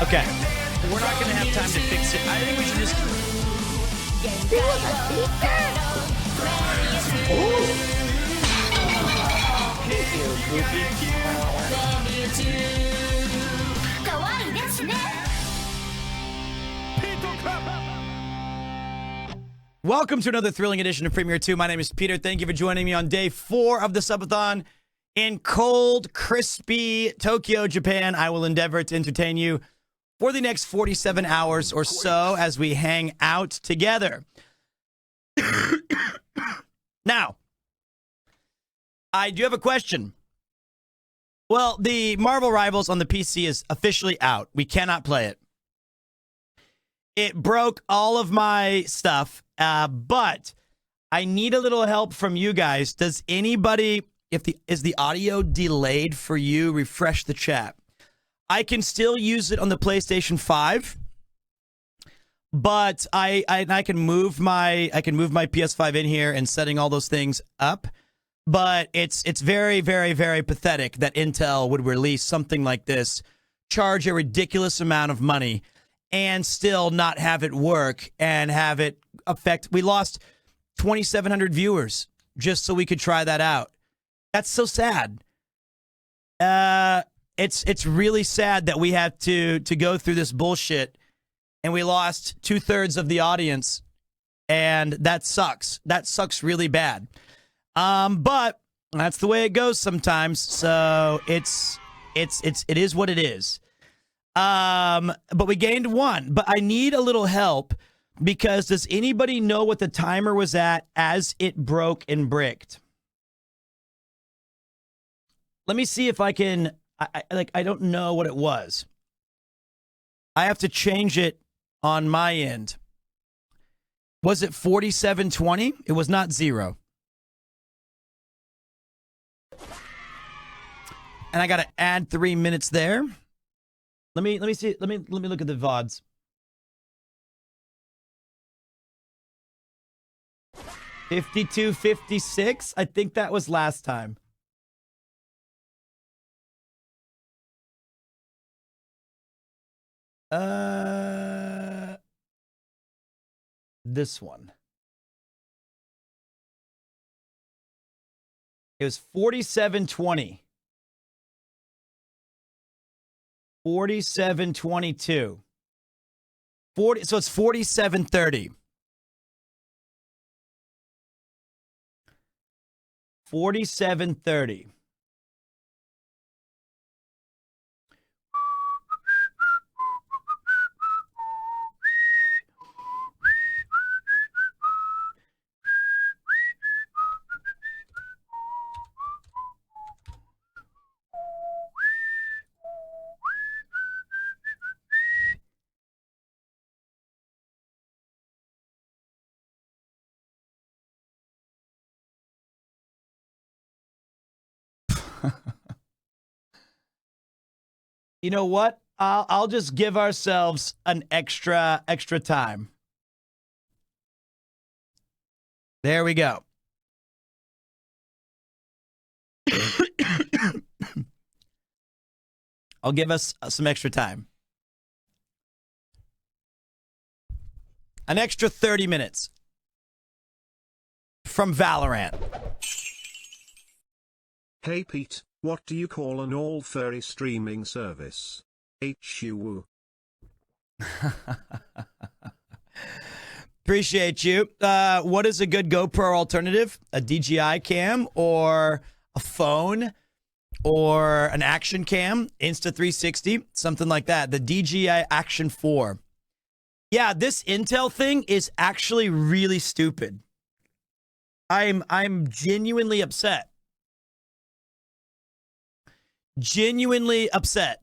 Okay, we're not going to have time to fix it. I think we should just... Welcome to another thrilling edition of Premier 2. My name is Peter. Thank you for joining me on day 4 of the Subathon in cold, crispy Tokyo, Japan. I will endeavor to entertain you for the next 47 hours or so as we hang out together. Now, I do have a question. Well, the Marvel Rivals on the PC is officially out. We cannot play it. It broke all of my stuff, but I need a little help from you guys. Does anybody, is the audio delayed for you? Refresh the chat. I can still use it on the PlayStation 5, but I can move my PS5 in here and setting all those things up. But it's very, very, very pathetic that Intel would release something like this, charge a ridiculous amount of money, and still not have it work and have it affect. We lost 2,700 viewers just so we could try that out. That's so sad. It's really sad that we have to go through this bullshit and we lost 2/3 of the audience, and that sucks. That sucks really bad. But that's the way it goes sometimes. So it is what it is. But we gained 1. But I need a little help because does anybody know what the timer was at as it broke and bricked? Let me see if I can. I don't know what it was. I have to change it on my end. Was it 47:20? It was not 0. And I got to add 3 minutes there. Let me see. Let me look at the VODs. $52.56. I think that was last time. This one. It was 47:20. 47:22. 40, so it's 47:30. 47:30. You know what? I'll just give ourselves an extra time. There we go. I'll give us some extra time. An extra 30 minutes from Valorant. Hey Pete, what do you call an all-furry streaming service? HU. Appreciate you. What is a good GoPro alternative? A DJI cam or a phone or an action cam? Insta360, something like that. The DJI Action 4. Yeah, this Intel thing is actually really stupid. I'm genuinely upset. Genuinely upset.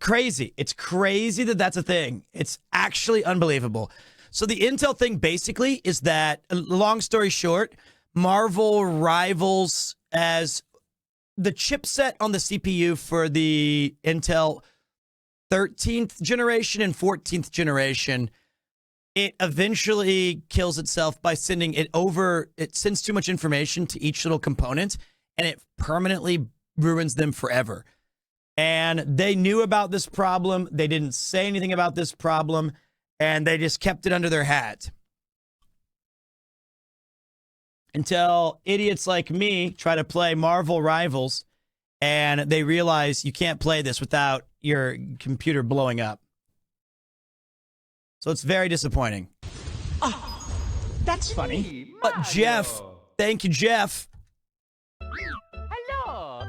Crazy. It's crazy that that's a thing. It's actually unbelievable. So the Intel thing basically is that, long story short, Marvel Rivals as the chipset on the CPU for the Intel 13th generation and 14th generation, it eventually kills itself by sending it over. It sends too much information to each little component, and it permanently ruins them forever. And they knew about this problem. They didn't say anything about this problem, and they just kept it under their hat. Until idiots like me try to play Marvel Rivals, and they realize you can't play this without your computer blowing up. So it's very disappointing. Oh, that's funny. But Jeff, thank you, Jeff. Hello.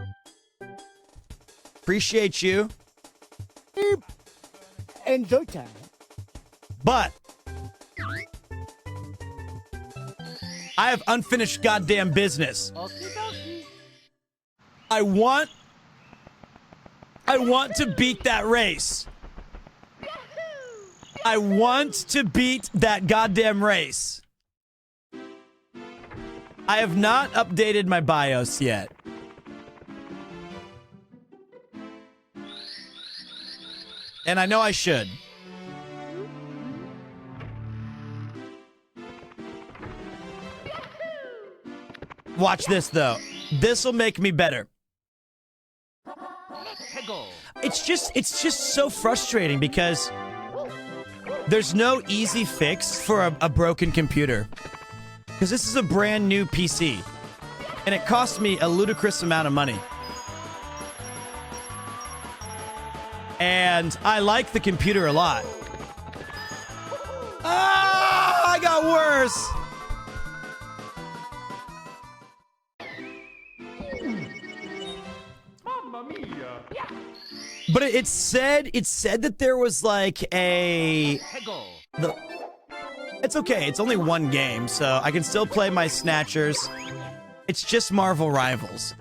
Appreciate you. Enjoy time. But I have unfinished goddamn business. I want to beat that race. I want to beat that goddamn race. I have not updated my BIOS yet. And I know I should. Watch this, though. This will make me better. It's just so frustrating because there's no easy fix for a broken computer. Because this is a brand new PC. And it cost me a ludicrous amount of money. And I like the computer a lot. Ah, I got worse. But it said that there was like it's okay. It's only one game, so I can still play my Snatchers. It's just Marvel Rivals.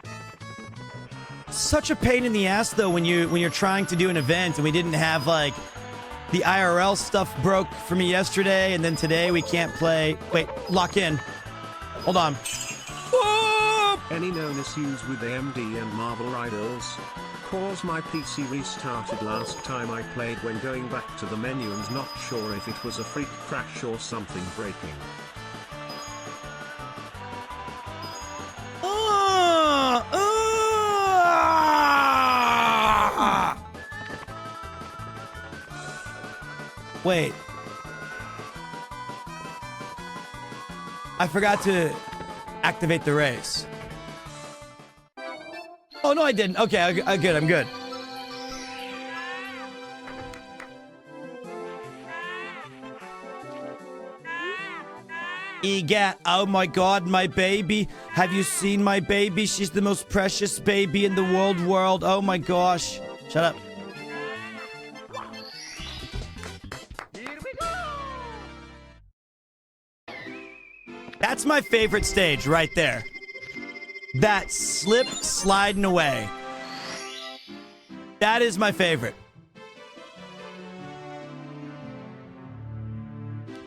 Such a pain in the ass though when you're trying to do an event and we didn't have like the IRL stuff broke for me yesterday, and then today we can't play. Wait, lock in. Hold on. Whoa! Any known issues with AMD and Marvel Rivals? Cause my PC restarted last time I played when going back to the menu and not sure if it was a freak crash or something breaking. Wait. I forgot to activate the race. Oh, no, I didn't. Okay, I'm good. I'm good. EGAT, oh my god, my baby. Have you seen my baby? She's the most precious baby in the world. Oh my gosh. Shut up. Here we go. That's my favorite stage right there. That slip sliding away. That is my favorite.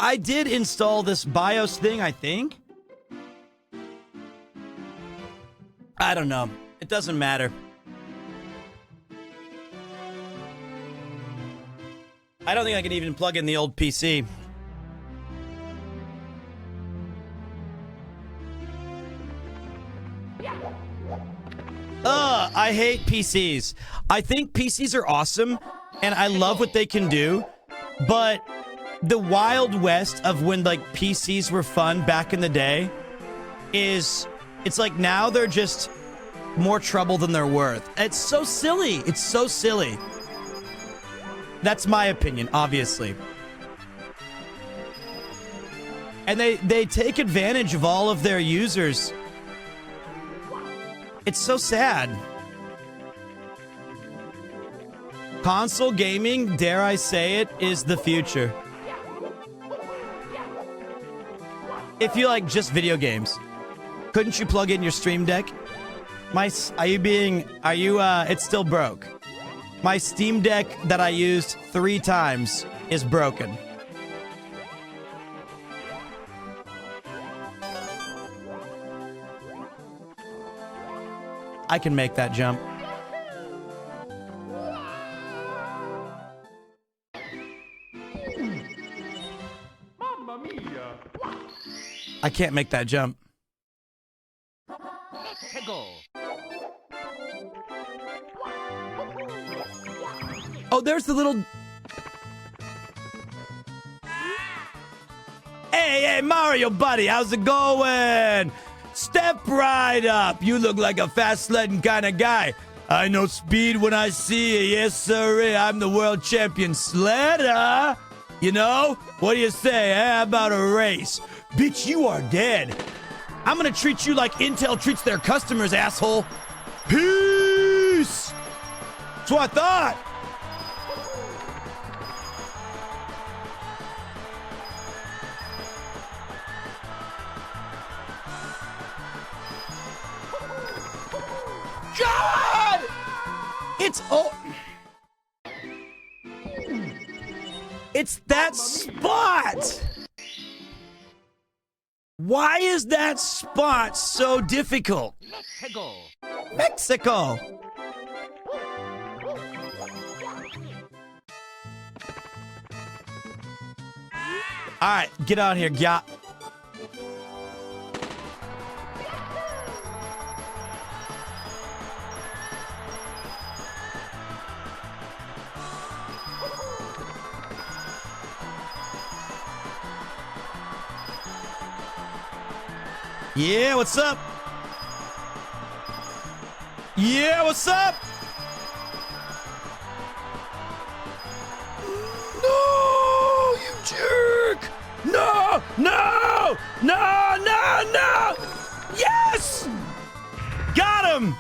I did install this BIOS thing, I think. I don't know. It doesn't matter. I don't think I can even plug in the old PC. I hate PCs. I think PCs are awesome, and I love what they can do, but the Wild West of when, like, PCs were fun back in the day it's like now they're just more trouble than they're worth. It's so silly. It's so silly. That's my opinion, obviously. And they take advantage of all of their users. It's so sad. Console gaming, dare I say it, is the future. If you like just video games, couldn't you plug in your Stream Deck? It's still broke. My Steam Deck that I used 3 times is broken. I can make that jump. Mamma mia! I can't make that jump. Let's go! Oh, there's the little... Hey, Mario buddy, how's it going? Step right up. You look like a fast sledding kind of guy. I know speed when I see it. Yes, sir. I'm the world champion sledder. You know? What do you say? How about a race? Bitch, you are dead. I'm gonna treat you like Intel treats their customers, asshole. Peace. That's what I thought. God! It's It's that spot! Why is that spot so difficult? Mexico! Mexico! Alright, get out here, yeah. Yeah, what's up? Yeah, what's up? No, you jerk! No, no, no, no, no! Yes! Got him!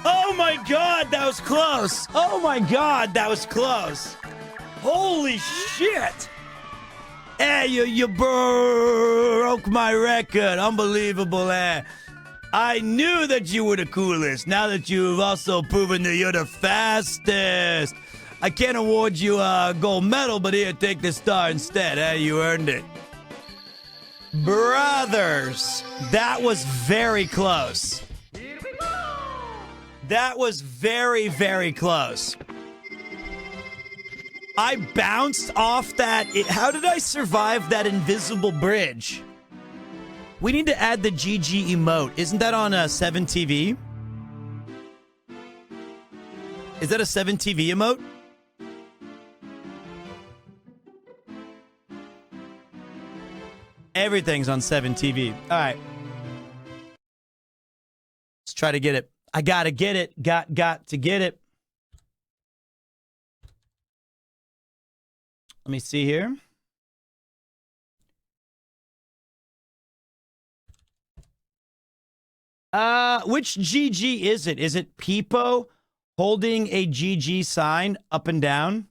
Oh my God, that was close. Oh my God, that was close. Holy shit! Hey, you broke my record. Unbelievable, eh? I knew that you were the coolest. Now that you've also proven that you're the fastest. I can't award you a gold medal, but here, take the star instead, eh? You earned it. Brothers, that was very close. Here we go! That was very, very close. I bounced off that. How did I survive that invisible bridge? We need to add the GG emote. Isn't that on 7TV? Is that a 7TV emote? Everything's on 7TV. All right. Let's try to get it. I gotta get it. Got to get it. Let me see here. Which GG is it? Is it Peepo holding a GG sign up and down?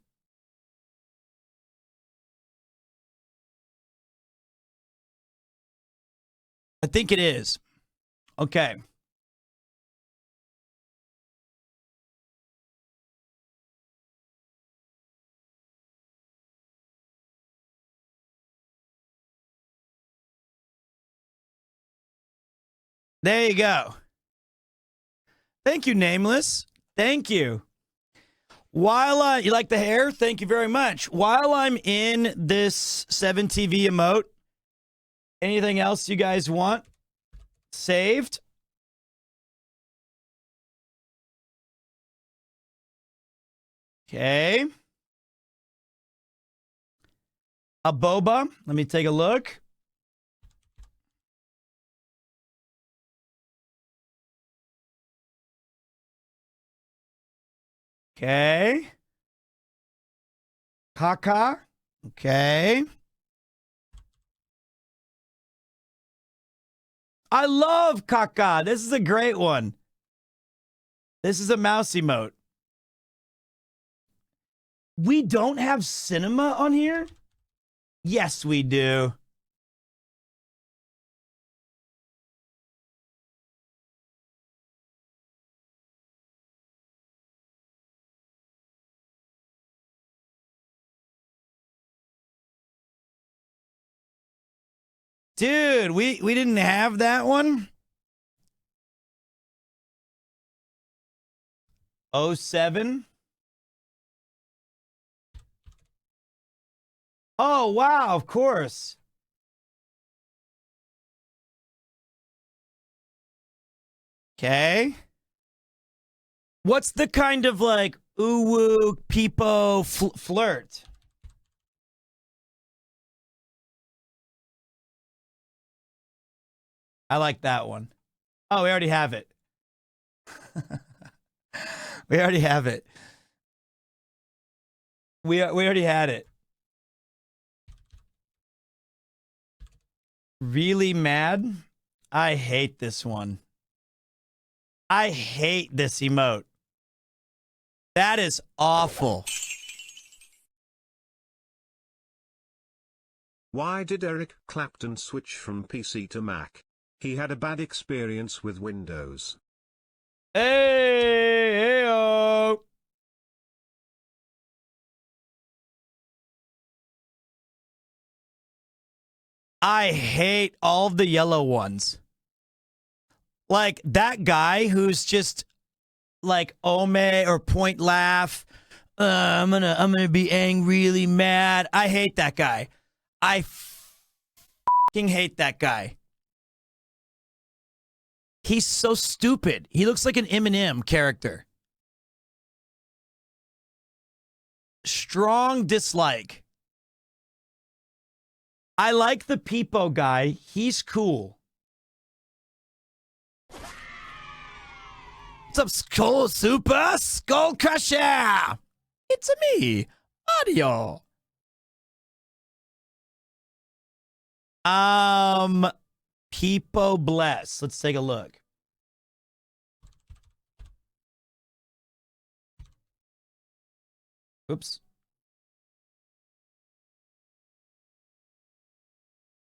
I think it is. Okay. There you go. Thank you, Nameless. Thank you. While you like the hair, thank you very much. While I'm in this 7TV emote, anything else you guys want saved? Okay. A boba. Let me take a look. Okay. Kaka. Okay. I love Kaka. This is a great one. This is a mouse emote. We don't have cinema on here? Yes, we do. Dude, we didn't have that one? 07. Oh, wow, of course. Okay. What's the kind of like ooh-woo, peepo, flirt? I like that one. Oh, we already have it. We already have it. We already had it. Really mad? I hate this one. I hate this emote. That is awful. Why did Eric Clapton switch from PC to Mac? He had a bad experience with Windows. Hey, heyo. I hate all the yellow ones. Like that guy who's just like Ome or Point Laugh. I'm gonna be angry, really mad. I hate that guy. I fucking hate that guy. He's so stupid. He looks like an Eminem character. Strong dislike. I like the Peepo guy. He's cool. What's up, Skull Crusher? It's me, Audio. Peepo Bless. Let's take a look. Oops.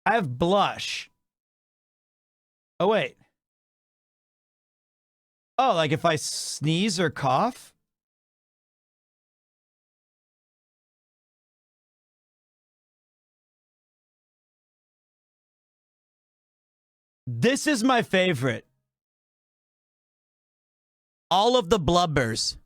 I have blush. Oh, wait. Oh, like if I sneeze or cough? This is my favorite. All of the blubbers.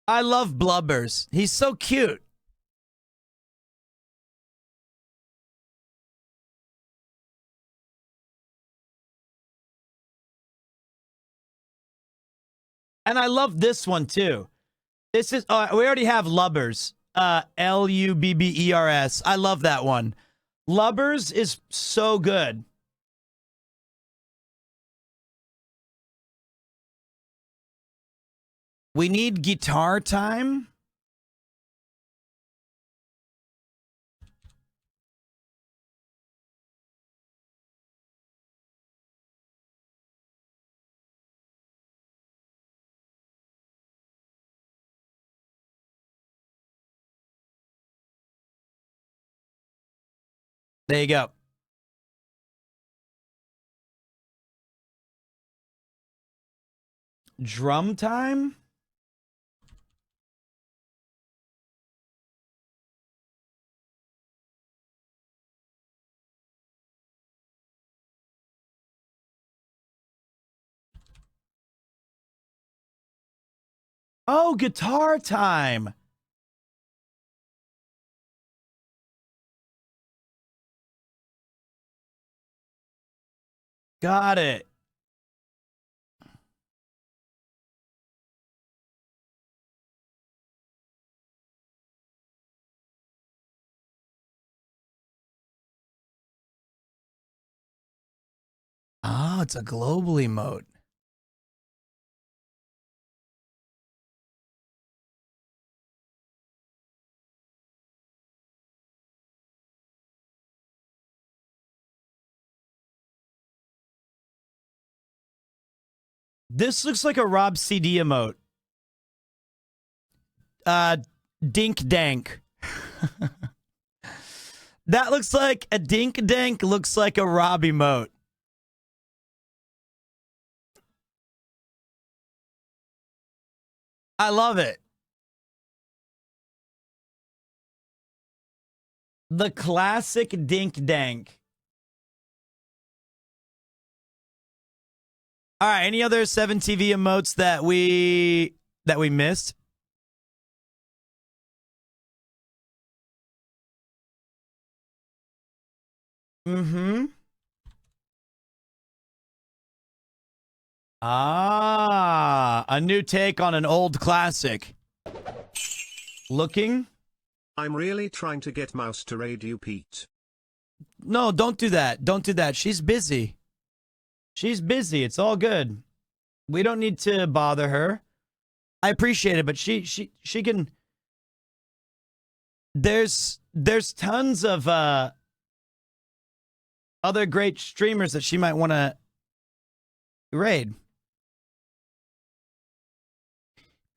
I love blubbers. He's so cute. And I love this one too. This is we already have Lubbers. Lubbers. I love that one. Lubbers is so good. We need guitar time. There you go. Drum time? Oh, guitar time. Got it. Oh, it's a global emote. This looks like a Rob CD emote. Dink Dank. That looks like a Dink Dank looks like a Rob emote. I love it. The classic Dink Dank. All right. Any other 7TV emotes that we missed? Mm-hmm. Ah, a new take on an old classic. Looking? I'm really trying to get Mouse to raid you, Pete. No, don't do that. Don't do that. She's busy. She's busy. It's all good. We don't need to bother her. I appreciate it, but she can. There's tons of other great streamers that she might want to raid.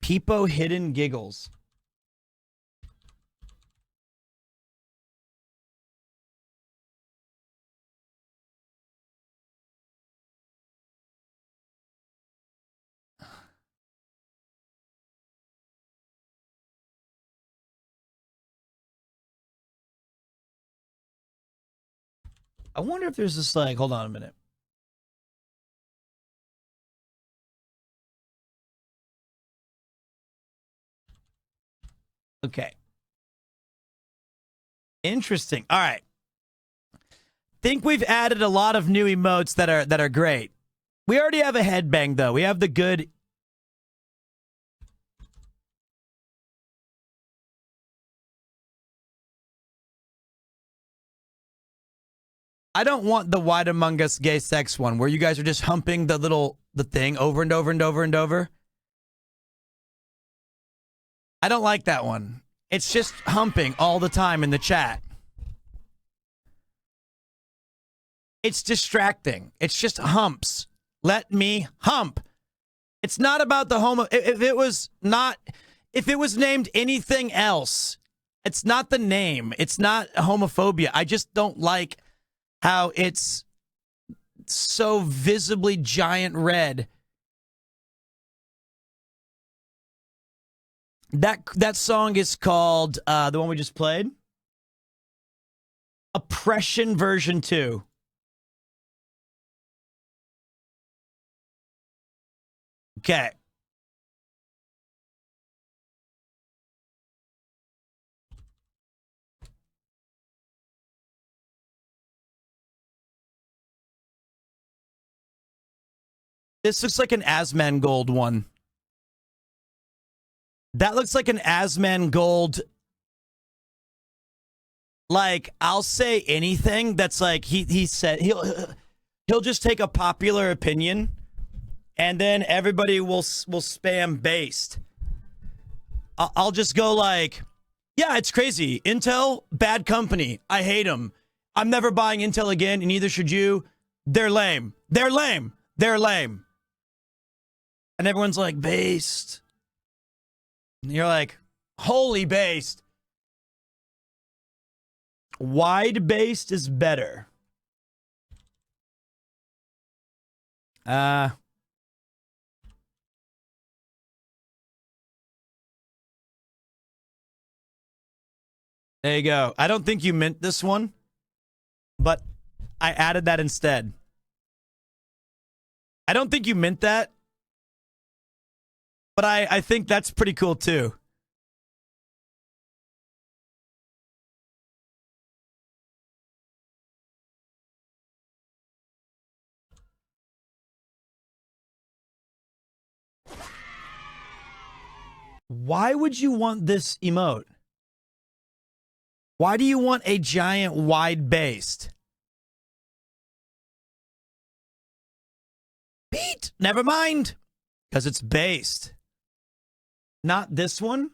Peepo Hidden Giggles. I wonder if there's this, like, hold on a minute. Okay. Interesting. All right. Think we've added a lot of new emotes that are great. We already have a headbang though. We have the good. I don't want the Wide Among Us gay sex one where you guys are just humping the thing over and over and over and over. I don't like that one. It's just humping all the time in the chat. It's distracting. It's just humps. Let me hump. It's not about the homo. If it was named anything else, it's not the name. It's not homophobia. I just don't like how it's so visibly giant red. That song is called the one we just played, Oppression version 2. Okay. This looks like an Asmongold one. That looks like an Asmongold. Like, I'll say anything that's like he said he'll just take a popular opinion and then everybody will spam based. I'll just go like, yeah, it's crazy. Intel, bad company. I hate them. I'm never buying Intel again, and neither should you. They're lame. They're lame. They're lame. And everyone's like, based. And you're like, holy based. Wide based is better. There you go. I don't think you meant this one, but I added that instead. I don't think you meant that, but I think that's pretty cool too. Why would you want this emote? Why do you want a giant wide based? Pete, never mind. Because it's based. Not this one.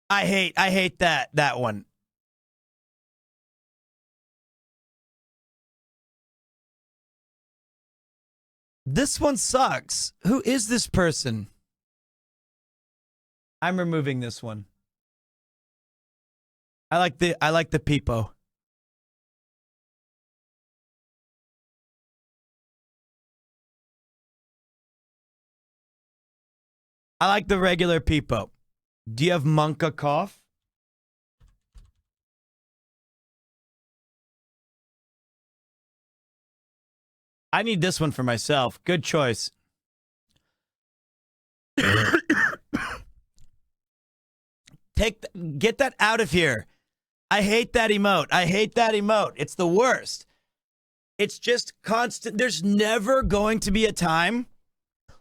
I hate that one. This one sucks. Who is this person? I'm removing this one. I like the peepo. I like the regular Peepo. Do you have Monka cough? I need this one for myself. Good choice. Get that out of here. I hate that emote. I hate that emote. It's the worst. It's just constant. There's never going to be a time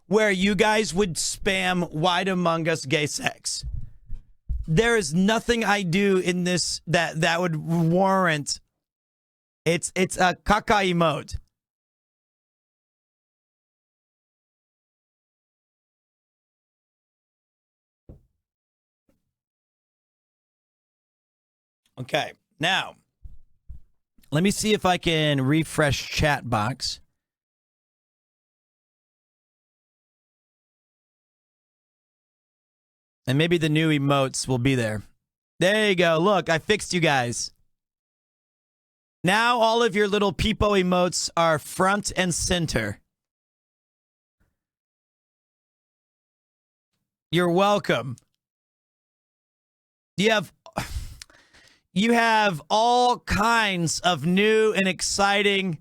where you guys would spam "Wide Among Us gay sex." There is nothing I do in this that would warrant. It's a caca emote. Okay, now let me see if I can refresh chat box. And maybe the new emotes will be there. There you go. Look, I fixed you guys. Now all of your little Peepo emotes are front and center. You're welcome. You have all kinds of new and exciting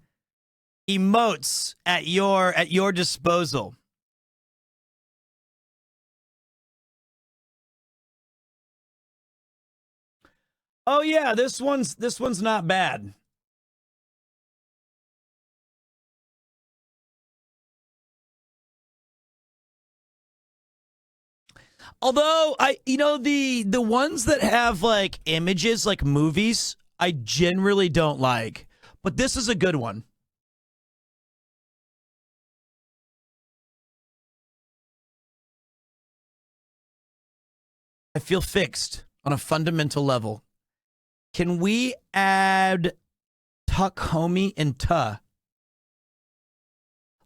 emotes at your disposal. Oh yeah, this one's not bad. Although the ones that have like images like movies, I generally don't like. But this is a good one. I feel fixed on a fundamental level. Can we add Tuck Homie and Tuh?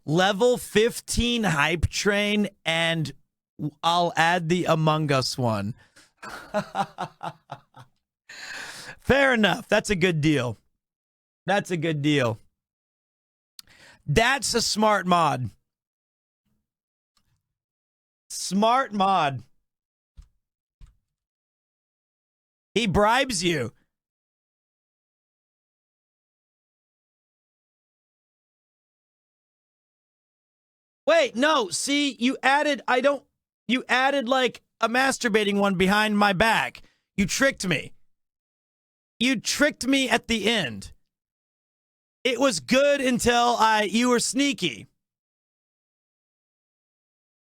Level 15 hype train, and I'll add the Among Us one. Fair enough. That's a good deal. That's a good deal. That's a smart mod. Smart mod. He bribes you. Wait, no. See, you added like a masturbating one behind my back. You tricked me. You tricked me at the end. It was good until you were sneaky.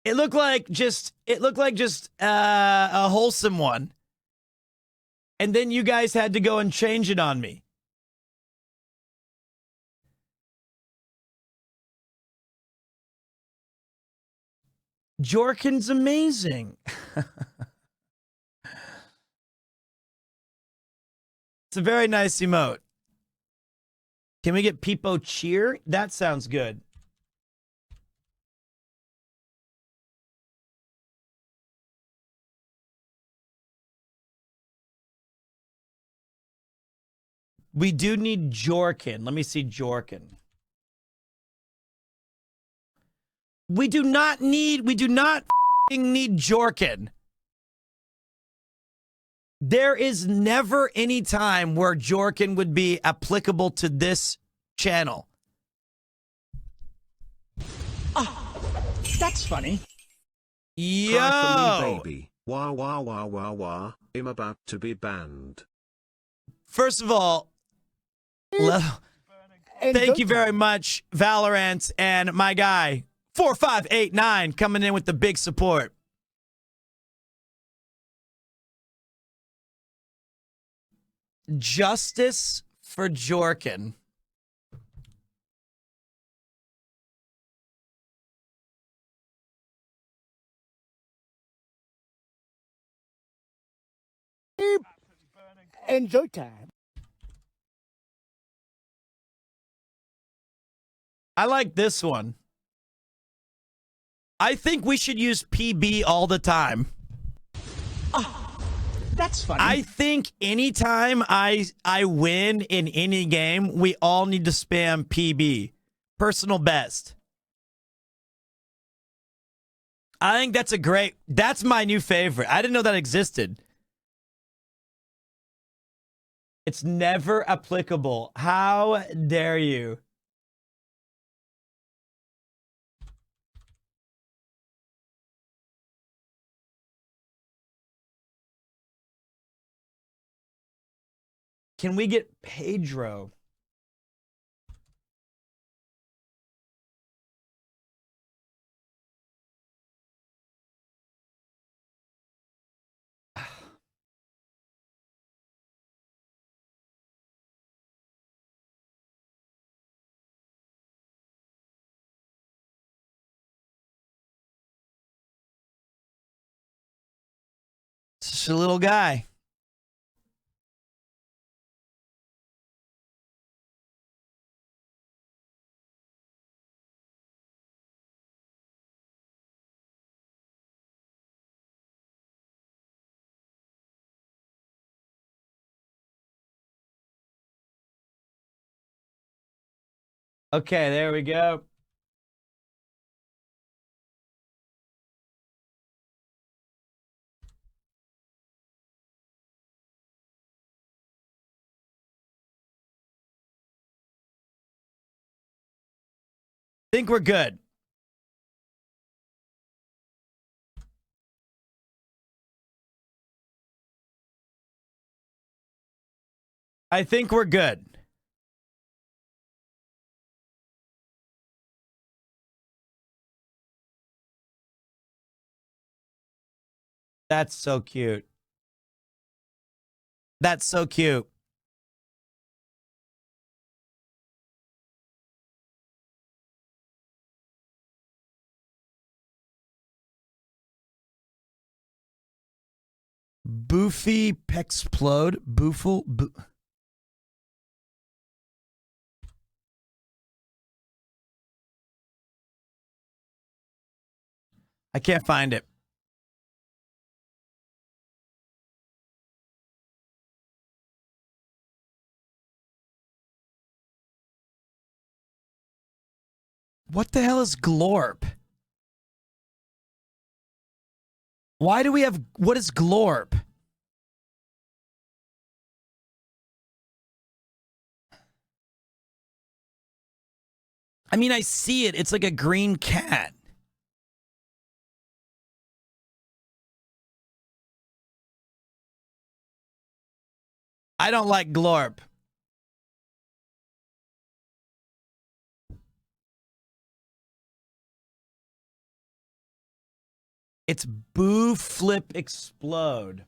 It looked like just a wholesome one. And then you guys had to go and change it on me. Jorkin's amazing. It's a very nice emote. Can we get Peepo cheer? That sounds good. We do need Jorkin. Let me see Jorkin. We do not need Jorkin. There is never any time where Jorkin would be applicable to this channel. Oh, that's funny. Cry Yo! for me, baby. Wah, wah, wah, wah, wah. I'm about to be banned. First of all, thank you very much, Valorant, and my guy, 4589, coming in with the big support. Justice for Jorkin. Enjoy time. I like this one. I think we should use PB all the time. Oh, that's funny. I think anytime I win in any game, we all need to spam PB. Personal best. I think that's a great... That's my new favorite. I didn't know that existed. It's never applicable. How dare you? Can we get Pedro? Just a little guy. Okay, there we go. Think we're good. I think we're good. That's so cute. That's so cute. Boofy Pexplode. Boofle. I can't find it. What the hell is Glorp? Why do we have... What is Glorp? I mean, I see it. It's like a green cat. I don't like Glorp. It's Boo Flip Explode.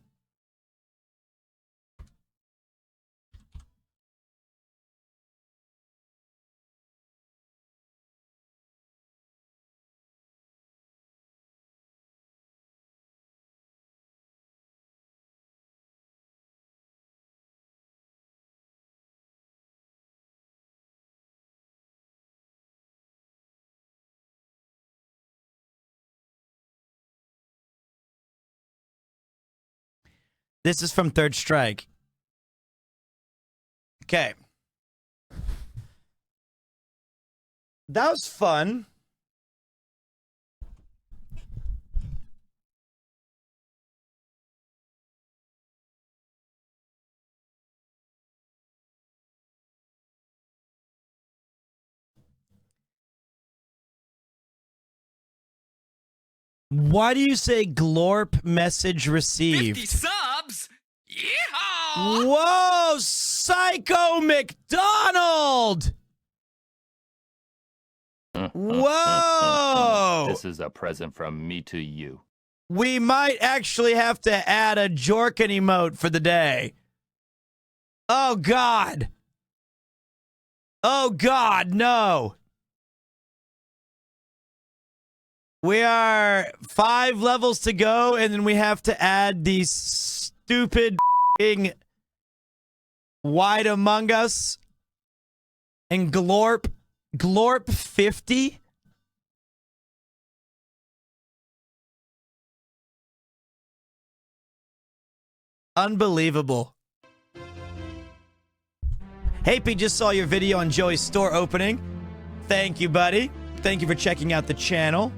This is from Third Strike. Okay. That was fun. Why do you say Glorp message received? 50 subs? Yeehaw! Whoa, Psycho McDonald! Whoa! This is a present from me to you. We might actually have to add a Jorkin emote for the day. Oh, God. Oh, God, no. We are 5 levels to go, and then we have to add these stupid f***ing Wide Among Us and Glorp. Glorp 50? Unbelievable. Hey, Pete, just saw your video on Joey's store opening. Thank you, buddy. Thank you for checking out the channel.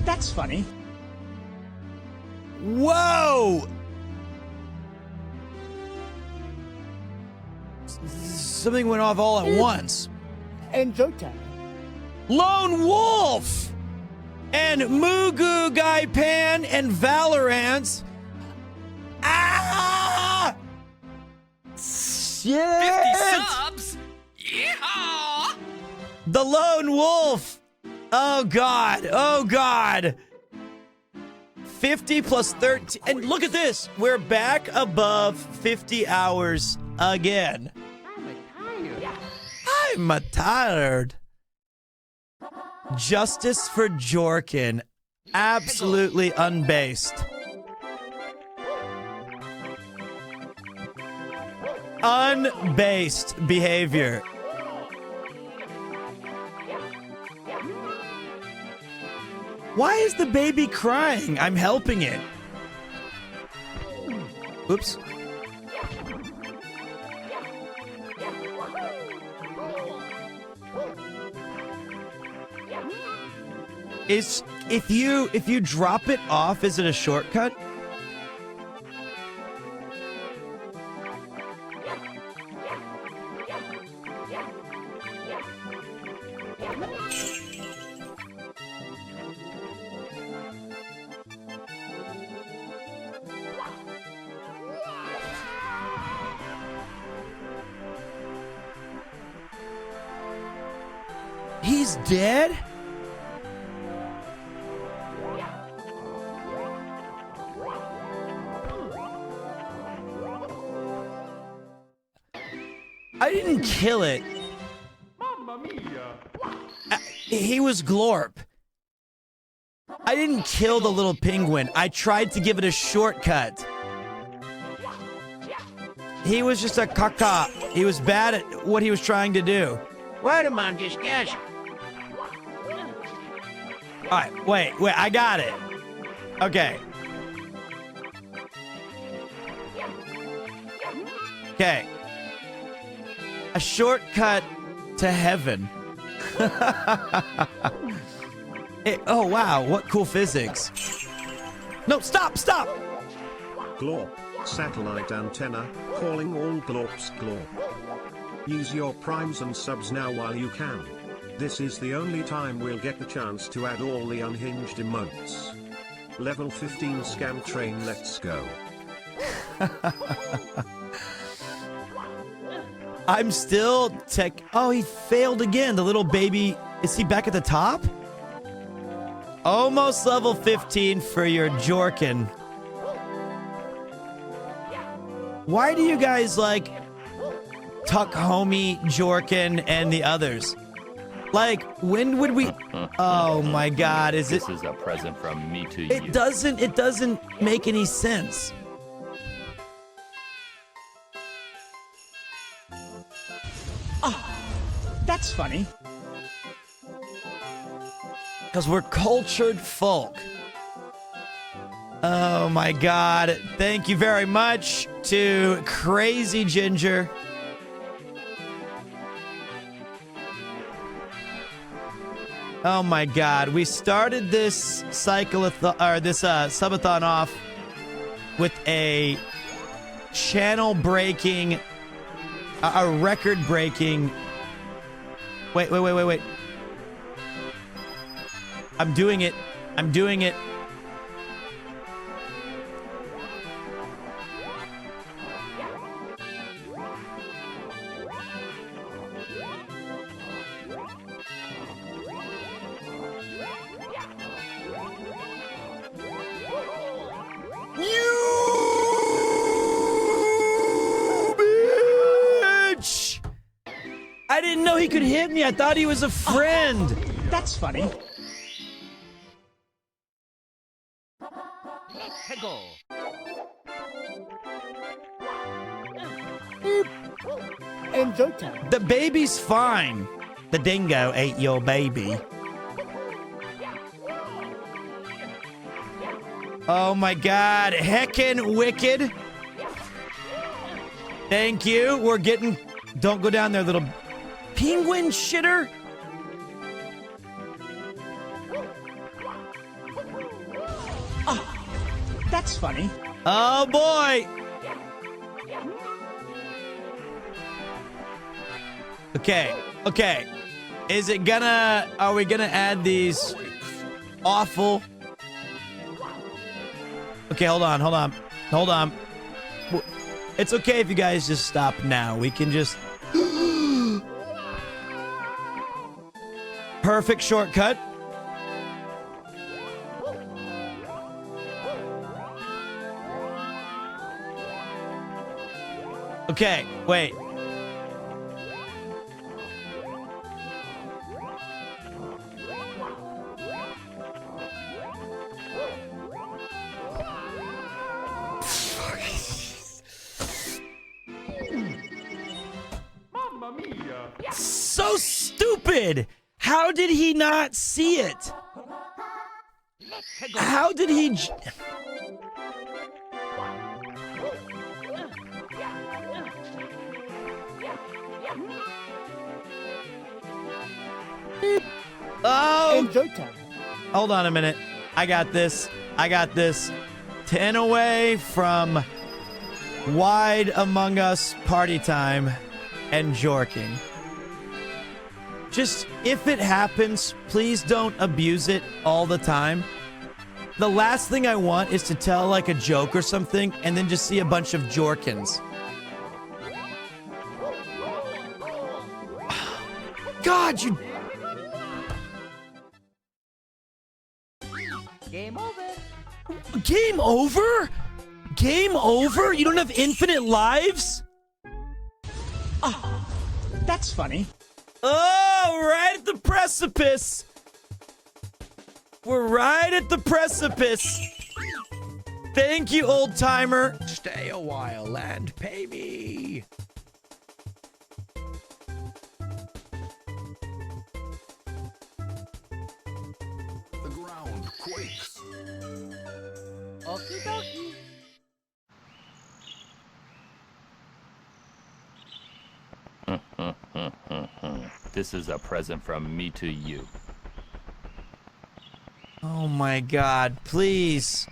That's funny. Whoa! Something went off all at once. And joke time. Lone Wolf and Mugu Guy Pan and Valorant. Ah! 50 Shit! subs! Yeehaw! The Lone Wolf. Oh God. Oh God. 50 plus 13. And look at this. We're back above 50 hours again. I'm tired. Justice for Jorkin. Absolutely unbased. Unbased behavior. Why is the baby crying? I'm helping it. Oops. If you drop it off, is it a shortcut? He's dead? I didn't kill it. Mamma mia. He was Glorp. I didn't kill the little penguin. I tried to give it a shortcut. He was just a caca. He was bad at what he was trying to do. Wait a minute, just guess. All right, wait, I got it. Okay. Okay. A shortcut to heaven. Oh, wow, what cool physics. No, stop! Glorp, satellite antenna, calling all Glorps Glorp. Use your primes and subs now while you can. This is the only time we'll get the chance to add all the unhinged emotes. Level 15 scam train, let's go. I'm still tech. Oh, he failed again. The little baby. Is he back at the top? Almost level 15 for your Jorkin. Why do you guys like Tuck Homie, Jorkin, and the others? Like, when would we? Oh my God! Is it? This is a present from me to you. It doesn't make any sense. That's funny. Because we're cultured folk. Oh my God. Thank you very much to Crazy Ginger. Oh my God. We started this subathon off with a channel breaking, a record breaking. Wait. I'm doing it. You bitch! I didn't know he could hit me. I thought he was a friend. That's funny. And joke time. The baby's fine. The dingo ate your baby. Oh my God. Heckin' wicked. Thank you. We're getting... Don't go down there, little penguin shitter. That's funny. Oh boy. Okay. Okay. Is it gonna... Are we gonna add these awful... Okay, hold on, hold on. Hold on. It's okay if you guys just stop now. We can just... Perfect shortcut. Okay, wait. So stupid! How did he not see it? How did he... Oh! Enjoy time. Hold on a minute. I got this. I got this. 10 away from Wide Among Us party time and jorking. Just, if it happens, please don't abuse it all the time. The last thing I want is to tell like a joke or something and then just see a bunch of jorkins. God, you... Game over. Game over? Game over? You don't have infinite lives? Oh, that's funny. Oh, right at the precipice. We're right at the precipice. Thank you, old timer. Stay a while and pay me. The ground quakes. Okie dokie. This is a present from me to you. Oh my God, please.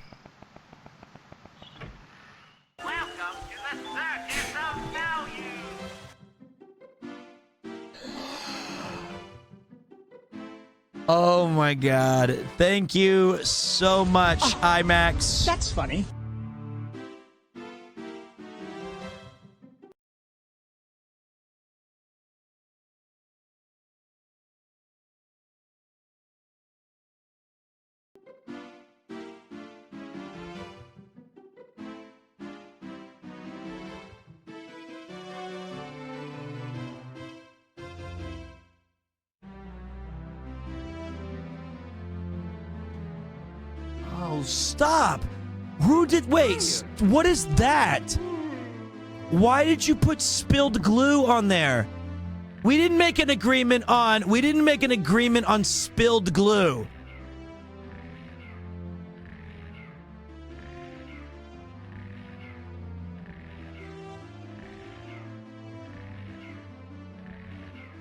Welcome to the circus of value. Oh my God. Thank you so much, IMAX. That's funny. Oh, stop. Who did... Wait, what is that? Why did you put spilled glue on there? We didn't make an agreement on... We didn't make an agreement on spilled glue.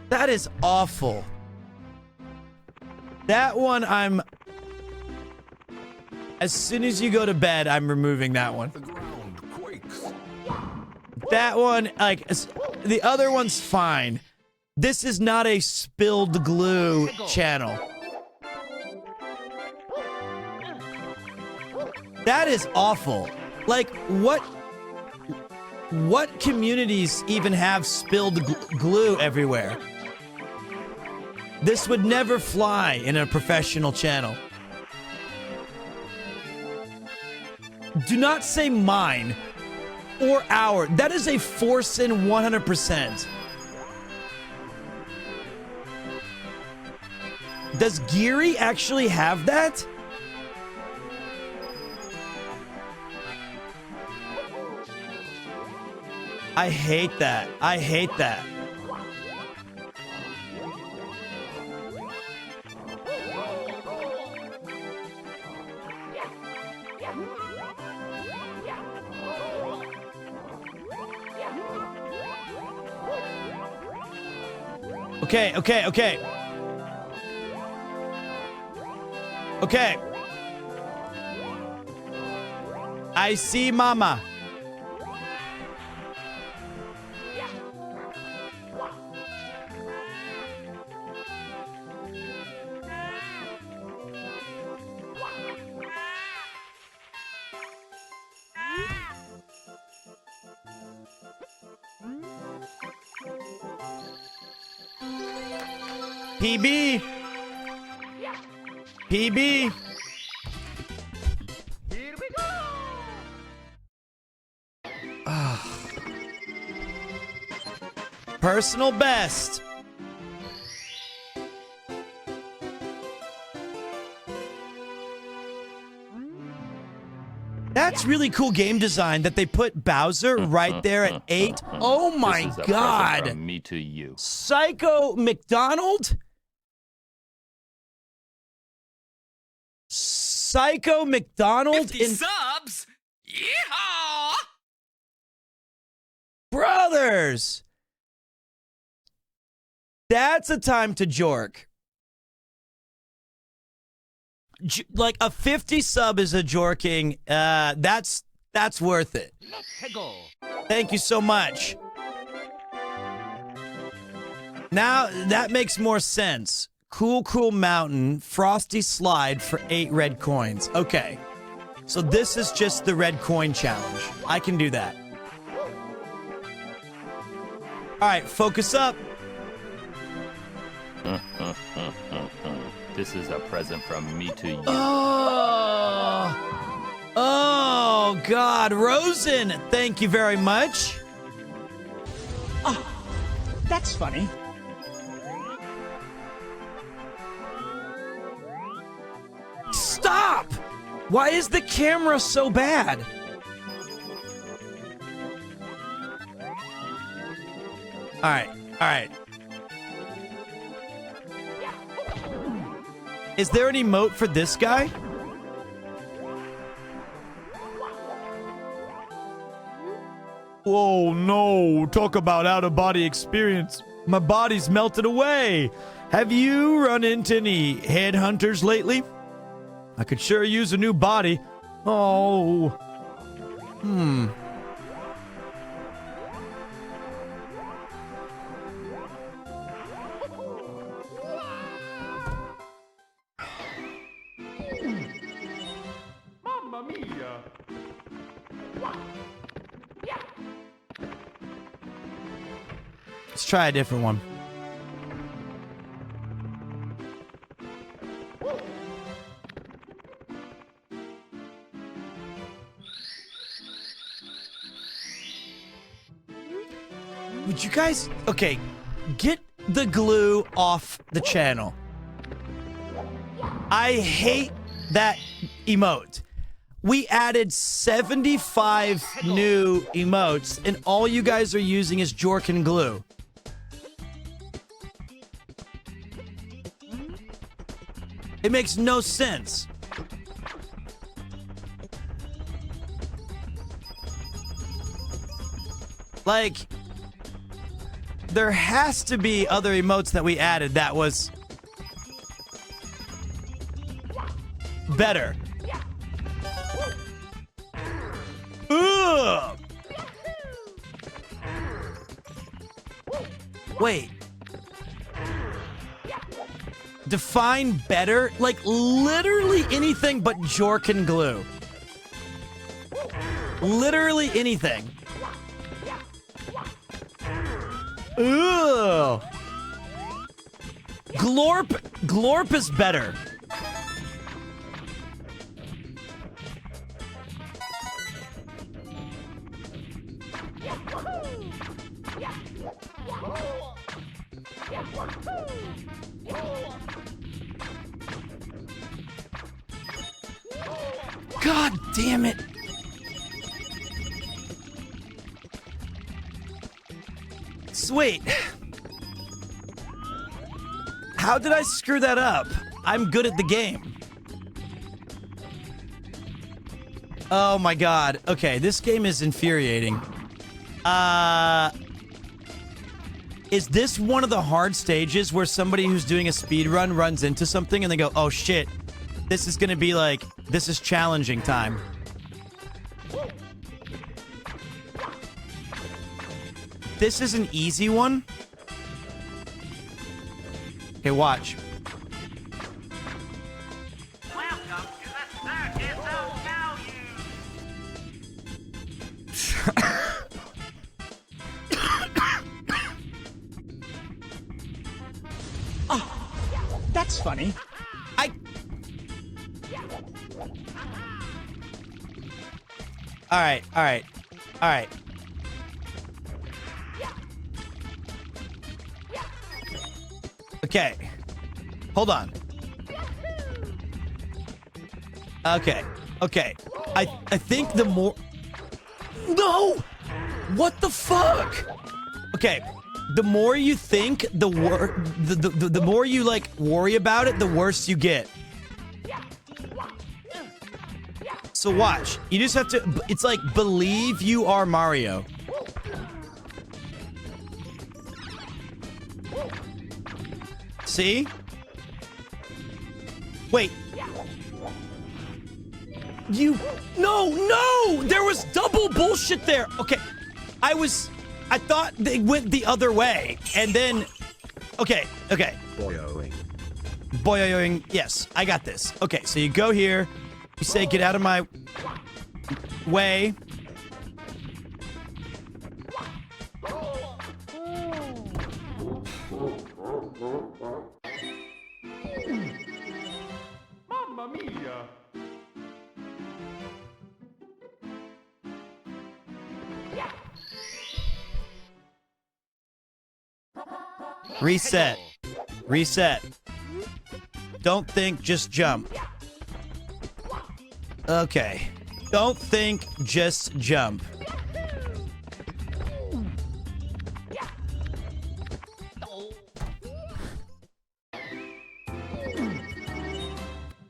That is awful. That one, I'm... As soon as you go to bed, I'm removing that one. The ground quakes. That one, like, the other one's fine. This is not a spilled glue channel. That is awful. Like, what communities even have spilled glue everywhere? This would never fly in a professional channel. Do not say mine or our. That is a force in 100%. Does Geary actually have that? I hate that. I hate that. Okay, okay, okay. Okay. I see mama. PB. PB. Here we go. Personal best. That's really cool game design that they put Bowser right there at 8. Oh my This is a present god. from me to you. Psycho McDonald? Psycho McDonald 50 in subs? Yeehaw! Brothers. That's a time to jork. Like a 50 sub is a jorking. That's worth it. Let's go. Thank you so much. Now that makes more sense. Cool Mountain, Frosty Slide for 8 red coins. Okay. So this is just the red coin challenge. I can do that. All right, focus up. This is a present from me to you. Oh, God. Rosen, thank you very much. That's funny. Stop! Why is the camera so bad? All right. Is there an emote for this guy? Whoa, no. Talk about out-of-body experience. My body's melted away. Have you run into any headhunters lately? I could sure use a new body. Oh. Mamma mia. Let's try a different one. Would you guys... Okay, get the glue off the channel. I hate that emote. We added 75 new emotes, and all you guys are using is Jorkin glue. It makes no sense. Like, there has to be other emotes that we added that was better. Ugh. Wait. Define better? Like literally anything but Jorkin glue. Literally anything. Ugh. Glorp is better. God damn it. Wait. How did I screw that up? I'm good at the game. Oh my god. Okay, this game is infuriating. Is this one of the hard stages where somebody who's doing a speed run runs into something and they go, oh shit, this is gonna be like, this is challenging time. this is an easy one. Okay, watch. Welcome to the circus of value. That's funny. All right, all right, all right. Okay, hold on. Okay, okay. I think the more... No! What the fuck? Okay, the more you think, the more you like worry about it, the worse you get. So watch. You just have to... It's like, believe you are Mario. See? Wait. You... No, no! There was double bullshit there. Okay. I thought they went the other way. And then... Okay, okay. Boyoing. Boyoing. Yes, I got this. Okay, so you go here. You say, get out of my way. Mamma mia! Reset. Reset. Don't think, just jump. Okay. Don't think, just jump.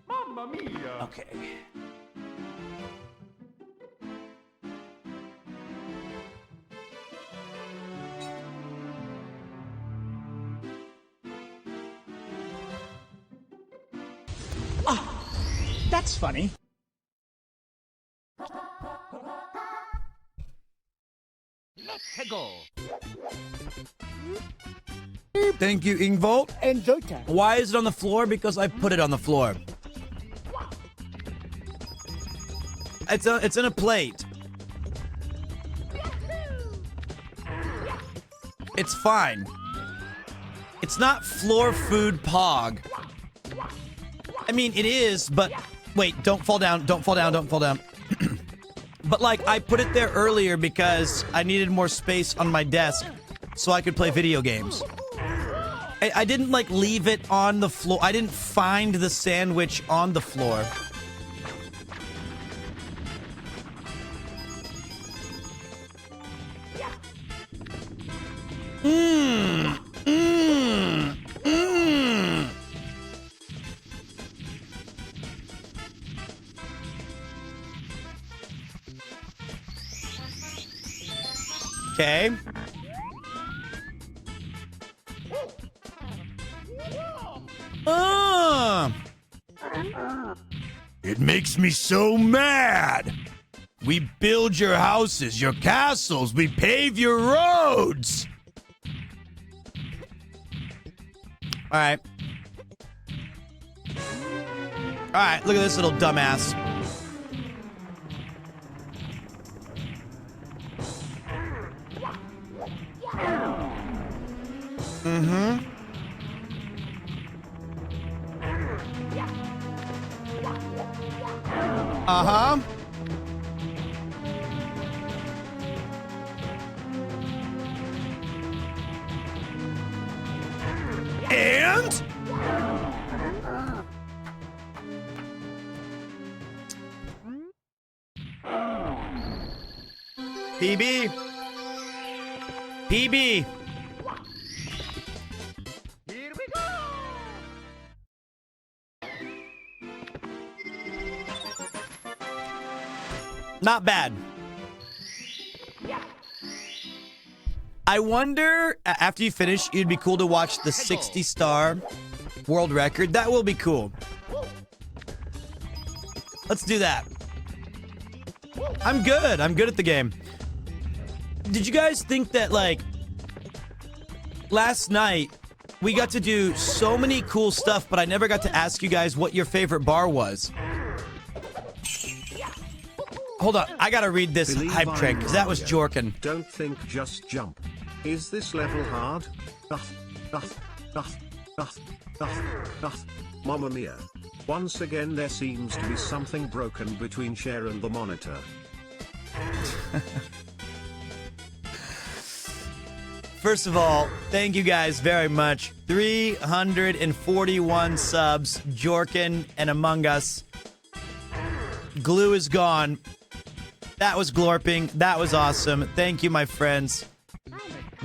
Mamma mia! Okay. That's funny. Let's go! Thank you, Ingvolt. Enjoy time. Why is it on the floor? Because I put it on the floor. It's in a plate. It's fine. It's not floor food pog. I mean, it is, but wait, don't fall down, don't fall down, don't fall down. But like, I put it there earlier because I needed more space on my desk so I could play video games. I didn't like leave it on the floor. I didn't find the sandwich on the floor. Mmm. Mmm. Mmm. Okay. It makes me so mad. We build your houses, your castles, we pave your roads. All right. All right, look at this little dumbass. Mm-hmm. Uh-huh. And? PB. PB. Here we go! Not bad. I wonder, after you finish, it'd be cool to watch the 60-star world record. That will be cool. Let's do that. I'm good. I'm good at the game. Did you guys think that, like, last night we got to do so many cool stuff, but I never got to ask you guys what your favorite bar was. Hold on, I gotta read this Believe hype train, because that was Mario. Jorkin. Don't think, just jump. Is this level hard? Mamma mia. Once again there seems to be something broken between Cher and the monitor. First of all, thank you guys very much. 341 subs, Jorkin and Among Us. Glue is gone. That was glorping. That was awesome. Thank you, my friends.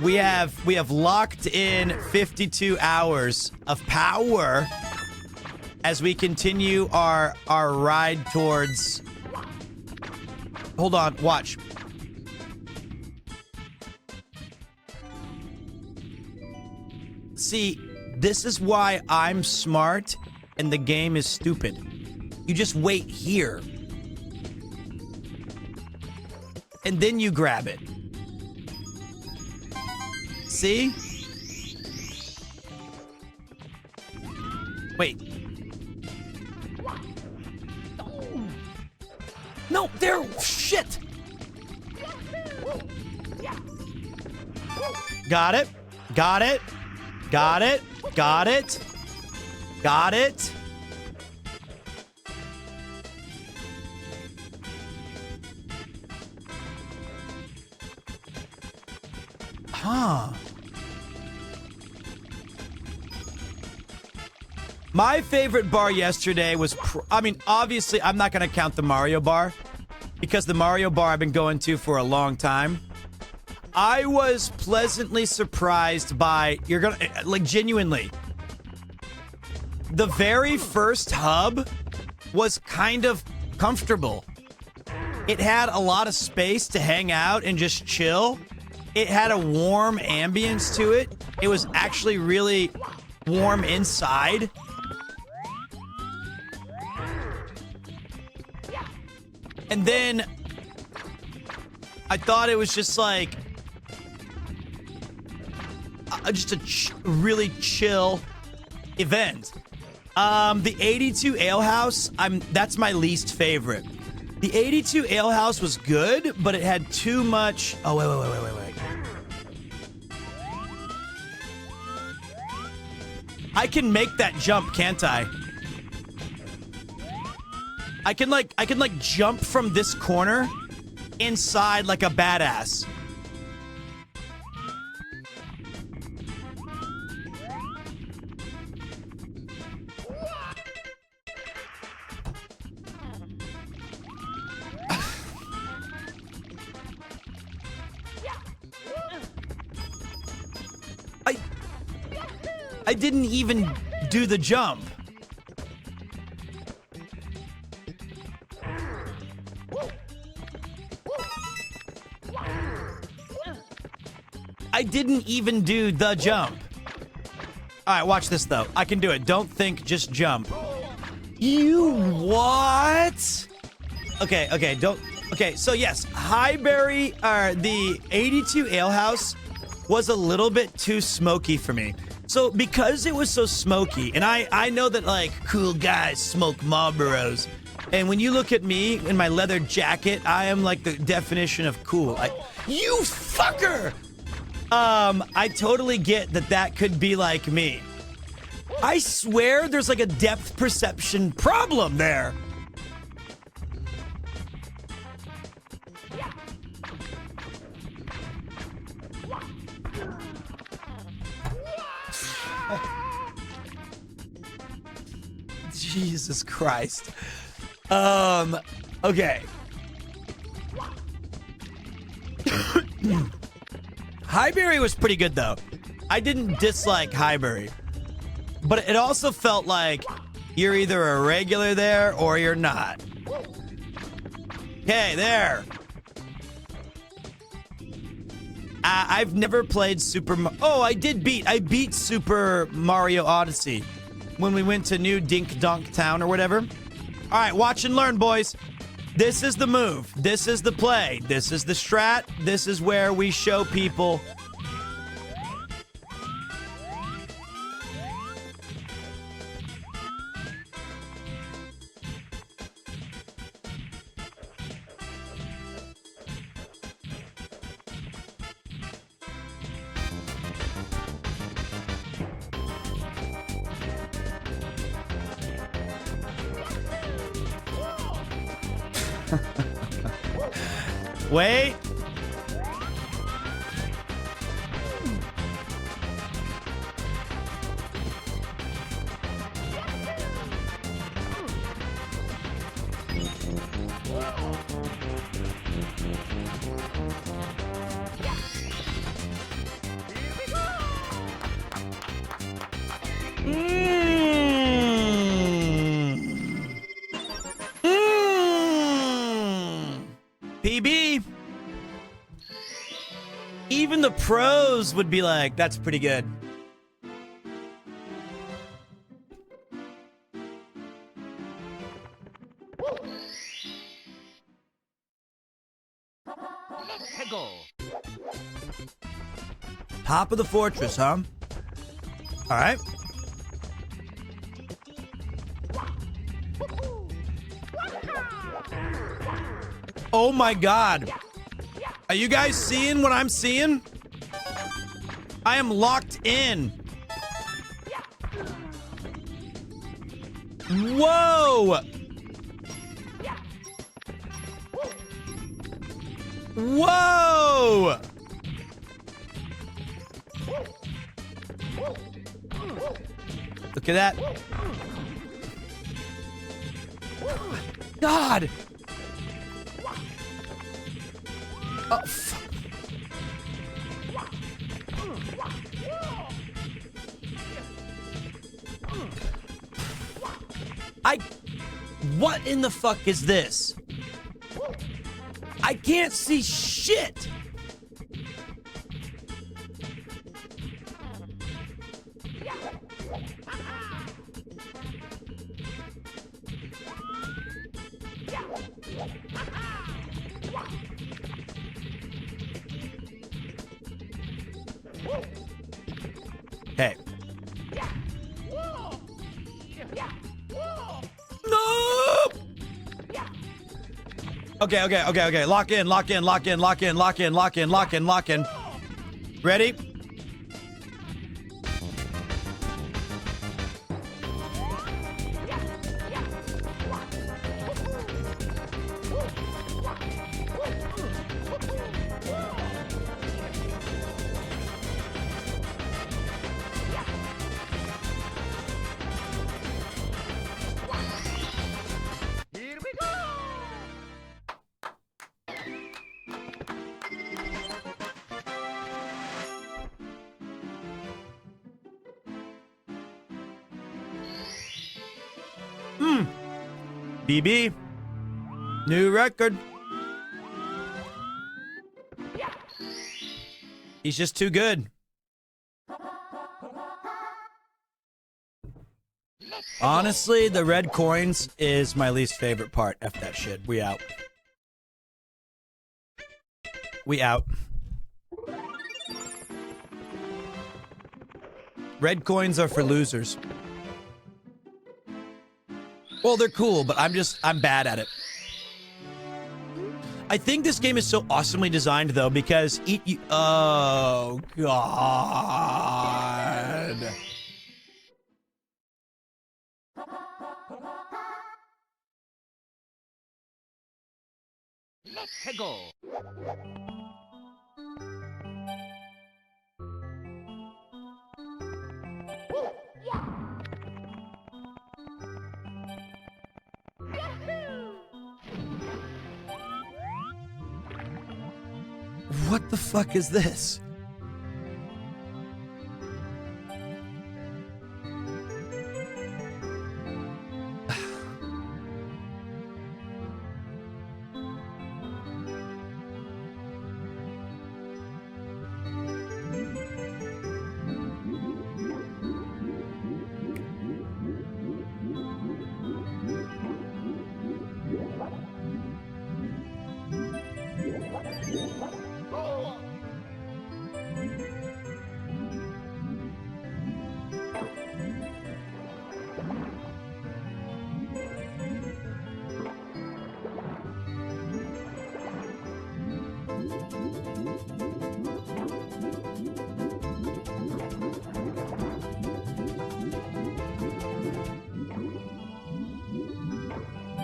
We have locked in 52 hours of power as we continue our ride towards. Hold on, watch. See, this is why I'm smart and the game is stupid. You just wait here. And then you grab it. See? Wait. No, there. Shit. Got it. Got it. Got it. Got it. Got it. Huh. My favorite bar yesterday was, I mean, obviously, I'm not going to count the Mario bar because the Mario bar I've been going to for a long time. I was pleasantly surprised by, you're going to, like, genuinely, the very first hub was kind of comfortable. It had a lot of space to hang out and just chill. It had a warm ambience to it. It was actually really warm inside. And then I thought it was just like just a really chill event. The 82 Ale House, that's my least favorite. The 82 Ale House was good, but it had too much. Oh, wait. I can make that jump, can't I? I can jump from this corner inside like a badass. I didn't even do the jump. I didn't even do the jump. All right, watch this though. I can do it. Don't think, just jump. You what? Okay, don't. Okay, so yes, Highbury, the 82 Ale House was a little bit too smoky for me. So because it was so smoky, and I know that like cool guys smoke Marlboros, and when you look at me in my leather jacket, I am like the definition of cool. You fucker! I totally get that could be like me. I swear there's like a depth perception problem there. Jesus Christ. Okay. Highbury was pretty good though. I didn't dislike Highbury. But it also felt like you're either a regular there or you're not. Okay, there. I've never played I beat Super Mario Odyssey when we went to New Dink Donk Town or whatever. All right, watch and learn, boys. This is the move. This is the play. This is the strat. This is where we show people. Wait. PB. Even the pros would be like, that's pretty good. Let's go. Top of the fortress, huh? All right. Oh my God. Are you guys seeing what I'm seeing? I am locked in. Whoa. Whoa. Look at that. God. Oh, fuck. What in the fuck is this? I can't see shit. Okay. No! Okay. Lock in. Ready? Here we go. BB. New record. He's just too good. Honestly, the red coins is my least favorite part. F that shit. We out. We out. Red coins are for losers. Well, they're cool, but I'm bad at it. I think this game is so awesomely designed, though, because oh, God. Let's go. What the fuck is this?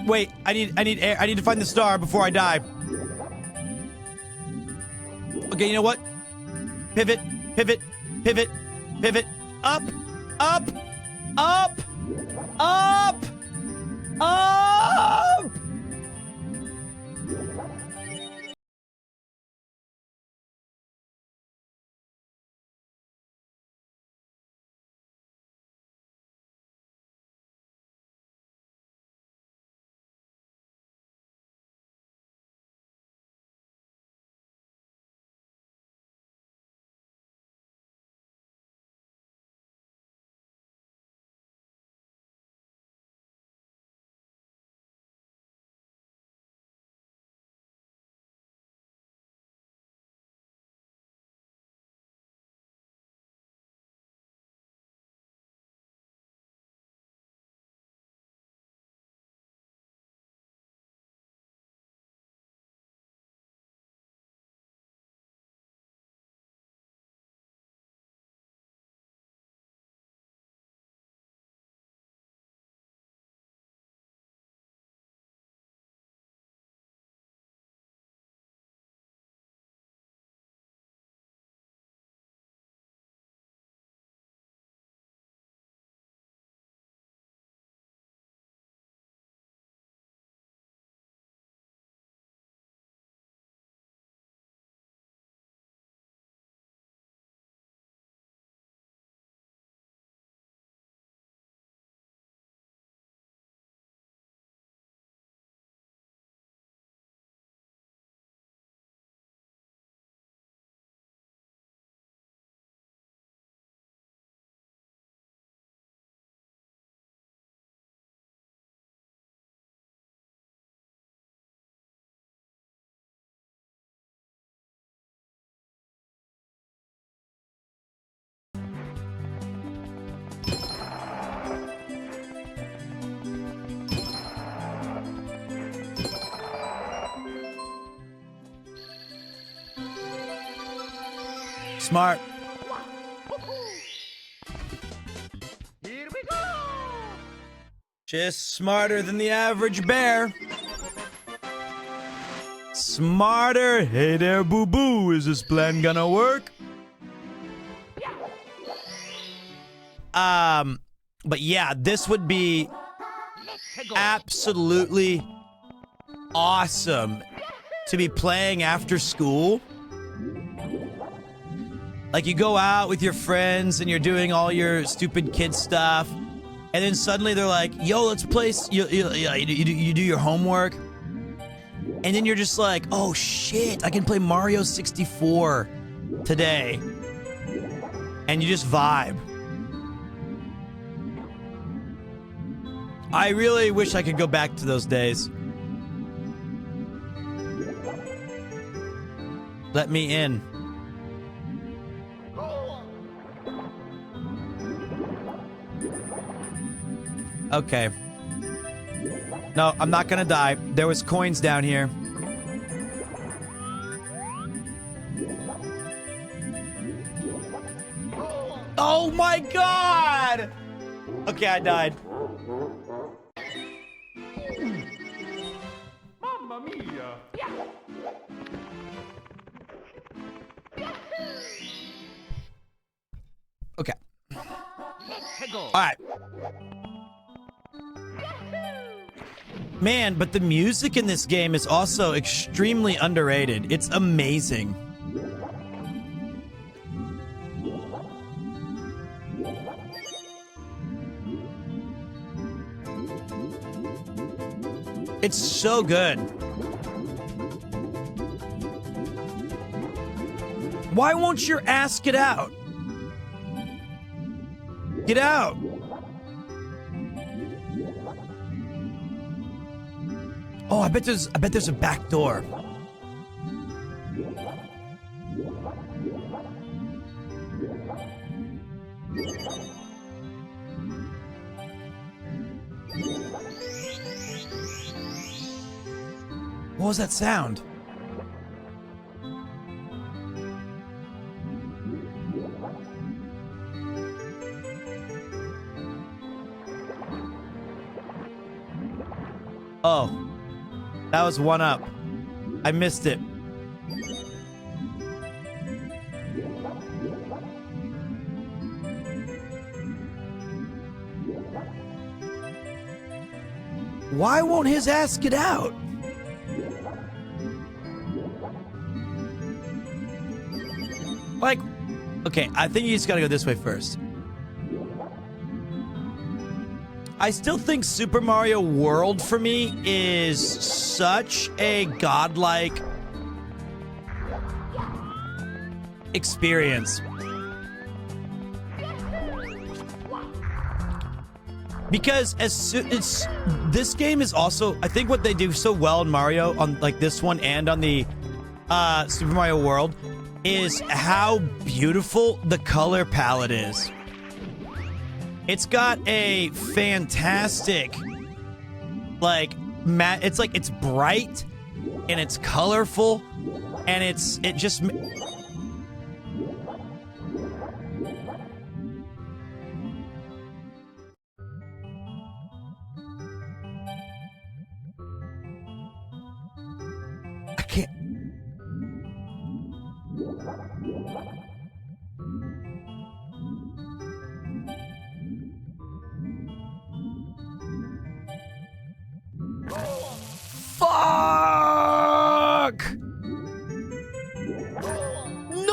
Wait, I need air. I need to find the star before I die. Okay, you know what? Pivot, pivot, pivot, pivot. Up, up, up, up, up. Smart. Here we go! Just smarter than the average bear. Smarter. Hey there, boo-boo. Is this plan gonna work? But yeah, this would be absolutely awesome to be playing after school. Like, you go out with your friends and you're doing all your stupid kid stuff, and then suddenly they're like, yo, let's play. You do your homework, and then you're just like, oh shit, I can play Mario 64 today. And you just vibe. I really wish I could go back to those days. Let me in. Okay. No, I'm not gonna die. There was coins down here. Oh my god! Okay, I died. Mamma mia! Okay. Go! Alright. Man, but the music in this game is also extremely underrated. It's amazing. It's so good. Why won't your ass get out? Get out. Oh, I bet there's a back door. What was that sound? Oh, that was one up. I missed it. Why won't his ass get out? Like, okay, I think you just gotta go this way first. I still think Super Mario World for me is such a godlike experience. Because this game is also, I think what they do so well in Mario on like this one and on the Super Mario World is how beautiful the color palette is. It's got a fantastic, like, it's bright and it's colorful and it just. I can't. Fuck! No!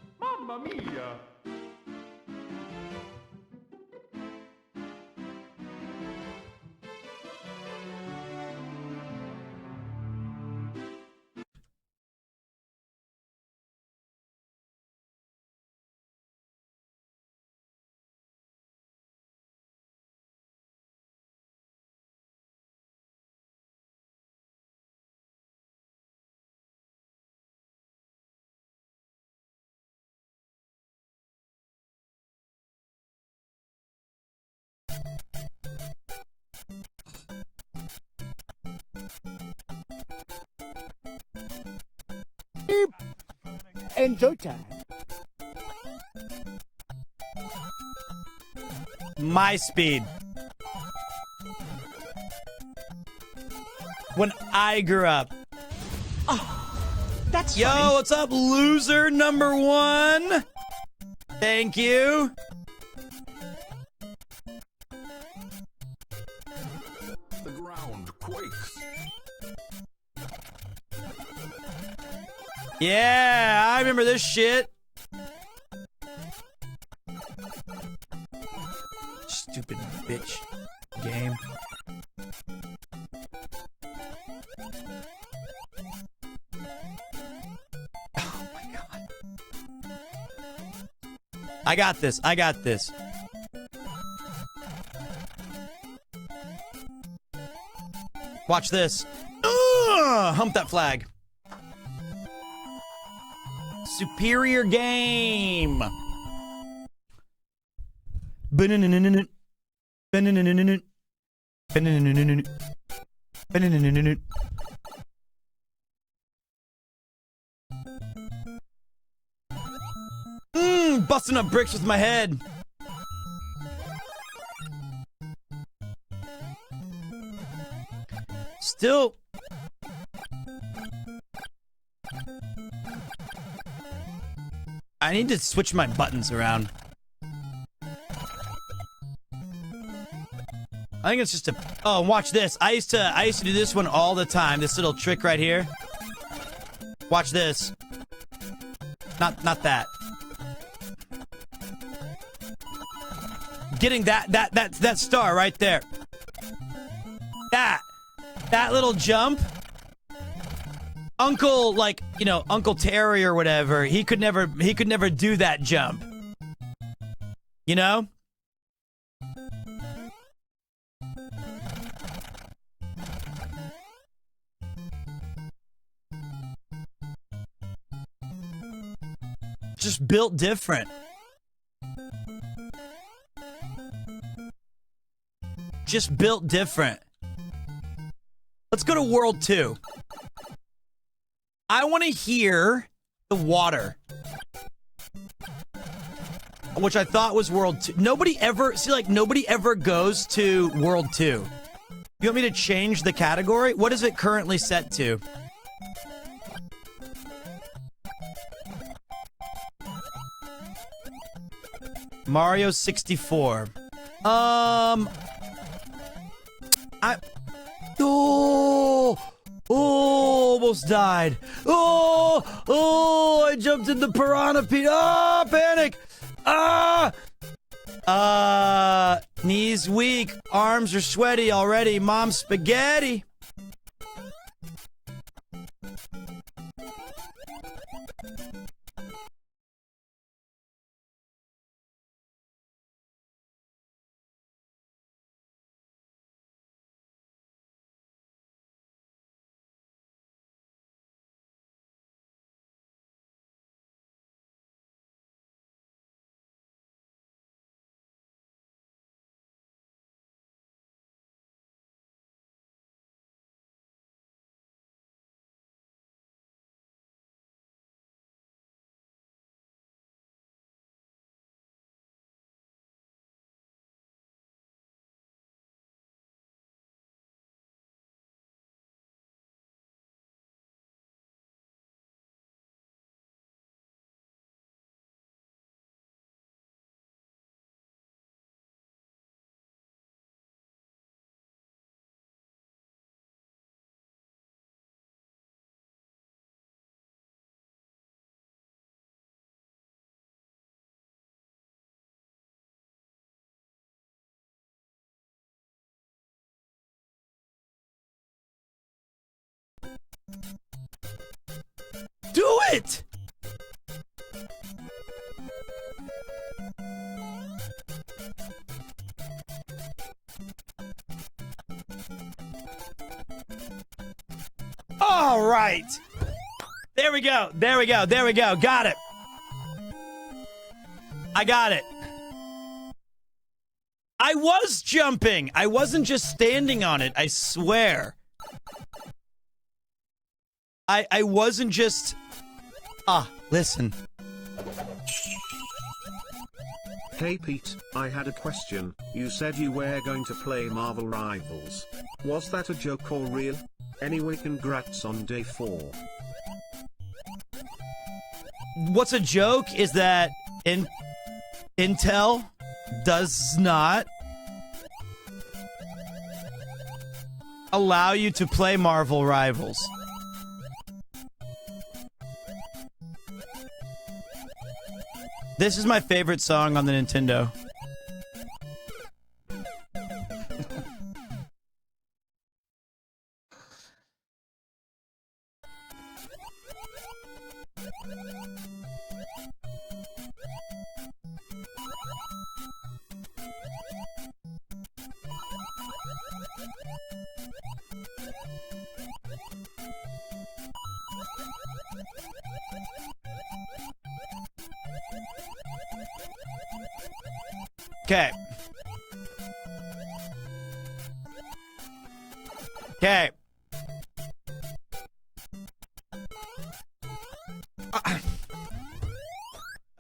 Mamma mia! Enjoy time. My speed. When I grew up. That's Yo, funny. what's up, loser number one? Thank you. The ground quakes. Yeah, I remember this shit. Stupid bitch game. Oh my god. I got this. I got this. Watch this. Hump that flag. Superior game. Busting up bricks with my head. Still. I need to switch my buttons around. I think it's just a. Oh, watch this. I used to do this one all the time. This little trick right here. Watch this. Not that. Getting that star right there. That little jump. Uncle, like, you know, Uncle Terry or whatever, he could never do that jump. You know? Just built different. Just built different. Let's go to World 2. I want to hear the water. Which I thought was World 2. Nobody ever goes to World 2. You want me to change the category? What is it currently set to? Mario 64. Almost died. I jumped in the piranha pit. Panic. Knees weak, arms are sweaty already. Mom spaghetti. Do it! All right. There we go. There we go. There we go. Got it. I got it. I was jumping. I wasn't just standing on it. I swear. I wasn't just... listen. Hey Pete, I had a question. You said you were going to play Marvel Rivals. Was that a joke or real? Anyway, congrats on day 4. What's a joke is that Intel does not allow you to play Marvel Rivals. This is my favorite song on the Nintendo. Okay. Okay.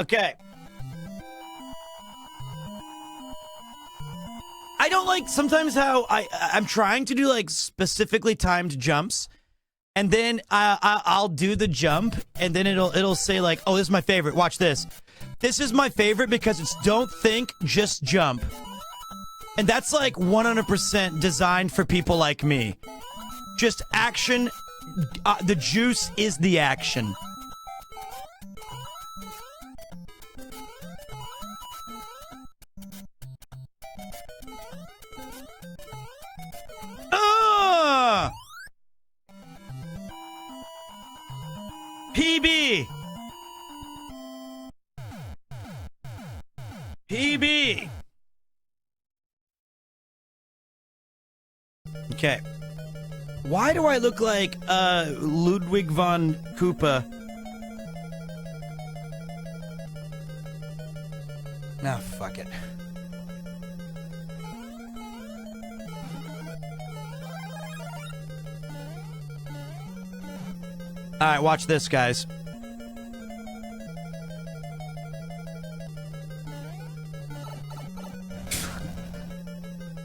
Okay. I don't like sometimes how I'm trying to do like specifically timed jumps, and then I'll do the jump, and then it'll say like, oh, this is my favorite. Watch this. This is my favorite because it's don't think, just jump. And that's like 100% designed for people like me. Just action. The juice is the action. PB. PB. Okay. Why do I look like Ludwig von Koopa? Nah, fuck it. All right, watch this, guys.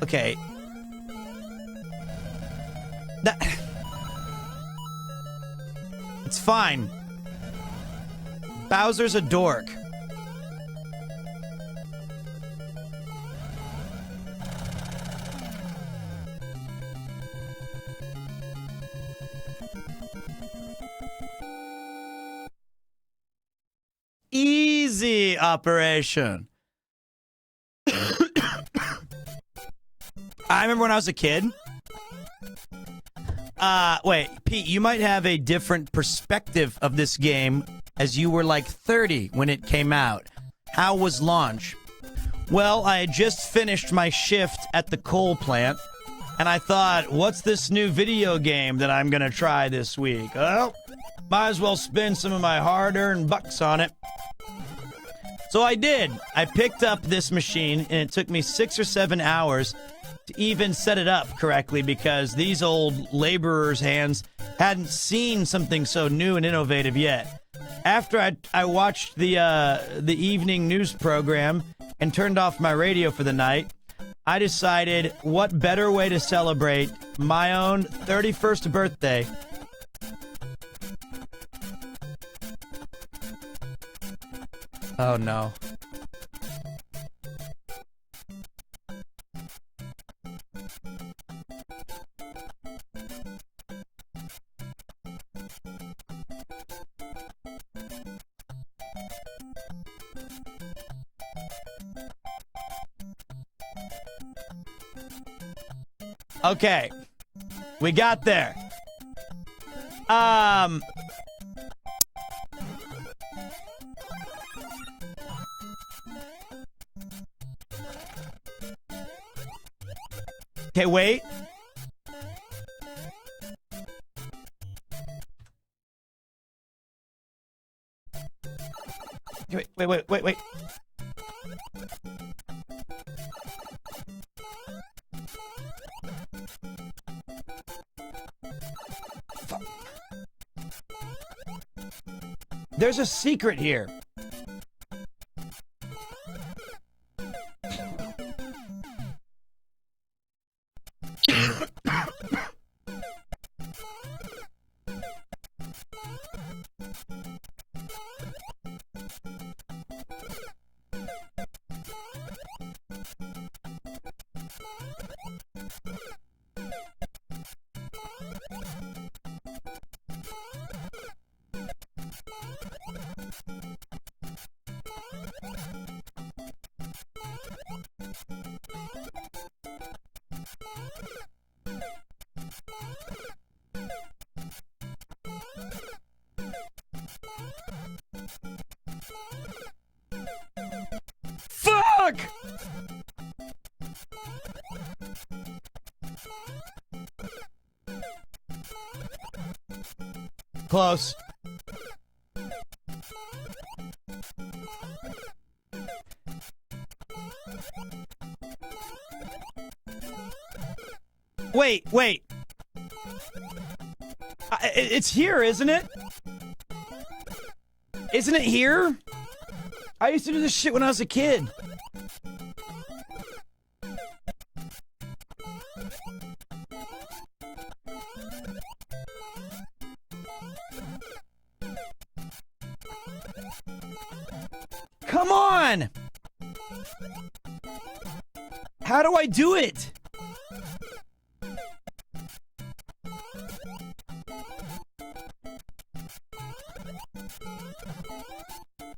Okay. It's fine. Bowser's a dork. Easy operation. I remember when I was a kid. Wait, Pete, you might have a different perspective of this game as you were like 30 when it came out. How was launch? Well, I had just finished my shift at the coal plant, and I thought, what's this new video game that I'm gonna try this week? Well, might as well spend some of my hard-earned bucks on it. So I did. I picked up this machine, and it took me 6 or 7 hours to even set it up correctly because these old laborers' hands hadn't seen something so new and innovative yet. After I watched the evening news program and turned off my radio for the night, I decided what better way to celebrate my own 31st birthday. Oh no. Okay, we got there. Okay, wait. Wait. There's a secret here. Fuck! Close. Wait. It's here, isn't it? Isn't it here? I used to do this shit when I was a kid. Come on! How do I do it?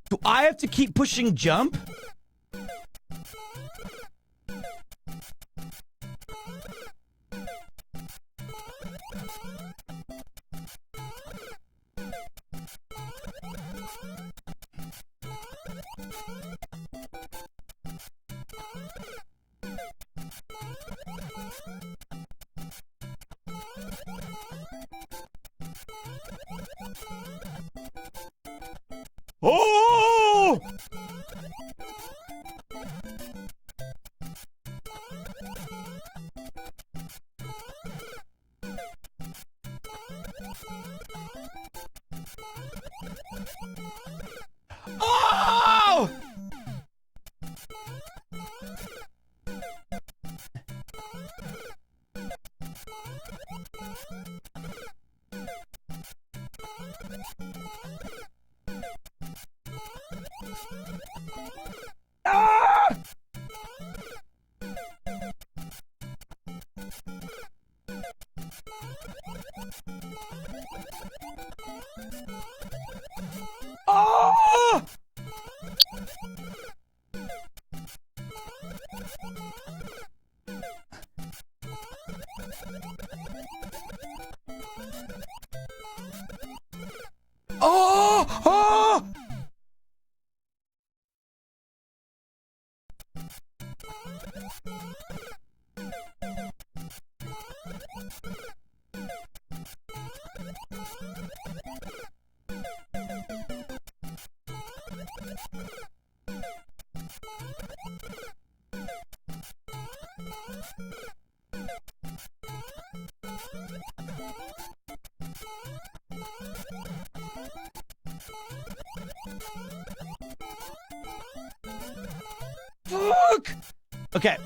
Do I have to keep pushing jump? Oh! Fuck! Okay.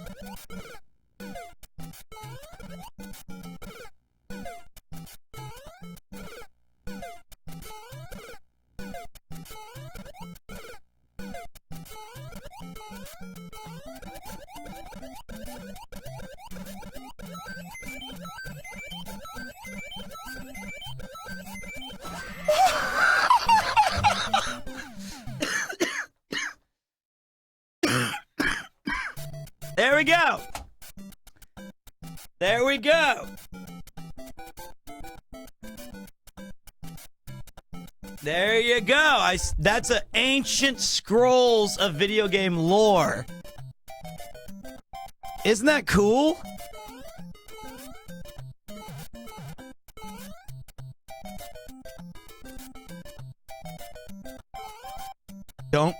There we go. There we go. There you go. That's an ancient scrolls of video game lore. Isn't that cool? Don't.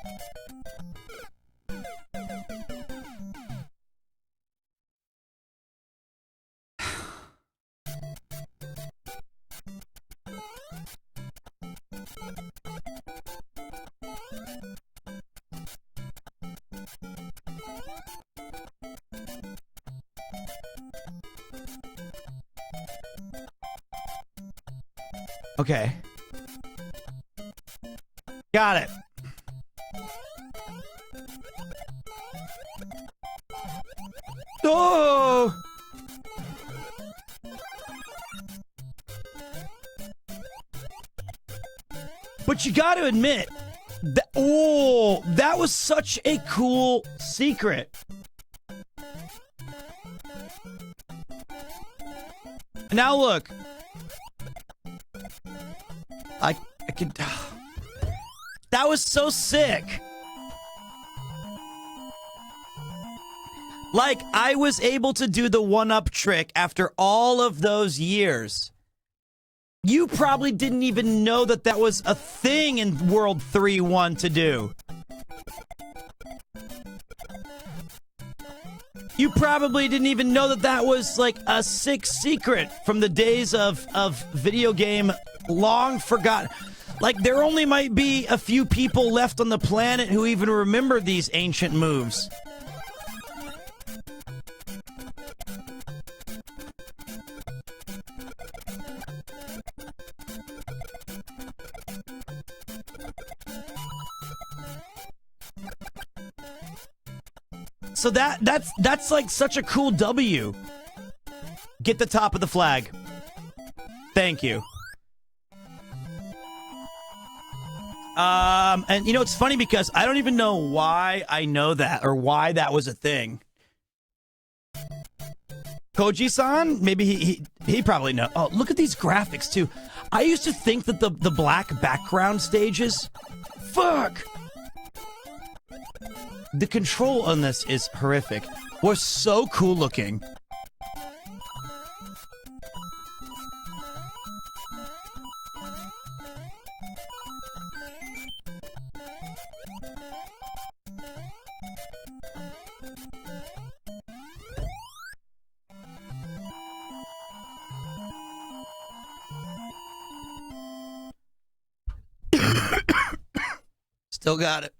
Okay. Got it. Oh! But you got to admit, that was such a cool secret. Now look. I could... That was so sick. Like, I was able to do the one-up trick after all of those years. You probably didn't even know that that was a thing in World 3-1 to do. You probably didn't even know that that was like a sick secret from the days of video game long forgotten. Like, there only might be a few people left on the planet who even remember these ancient moves. So that's like such a cool W. Get the top of the flag. Thank you. And you know, it's funny because I don't even know why I know that or why that was a thing. Koji-san? Maybe he probably know. Oh, look at these graphics too. I used to think that the black background stages, fuck. The control on this is horrific. Was so cool looking. Still got it.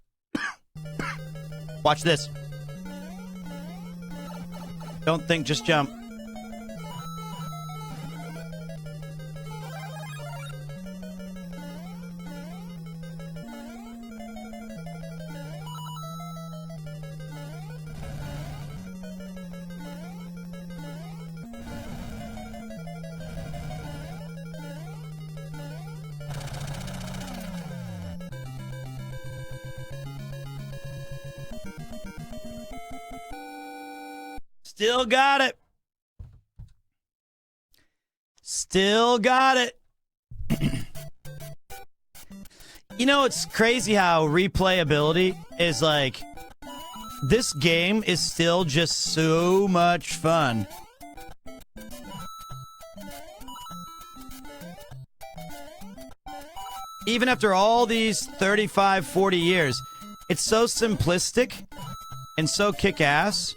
Watch this. Don't think, just jump. Still got it. Still got it. You know, it's crazy how replayability is like This game is still just so much fun. Even after all these 35, 40 years, it's so simplistic and so kick-ass.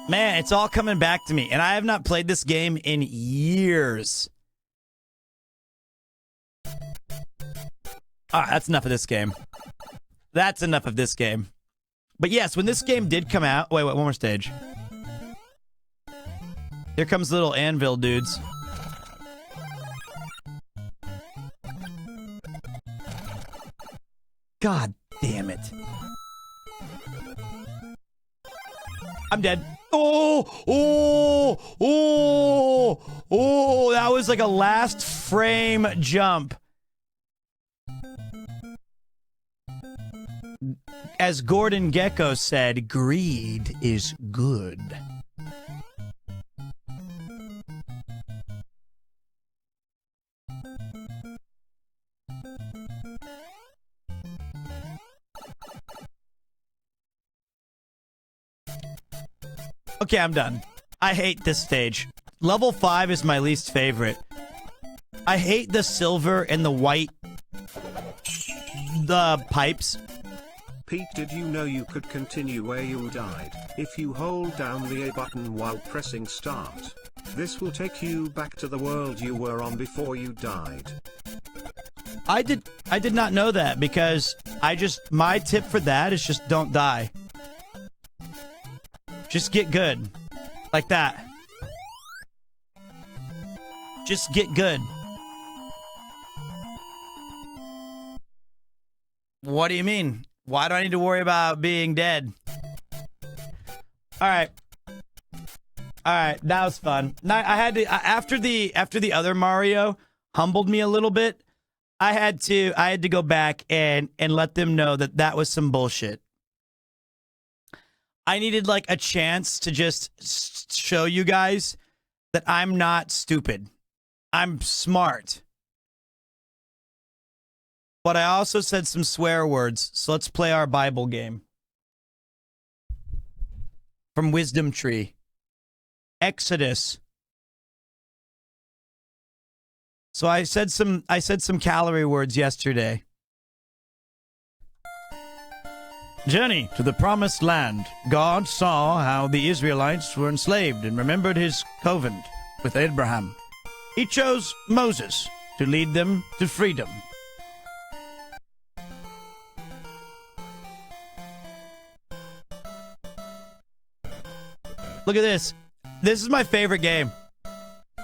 Man, it's all coming back to me, and I have not played this game in years. All right, that's enough of this game. That's enough of this game. But yes, when this game did come out... Wait, one more stage. Here comes little anvil dudes. God damn it. I'm dead. Oh, that was like a last frame jump. As Gordon Gekko said, greed is good. Okay, I'm done. I hate this stage. Level 5 is my least favorite. I hate the silver and the white... the pipes. Pete, did you know you could continue where you died if you hold down the A button while pressing start? This will take you back to the world you were on before you died. I did not know that, because my tip for that is just don't die. Just get good. Like that. Just get good. What do you mean? Why do I need to worry about being dead? Alright. Alright, that was fun. Now, I had to, after the other Mario humbled me a little bit, I had to go back and let them know that that was some bullshit. I needed like a chance to just show you guys that I'm not stupid. I'm smart. But I also said some swear words, so let's play our Bible game. From Wisdom Tree. Exodus. So I said some calorie words yesterday. Journey to the promised land. God saw how the Israelites were enslaved and remembered his covenant with Abraham. He chose Moses to lead them to freedom. Look at this. This is my favorite game.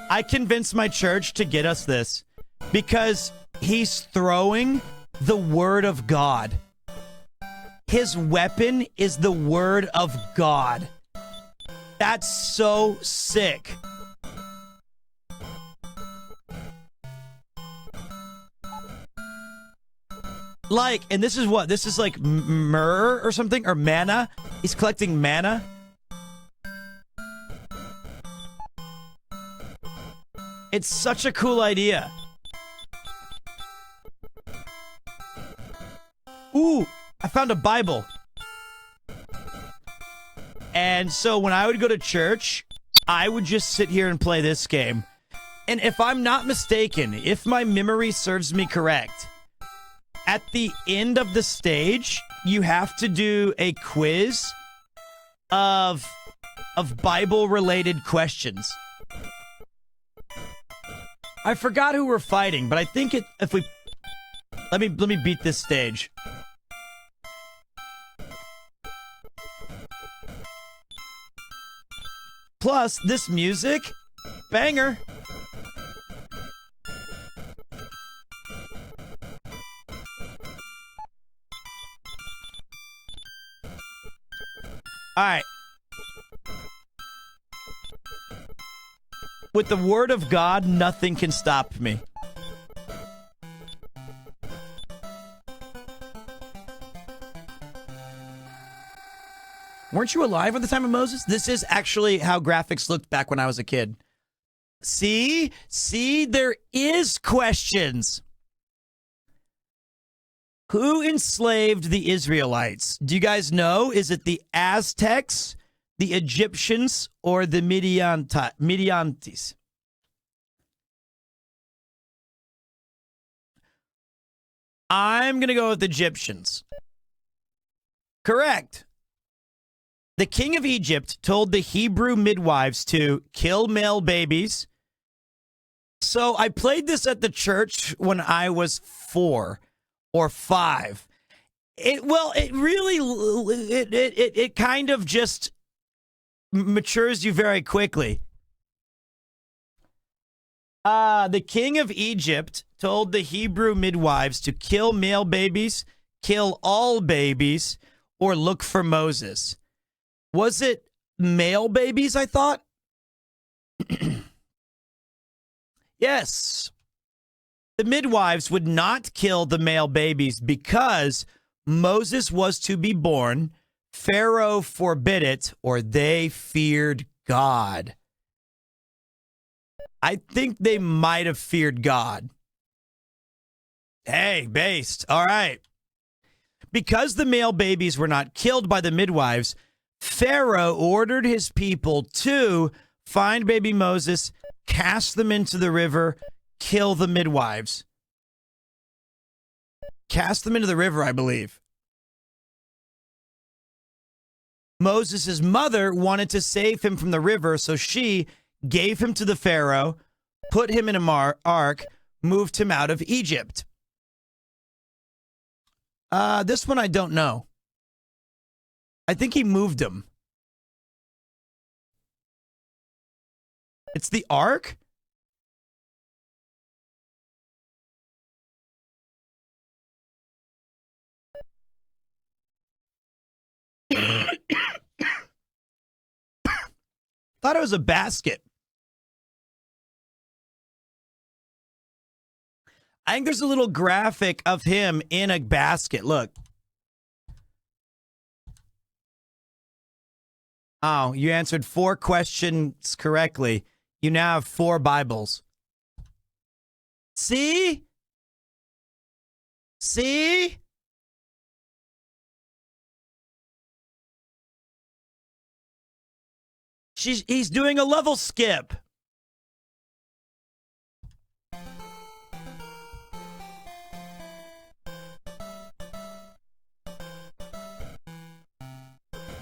I convinced my church to get us this because he's throwing the word of God. His weapon is the word of God. That's so sick. Like, and this is what? This is like myrrh or something? Or manna? He's collecting manna. It's such a cool idea. Ooh, I found a Bible. And so when I would go to church, I would just sit here and play this game. And if I'm not mistaken, if my memory serves me correct, at the end of the stage, you have to do a quiz of Bible-related questions. I forgot who we're fighting, but I think if we... Let me beat this stage. Plus, this music, banger. All right. With the word of God, nothing can stop me. Weren't you alive at the time of Moses? This is actually how graphics looked back when I was a kid. See, there is questions. Who enslaved the Israelites? Do you guys know? Is it the Aztecs, the Egyptians, or the Midianites? I'm going to go with the Egyptians. Correct. The king of Egypt told the Hebrew midwives to kill male babies. So I played this at the church when I was 4 or 5. It kind of just matures you very quickly. The king of Egypt told the Hebrew midwives to kill male babies, kill all babies, or look for Moses. Was it male babies, I thought? Yes. The midwives would not kill the male babies because Moses was to be born. Pharaoh forbid it, or they feared God. I think they might have feared God. Hey, based. All right. Because the male babies were not killed by the midwives, Pharaoh ordered his people to find baby Moses, cast them into the river, kill the midwives. Cast them into the river, I believe. Moses' mother wanted to save him from the river, so she gave him to the Pharaoh, put him in a ark, moved him out of Egypt. This one I don't know. I think he moved him. It's the ark? Thought it was a basket. I think there's a little graphic of him in a basket. Look. Oh, you answered 4 questions correctly. You now have 4 Bibles. See? See? He's doing a level skip.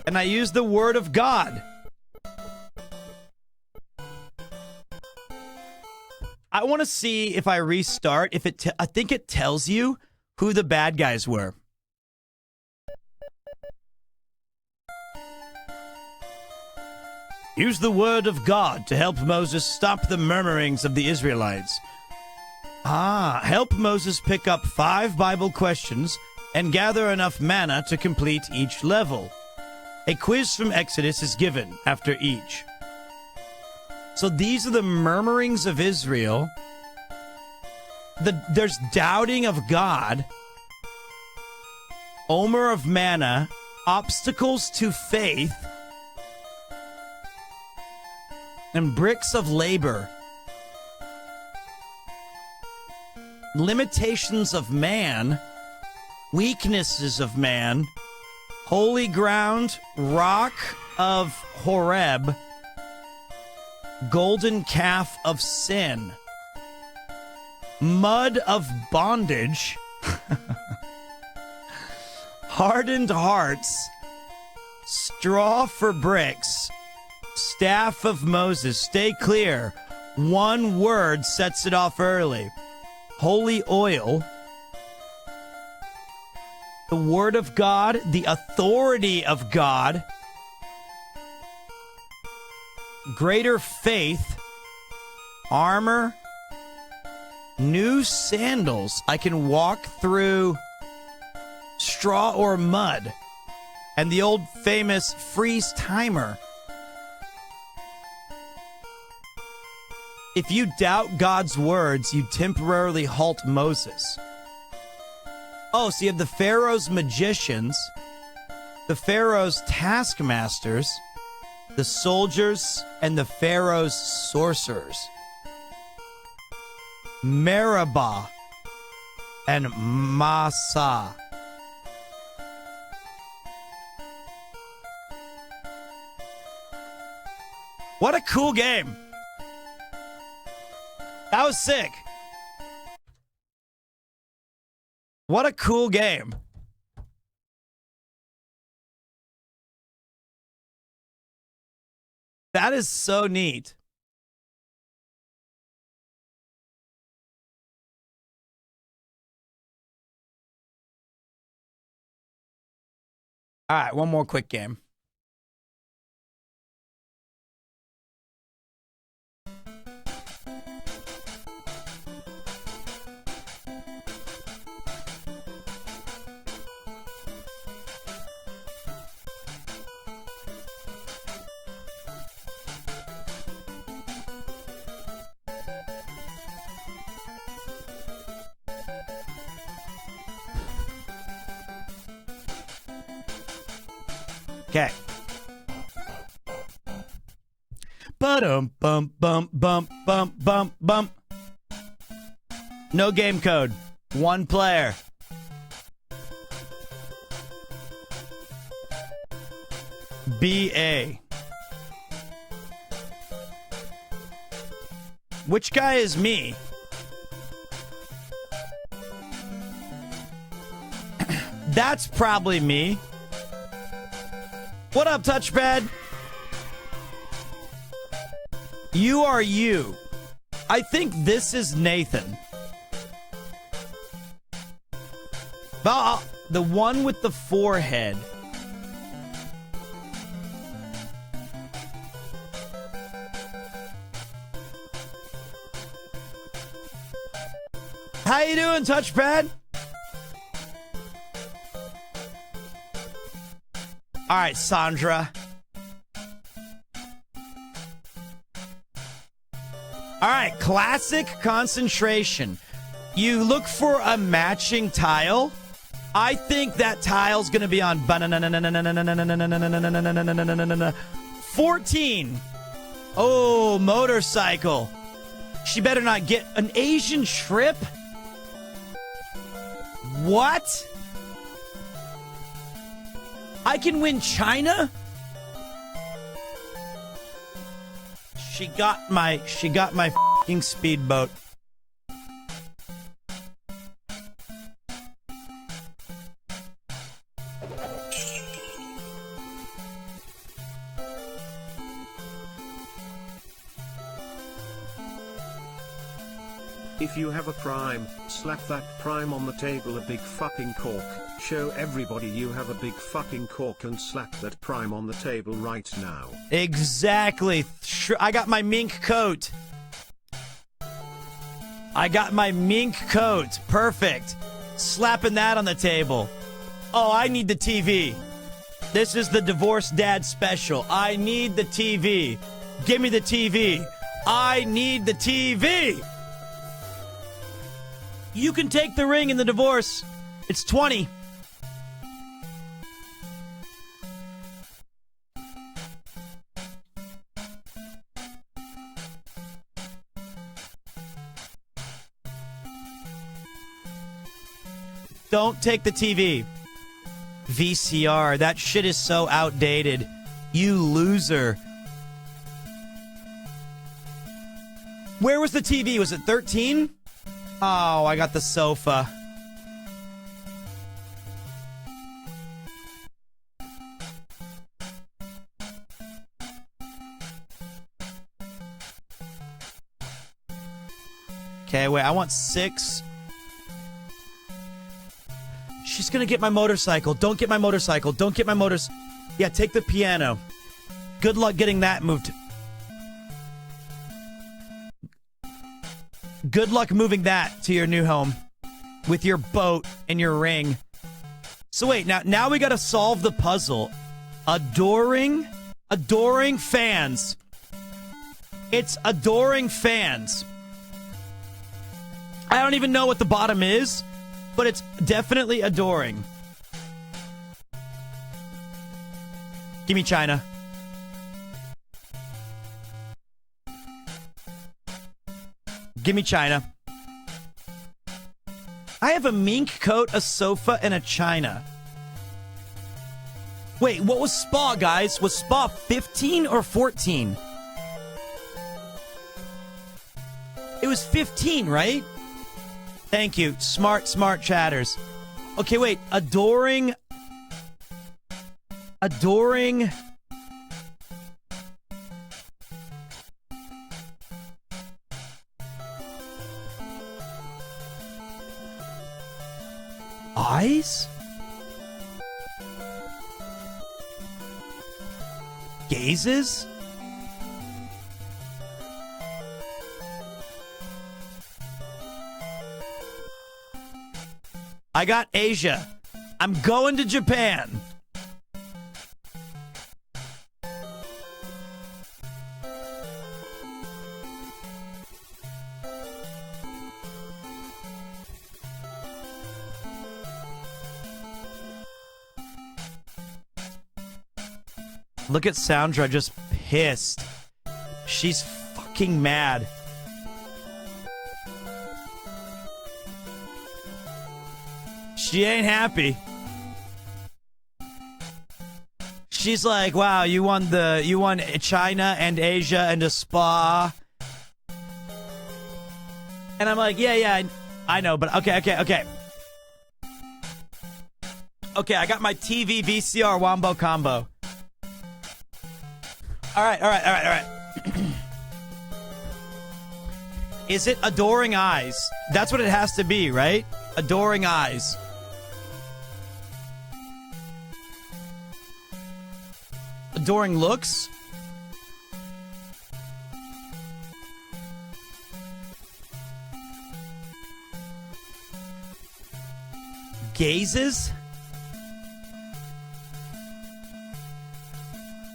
And I use the word of God. I want to see if I restart, if I think it tells you who the bad guys were. Use the word of God to help Moses stop the murmurings of the Israelites. Help Moses pick up 5 Bible questions and gather enough manna to complete each level. A quiz from Exodus is given after each. So these are the murmurings of Israel. There's doubting of God. Omer of manna. Obstacles to faith. And bricks of labor. Limitations of man. Weaknesses of man. Holy ground, rock of Horeb, golden calf of sin, mud of bondage, hardened hearts, straw for bricks, staff of Moses. Stay clear. One word sets it off early. Holy oil. The word of God, the authority of God, greater faith, armor, new sandals. I can walk through straw or mud, and the old famous freeze timer. If you doubt God's words, you temporarily halt Moses. Oh, so you have the Pharaoh's magicians, the Pharaoh's taskmasters, the soldiers, and the Pharaoh's sorcerers. Meribah and Massa. What a cool game. That was sick. What a cool game. That is so neat. All right, one more quick game. Okay. Bum bum bum bum bum bum bum. No game code. One player. BA. Which guy is me? That's probably me. What up, touchpad? You are you. I think this is Nathan. The one with the forehead. How you doing, touchpad? All right, Sandra. All right, classic concentration. You look for a matching tile. I think that tile's going to be on 14. Oh, motorcycle. She better not get an Asian trip. What? I can win China? She got my fucking speedboat. If you have a prime, slap that prime on the table a big fucking cork. Show everybody you have a big fucking cork and slap that prime on the table right now. Exactly. I got my mink coat. I got my mink coat. Perfect. Slapping that on the table. Oh, I need the TV. This is the divorced dad special. I need the TV. Give me the TV. I need the TV. You can take the ring in the divorce. It's 20. Don't take the TV. VCR. That shit is so outdated. You loser. Where was the TV? Was it 13? Oh, I got the sofa. Okay, wait, I want 6. She's gonna get my motorcycle. Don't get my motorcycle. Don't get my Yeah, take the piano. Good luck getting that moved. Good luck moving that to your new home with your boat and your ring. So wait, now we gotta solve the puzzle. Adoring fans. It's adoring fans. I don't even know what the bottom is, but it's definitely adoring. Give me China. Give me China. I have a mink coat, a sofa, and a china. Wait, what was spa, guys? Was spa 15 or 14? It was 15, right? Thank you. Smart chatters. Okay, wait. Adoring. Eyes? Gazes? I got Asia. I'm going to Japan. Look at Soundra just pissed. She's fucking mad. She ain't happy. She's like, wow, you won China and Asia and a spa. And I'm like, yeah, I know, but okay. Okay, I got my TV VCR Wombo combo. All right. Is it adoring eyes? That's what it has to be, right? Adoring eyes. Adoring looks? Gazes?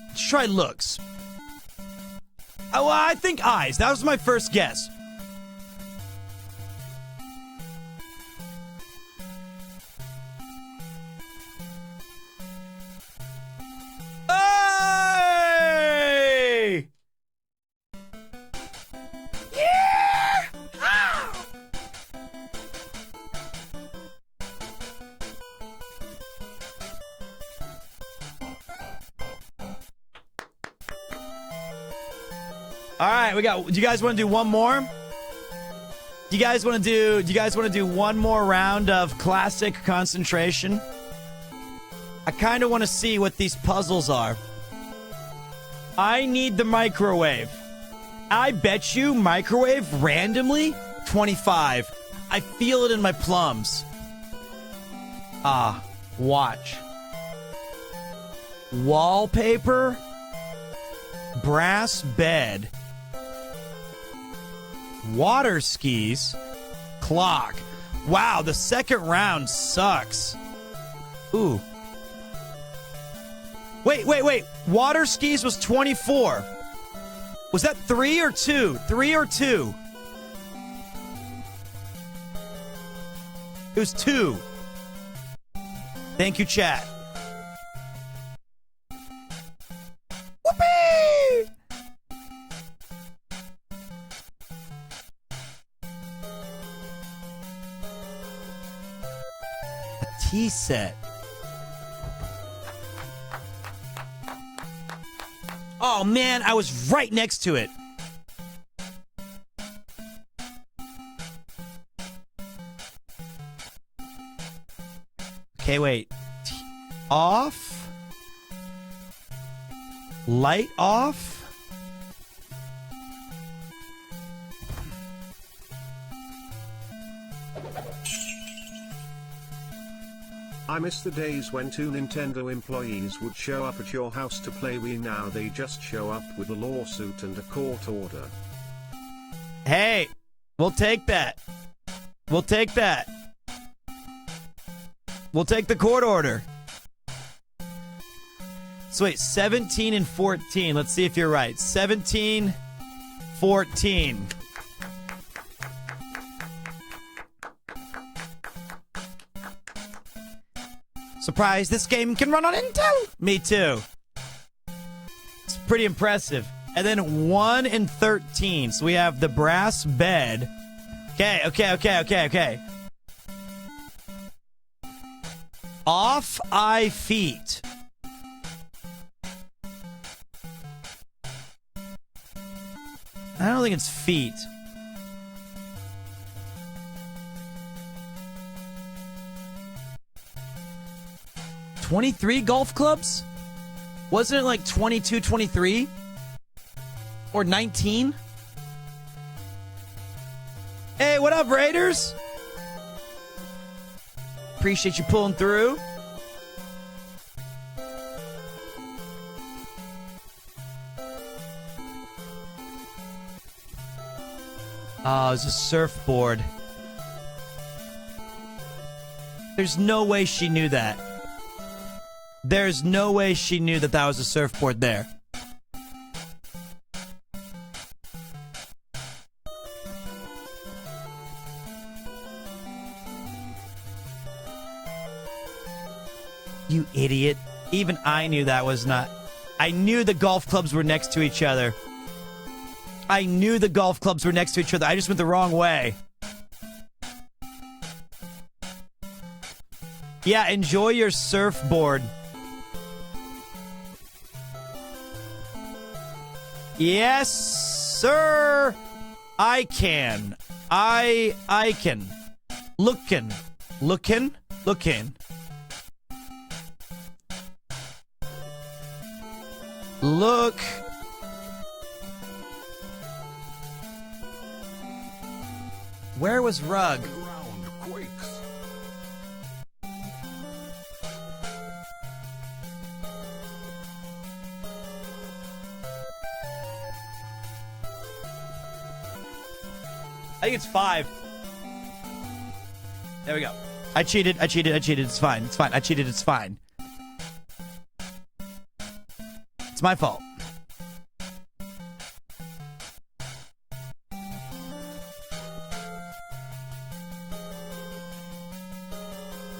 Let's try looks. Oh, I think eyes. That was my first guess. Hey! Yeah! Ah! All right, we got. Do you guys want to do one more? Do you guys want to do one more round of classic concentration? I kind of want to see what these puzzles are. I need the microwave. I bet you microwave randomly 25. I feel it in my plums. Watch. Wallpaper. Brass bed. Water skis. Clock. Wow, the second round sucks. Ooh. Wait. Water skis was 24. Was that 3 or 2? 3 or 2? It was 2. Thank you, chat. Whoopee! A tea set. Oh, man, I was right next to it. Okay, wait. Off. Light off. I miss the days when 2 Nintendo employees would show up at your house to play Wii. Now they just show up with a lawsuit and a court order. Hey, we'll take that. We'll take that. We'll take the court order. So wait, 17 and 14. Let's see if you're right. 17, 14. Surprise, this game can run on Intel. Me too. pretty impressive. And then 1 in 13. So we have the brass bed. Okay. Off-eye feet. I don't think it's feet. $23 golf clubs? Wasn't it like 22, 23? Or 19? Hey, what up, Raiders? Appreciate you pulling through. Oh, it's a surfboard. There's no way she knew that. There's no way she knew that that was a surfboard there. You idiot. Even I knew that was not... I knew the golf clubs were next to each other. I knew the golf clubs were next to each other. I just went the wrong way. Yeah, enjoy your surfboard. Yes, sir. I can. I can. Lookin'. Look. Where was Rug? The ground quakes. I think it's 5. There we go. I cheated. It's fine. I cheated. It's fine. It's my fault.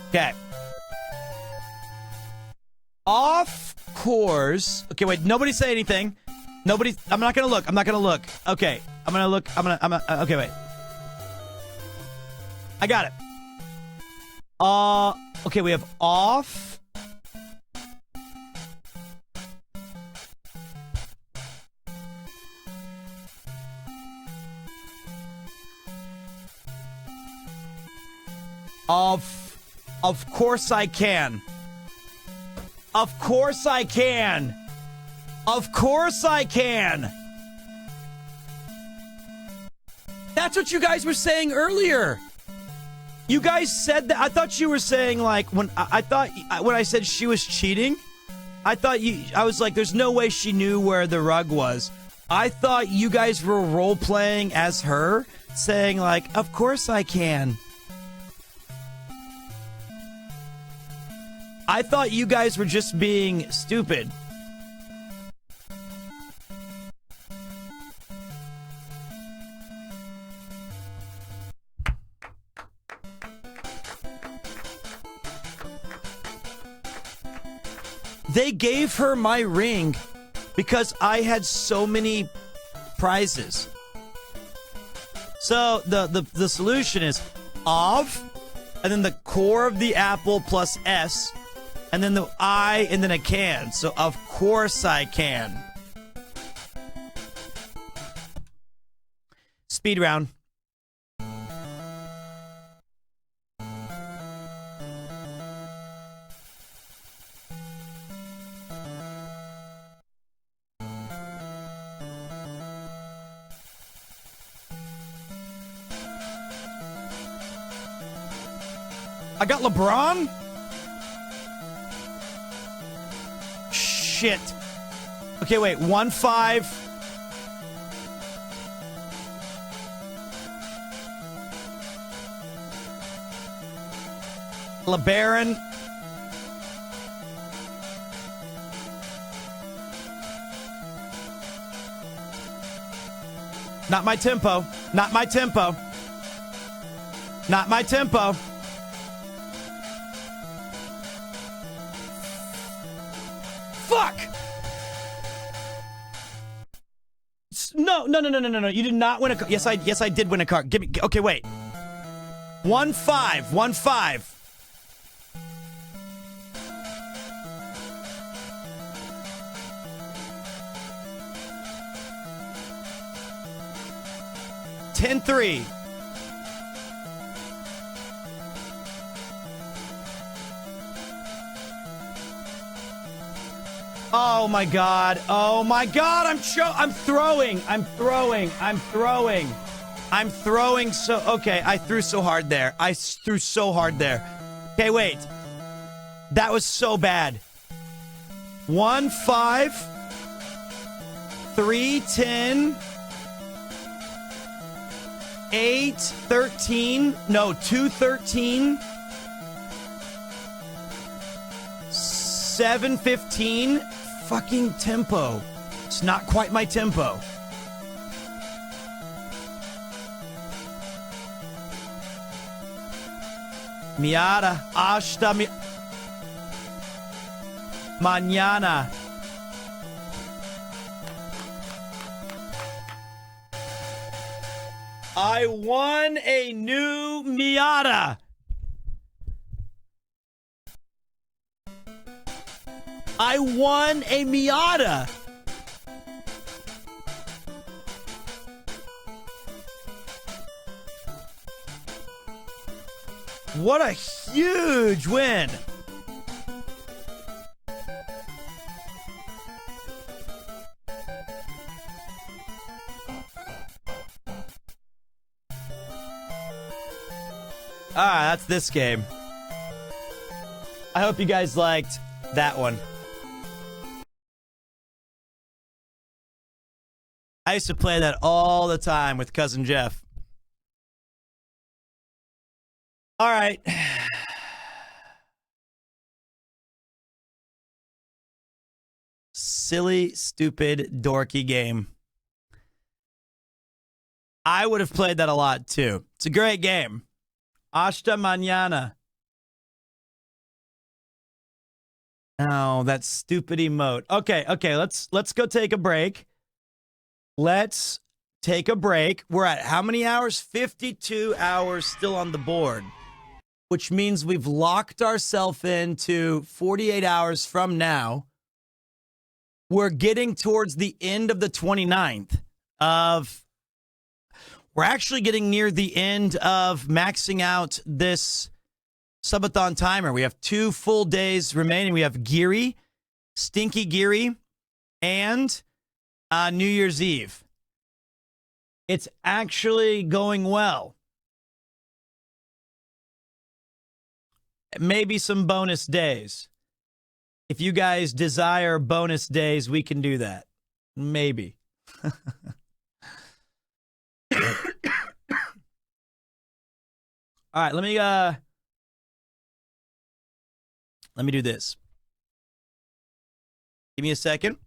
Okay. Off course. Okay, wait. Nobody say anything. Nobody. I'm not gonna look. Okay. I'm gonna look. Okay, wait. I got it. Okay, we have off. Of course I can. Of course I can. Of course I can. That's what you guys were saying earlier. You guys said that. I thought you were saying, like, when I said she was cheating, I was like, there's no way she knew where the rug was. I thought you guys were role playing as her, saying, like, of course I can. I thought you guys were just being stupid. They gave her my ring because I had so many prizes. So the solution is of, and then the core of the apple plus S, and then the I, and then a can. So of course I can. Speed round. I got LeBron? Shit. Okay, wait. 1-5. LeBaron. Not my tempo. Not my tempo. Not my tempo. Fuck! No. You did not win a car. Yes, I did win a car. Give me. Okay, wait. 1-5. $10-3. Oh my god. I'm throwing so okay, I threw so hard there. Okay, wait. That was so bad. 1-5 3-10 8-13. No, 2-13 7-15. Fucking tempo. It's not quite my tempo. Miata, hasta mañana. I won a new Miata. I won a Miata. What a huge win. That's this game. I hope you guys liked that one. I used to play that all the time with Cousin Jeff. All right. Silly, stupid, dorky game. I would have played that a lot too. It's a great game. Hasta mañana. Oh, that stupid emote. Okay, let's go take a break. Let's take a break. We're at how many hours? 52 hours still on the board, which means we've locked ourselves into 48 hours from now. We're getting towards the end of the 29th of... We're actually getting near the end of maxing out this subathon timer. We have 2 full days remaining. We have Geary, Stinky Geary, and New Year's Eve. It's actually going well. Maybe some bonus days. If you guys desire bonus days, we can do that. Maybe. All right, let me do this. Give me a second.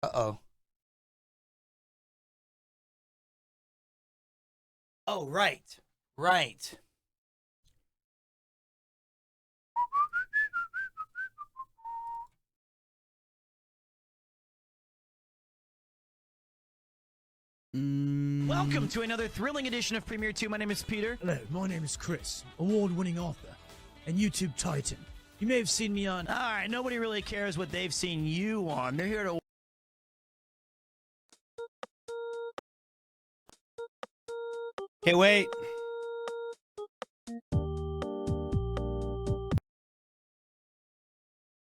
Uh-oh. Oh, right. Right. Welcome to another thrilling edition of Premier 2. My name is Peter. Hello, my name is Chris, award-winning author and YouTube titan. You may have seen me on... All right, nobody really cares what they've seen you on. They're here to... Okay, wait.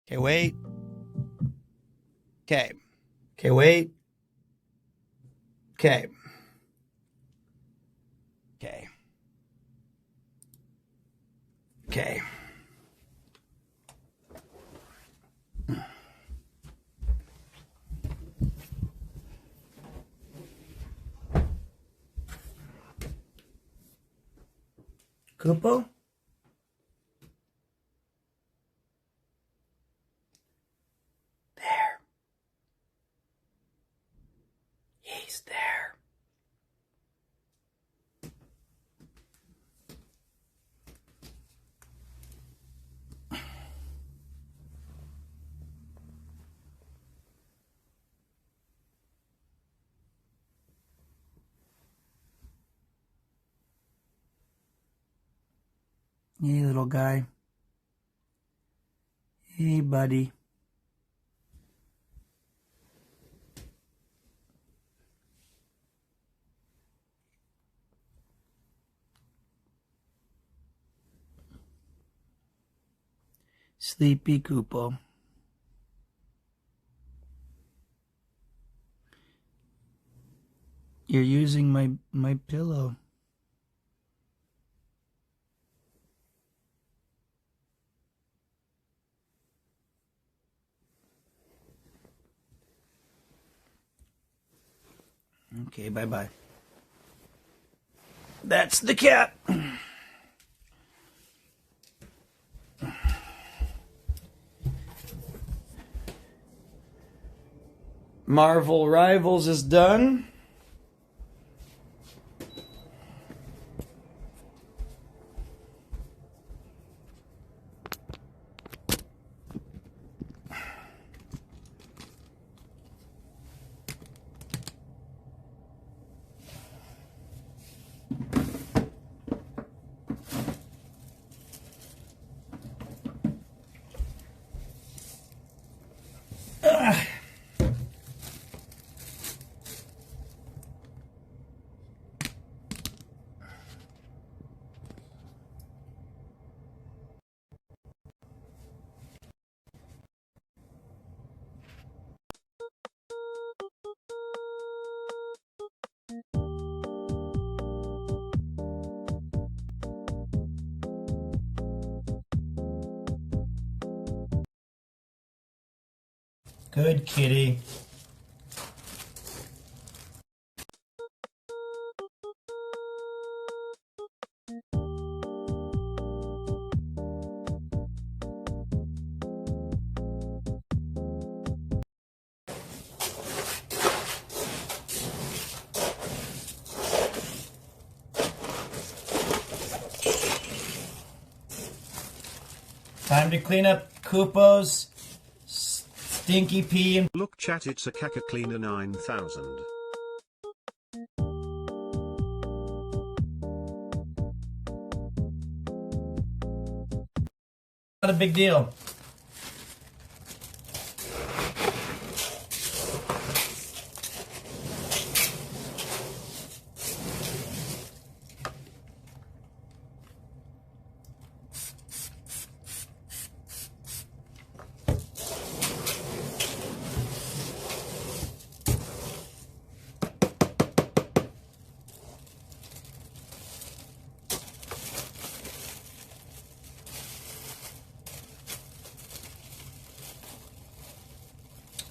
Okay, wait. Okay. Okay, wait. Okay. Okay. Okay. Kupo? There. He's there. Hey, little guy. Hey, buddy. Sleepy Kupo. You're using my pillow. Okay, bye-bye. That's the cat. Marvel Rivals is done. Good kitty. Time to clean up Kupo's stinky pee and Look chat, it's a Caca Cleaner 9000. not a big deal.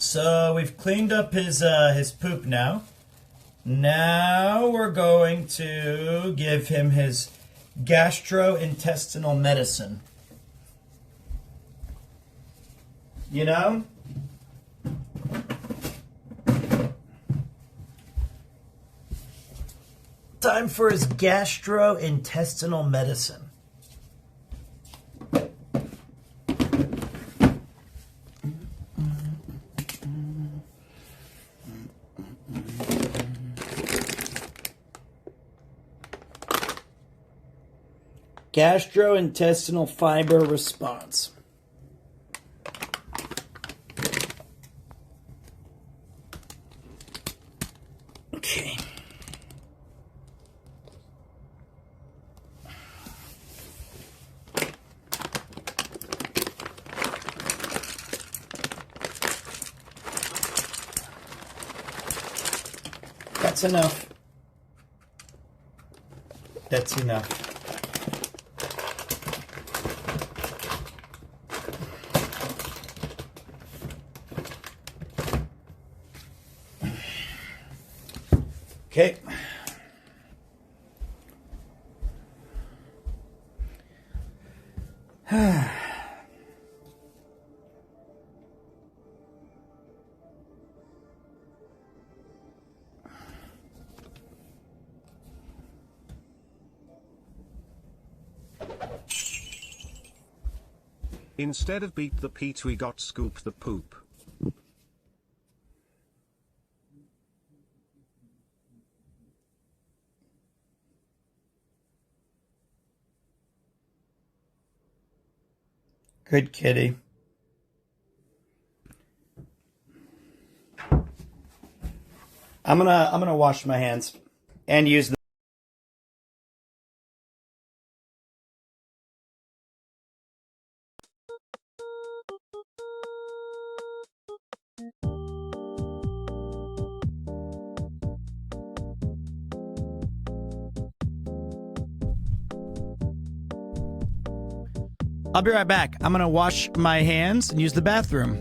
So we've cleaned up his poop now. Now we're going to give him his gastrointestinal medicine. You know? Time for his gastrointestinal medicine. Gastrointestinal fiber response. Okay. That's enough. That's enough. Okay. Instead of beat the Pete, we got scoop the poop. Good kitty. I'm gonna wash my hands and use the I'll be right back. I'm going to wash my hands and use the bathroom.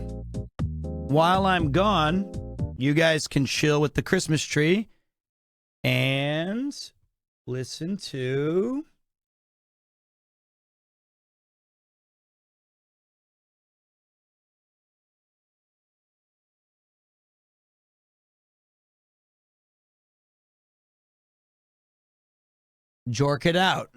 While I'm gone, you guys can chill with the Christmas tree and listen to Jork It Out.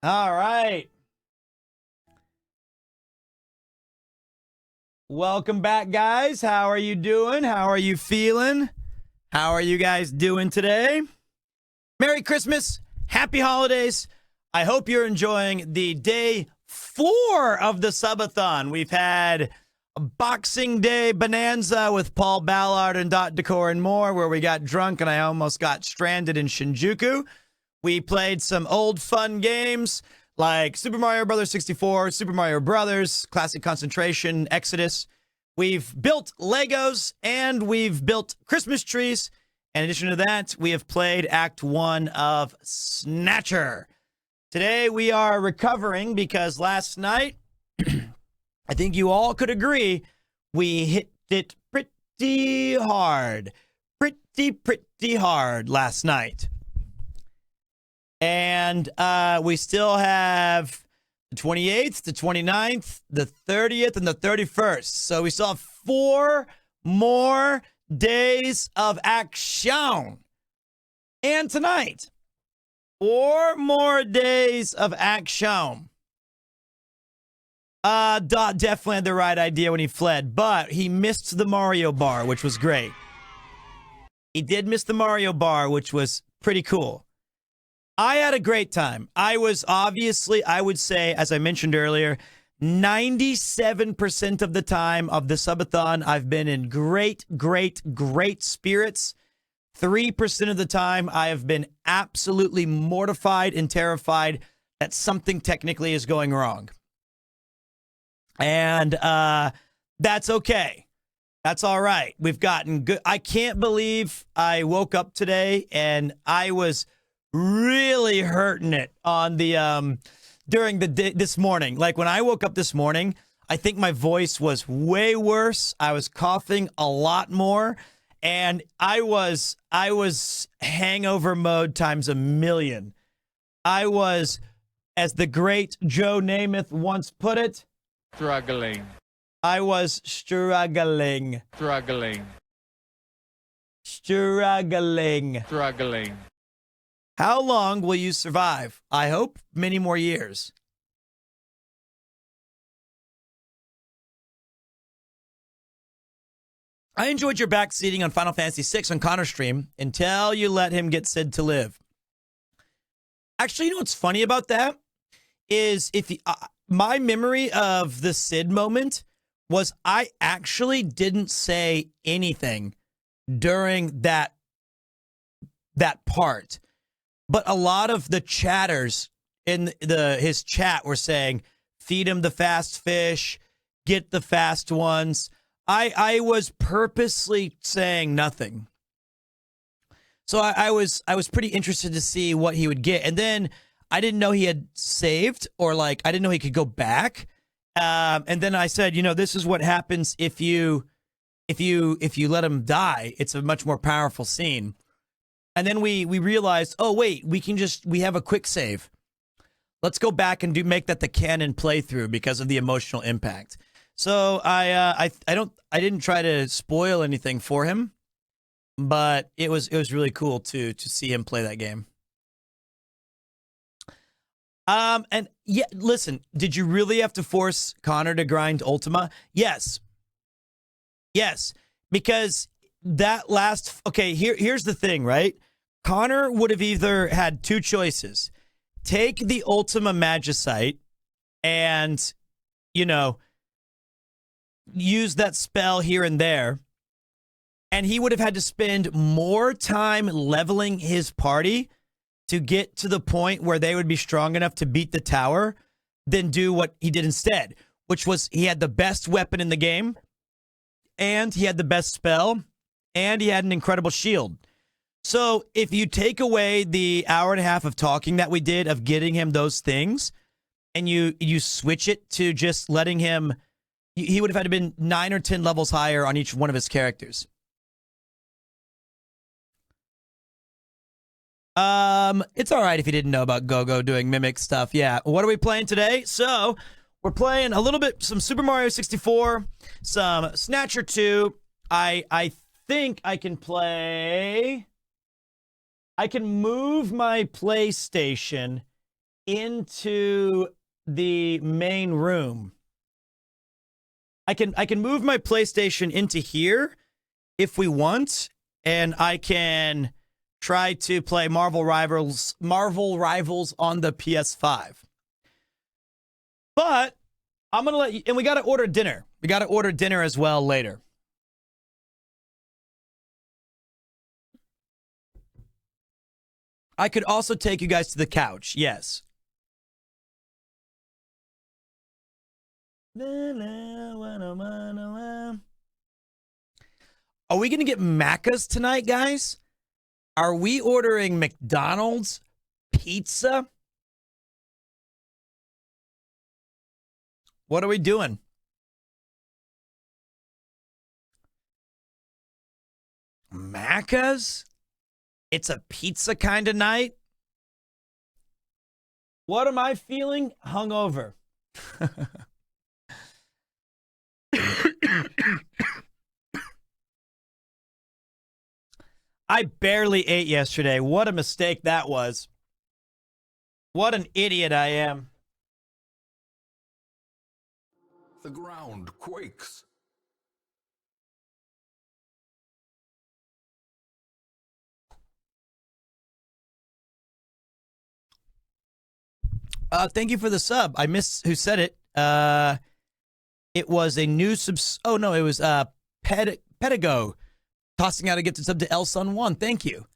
All right. Welcome back, guys. How are you doing? How are you feeling? How are you guys doing today? Merry Christmas. Happy holidays. I hope you're enjoying the day 4 of the Subathon. We've had a Boxing Day bonanza with Paul Ballard and Dot Decor and more, where we got drunk and I almost got stranded in Shinjuku. We played some old fun games like Super Mario Brothers 64, Super Mario Brothers, Classic Concentration, Exodus. We've built Legos and we've built Christmas trees. In addition to that, we have played Act 1 of Snatcher. Today we are recovering because last night, I think you all could agree, we hit it pretty hard. Pretty hard last night. And we still have the 28th, the 29th, the 30th, and the 31st. So we still have 4 more days of action. And tonight, 4 more days of action. Dot definitely had the right idea when he fled, but he missed the Mario bar, which was great. He did miss the Mario bar, which was pretty cool. I had a great time. I was obviously, I would say, as I mentioned earlier, 97% of the time of the Subathon, I've been in great spirits. 3% of the time, I have been absolutely mortified and terrified that something technically is going wrong. And that's okay. That's all right. We've gotten good. I can't believe I woke up today and I was really hurting it on the during the day this morning. Like when I woke up this morning, I think my voice was way worse. I was coughing a lot more, and I was hangover mode times a million. I was, as the great Joe Namath once put it, Struggling. I was struggling. Struggling. Struggling. Struggling. How long will you survive? I hope many more years. I enjoyed your backseating on Final Fantasy VI on Connor's stream until you let him get Sid to live. Actually, you know what's funny about that? Is if my memory of the Sid moment was I actually didn't say anything during that part. But a lot of the chatters in his chat were saying, feed him the fast fish, get the fast ones. I was purposely saying nothing. So I was pretty interested to see what he would get. And then I didn't know he had saved, or like I didn't know he could go back. And then I said, you know, this is what happens if you let him die. It's a much more powerful scene. And then we realized, oh wait, we have a quick save. Let's go back and make that the canon playthrough because of the emotional impact. So I didn't try to spoil anything for him, but it was really cool to see him play that game. And yeah, listen, did you really have to force Connor to grind Ultima? Yes, because that here's the thing, right? Connor would have either had 2 choices. Take the Ultima Magicite and, you know, use that spell here and there. And he would have had to spend more time leveling his party to get to the point where they would be strong enough to beat the tower than do what he did instead, which was he had the best weapon in the game, and he had the best spell, and he had an incredible shield. So if you take away the hour and a half of talking that we did of getting him those things, and you switch it to just letting him, he would have had to been 9 or 10 levels higher on each one of his characters. It's all right if you didn't know about Go-Go doing mimic stuff. Yeah. What are we playing today? So we're playing a little bit, some Super Mario 64, some Snatcher 2. I think I can play. I can move my PlayStation into the main room. I can move my PlayStation into here if we want, and I can try to play Marvel Rivals on the PS5. But I'm gonna let you, and we gotta order dinner. We gotta order dinner as well later. I could also take you guys to the couch. Yes. Are we gonna get Macca's tonight, guys? Are we ordering McDonald's pizza? What are we doing? Macca's? It's a pizza kind of night? What am I feeling? Hungover. I barely ate yesterday. What a mistake that was. What an idiot I am. The ground quakes. Thank you for the sub. I missed who said it. It was a new oh no, it was Pedigo tossing out a gifted sub to Elsun1. Thank you.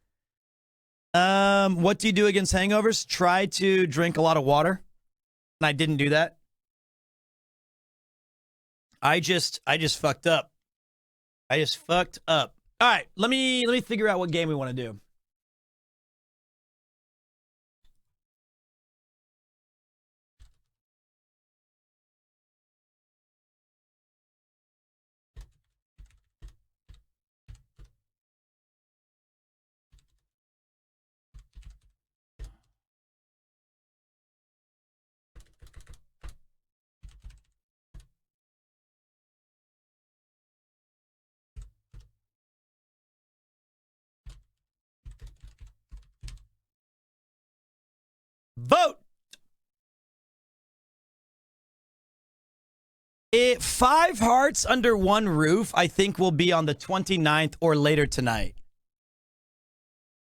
What do you do against hangovers? Try to drink a lot of water. And I didn't do that. I just fucked up. I just fucked up. All right, let me figure out what game we want to do. Vote! 5 Hearts Under One Roof, I think, will be on the 29th or later tonight.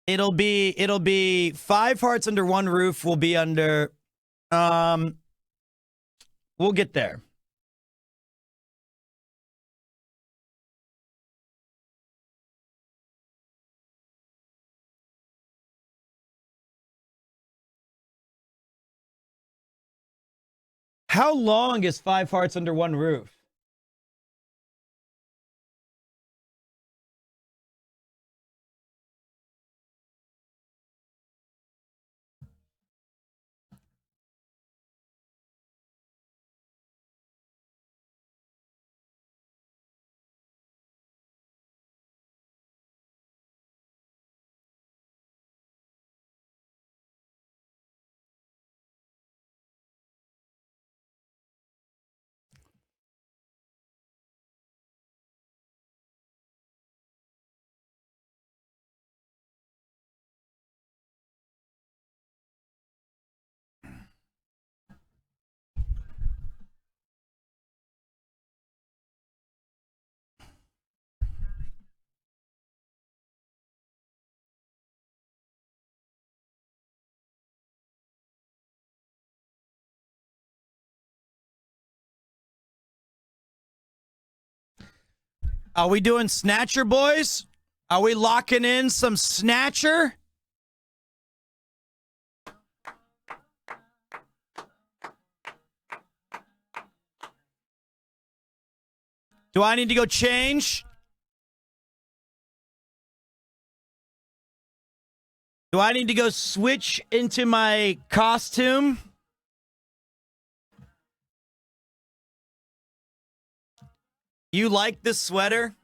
It'll be 5 Hearts Under One Roof will be under, we'll get there. How long is 5 Hearts Under One Roof? Are we doing Snatcher, boys? Are we locking in some Snatcher? Do I need to go change? Do I need to go switch into my costume? You like this sweater?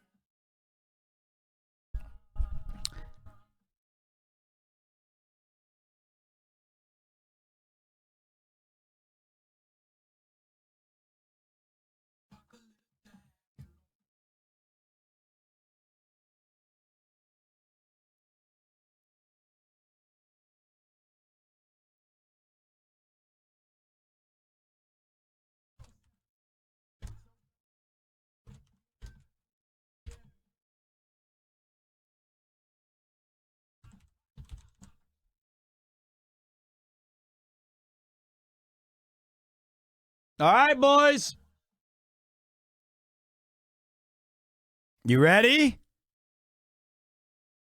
All right, boys. You ready?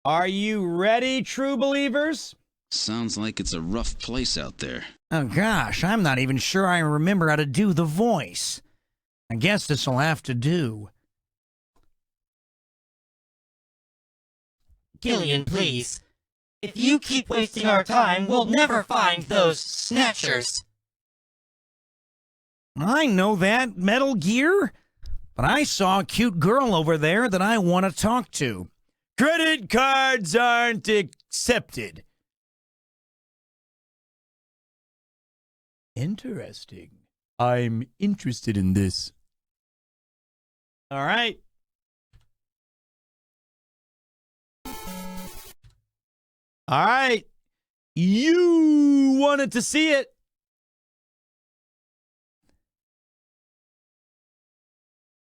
Are you ready, true believers? Sounds like it's a rough place out there. Oh gosh, I'm not even sure I remember how to do the voice. I guess this'll have to do. Gillian, please. If you keep wasting our time, we'll never find those Snatchers. I know that, Metal Gear. But I saw a cute girl over there that I want to talk to. Credit cards aren't accepted. Interesting. I'm interested in this. All right. All right. You wanted to see it.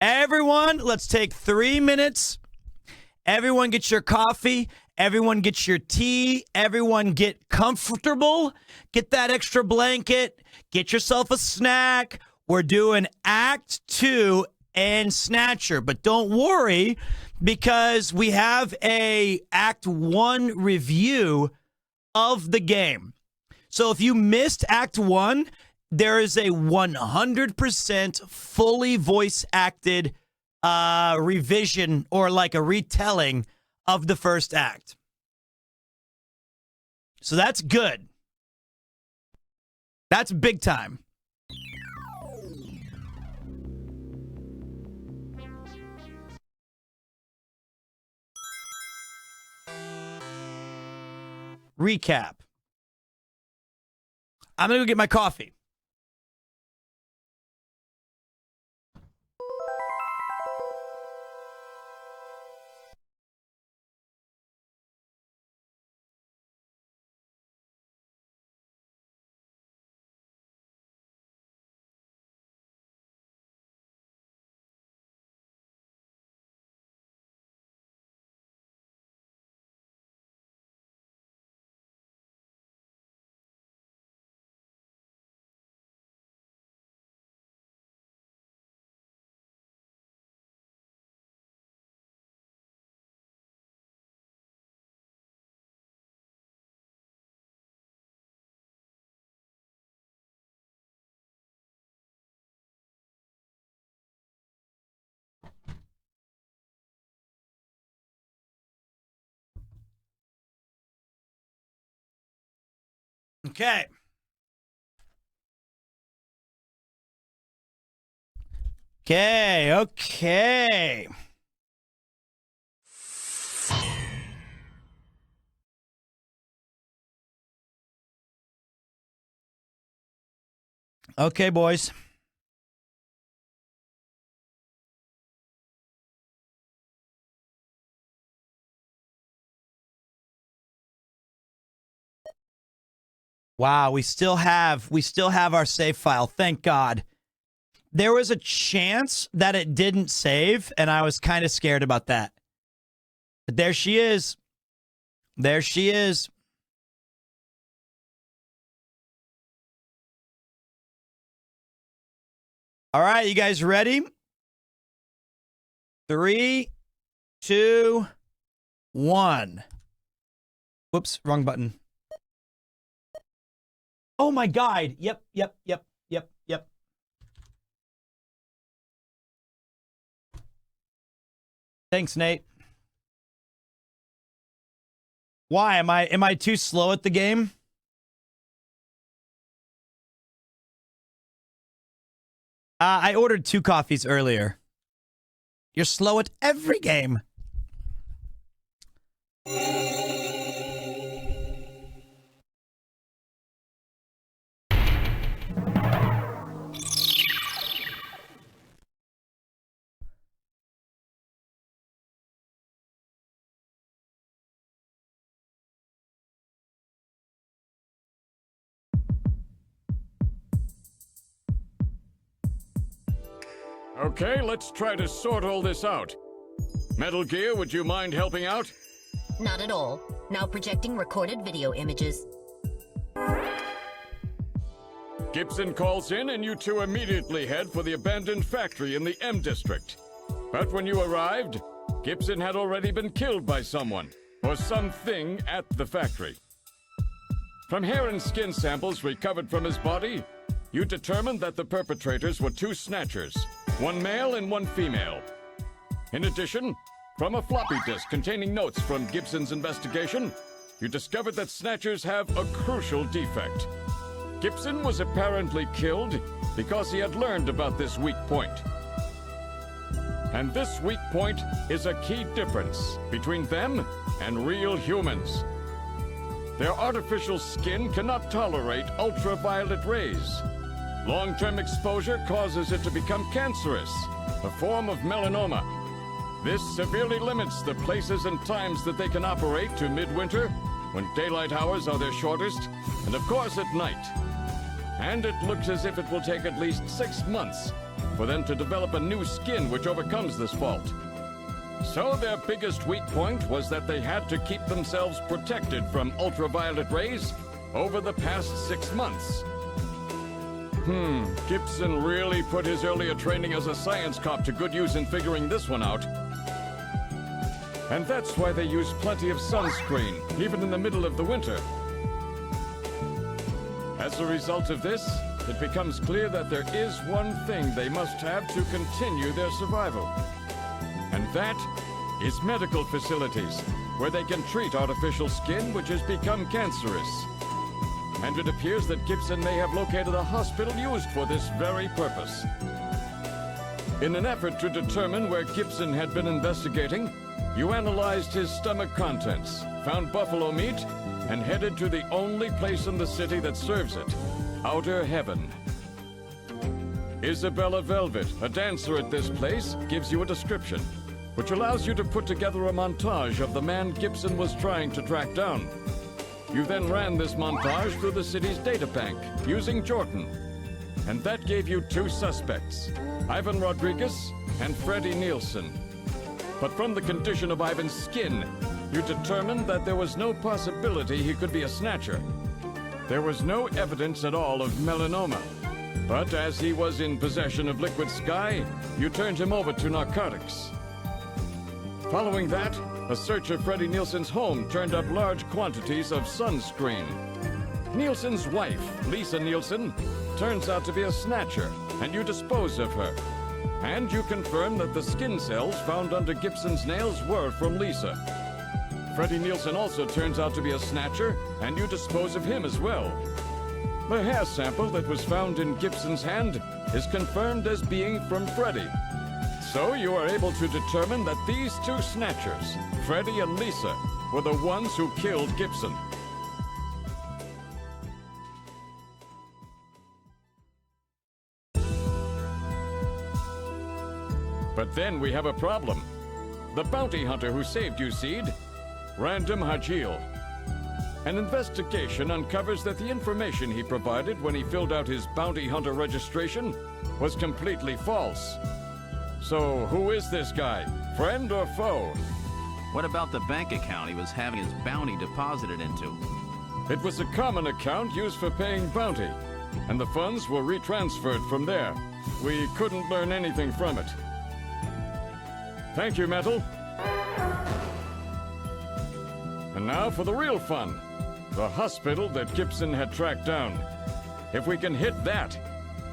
Everyone, let's take 3 minutes. Everyone get your coffee. Everyone get your tea. Everyone get comfortable. Get that extra blanket. Get yourself a snack. We're doing Act 2 and Snatcher. But don't worry, because we have a Act 1 review of the game. So if you missed Act 1, there is a 100% fully voice acted revision or like a retelling of the first act. So that's good. That's big time. Recap. I'm going to go get my coffee. Okay. Okay. Okay, boys. Wow, we still have our save file. Thank God. There was a chance that it didn't save, and I was kind of scared about that. But there she is. There she is. All right, you guys ready? 3, 2, 1. Whoops, wrong button. Oh, my guide. Yep. Thanks, Nate. Why? Am I too slow at the game? I ordered 2 coffees earlier. You're slow at every game. Okay, let's try to sort all this out. Metal Gear, would you mind helping out? Not at all. Now projecting recorded video images. Gibson calls in and you two immediately head for the abandoned factory in the M District. But when you arrived, Gibson had already been killed by someone or something at the factory. From hair and skin samples recovered from his body, you determined that the perpetrators were two Snatchers, one male and one female. In addition, from a floppy disk containing notes from Gibson's investigation, you discovered that Snatchers have a crucial defect. Gibson was apparently killed because he had learned about this weak point. And this weak point is a key difference between them and real humans. Their artificial skin cannot tolerate ultraviolet rays. Long-term exposure causes it to become cancerous, a form of melanoma. This severely limits the places and times that they can operate to midwinter, when daylight hours are their shortest, and of course at night. And it looks as if it will take at least 6 months for them to develop a new skin which overcomes this fault. So their biggest weak point was that they had to keep themselves protected from ultraviolet rays over the past 6 months. Gibson really put his earlier training as a science cop to good use in figuring this one out. And that's why they use plenty of sunscreen, even in the middle of the winter. As a result of this, it becomes clear that there is one thing they must have to continue their survival. And that is medical facilities, where they can treat artificial skin which has become cancerous. And it appears that Gibson may have located a hospital used for this very purpose. In an effort to determine where Gibson had been investigating, you analyzed his stomach contents, found buffalo meat, and headed to the only place in the city that serves it, Outer Heaven. Isabella Velvet, a dancer at this place, gives you a description, which allows you to put together a montage of the man Gibson was trying to track down. You then ran this montage through the city's data bank, using Jordan. And that gave you 2 suspects, Ivan Rodriguez and Freddie Nielsen. But from the condition of Ivan's skin, you determined that there was no possibility he could be a Snatcher. There was no evidence at all of melanoma. But as he was in possession of liquid sky, you turned him over to narcotics. Following that, a search of Freddie Nielsen's home turned up large quantities of sunscreen. Nielsen's wife, Lisa Nielsen, turns out to be a Snatcher, and you dispose of her. And you confirm that the skin cells found under Gibson's nails were from Lisa. Freddie Nielsen also turns out to be a Snatcher, and you dispose of him as well. The hair sample that was found in Gibson's hand is confirmed as being from Freddie. So you are able to determine that these 2 Snatchers, Freddie and Lisa, were the ones who killed Gibson. But then we have a problem. The bounty hunter who saved you, Seed, Random Hajil. An investigation uncovers that the information he provided when he filled out his bounty hunter registration was completely false. So who is this guy? Friend or foe? What about the bank account he was having his bounty deposited into? It was a common account used for paying bounty, and the funds were retransferred from there. We couldn't learn anything from it. Thank you, Metal. And now for the real fun. The hospital that Gibson had tracked down. If we can hit that,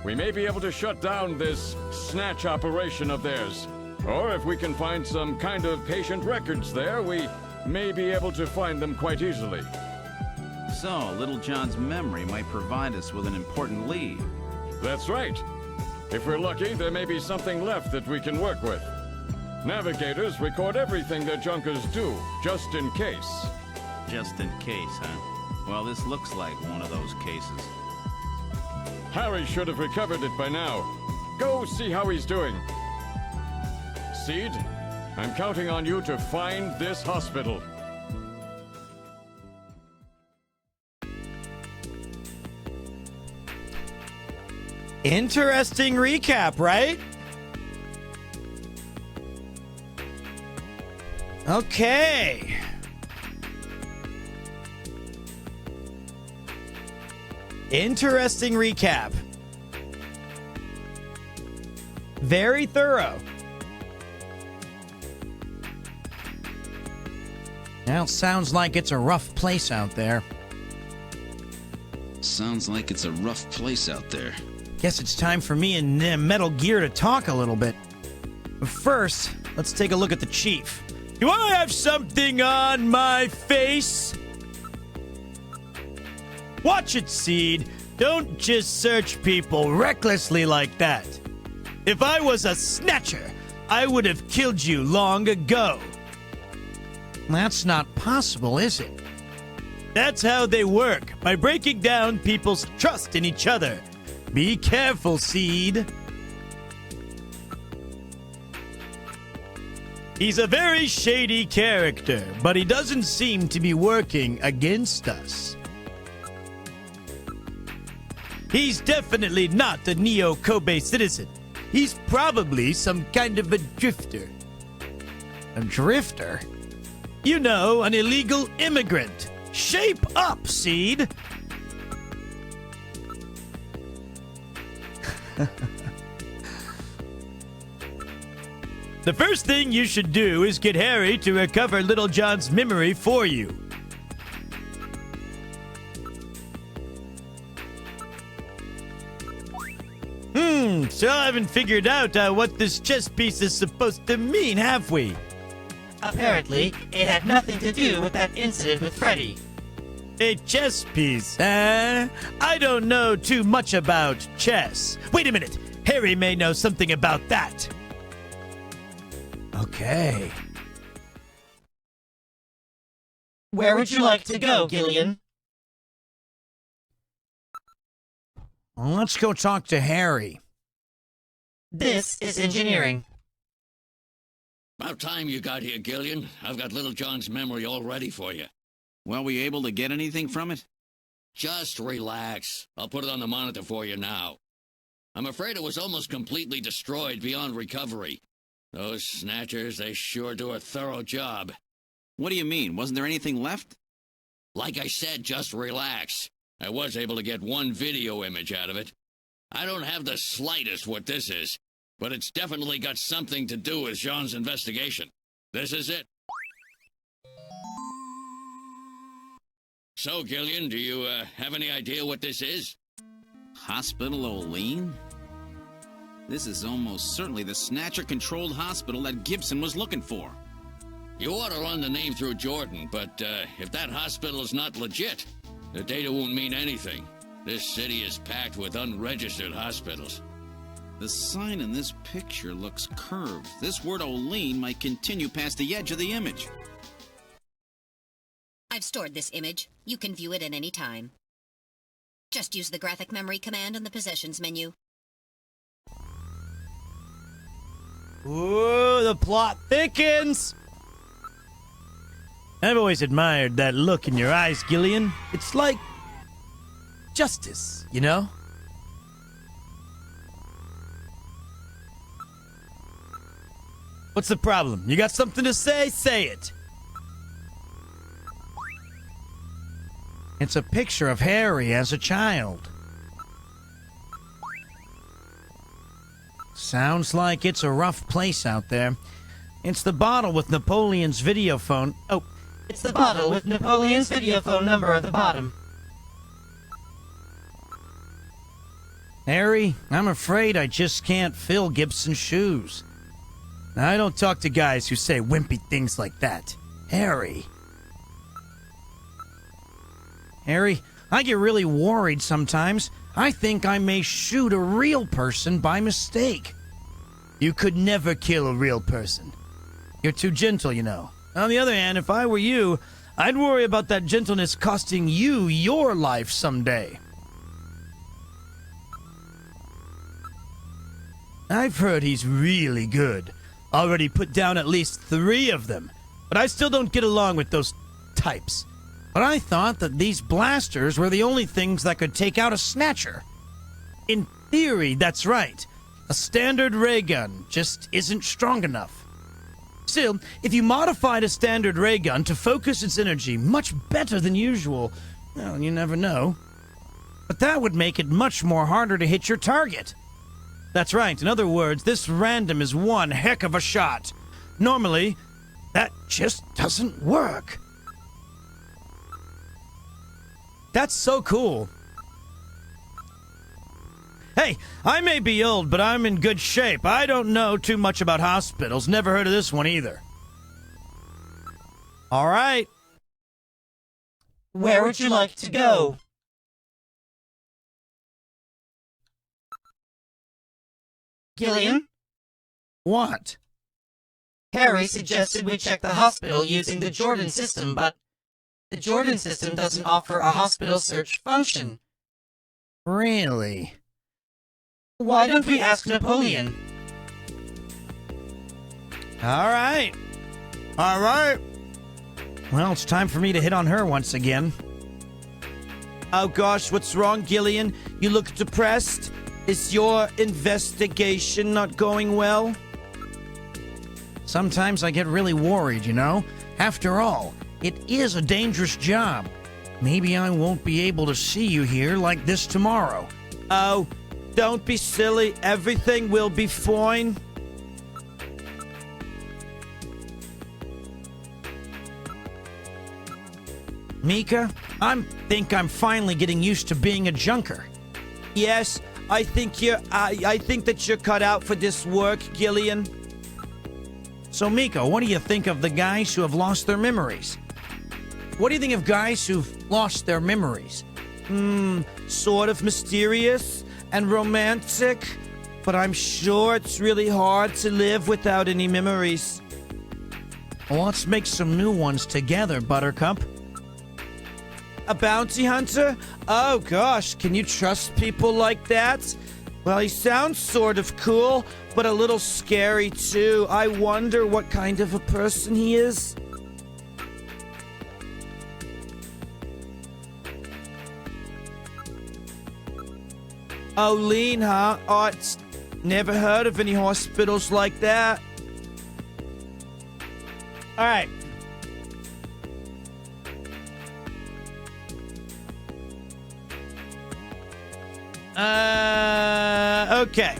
we may be able to shut down this snatch operation of theirs. Or if we can find some kind of patient records there, we may be able to find them quite easily. So, Little John's memory might provide us with an important lead. That's right. If we're lucky, there may be something left that we can work with. Navigators record everything their junkers do, just in case. Just in case, huh? Well, this looks like one of those cases. Harry should have recovered it by now. Go see how he's doing. Seed, I'm counting on you to find this hospital. Interesting recap, right? Okay. Interesting recap. Very thorough. Well, sounds like it's a rough place out there. Sounds like it's a rough place out there. Guess it's time for me and Metal Gear to talk a little bit. But first, let's take a look at the chief. Do I have something on my face? Watch it, Seed. Don't just search people recklessly like that. If I was a Snatcher, I would have killed you long ago. That's not possible, is it? That's how they work, by breaking down people's trust in each other. Be careful, Seed. He's a very shady character, but he doesn't seem to be working against us. He's definitely not a Neo-Kobe citizen. He's probably some kind of a drifter. A drifter? You know, an illegal immigrant. Shape up, Seed! The first thing you should do is get Harry to recover Little John's memory for you. Still haven't figured out what this chess piece is supposed to mean, have we? Apparently, it had nothing to do with that incident with Freddy. A chess piece, I don't know too much about chess. Wait a minute, Harry may know something about that. Okay. Where would you like to go, Gillian? Well, let's go talk to Harry. This is engineering. About time you got here, Gillian. I've got Little John's memory all ready for you. Well, were you able to get anything from it? Just relax. I'll put it on the monitor for you now. I'm afraid it was almost completely destroyed beyond recovery. Those Snatchers, they sure do a thorough job. What do you mean? Wasn't there anything left? Like I said, just relax. I was able to get one video image out of it. I don't have the slightest what this is, but it's definitely got something to do with Jean's investigation. This is it. So, Gillian, do you have any idea what this is? Hospital O'Lean? This is almost certainly the Snatcher-controlled hospital that Gibson was looking for. You ought to run the name through Jordan, but if that hospital is not legit, the data won't mean anything. This city is packed with unregistered hospitals. The sign in this picture looks curved. This word O'Lean might continue past the edge of the image. I've stored this image. You can view it at any time. Just use the graphic memory command in the Possessions menu. Ooh, the plot thickens! I've always admired that look in your eyes, Gillian. It's like justice, you know? What's the problem? You got something to say? Say it. It's a picture of Harry as a child. Sounds like it's a rough place out there. It's the bottle with Napoleon's video phone. Oh, it's the bottle with Napoleon's video phone number at the bottom. Harry, I'm afraid I just can't fill Gibson's shoes. I don't talk to guys who say wimpy things like that. Harry, I get really worried sometimes. I think I may shoot a real person by mistake. You could never kill a real person. You're too gentle, you know. On the other hand, if I were you, I'd worry about that gentleness costing you your life someday. I've heard he's really good. Already put down at least 3 of them. But I still don't get along with those types. But I thought that these blasters were the only things that could take out a Snatcher. In theory, that's right. A standard ray gun just isn't strong enough. Still, if you modified a standard ray gun to focus its energy much better than usual, well, you never know. But that would make it much more harder to hit your target. That's right. In other words, this random is one heck of a shot. Normally, that just doesn't work. That's so cool. Hey, I may be old, but I'm in good shape. I don't know too much about hospitals. Never heard of this one either. All right. Where would you like to go? Gillian? What? Harry suggested we check the hospital using the Jordan system, but the Jordan system doesn't offer a hospital search function. Really? Why don't we ask Napoleon? All right. All right. Well, it's time for me to hit on her once again. Oh gosh, what's wrong, Gillian? You look depressed. Is your investigation not going well? Sometimes I get really worried, you know? After all, it is a dangerous job. Maybe I won't be able to see you here like this tomorrow. Oh, don't be silly. Everything will be fine. Mika, I think I'm finally getting used to being a junker. Yes, I think that you're cut out for this work, Gillian. So, Mika, what do you think of the guys who have lost their memories? What do you think of guys who've lost their memories? Sort of mysterious and romantic, but I'm sure it's really hard to live without any memories. Well, let's make some new ones together, Buttercup. A bounty hunter? Oh gosh, can you trust people like that? Well, he sounds sort of cool, but a little scary too. I wonder what kind of a person he is. Oh, lean, huh? Oh, it's never heard of any hospitals like that. All right. Okay.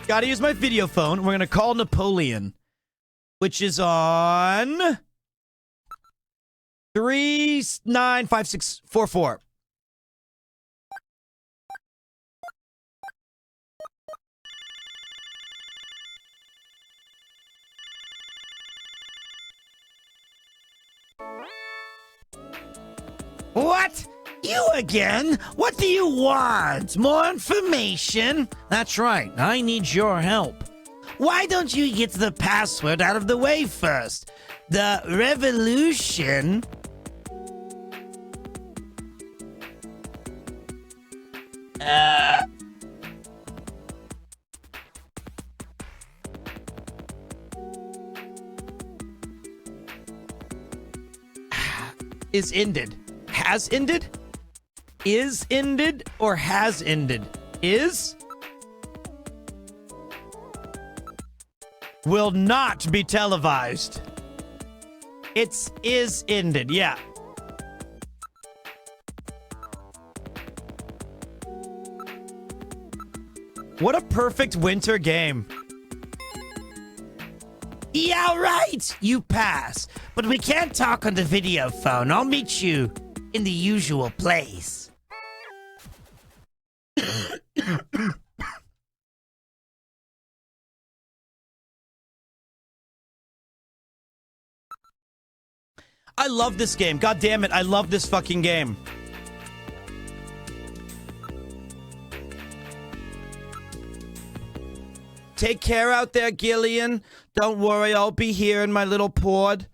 Gotta use my video phone. We're gonna call Napoleon, which is on 395644. What? You again? What do you want? More information? That's right. I need your help. Why don't you get the password out of the way first? The revolution... Is ended. Has ended? Is ended or has ended? Is? Will not be televised. It's is ended, yeah. What a perfect winter game. Yeah, right. You pass. But we can't talk on the video phone. I'll meet you in the usual place. I love this game. God damn it, I love this fucking game. Take care out there, Gillian. Don't worry, I'll be here in my little pod.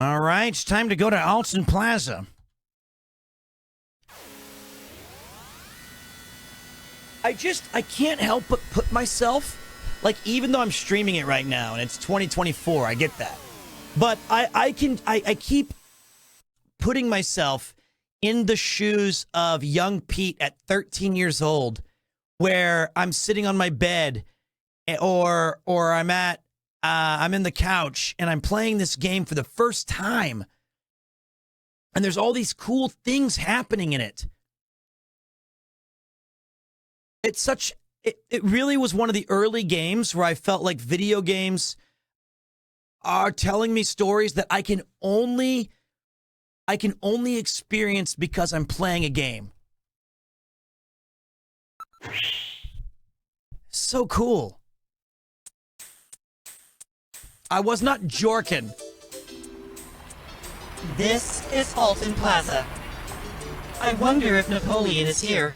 All right, it's time to go to Alton Plaza. I can't help but put myself, like, even though I'm streaming it right now and it's 2024, I get that. But I keep putting myself in the shoes of young Pete at 13 years old, where I'm sitting on my bed or I'm in the couch and I'm playing this game for the first time And there's all these cool things happening in it. It really was one of the early games where I felt like video games are telling me stories that I can only experience because I'm playing a game. So cool. I was not jorking. This is Alton Plaza. I wonder if Napoleon is here.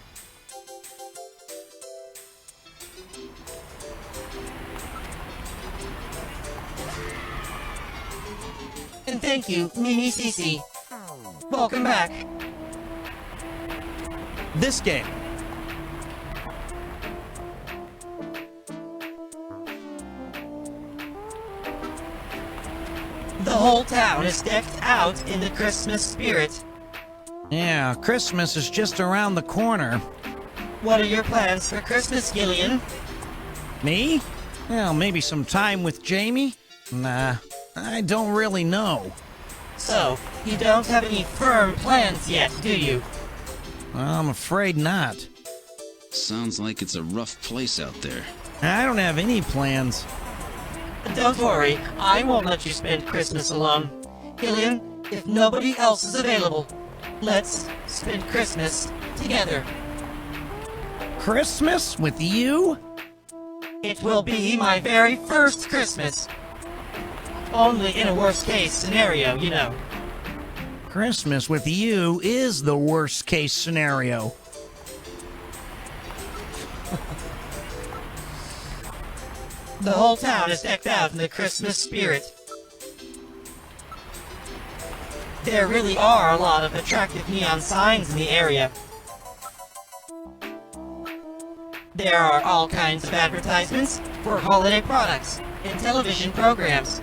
And thank you, Mimi Cece. Welcome back. This game. The whole town is decked out in the Christmas spirit. Yeah, Christmas is just around the corner. What are your plans for Christmas, Gillian? Me? Well, maybe some time with Jamie? Nah, I don't really know. So, you don't have any firm plans yet, do you? I'm afraid not. Sounds like it's a rough place out there. I don't have any plans. Don't worry, I won't let you spend Christmas alone. Gillian, if nobody else is available, let's spend Christmas together. Christmas with you? It will be my very first Christmas. Only in a worst-case scenario, you know. Christmas with you is the worst-case scenario. The whole town is decked out in the Christmas spirit. There really are a lot of attractive neon signs in the area. There are all kinds of advertisements for holiday products and television programs.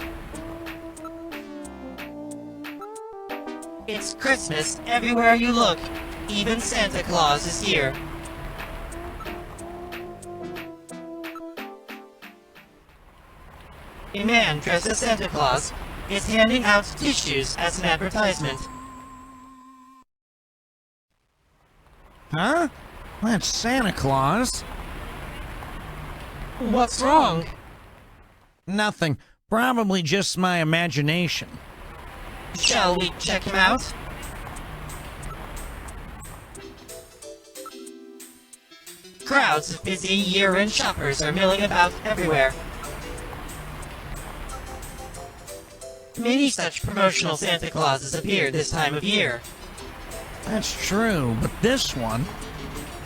It's Christmas everywhere you look. Even Santa Claus is here. A man dressed as Santa Claus is handing out tissues as an advertisement. Huh? That's Santa Claus. What's wrong? Nothing. Probably just my imagination. Shall we check him out? Crowds of busy year-end shoppers are milling about everywhere. Many such promotional Santa Clauses appear this time of year. That's true, but this one...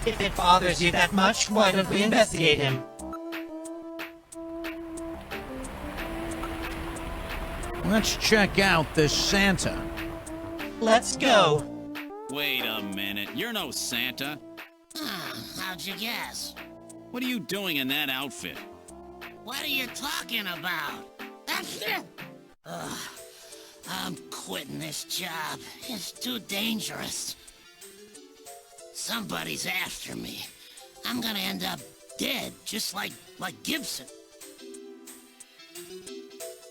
If it bothers you that much, why don't we investigate him? Let's check out this Santa. Let's go. Wait a minute, you're no Santa. How'd you guess? What are you doing in that outfit? What are you talking about? Ugh, I'm quitting this job. It's too dangerous. Somebody's after me. I'm gonna end up dead, just like Gibson.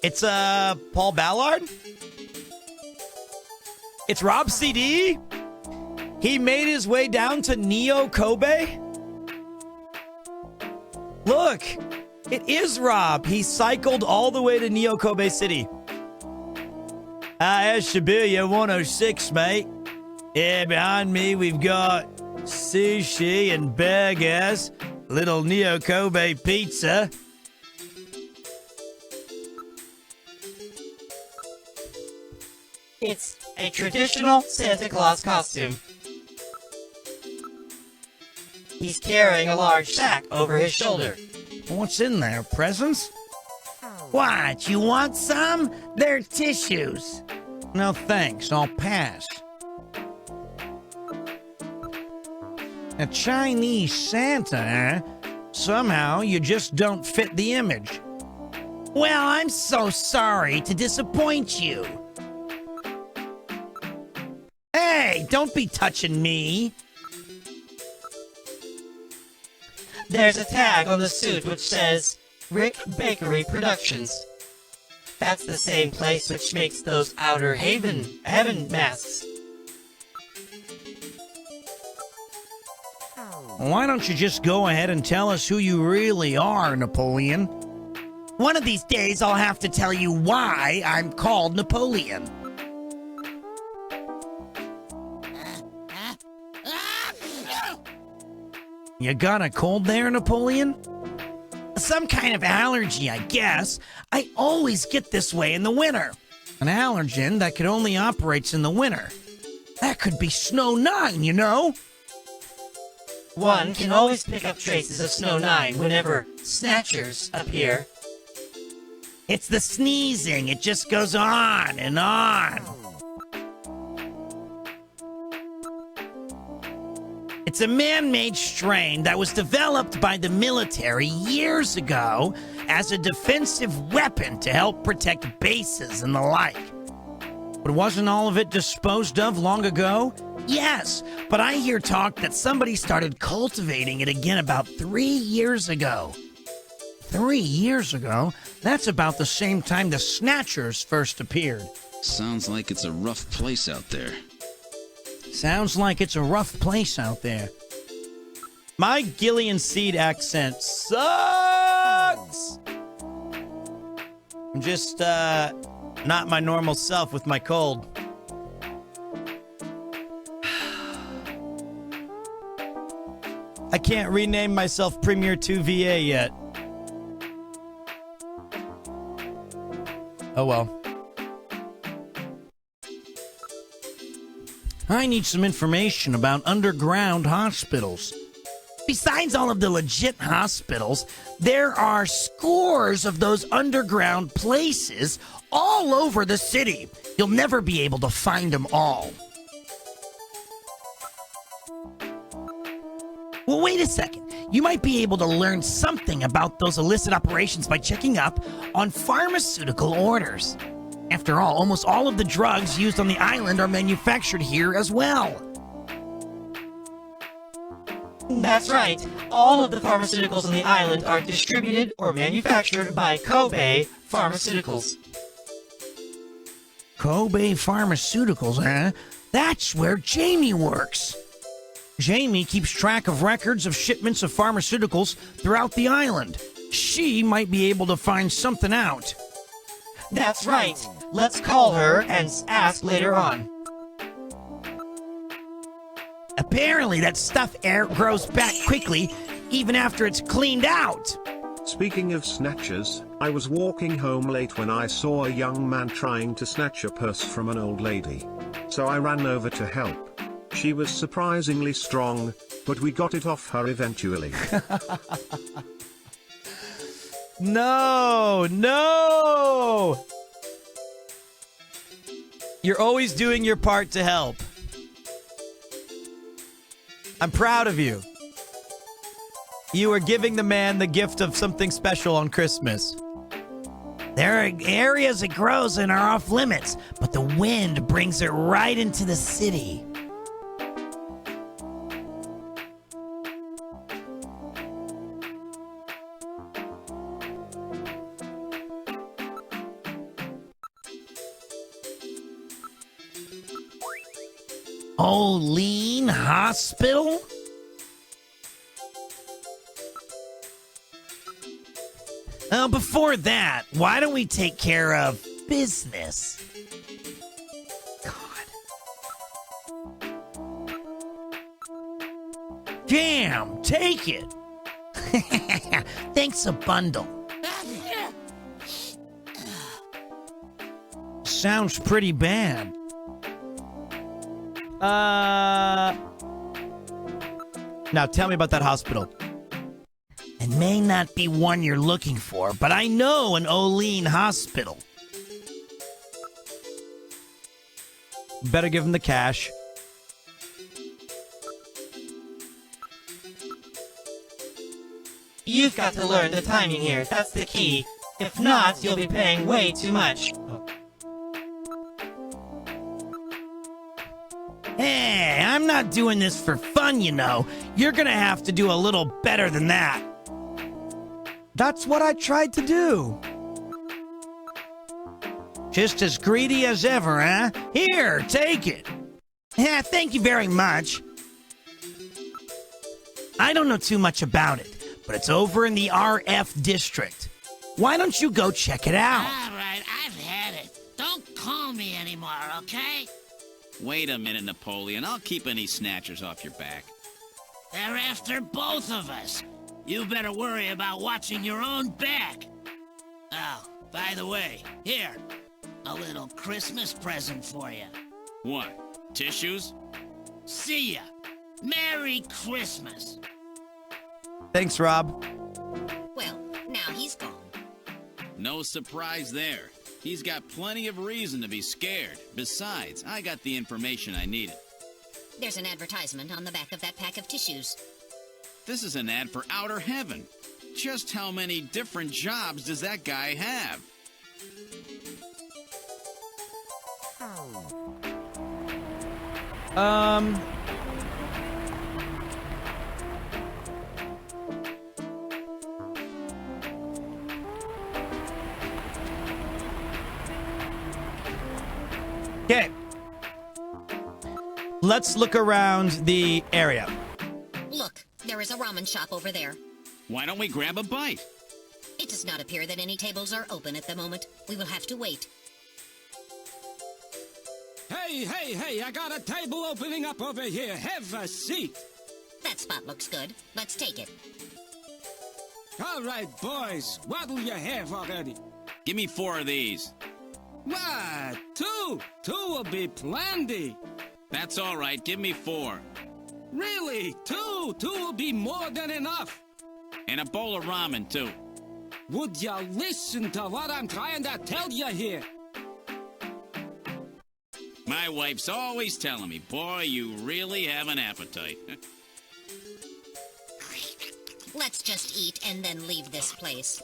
It's Paul Ballard? It's Rob CD? He made his way down to Neo Kobe? Look, it is Rob. He cycled all the way to Neo Kobe City. That's Shibuya 106, mate. Yeah, behind me we've got sushi and burgers, little Neo Kobe pizza. It's a traditional Santa Claus costume. He's carrying a large sack over his shoulder. What's in there, presents? What, you want some? They're tissues. No thanks, I'll pass. A Chinese Santa, eh? Somehow you just don't fit the image. Well, I'm so sorry to disappoint you. Hey, don't be touching me. There's a tag on the suit which says, Rick Bakery Productions. That's the same place which makes those Outer Heaven masks. Why don't you just go ahead and tell us who you really are, Napoleon? One of these days I'll have to tell you why I'm called Napoleon. You got a cold there, Napoleon? Some kind of allergy, I guess. I always get this way in the winter. An allergen that could only operates in the winter. That could be Snow 9, you know? One can always pick up traces of Snow 9 whenever Snatchers appear. It's the sneezing. It just goes on and on. It's a man-made strain that was developed by the military years ago as a defensive weapon to help protect bases and the like. But wasn't all of it disposed of long ago? Yes, but I hear talk that somebody started cultivating it again about 3 years ago. 3 years ago? That's about the same time the Snatchers first appeared. Sounds like it's a rough place out there. Sounds like it's a rough place out there. My Gillian Seed accent sucks! I'm just, not my normal self with my cold. I can't rename myself PremierTwo VA yet. Oh well. I need some information about underground hospitals. Besides all of the legit hospitals, there are scores of those underground places all over the city. You'll never be able to find them all. Well, wait a second. You might be able to learn something about those illicit operations by checking up on pharmaceutical orders. After all, almost all of the drugs used on the island are manufactured here as well. That's right. All of the pharmaceuticals on the island are distributed or manufactured by Kobe Pharmaceuticals. Kobe Pharmaceuticals, huh? That's where Jamie works. Jamie keeps track of records of shipments of pharmaceuticals throughout the island. She might be able to find something out. That's right. Let's call her and ask later on. Apparently that stuff grows back quickly, even after it's cleaned out. Speaking of snatchers, I was walking home late when I saw a young man trying to snatch a purse from an old lady. So I ran over to help. She was surprisingly strong, but we got it off her eventually. No! You're always doing your part to help. I'm proud of you. You are giving the man the gift of something special on Christmas. There are areas it grows in are off limits, but the wind brings it right into the city. Olean Hospital? Before that, why don't we take care of business? God. Damn, take it. Thanks a bundle. Sounds pretty bad. Now tell me about that hospital. It may not be one you're looking for, but I know an Olean hospital. Better give him the cash. You've got to learn the timing here. That's the key. If not, you'll be paying way too much. Hey, I'm not doing this for fun, you know. You're gonna have to do a little better than that. That's what I tried to do. Just as greedy as ever, huh? Here, take it. Yeah, thank you very much. I don't know too much about it, but it's over in the RF district. Why don't you go check it out? All right, I've had it. Don't call me anymore, okay? Wait a minute, Napoleon. I'll keep any snatchers off your back. They're after both of us. You better worry about watching your own back. Oh, by the way, here, a little Christmas present for you. What? Tissues? See ya. Merry Christmas. Thanks, Rob. Well, now he's gone. No surprise there. He's got plenty of reason to be scared. Besides, I got the information I needed. There's an advertisement on the back of that pack of tissues. This is an ad for outer heaven. Just how many different jobs does that guy have? Okay. Let's look around the area. Look, there is a ramen shop over there. Why don't we grab a bite? It does not appear that any tables are open at the moment. We will have to wait. Hey, I got a table opening up over here. Have a seat. That spot looks good. Let's take it. All right, boys. What'll you have already? Give me 4 of these. What? 2? 2 will be plenty. That's all right. Give me 4. Really? 2? 2 will be more than enough. And a bowl of ramen, too. Would you listen to what I'm trying to tell you here? My wife's always telling me, boy, you really have an appetite. Let's just eat and then leave this place.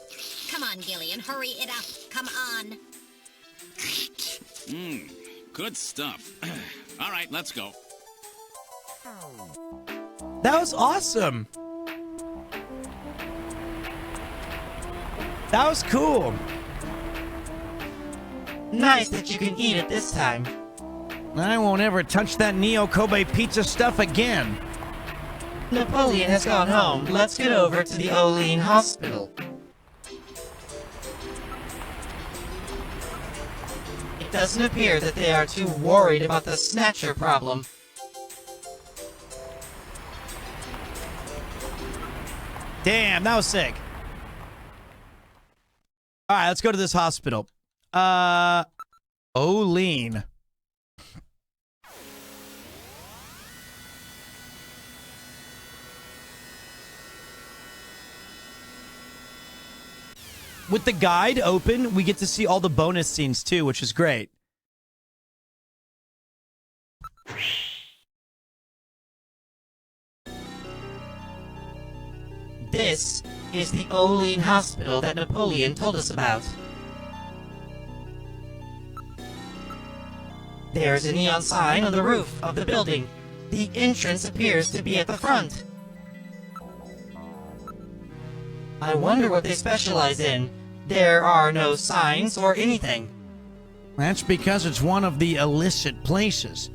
Come on, Gillian, hurry it up. Come on. Good stuff. All right, let's go. That was awesome. That was cool. Nice that you can eat it this time. I won't ever touch that Neo Kobe pizza stuff again. Napoleon has gone home. Let's get over to the Olean Hospital. It doesn't appear that they are too worried about the Snatcher problem. Damn, that was sick. All right, let's go to this hospital. Olean. With the guide open, we get to see all the bonus scenes too, which is great. This is the Olean Hospital that Napoleon told us about. There's a neon sign on the roof of the building. The entrance appears to be at the front. I wonder what they specialize in. There are no signs or anything. That's because it's one of the illicit places.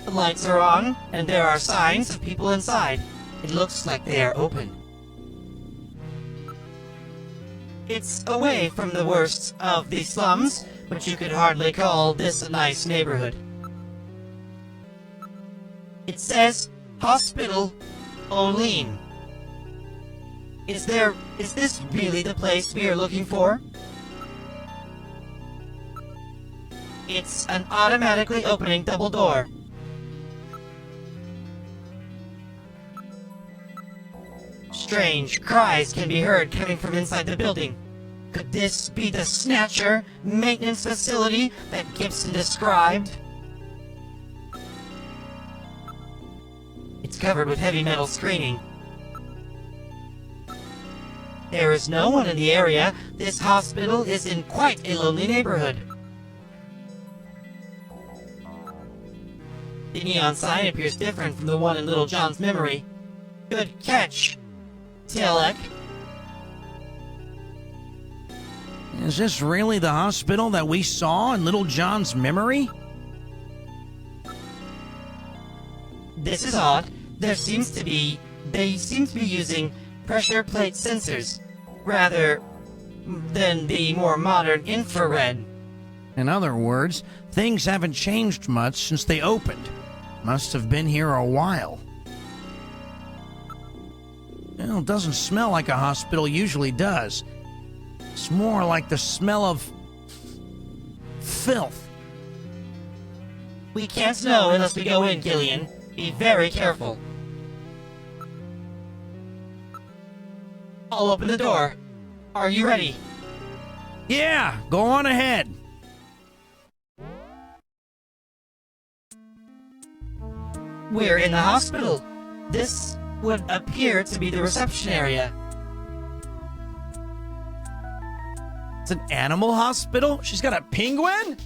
The lights are on, and there are signs of people inside. It looks like they are open. It's away from the worst of the slums, but you could hardly call this a nice neighborhood. It says, Hospital Olean. Is this really the place we are looking for? It's an automatically opening double door. Strange cries can be heard coming from inside the building. Could this be the Snatcher maintenance facility that Gibson described? It's covered with heavy metal screening. There is no one in the area. This hospital is in quite a lonely neighborhood. The neon sign appears different from the one in Little John's memory. Good catch, Tilek. Is this really the hospital that we saw in Little John's memory? This is odd. They seem to be using pressure plate sensors rather than the more modern infrared. In other words, things haven't changed much since they opened. Must have been here a while. Well, it doesn't smell like a hospital usually does. It's more like the smell of filth. We can't know unless we go in, Gillian. Be very careful. I'll open the door. Are you ready? Yeah, go on ahead. We're in the hospital. This would appear to be the reception area. It's an animal hospital? She's got a penguin?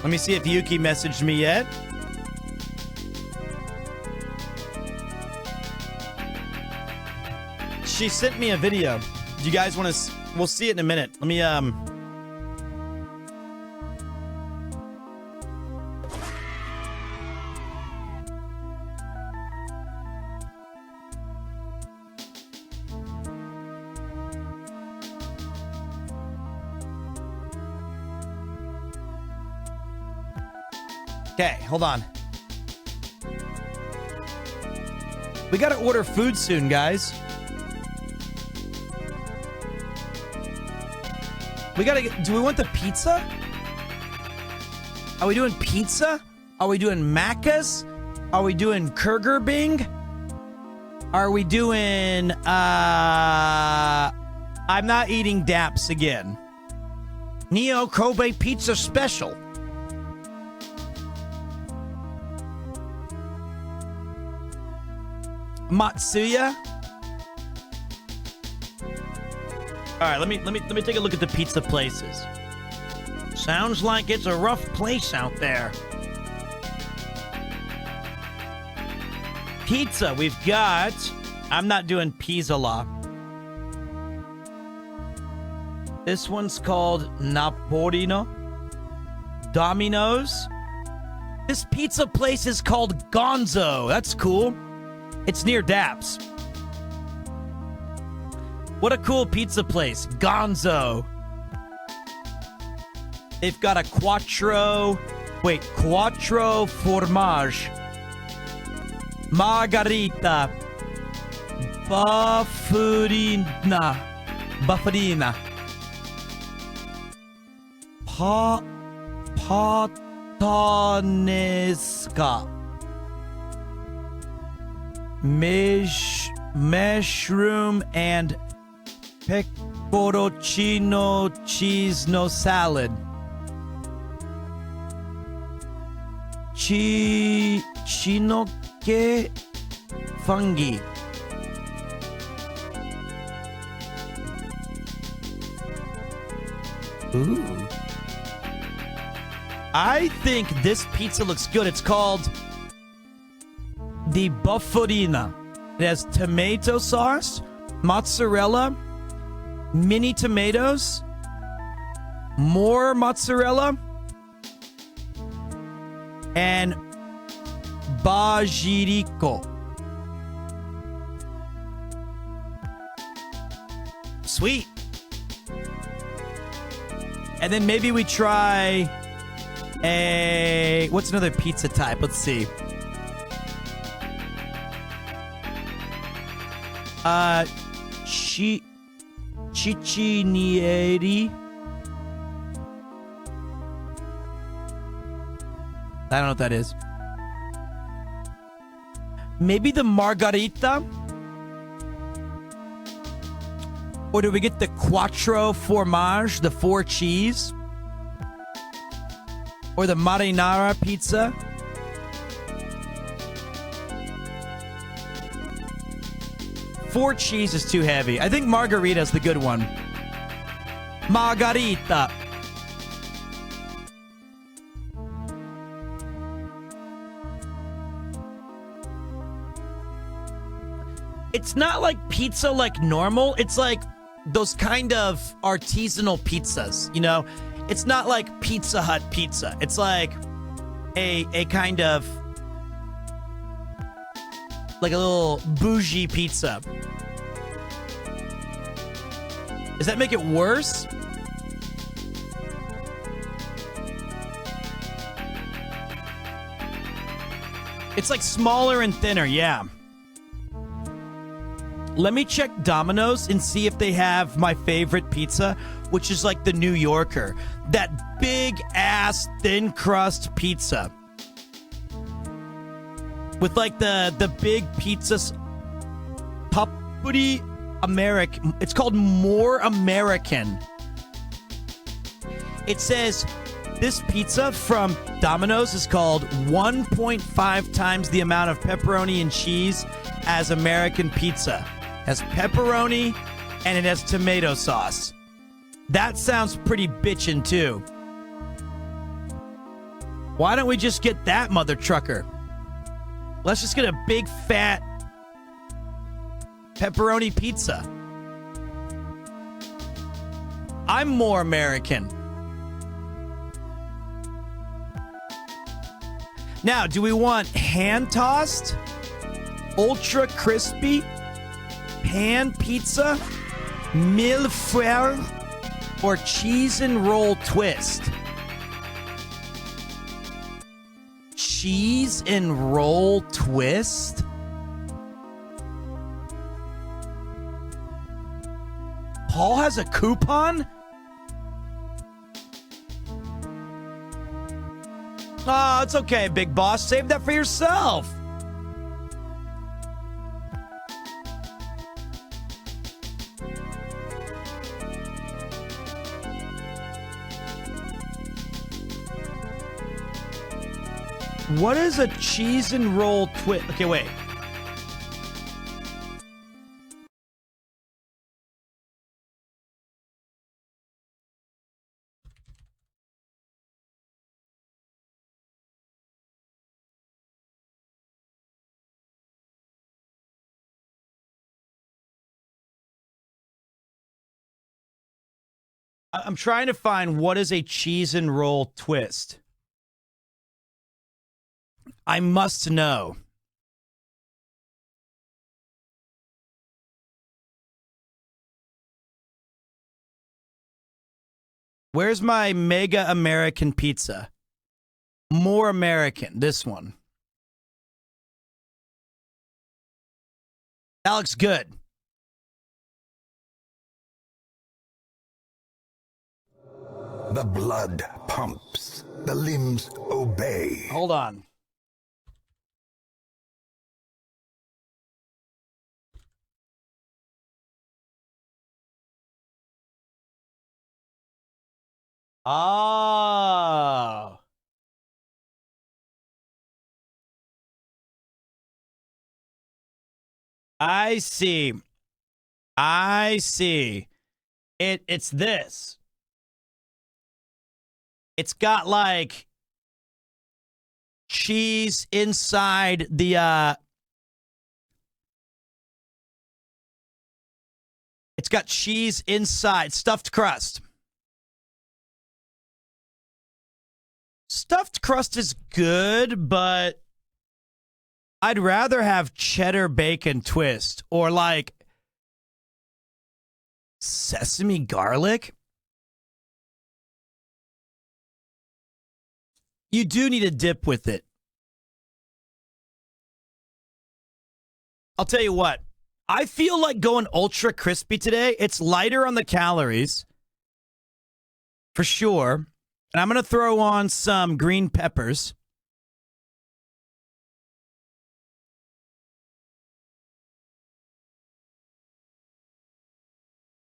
Let me see if Yuki messaged me yet. She sent me a video. Do you guys want to... We'll see it in a minute. Let me, Okay, hold on. We gotta order food soon, guys. We gotta get... Do we want the pizza? Are we doing pizza? Are we doing Macca's? Are we doing Kurger Bing? Are we doing... I'm not eating Daps again. Neo Kobe Pizza Special. Matsuya? All right, let me take a look at the pizza places. Sounds like it's a rough place out there. Pizza, we've got... I'm not doing Pizzola. This one's called Napolino. Domino's. This pizza place is called Gonzo. That's cool. It's near Daps. What a cool pizza place. Gonzo. They've got a quattro formage. Margarita. Bufferina. Patanesca. Mushroom and pecorino cheese no salad. Chinoke fungi. Ooh. I think this pizza looks good. It's called the Bufferina. It has tomato sauce, mozzarella, mini tomatoes, more mozzarella, and basilico. Sweet. And then maybe we try what's another pizza type? Let's see. Cicinieri. I don't know what that is. Maybe the margarita? Or do we get the quattro formage, the 4 cheese? Or the marinara pizza? Four cheese is too heavy. I think margarita is the good one. Margarita. It's not like pizza like normal. It's like those kind of artisanal pizzas, you know? It's not like Pizza Hut pizza. It's like a kind of like a little bougie pizza. Does that make it worse? It's like smaller and thinner, yeah. Let me check Domino's and see if they have my favorite pizza, which is like the New Yorker. That big ass thin crust pizza. With like the big pizzas. Puppity American. It's called More American. It says this pizza from Domino's is called 1.5 times the amount of pepperoni and cheese as American pizza. Has pepperoni and it has tomato sauce. That sounds pretty bitchin' too. Why don't we just get that mother trucker? Let's just get a big fat pepperoni pizza. I'm more American. Now, do we want hand tossed, ultra crispy, pan pizza, mille frere, or cheese and roll twist? Cheese and roll twist? Paul has a coupon? Oh, it's okay, big boss. Save that for yourself. What is a cheese and roll twist? Okay, wait. I'm trying to find what is a cheese and roll twist. I must know. Where's my mega American pizza? More American, this one. That looks good. The blood pumps. The limbs obey. Hold on. Oh. I see. I see. It's this. It's got like cheese inside the it's got cheese inside, stuffed crust. Stuffed crust is good, but I'd rather have cheddar bacon twist or like sesame garlic. You do need a dip with it. I'll tell you what. I feel like going ultra crispy today. It's lighter on the calories. For sure. And I'm going to throw on some green peppers.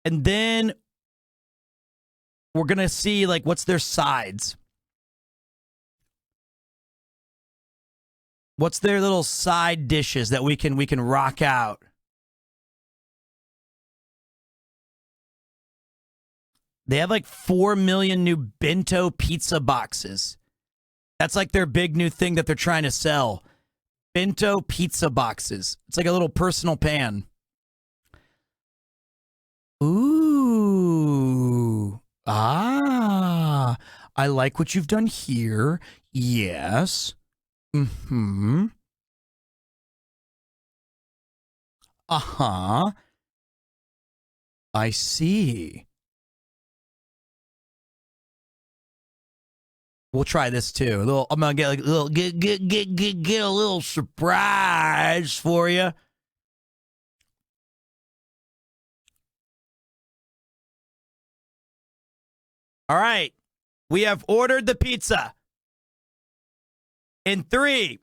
And then we're going to see like what's their sides. What's their little side dishes that we can rock out? They have like 4 million new bento pizza boxes. That's like their big new thing that they're trying to sell. Bento pizza boxes. It's like a little personal pan. Ooh. Ah. I like what you've done here. Yes. Mm-hmm. Uh-huh. I see. We'll try this too. I'm gonna get like a little get a little surprise for you. All right. We have ordered the pizza. In 3.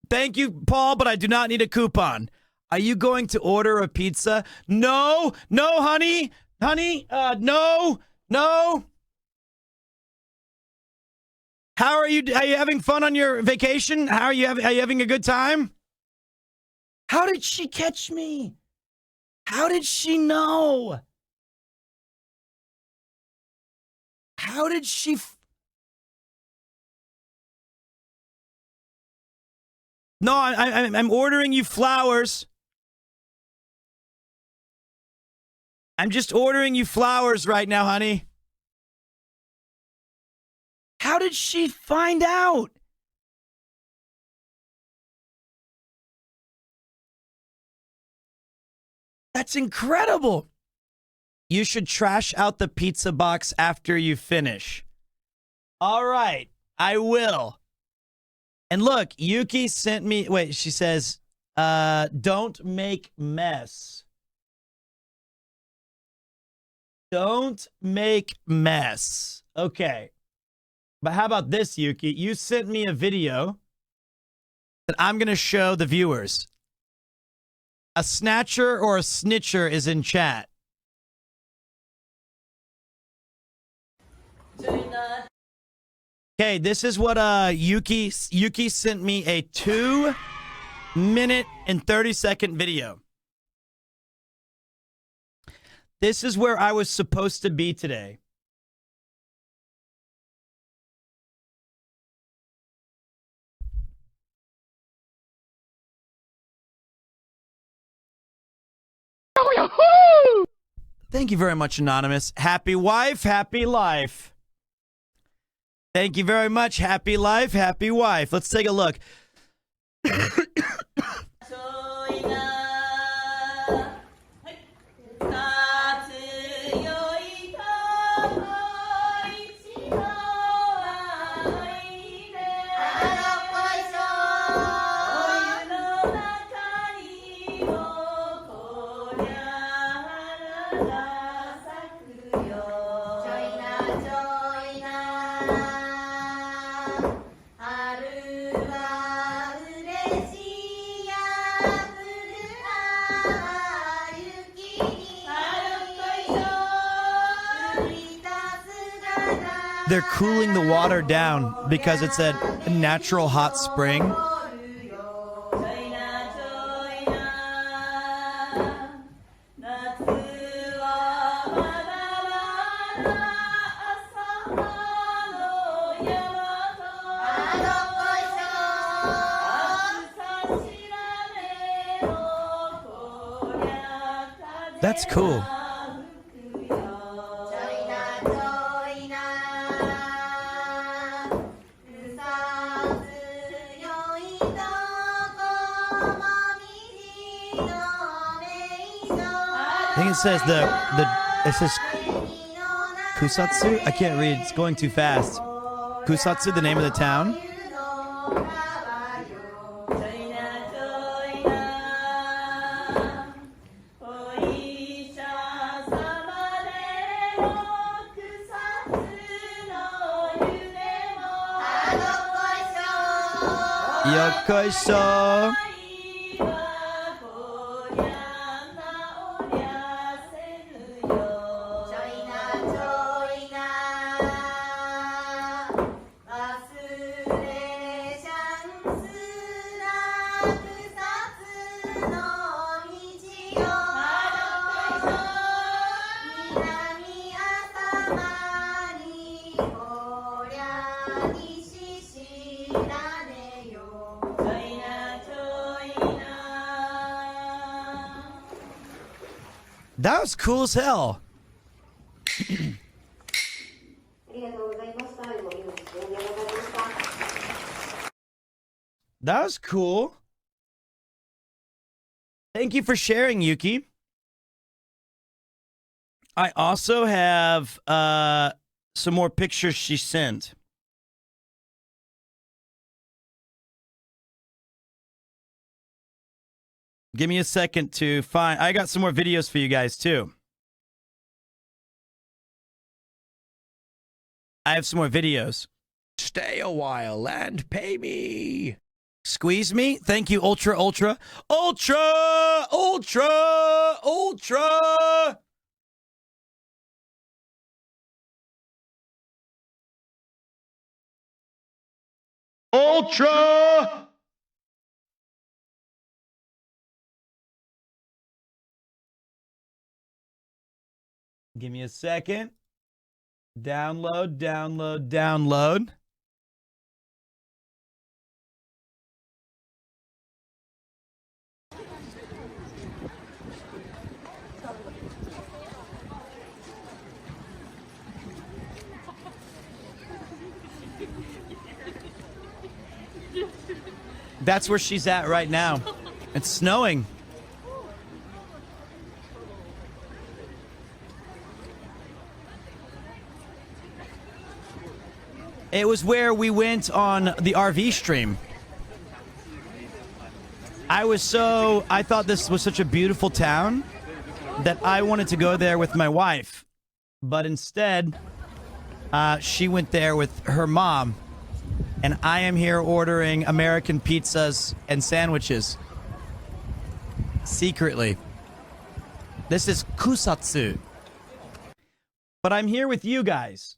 Thank you, Paul, but I do not need a coupon. Are you going to order a pizza? No, no, honey. Honey, no, no. How are you? Are you having fun on your vacation? Are you having a good time? How did she catch me? How did she know? How did she? No, I'm ordering you flowers. I'm just ordering you flowers right now, honey. How did she find out? That's incredible. You should trash out the pizza box after you finish. All right, I will. And look, Yuki sent me, wait, she says, don't make mess. Don't make mess. Okay. But how about this, Yuki? You sent me a video that I'm going to show the viewers. A snatcher or a snitcher is in chat. Okay, this is what Yuki sent me a 2-minute and 30-second video. This is where I was supposed to be today. Thank you very much, Anonymous. Happy wife, happy life. Thank you very much. Happy life, happy wife. Let's take a look. They're cooling the water down because it's a natural hot spring. That's cool. I think it says it says Kusatsu. I can't read. It's going too fast. Kusatsu, the name of the town. Yokoisho. That was cool as hell. That was cool. Thank you for sharing, Yuki. I also have some more pictures she sent. Give me a second to find. I got some more videos for you guys, too. I have some more videos. Stay a while and pay me. Squeeze me? Thank you, Ultra, Ultra. Ultra! Ultra! Ultra! Ultra! Give me a second. Download, download, download. That's where she's at right now. It's snowing. It was where we went on the RV stream. I thought this was such a beautiful town that I wanted to go there with my wife. But instead, she went there with her mom. And I am here ordering American pizzas and sandwiches. Secretly. This is kusatsu. But I'm here with you guys.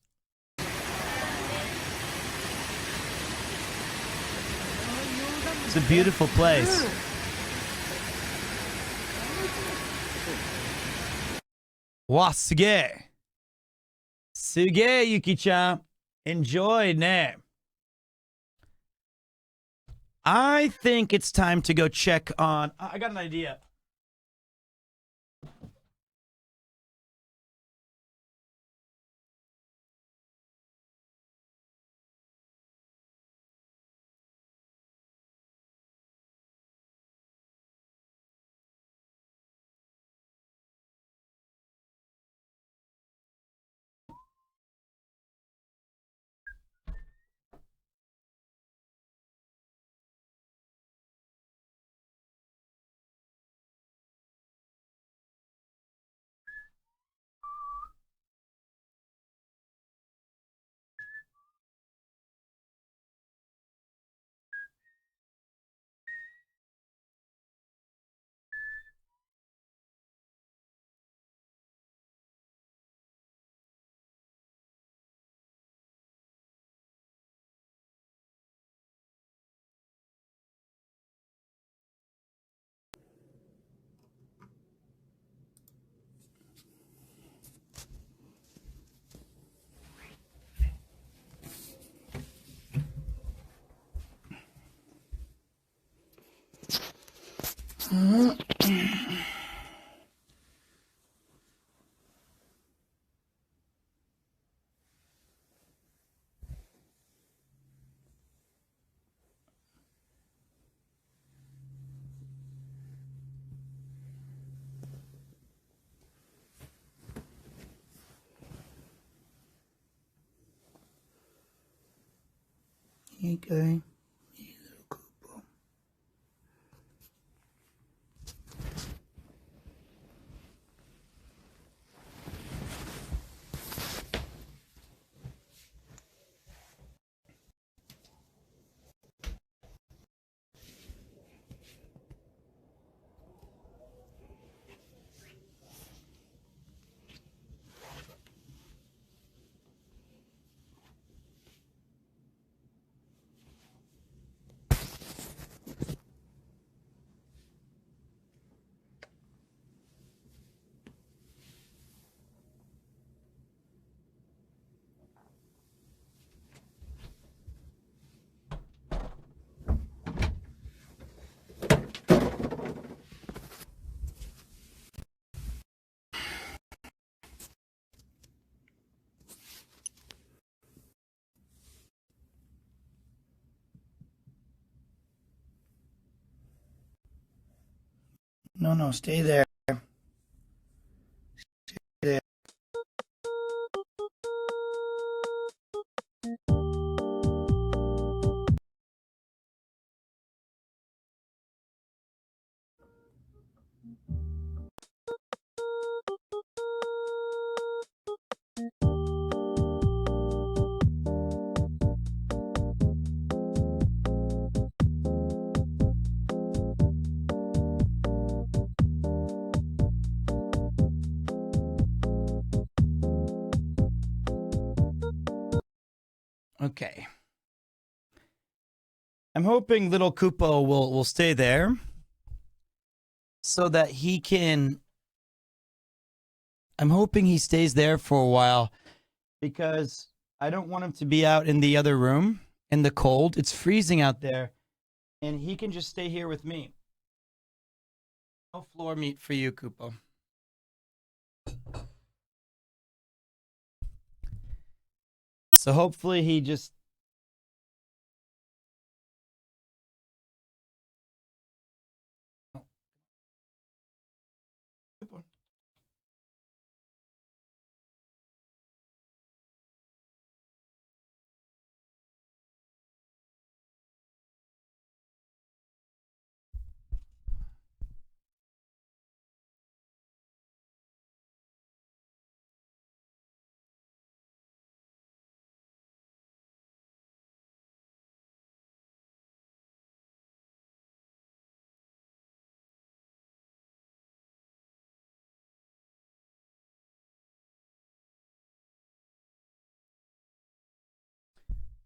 It's a beautiful place. Wow, suge. Suge, Yuki-chan. Enjoy, ne. I think it's time to go check on... I got an idea. Okay. No, stay there. Stay there. Okay. I'm hoping little Koopo will stay there so that he can... I'm hoping he stays there for a while because I don't want him to be out in the other room in the cold. It's freezing out there, and he can just stay here with me. No floor meat for you, Koopo. So hopefully he just...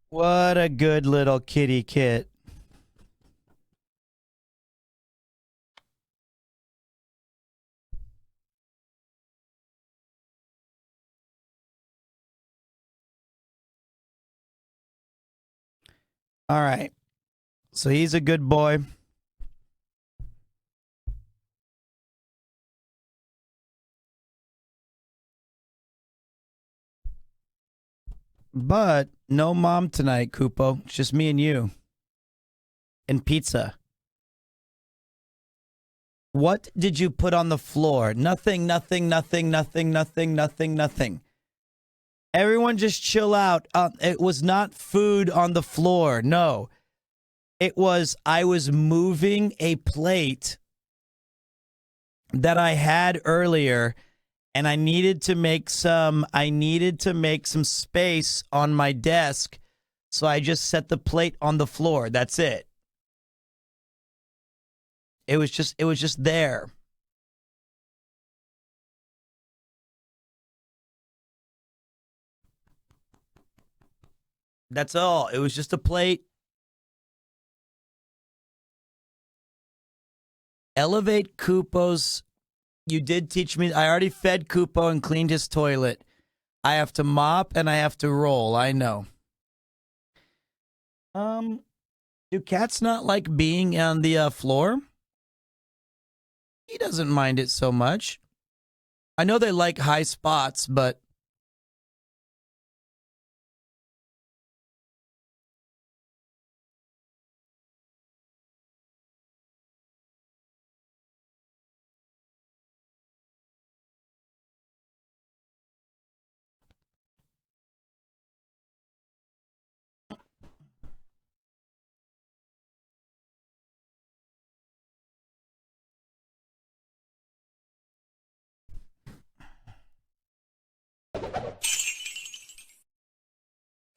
What a good little kitty kit. All right. So he's a good boy. But no mom tonight, Koopo. It's just me and you. And pizza. What did you put on the floor? Nothing, nothing, nothing, nothing, nothing, nothing, nothing. Everyone just chill out. It was not food on the floor. No. It was, I was moving a plate that I had earlier, and I needed to make some space on my desk, so I just set the plate on the floor. That's it. It was just there. That's all. It was just a plate. Elevate Koopo's. You did teach me. I already fed Koopo and cleaned his toilet. I have to mop and I have to roll. I know. Do cats not like being on the floor? He doesn't mind it so much. I know they like high spots, but...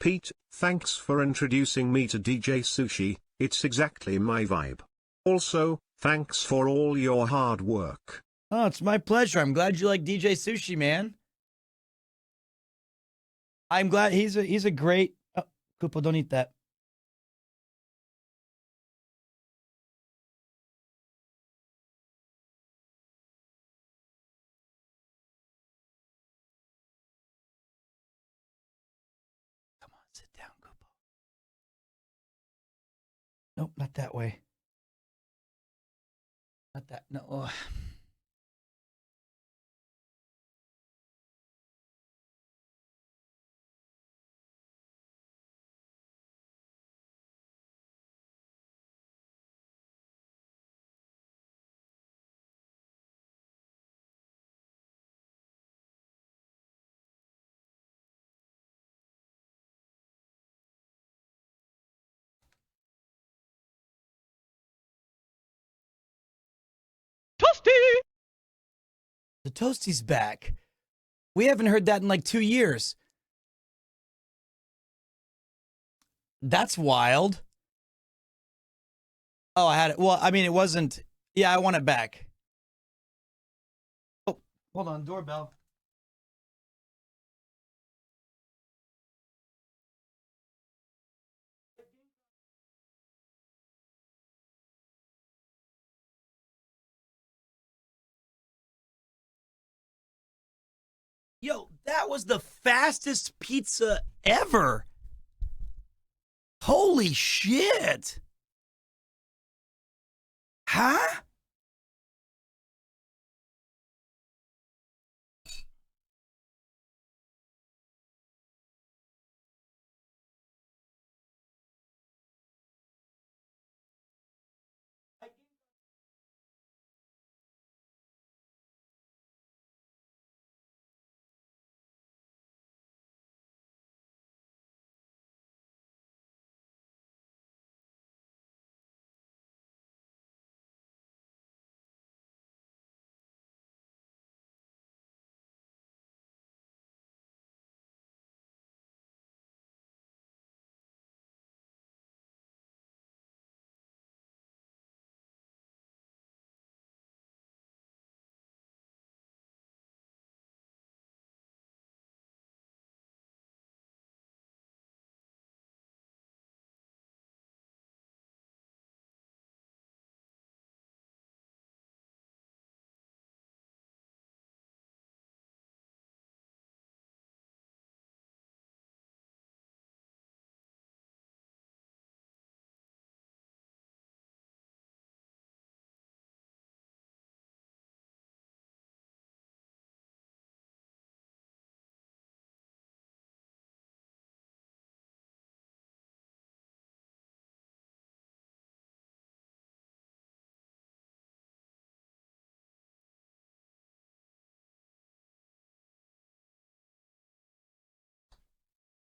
Pete, thanks for introducing me to DJ Sushi, it's exactly my vibe. Also, thanks for all your hard work. Oh, it's my pleasure. I'm glad you like DJ Sushi, man. I'm glad he's a great... Oh, Koopo, don't eat that. Come on, sit down, Koopo. Nope, not that way. Not that. No. Ugh. The Toasty's back. We haven't heard that in like 2 years. That's wild. Oh, I had it. Well, I mean, it wasn't. Yeah, I want it back. Oh, hold on. Doorbell. Yo, that was the fastest pizza ever. Holy shit. Huh?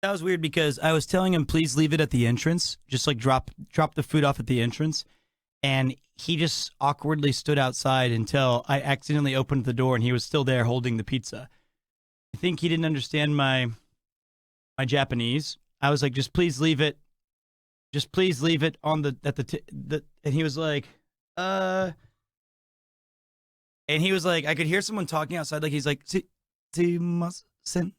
That was weird because I was telling him, please leave it at the entrance. Just like drop the food off at the entrance. And he just awkwardly stood outside until I accidentally opened the door and he was still there holding the pizza. I think he didn't understand my Japanese. I was like, just please leave it. Just please leave it on the and he was like, and he was like, I could hear someone talking outside. Like he's like, "Sumimasen."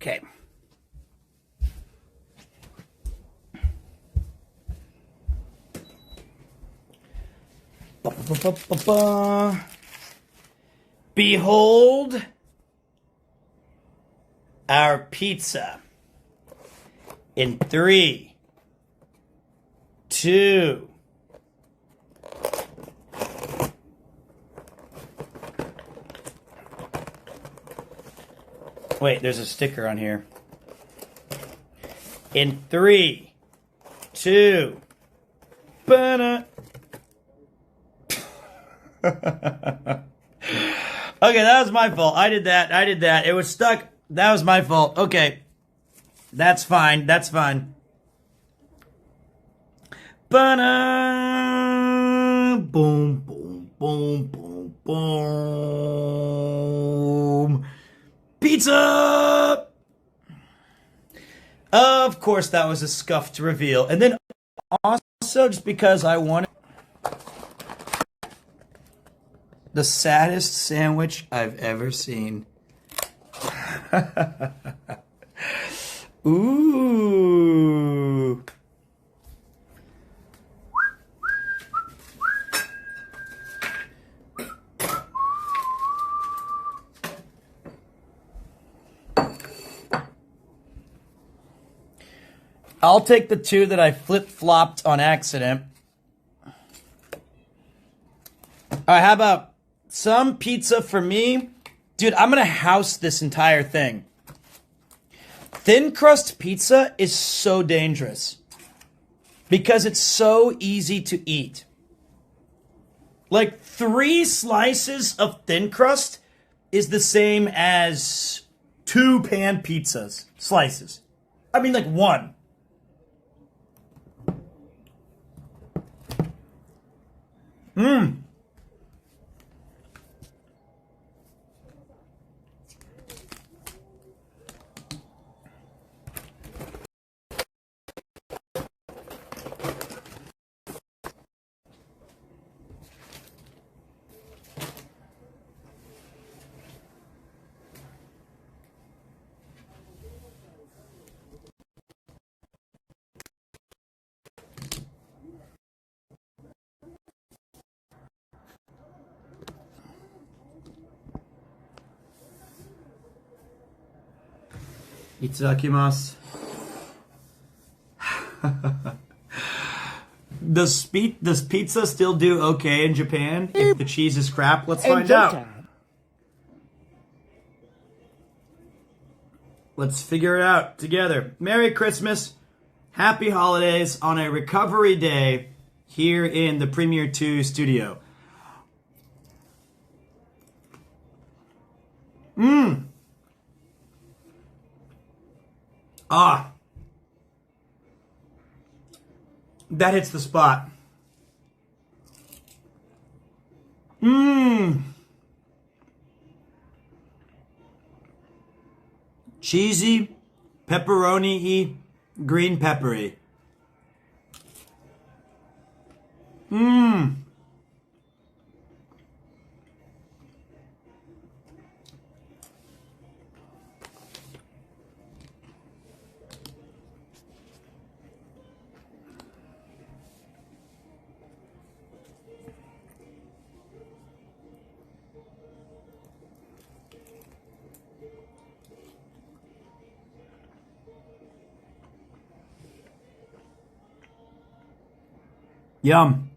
Okay. Behold our pizza. In 3, 2. Wait, there's a sticker on here. In 3, 2. Ba-da. Okay, that was my fault. I did that. It was stuck. That was my fault. Okay. That's fine. Ba-da. Boom, boom, boom, boom, boom. Pizza! Of course, that was a scuffed reveal. And then also, just because I wanted the saddest sandwich I've ever seen. Ooh. I'll take the 2 that I flip-flopped on accident. All right, how about Some pizza for me. Dude, I'm going to house this entire thing. Thin crust pizza is so dangerous because it's so easy to eat. Like 3 slices of thin crust is the same as 2 pan pizzas slices. I mean, like 1. Mmm. Itadakimasu. Does pizza still do okay in Japan if the cheese is crap? Let's find out. Let's figure it out together. Merry Christmas. Happy holidays on a recovery day here in the PremierTwo studio. Mmm. Ah. That hits the spot. Mmm. Cheesy, pepperoni-y, green peppery. Mmm. Yum.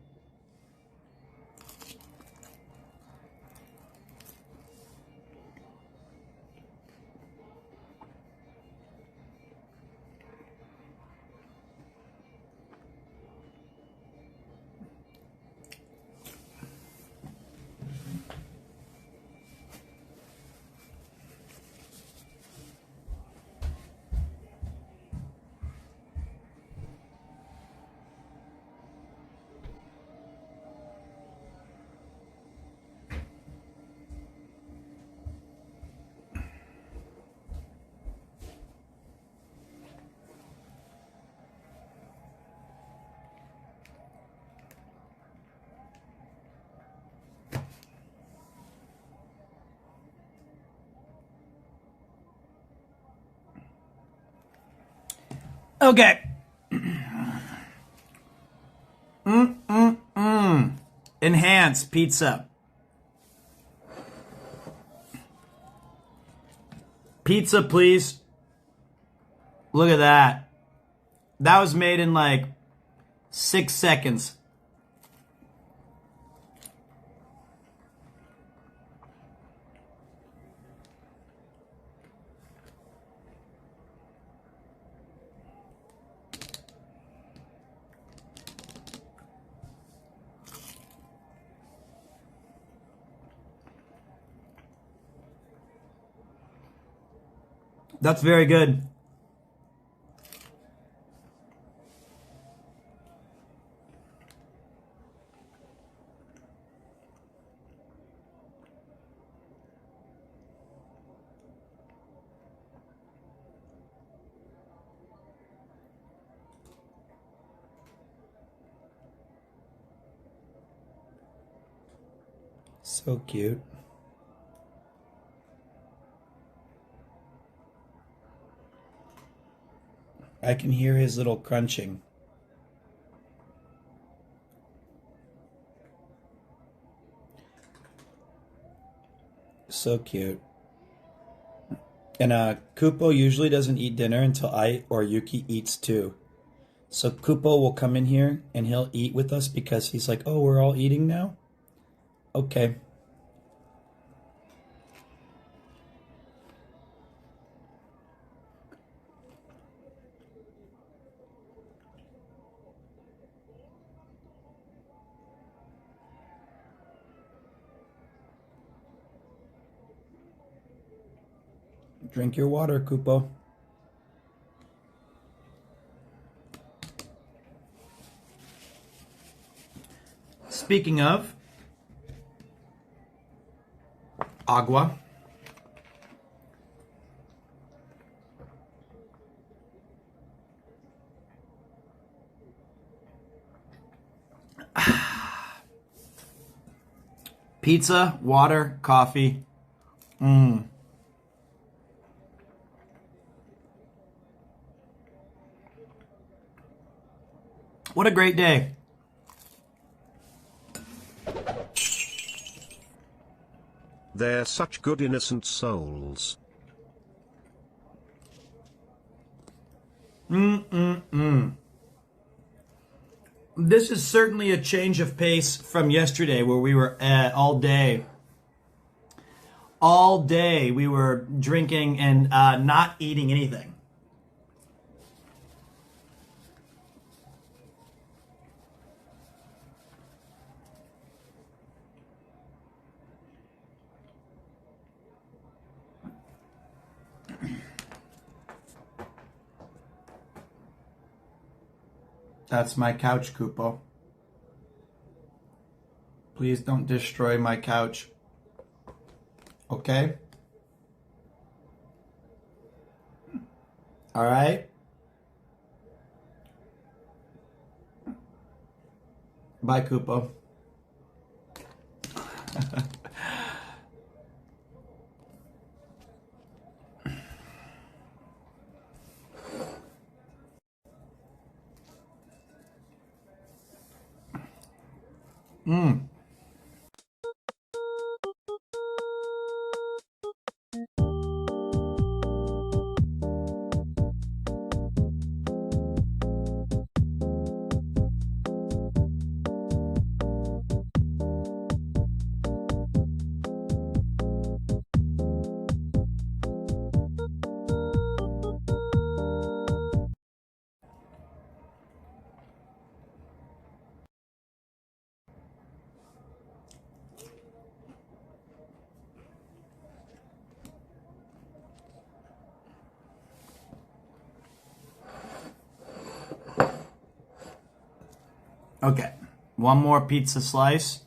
Okay. Enhance pizza. Pizza, please. Look at that. That was made in like 6 seconds. That's very good. So cute. I can hear his little crunching. So cute. And Kupo usually doesn't eat dinner until I or Yuki eats too. So Kupo will come in here and he'll eat with us because he's like, oh, we're all eating now? Okay. Drink your water, Kupo. Speaking of agua, pizza, water, coffee. What a great day. They're such good innocent souls. This is certainly a change of pace from yesterday where we were all day. All day we were drinking and not eating anything. That's my couch, Kupo. Please don't destroy my couch. Okay? All right? Bye, Kupo. Okay, one more pizza slice.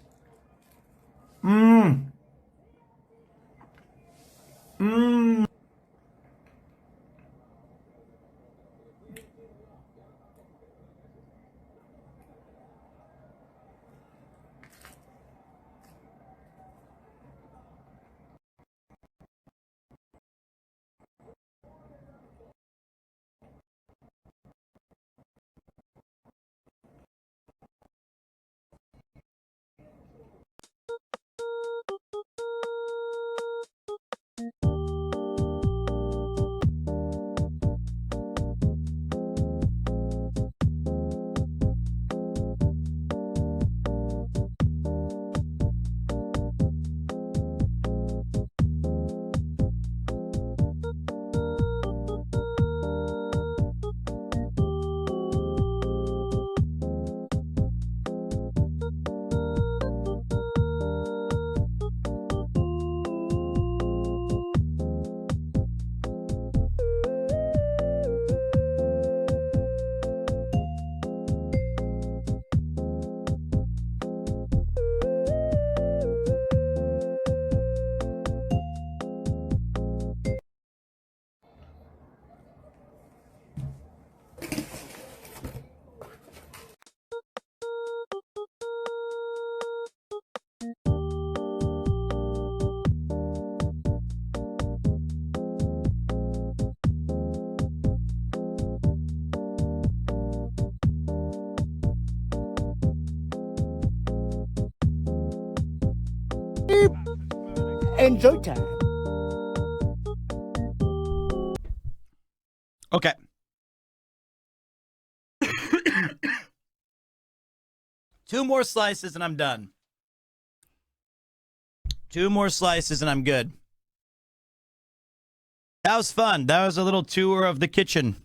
Enjoy time. Okay. Two more slices and I'm done. Two more slices and I'm good. That was fun. That was a little tour of the kitchen.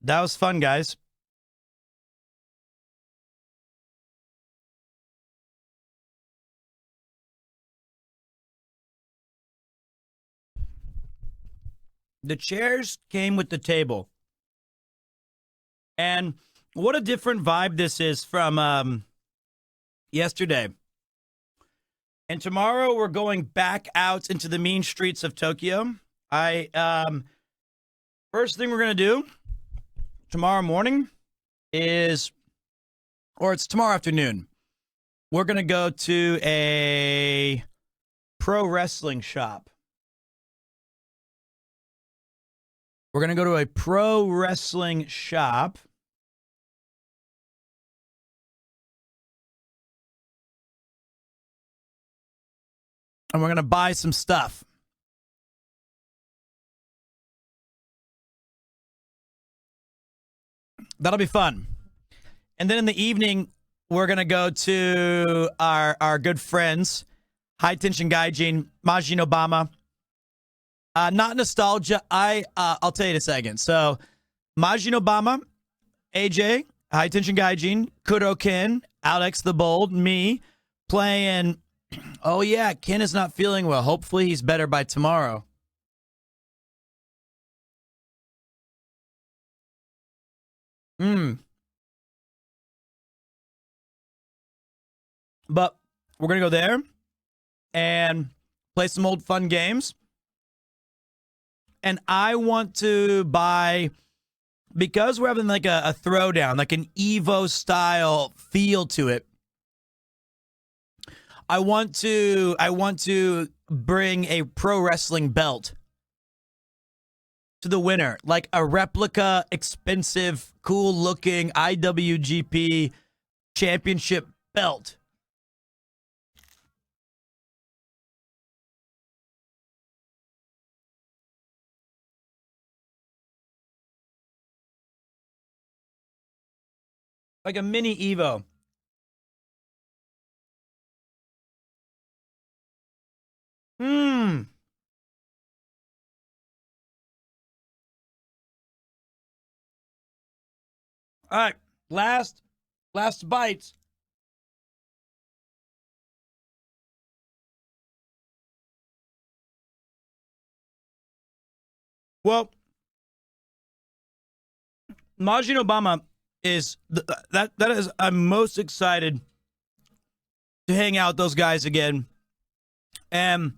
That was fun, guys. The chairs came with the table. And what a different vibe this is from yesterday. And tomorrow we're going back out into the mean streets of Tokyo. First thing we're going to do tomorrow morning is, or it's tomorrow afternoon, we're going to go to a pro wrestling shop. We're going to go to a pro wrestling shop. And we're going to buy some stuff. That'll be fun. And then in the evening, we're going to go to our good friends, High Tension Gaijin, Majin Obama. Not nostalgia. I'll tell you in a second. So, Majin Obama, AJ, High Tension Gaijin, Kuro Ken, Alex the Bold, me, playing. Oh, yeah, Ken is not feeling well. Hopefully he's better by tomorrow. But we're going to go there and play some old fun games. And I want to buy, because we're having like a throwdown, like an Evo style feel to it. I want to bring a pro wrestling belt to the winner, like a replica, expensive, cool looking IWGP championship belt. Like a mini Evo. All right, last bites. Well, Majin Obama is that is I'm most excited to hang out with those guys again, and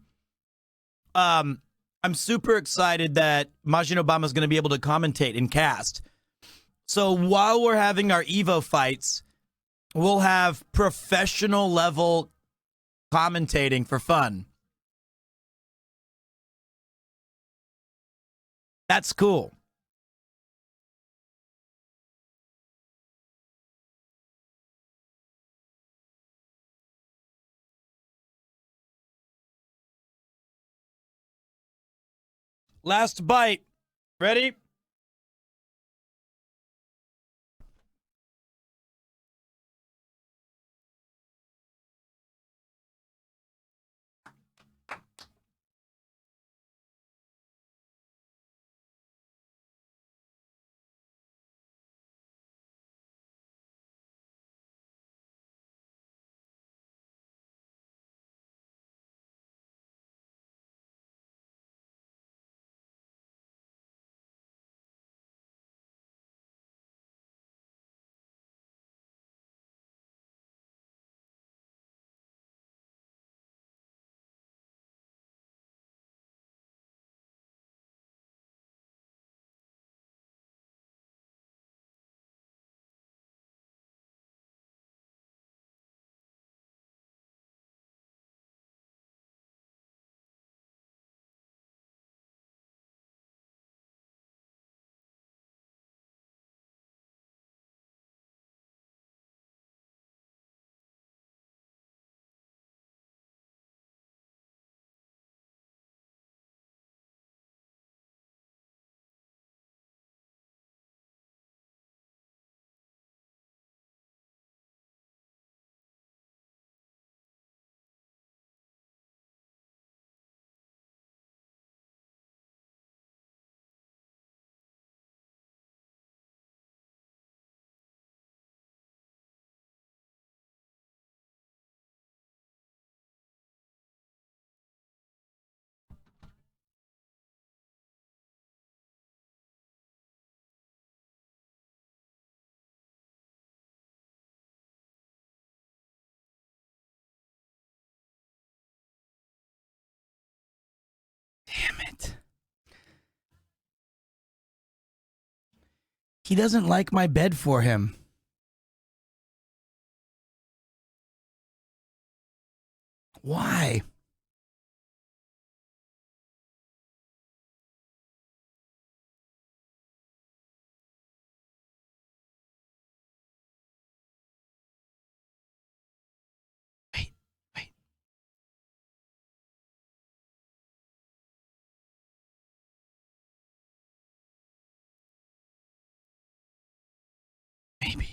I'm super excited that Majin Obama is going to be able to commentate and cast. So while we're having our Evo fights, we'll have professional level commentating for fun. That's cool. Last bite. Ready? He doesn't like my bed for him. Why? Maybe.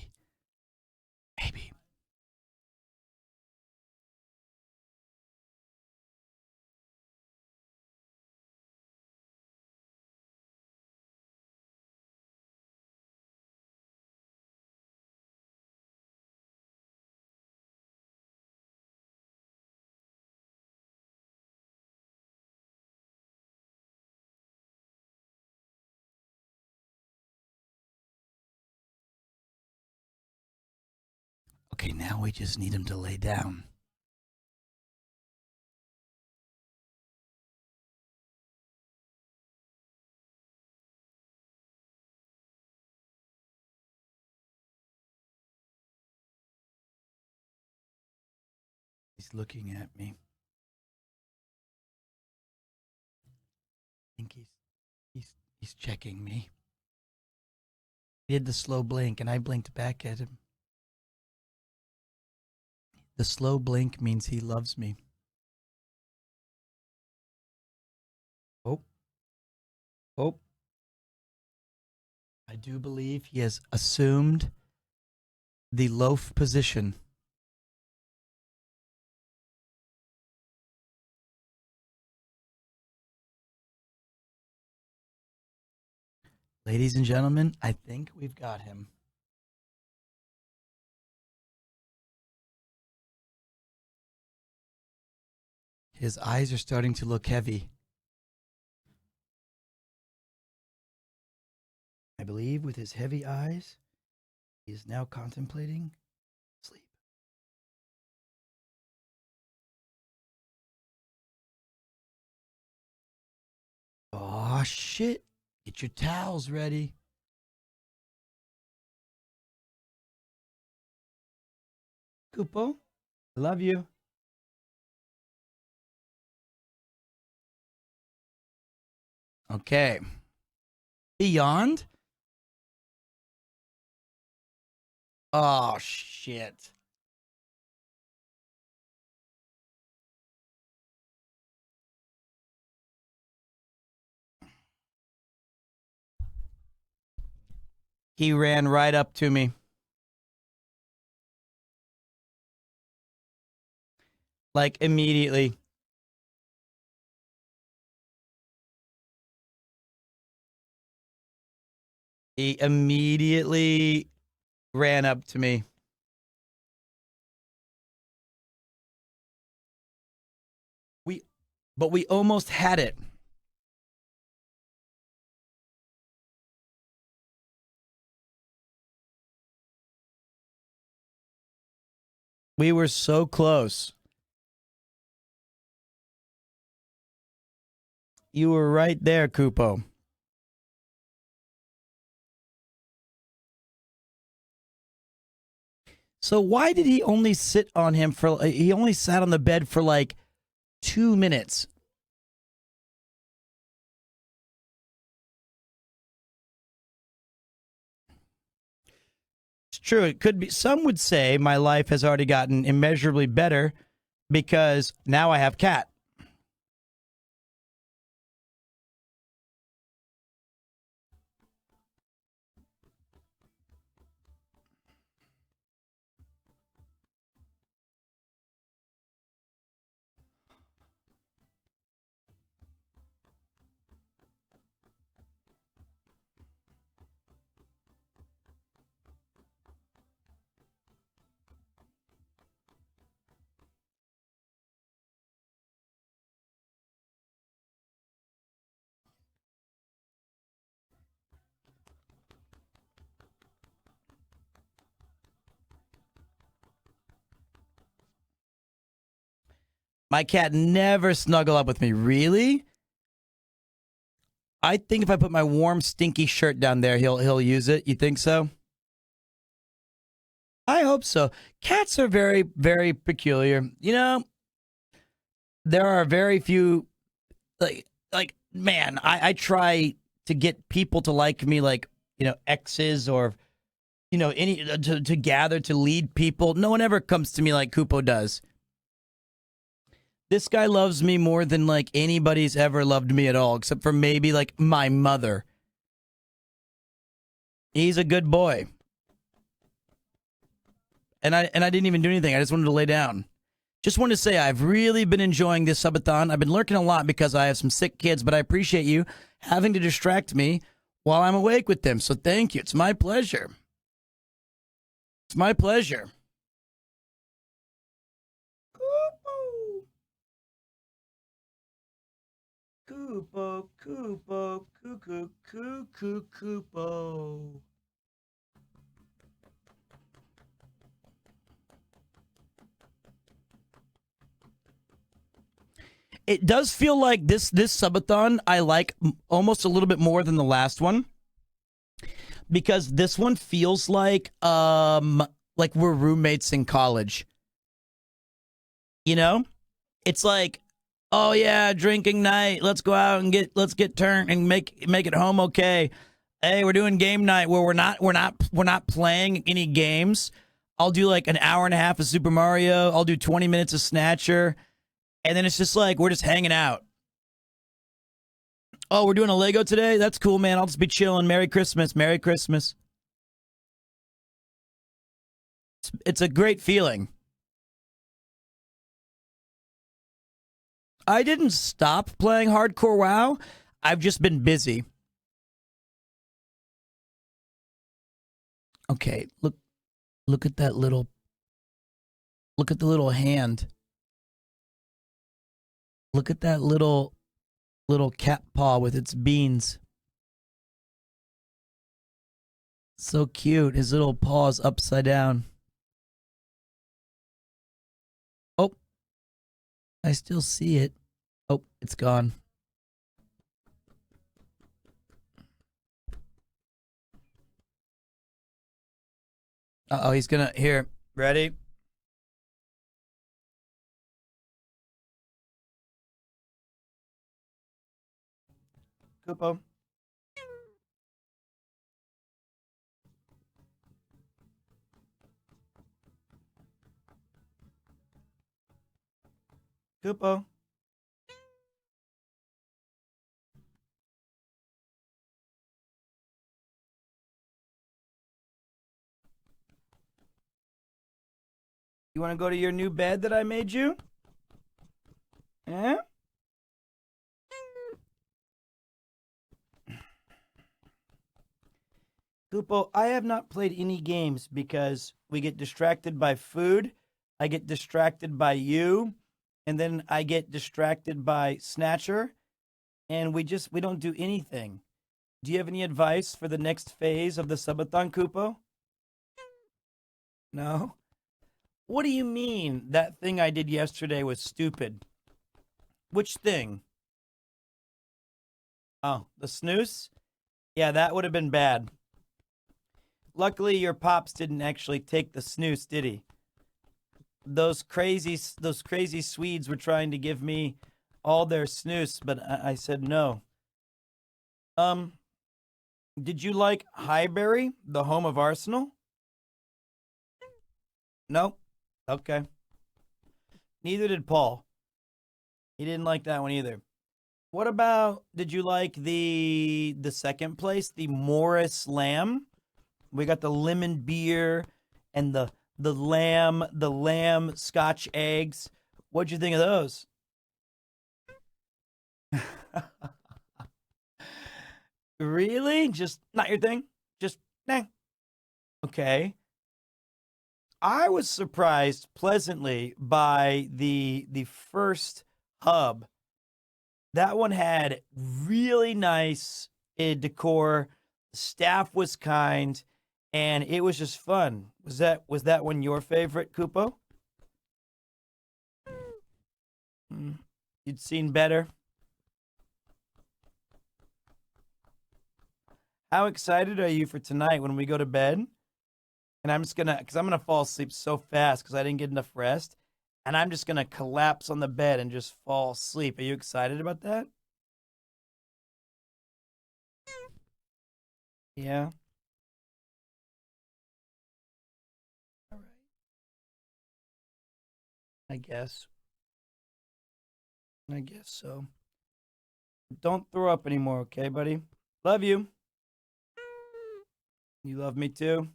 Okay, now we just need him to lay down. He's looking at me. I think he's checking me. He did the slow blink, and I blinked back at him. The slow blink means he loves me. Oh. I do believe he has assumed the loaf position. Ladies and gentlemen, I think we've got him. His eyes are starting to look heavy. I believe with his heavy eyes, he is now contemplating sleep. Oh, shit. Get your towels ready. Kupo, I love you. Okay. Beyond? Oh, shit. He ran right up to me. Like, immediately. He immediately ran up to me. But we almost had it. We were so close. You were right there, Kupo. So why did he only sit on him for, he only sat on the bed for like 2 minutes? It's true. It could be, some would say my life has already gotten immeasurably better because now I have Cat. My cat never snuggle up with me. Really? I think if I put my warm, stinky shirt down there, he'll use it. You think so? I hope so. Cats are very, very peculiar. You know, there are very few, like man, I try to get people to like me, like, you know, exes or, you know, any to gather, to lead people. No one ever comes to me like Kupo does. This guy loves me more than like anybody's ever loved me at all, except for maybe like my mother. He's a good boy. And I didn't even do anything. I just wanted to lay down. Just wanted to say I've really been enjoying this subathon. I've been lurking a lot because I have some sick kids, but I appreciate you having to distract me while I'm awake with them. So thank you. It's my pleasure. It's my pleasure. Kupo, Kupo, Kuku, Kuku, Kupo. It does feel like this subathon I like almost a little bit more than the last one, because this one feels like we're roommates in college. You know, it's like, oh yeah, drinking night. Let's go out and let's get turned and make it home okay. Hey, we're doing game night where we're not playing any games. I'll do like an hour and a half of Super Mario. I'll do 20 minutes of Snatcher. And then it's just like, we're just hanging out. Oh, we're doing a Lego today? That's cool, man. I'll just be chilling. Merry Christmas. Merry Christmas. It's a great feeling. I didn't stop playing Hardcore WoW. I've just been busy. Okay, look at that little... Look at the little hand. Look at that little cat paw with its beans. So cute. His little paw's upside down. Oh, I still see it. Oh, it's gone. Uh-oh, he's gonna... Here, ready? Kupo. Kupo. You want to go to your new bed that I made you? Eh? Kupo, I have not played any games because we get distracted by food, I get distracted by you, and then I get distracted by Snatcher, and we don't do anything. Do you have any advice for the next phase of the subathon, Kupo? No? What do you mean that thing I did yesterday was stupid? Which thing? Oh, the snooze? Yeah, that would have been bad. Luckily, your pops didn't actually take the snooze, did he? Those crazy Swedes were trying to give me all their snooze, but I said no. Did you like Highbury, the home of Arsenal? No? Okay. Neither did Paul. He didn't like that one either. What about, did you like the second place, the Morris Lamb? We got the lemon beer and the lamb Scotch eggs. What'd you think of those? Really? Just not your thing? Just nah. Okay. I was surprised pleasantly by the first hub. That one had really nice decor. The staff was kind, and it was just fun. Was that one your favorite, Kupo? You'd seen better. How excited are you for tonight when we go to bed? And I'm just gonna, because I'm gonna fall asleep so fast because I didn't get enough rest. And I'm just gonna collapse on the bed and just fall asleep. Are you excited about that? Yeah. All right. I guess so. Don't throw up anymore, okay, buddy? Love you. You love me too?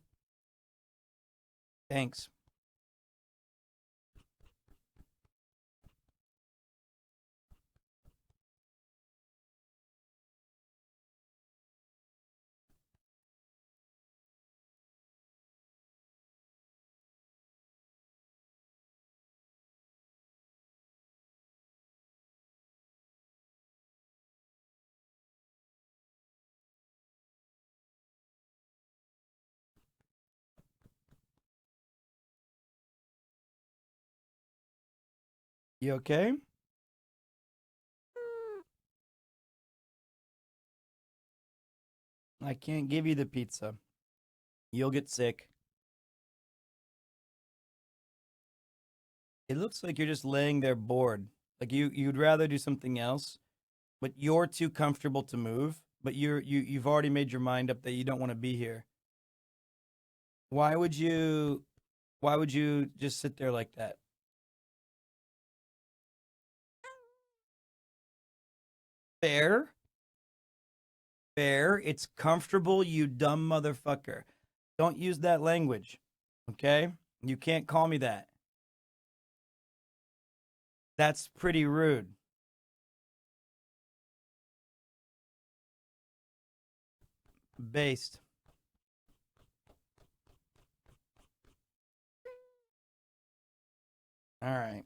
Thanks. You okay? I can't give you the pizza. You'll get sick. It looks like you're just laying there bored. Like you'd rather do something else, but you're too comfortable to move. But you've already made your mind up that you don't want to be here. Why would you just sit there like that? Fair. It's comfortable, you dumb motherfucker. Don't use that language. Okay? You can't call me that. That's pretty rude. Based. All right.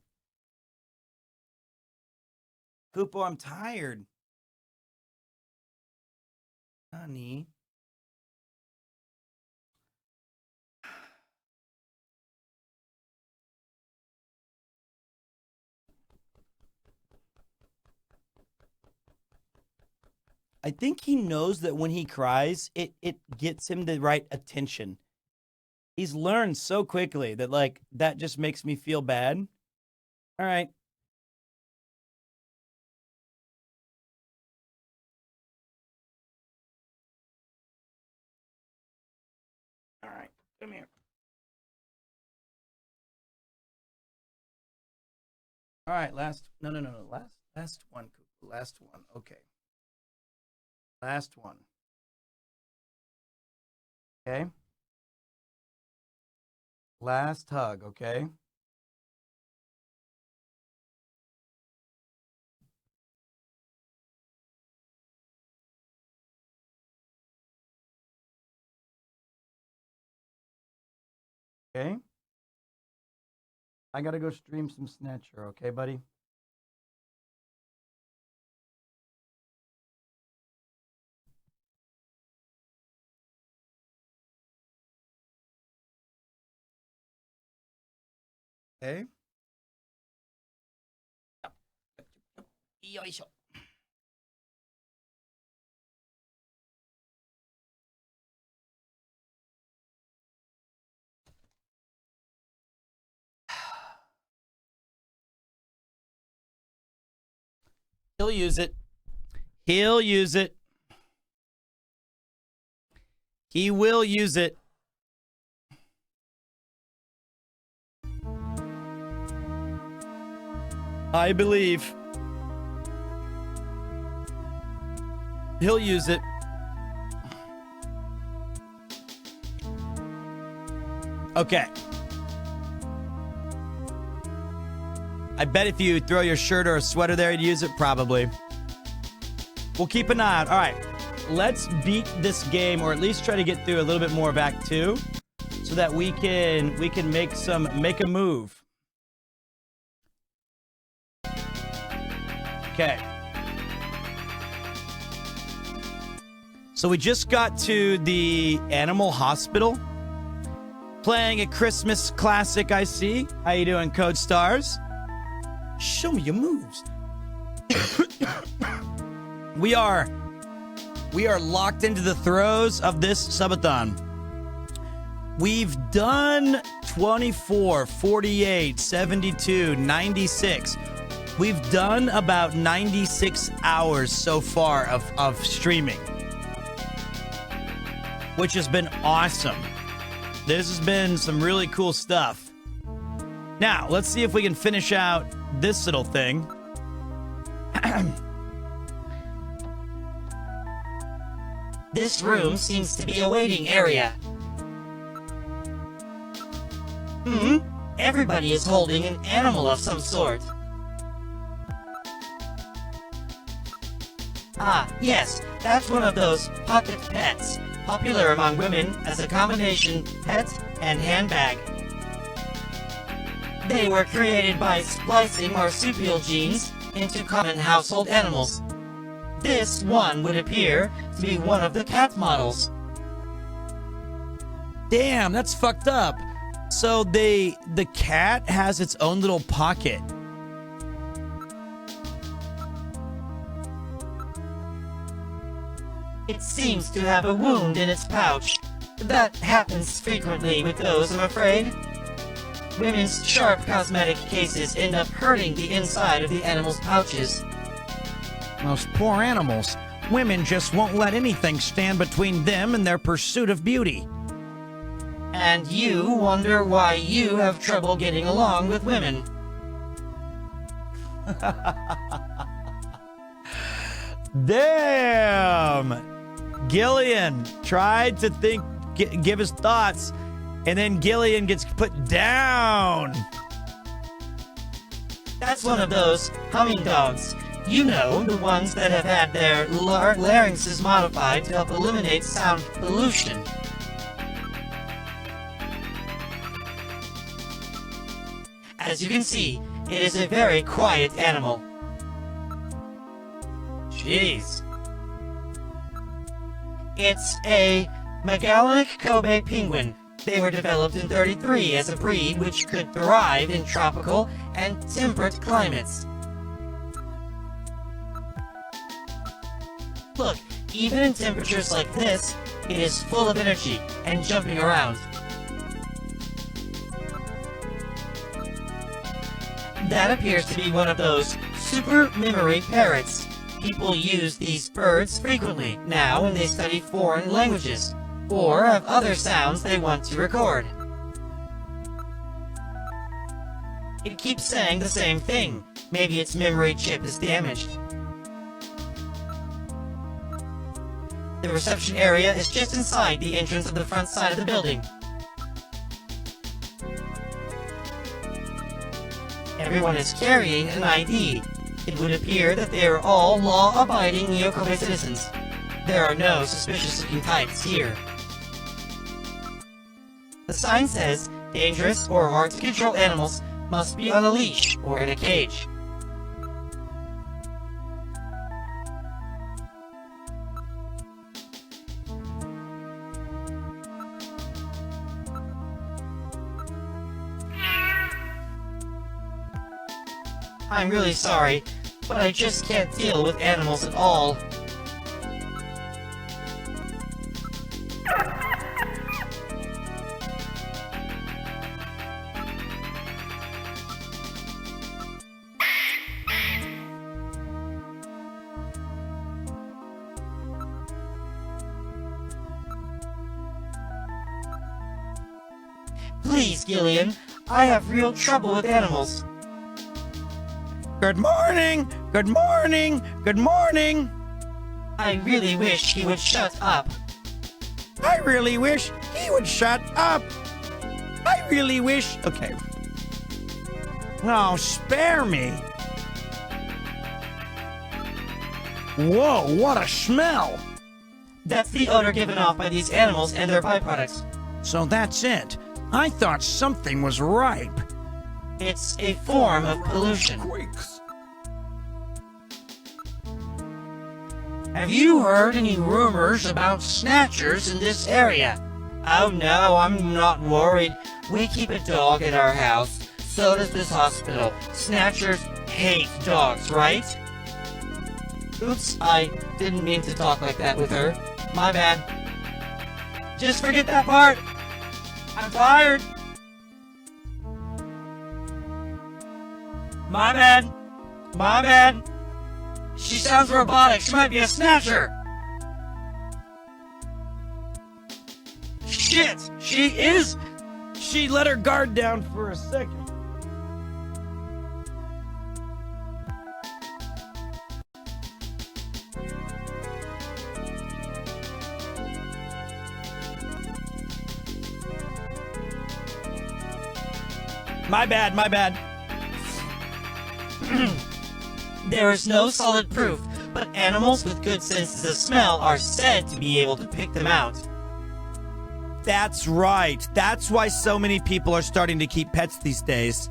Koopo, I'm tired. Honey. I think he knows that when he cries, it gets him the right attention. He's learned so quickly that, like, that just makes me feel bad. All right. All right. Come here. All right. Last one. Last one. Okay. Last one. Okay. Last hug, okay? Okay? I gotta go stream some Snatcher, okay, buddy? Okay? Yoisho. He'll use it. He'll use it. He will use it. I believe. He'll use it. Okay. I bet if you throw your shirt or a sweater there, you'd use it, probably. We'll keep an eye out. All right. Let's beat this game, or at least try to get through a little bit more of Act 2, so that we can make a move. Okay. So we just got to the animal hospital. Playing a Christmas classic, I see. How you doing, Code Stars? Show me your moves. We are We are locked into the throes of this subathon. We've done 24, 48, 72, 96. We've done about 96 hours so far of streaming, which has been awesome. This has been some really cool stuff. Now, let's see if we can finish out this little thing. This room seems to be a waiting area. Everybody is holding an animal of some sort. Ah, yes, that's one of those pocket pets, popular among women as a combination pet and handbag. They were created by splicing marsupial genes into common household animals. This one would appear to be one of the cat models. Damn, that's fucked up. So the cat has its own little pocket. It seems to have a wound in its pouch. That happens frequently with those, I'm afraid. Women's sharp cosmetic cases end up hurting the inside of the animal's pouches. Those poor animals. Women just won't let anything stand between them and their pursuit of beauty. And you wonder why you have trouble getting along with women. Damn! Gillian tried to give his thoughts, and then Gillian gets put down. That's one of those humming dogs. You know, the ones that have had their larynxes modified to help eliminate sound pollution. As you can see, it is a very quiet animal. Jeez. It's a Magellanic Kobe penguin. They were developed in '33 as a breed which could thrive in tropical and temperate climates. Look, even in temperatures like this, it is full of energy and jumping around. That appears to be one of those super memory parrots. People use these birds frequently now when they study foreign languages, or have other sounds they want to record. It keeps saying the same thing. Maybe its memory chip is damaged. The reception area is just inside the entrance of the front side of the building. Everyone is carrying an ID. It would appear that they are all law-abiding Neo-Kobe citizens. There are no suspicious-looking types here. The sign says, dangerous or hard-to-control animals must be on a leash or in a cage. I'm really sorry, but I just can't deal with animals at all. Please, Gillian, I have real trouble with animals. Good morning! Good morning! Good morning! I really wish he would shut up. I really wish he would shut up. I really wish... Okay. Oh, spare me. Whoa, what a smell! That's the odor given off by these animals and their byproducts. So that's it. I thought something was ripe. It's a form of pollution. Have you heard any rumors about snatchers in this area? Oh no, I'm not worried. We keep a dog at our house. So does this hospital. Snatchers hate dogs, right? Oops, I didn't mean to talk like that with her. My bad. Just forget that part. I'm tired. My bad. My bad. She sounds robotic. She might be a Snatcher. Shit! She is! She let her guard down for a second. My bad, my bad. There is no solid proof, but animals with good senses of smell are said to be able to pick them out. That's right. That's why so many people are starting to keep pets these days.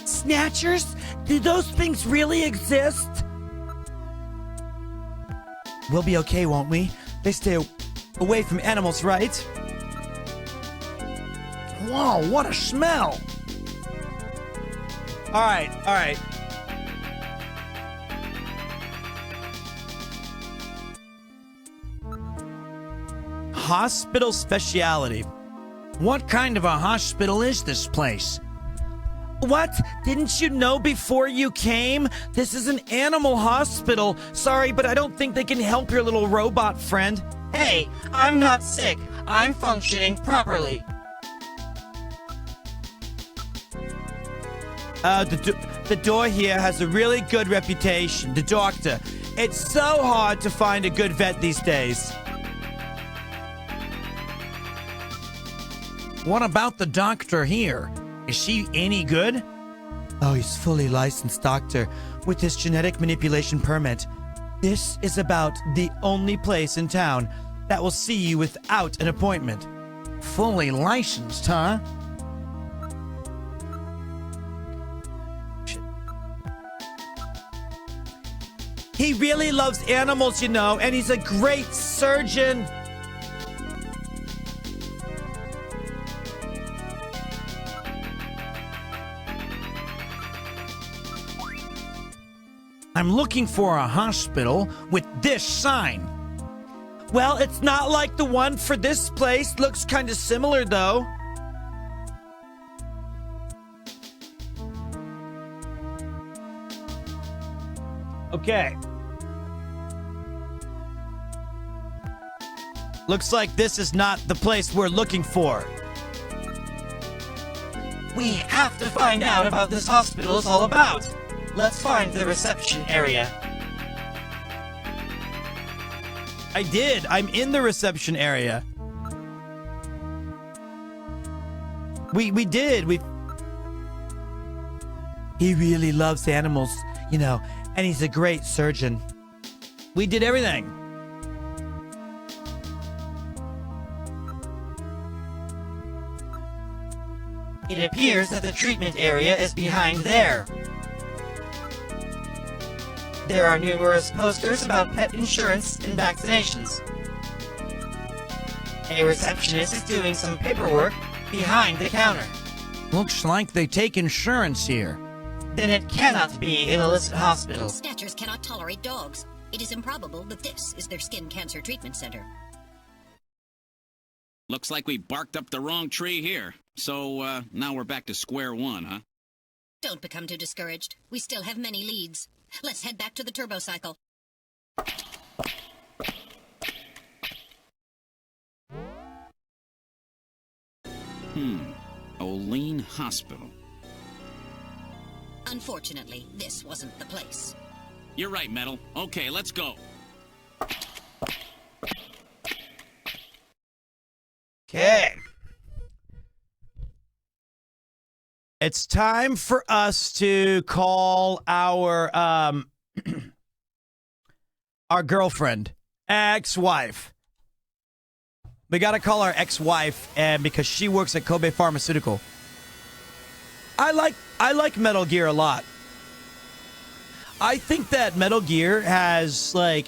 Snatchers? Do those things really exist? We'll be okay, won't we? They stay away from animals, right? Whoa, what a smell! All right, all right. Hospital speciality. What kind of a hospital is this place? What? Didn't you know before you came? This is an animal hospital. Sorry, but I don't think they can help your little robot friend. Hey, I'm not sick. I'm functioning properly. The door here has a really good reputation. The doctor. It's so hard to find a good vet these days. What about the doctor here? Is she any good? Oh, he's fully licensed doctor with his genetic manipulation permit. This is about the only place in town that will see you without an appointment. Fully licensed, huh? He really loves animals, you know, and he's a great surgeon. I'm looking for a hospital with this sign. Well, it's not like the one for this place. Looks kind of similar, though. Okay. Looks like this is not the place we're looking for. We have to find out about this hospital is all about. Let's find the reception area. I did. I'm in the reception area. We did. He really loves animals, you know, and he's a great surgeon. We did everything. It appears that the treatment area is behind there. There are numerous posters about pet insurance and vaccinations. A receptionist is doing some paperwork behind the counter. Looks like they take insurance here. Then it cannot be an illicit hospital. Snatchers cannot tolerate dogs. It is improbable that this is their skin cancer treatment center. Looks like we barked up the wrong tree here. So, now we're back to square one, huh? Don't become too discouraged. We still have many leads. Let's head back to the turbo cycle. Olean Hospital. Unfortunately, this wasn't the place. You're right, Metal. Okay, let's go. Okay. It's time for us to call our our girlfriend, ex-wife. We gotta call our ex-wife, and because she works at Kobe Pharmaceutical. I like Metal Gear a lot. I think that Metal Gear has, like,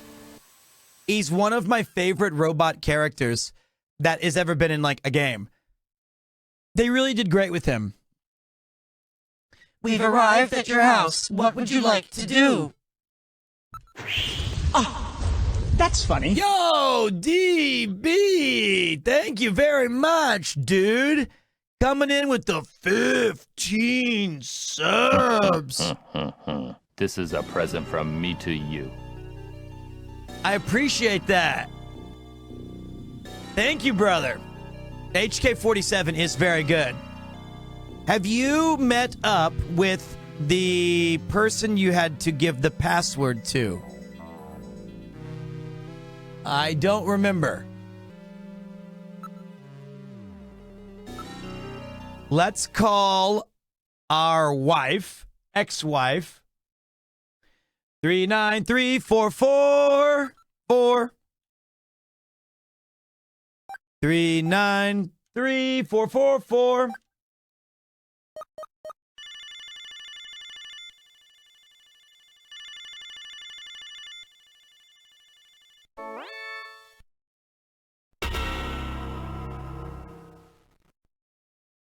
he's one of my favorite robot characters that has ever been in, like, a game. They really did great with him. We've arrived at your house. What would you like to do? That's funny. Yo, DB! Thank you very much, dude. Coming in with the 15 subs. This is a present from me to you. I appreciate that. Thank you, brother. HK47 is very good. Have you met up with the person you had to give the password to? I don't remember. Let's call our wife, ex-wife, 393444. 393444.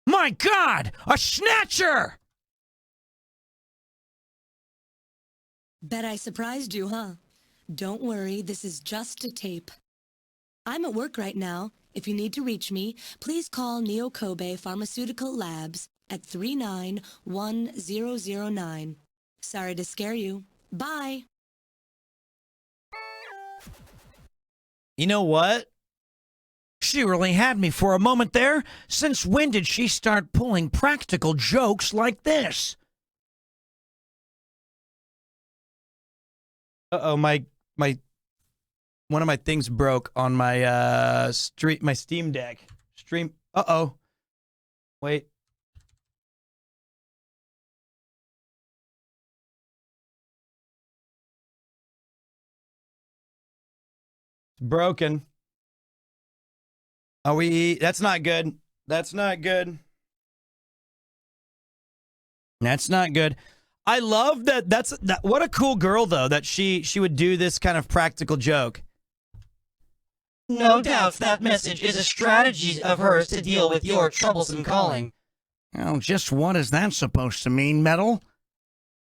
My God! A Snatcher! Bet I surprised you, huh? Don't worry, this is just a tape. I'm at work right now. If you need to reach me, please call Neo Kobe Pharmaceutical Labs at 391009. Sorry to scare you. Bye! You know what? She really had me for a moment there. Since when did she start pulling practical jokes like this? Uh-oh, my one of my things broke on my my Steam Deck. Uh-oh. Wait. It's broken. Are we? That's not good. That's not good. That's not good. I love that. That. What a cool girl, though, that she would do this kind of practical joke. No doubt that message is a strategy of hers to deal with your troublesome calling. Oh, just what is that supposed to mean, Metal?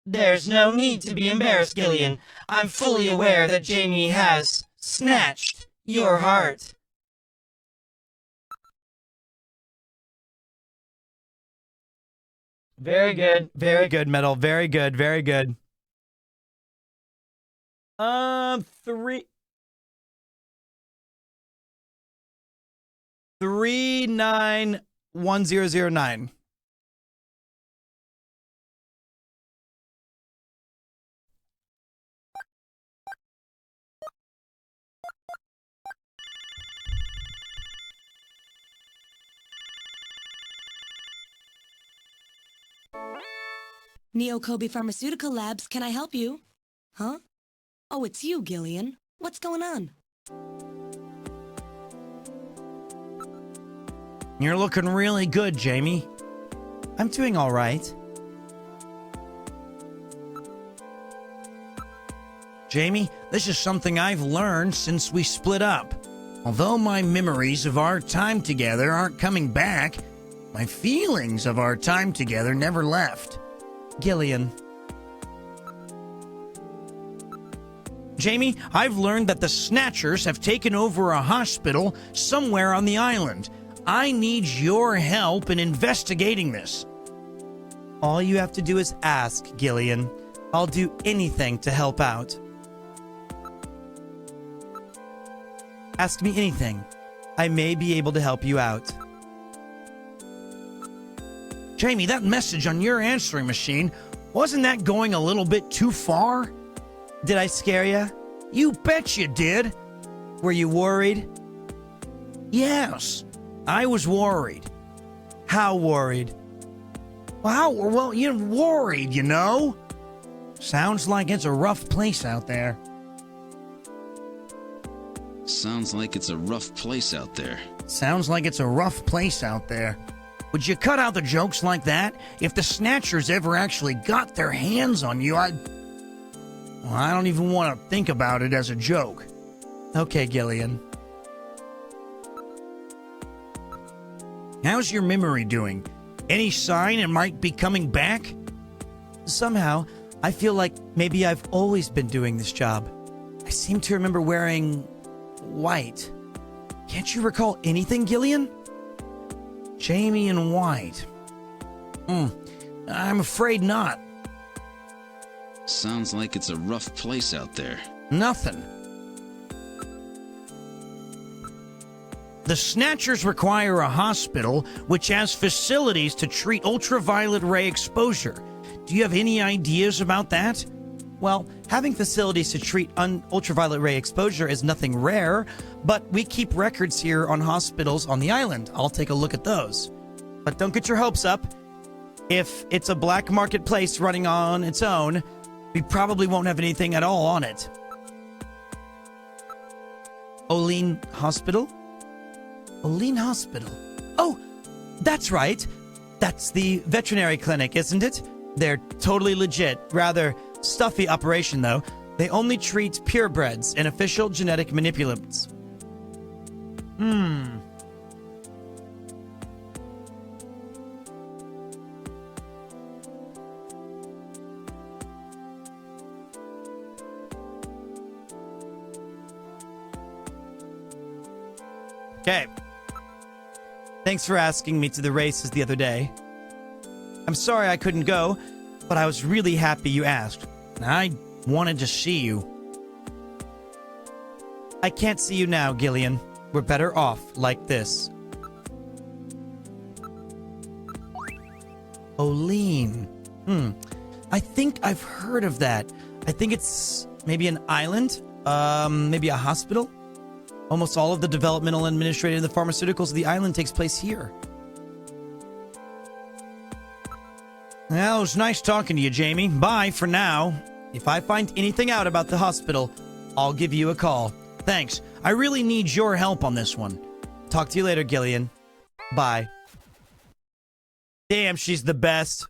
There's no need to be embarrassed, Gillian. I'm fully aware that Jamie has snatched your heart. Very good. Very good, Metal. Very good. Very good. 391009. Neo Kobe Pharmaceutical Labs, can I help you? Huh? Oh, it's you, Gillian. What's going on? You're looking really good, Jamie. I'm doing all right. Jamie, this is something I've learned since we split up. Although my memories of our time together aren't coming back, my feelings of our time together never left. Gillian. Jamie, I've learned that the Snatchers have taken over a hospital somewhere on the island. I need your help in investigating this. All you have to do is ask, Gillian. I'll do anything to help out. Ask me anything. I may be able to help you out. Jamie, that message on your answering machine, wasn't that going a little bit too far? Did I scare you? You bet you did. Were you worried? Yes, I was worried. How worried? Well, you're worried, you know. Sounds like it's a rough place out there. Sounds like it's a rough place out there. Sounds like it's a rough place out there. Would you cut out the jokes like that? If the Snatchers ever actually got their hands on you, I don't even want to think about it as a joke. Okay, Gillian. How's your memory doing? Any sign it might be coming back? somehow, I feel like maybe I've always been doing this job. I seem to remember wearing white. Can't you recall anything, Gillian? Jamie in white. I'm afraid not. Sounds like it's a rough place out there. Nothing. The Snatchers require a hospital which has facilities to treat ultraviolet ray exposure. Do you have any ideas about that? Well, having facilities to treat ultraviolet ray exposure is nothing rare, but we keep records here on hospitals on the island. I'll take a look at those. But don't get your hopes up. If it's a black market place running on its own, we probably won't have anything at all on it. Olean Hospital? Olean Hospital. Oh, that's right. That's the veterinary clinic, isn't it? They're totally legit. Rather stuffy operation, though. They only treat purebreds and official genetic manipulants. Okay. Thanks for asking me to the races the other day. I'm sorry I couldn't go, but I was really happy you asked. I wanted to see you. I can't see you now, Gillian. We're better off like this. Olean. I think I've heard of that. I think it's maybe an island, maybe a hospital. Almost all of the developmental and administrative and the pharmaceuticals of the island takes place here. Well, it was nice talking to you, Jamie. Bye for now. If I find anything out about the hospital, I'll give you a call. Thanks. I really need your help on this one. Talk to you later, Gillian. Bye. Damn, she's the best.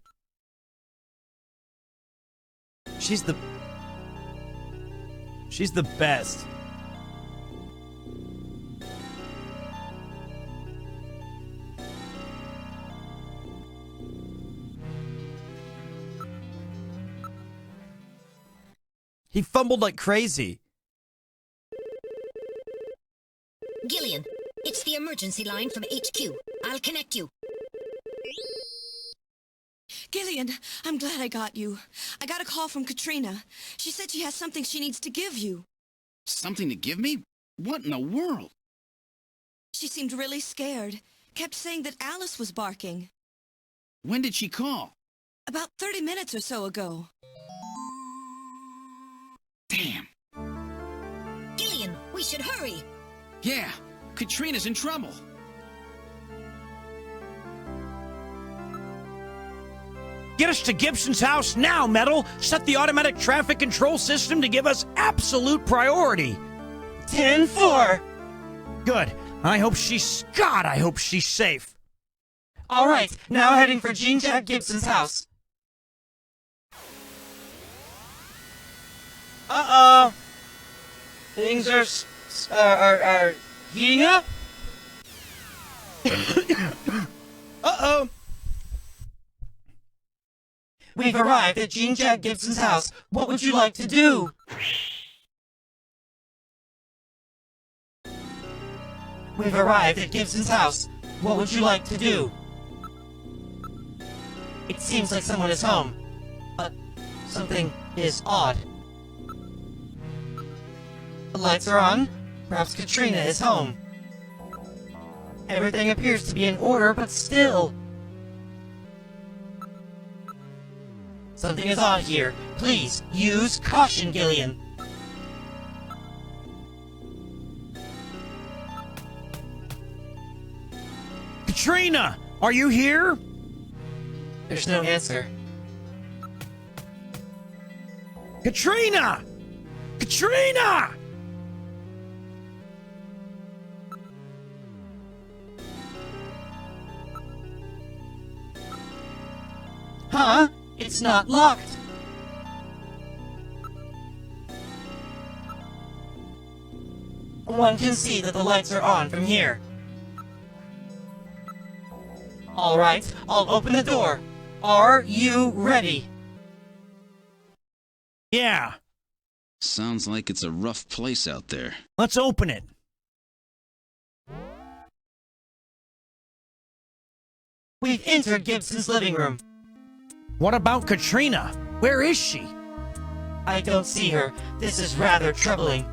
She's the best. He fumbled like crazy. Gillian, it's the emergency line from HQ. I'll connect you. Gillian, I'm glad I got you. I got a call from Katrina. She said she has something she needs to give you. Something to give me? What in the world? She seemed really scared. Kept saying that Alice was barking. When did she call? About 30 minutes or so ago. Damn. Gillian, we should hurry. Yeah, Katrina's in trouble. Get us to Gibson's house now, Metal. Set the automatic traffic control system to give us absolute priority. 10-4. Good. I hope she's safe. All right, now heading for Jean Jack Gibson's house. Uh-oh. Things are heating up? Uh-oh. We've arrived at Jean Jack Gibson's house. What would you like to do? We've arrived at Gibson's house. What would you like to do? It seems like someone is home, but something is odd. The lights are on. Perhaps Katrina is home. Everything appears to be in order, but still. Something is odd here. Please, use caution, Gillian. Katrina, are you here? There's no answer. Katrina! Katrina! Huh? It's not locked. One can see that the lights are on from here. All right, I'll open the door. Are you ready? Yeah. Sounds like it's a rough place out there. Let's open it. We've entered Gibson's living room. What about Katrina? Where is she? I don't see her. This is rather troubling.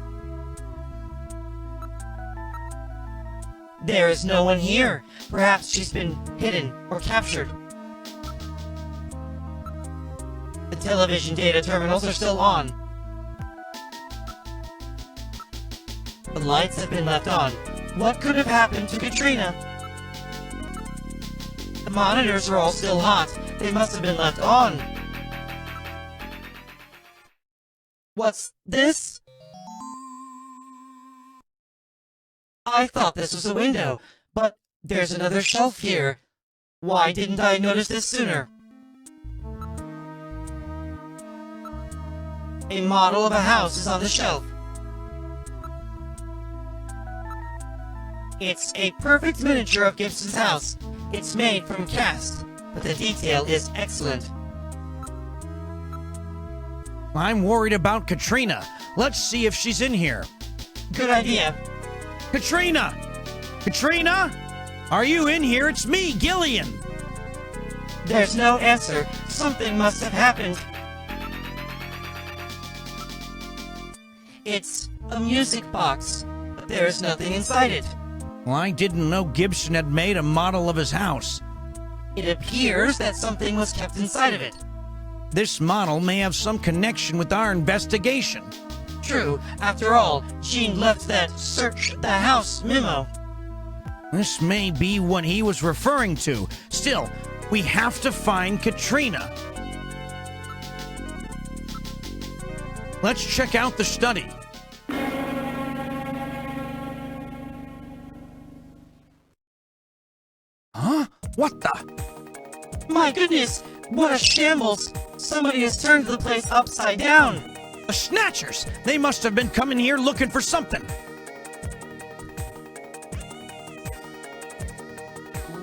There is no one here. Perhaps she's been hidden or captured. The television data terminals are still on. The lights have been left on. What could have happened to Katrina? The monitors are all still hot. They must have been left on. What's this? I thought this was a window, but there's another shelf here. Why didn't I notice this sooner? A model of a house is on the shelf. It's a perfect miniature of Gibson's house. It's made from cast, but the detail is excellent. I'm worried about Katrina. Let's see if she's in here. Good idea. Katrina! Katrina? Are you in here? It's me, Gillian. There's no answer. Something must have happened. It's a music box, but there's nothing inside it. Well, I didn't know Gibson had made a model of his house. It appears that something was kept inside of it. This model may have some connection with our investigation. True. After all, Gene left that search the house memo. This may be what he was referring to. Still, we have to find Katrina. Let's check out the study. Huh? What the? My goodness! What a shambles! Somebody has turned the place upside down! The Snatchers! They must have been coming here looking for something.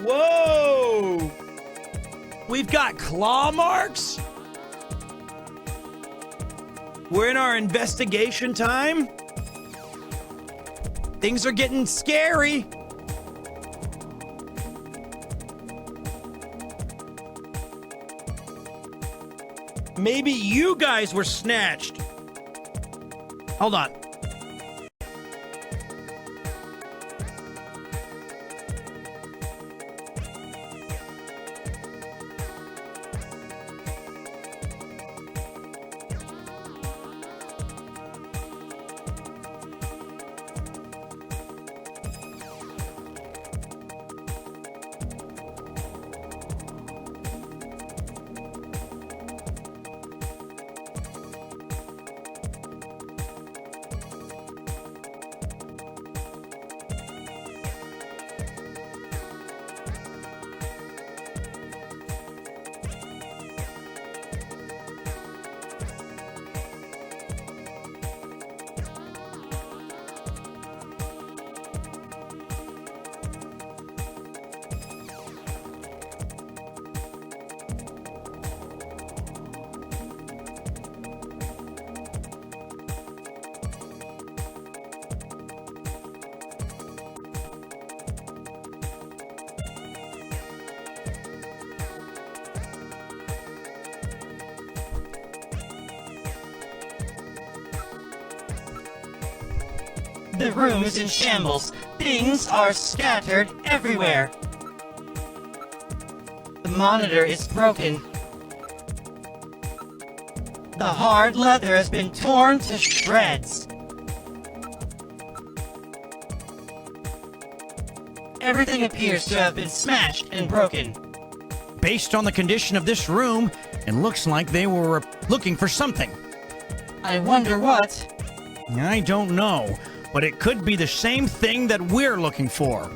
Whoa! We've got claw marks? We're in our investigation time? Things are getting scary. Maybe you guys were snatched. Hold on. The room is in shambles. Things are scattered everywhere. The monitor is broken. The hard leather has been torn to shreds. Everything appears to have been smashed and broken. Based on the condition of this room, it looks like they were looking for something. I wonder what. I don't know, but it could be the same thing that we're looking for.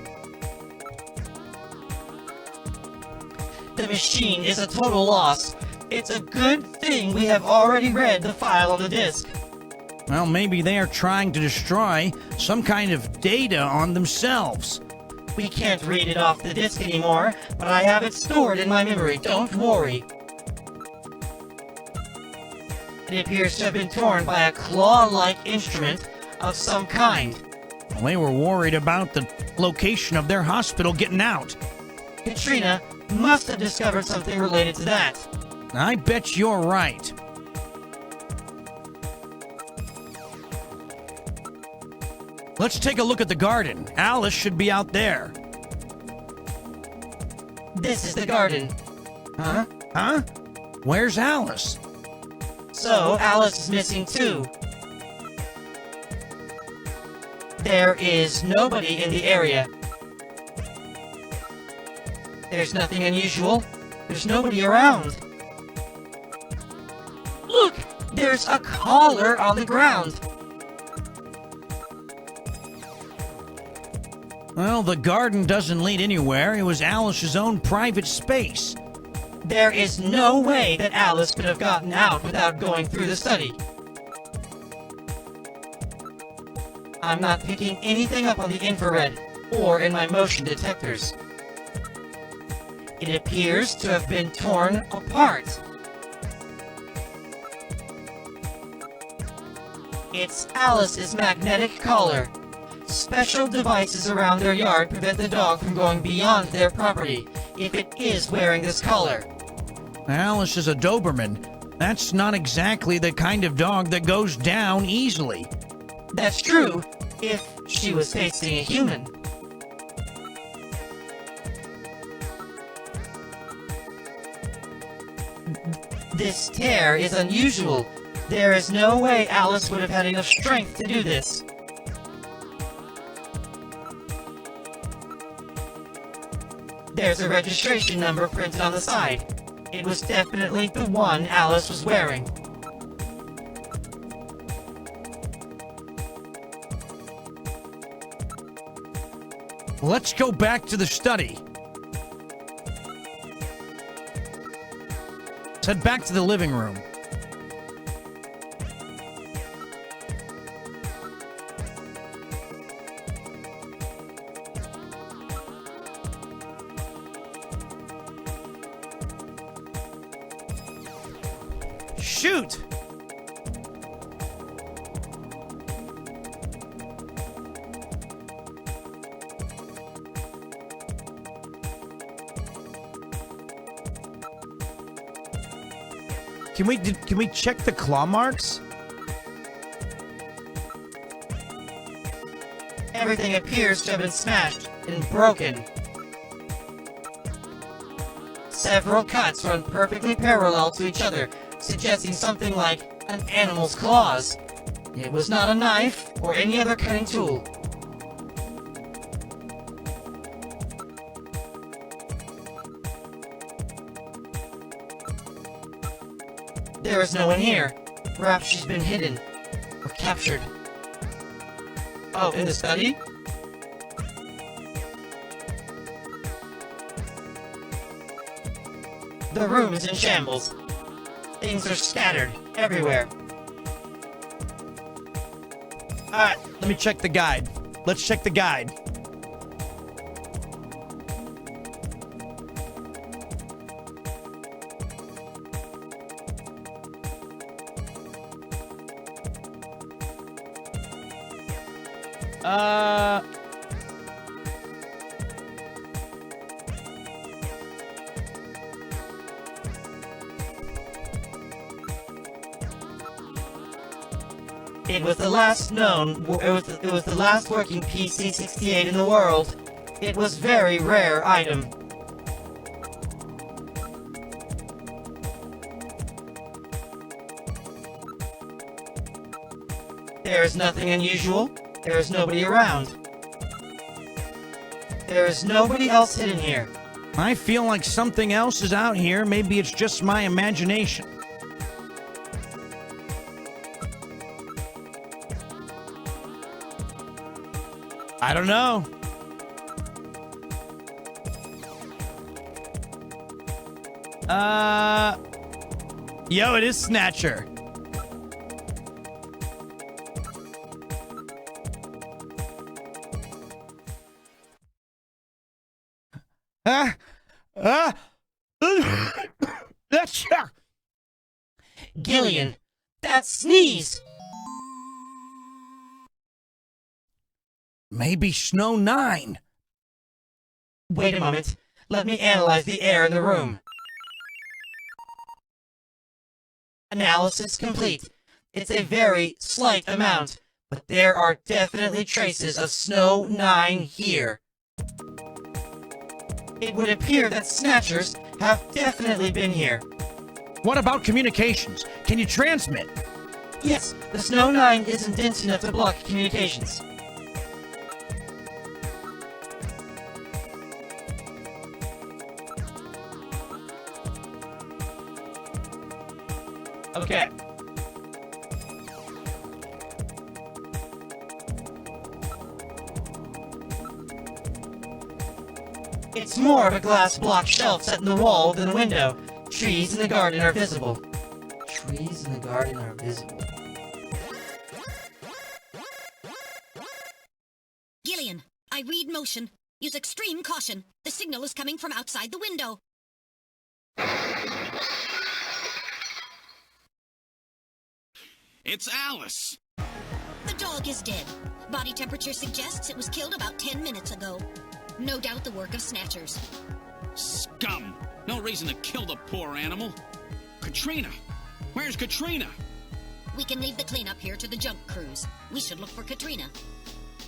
The machine is a total loss. It's a good thing we have already read the file on the disk. Well, maybe they are trying to destroy some kind of data on themselves. We can't read it off the disk anymore, but I have it stored in my memory. Don't worry. It appears to have been torn by a claw-like instrument of some kind. Well, they were worried about the location of their hospital getting out. Katrina must have discovered something related to that. I bet you're right. Let's take a look at the garden. Alice should be out there. This is the garden. Huh? Huh? Where's Alice? So, Alice is missing too. There is nobody in the area. There's nothing unusual. There's nobody around. Look! There's a collar on the ground. Well, the garden doesn't lead anywhere. It was Alice's own private space. There is no way that Alice could have gotten out without going through the study. I'm not picking anything up on the infrared or in my motion detectors. It appears to have been torn apart. It's Alice's magnetic collar. Special devices around their yard prevent the dog from going beyond their property if it is wearing this collar. Alice is a Doberman. That's not exactly the kind of dog that goes down easily. That's true, if she was facing a human. This tear is unusual. There is no way Alice would have had enough strength to do this. There's a registration number printed on the side. It was definitely the one Alice was wearing. Let's go back to the study. Let's head back to the living room. Shoot! Can we check the claw marks? Everything appears to have been smashed and broken. Several cuts run perfectly parallel to each other, suggesting something like an animal's claws. It was not a knife or any other cutting tool. There is no one here. Perhaps she's been hidden or captured. Oh, in the study? The room is in shambles. Things are scattered everywhere. Alright, let me check the guide. Let's check the guide. It was the last known. It was the last working PC-68 in the world. It was very rare item. There is nothing unusual. There is nobody around. There is nobody else hidden here. I feel like something else is out here. Maybe it's just my imagination. I don't know. Yo, it is Snatcher. Gillian, That sneeze! Maybe Snow 9. Wait a moment. Let me analyze the air in the room. Analysis complete. It's a very slight amount, but there are definitely traces of Snow 9 here. It would appear that Snatchers have definitely been here. What about communications? Can you transmit? Yes, the Snow 9 isn't dense enough to block communications. Okay. It's more of a glass block shelf set in the wall than a window. Trees in the garden are visible. Trees in the garden are visible. Gillian, I read motion. Use extreme caution. The signal is coming from outside the window. It's Alice! The dog is dead. Body temperature suggests it was killed about 10 minutes ago. No doubt the work of Snatchers. Scum! No reason to kill the poor animal. Katrina! Where's Katrina? We can leave the cleanup here to the junk crews. We should look for Katrina.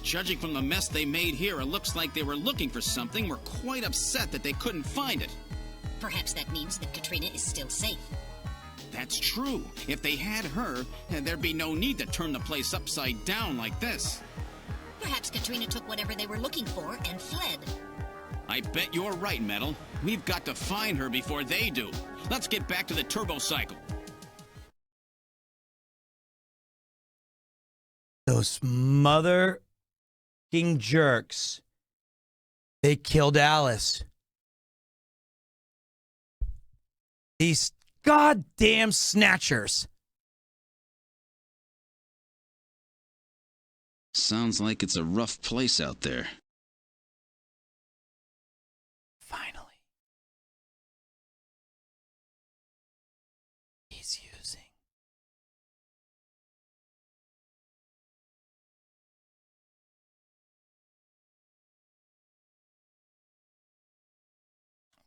Judging from the mess they made here, it looks like they were looking for something. We're quite upset that they couldn't find it. Perhaps that means that Katrina is still safe. That's true. If they had her, there'd be no need to turn the place upside down like this. Perhaps Katrina took whatever they were looking for and fled. I bet you're right, Metal. We've got to find her before they do. Let's get back to the turbo cycle. Those mother king jerks. They killed Alice. These goddamn Snatchers. Sounds like it's a rough place out there. Finally. He's using.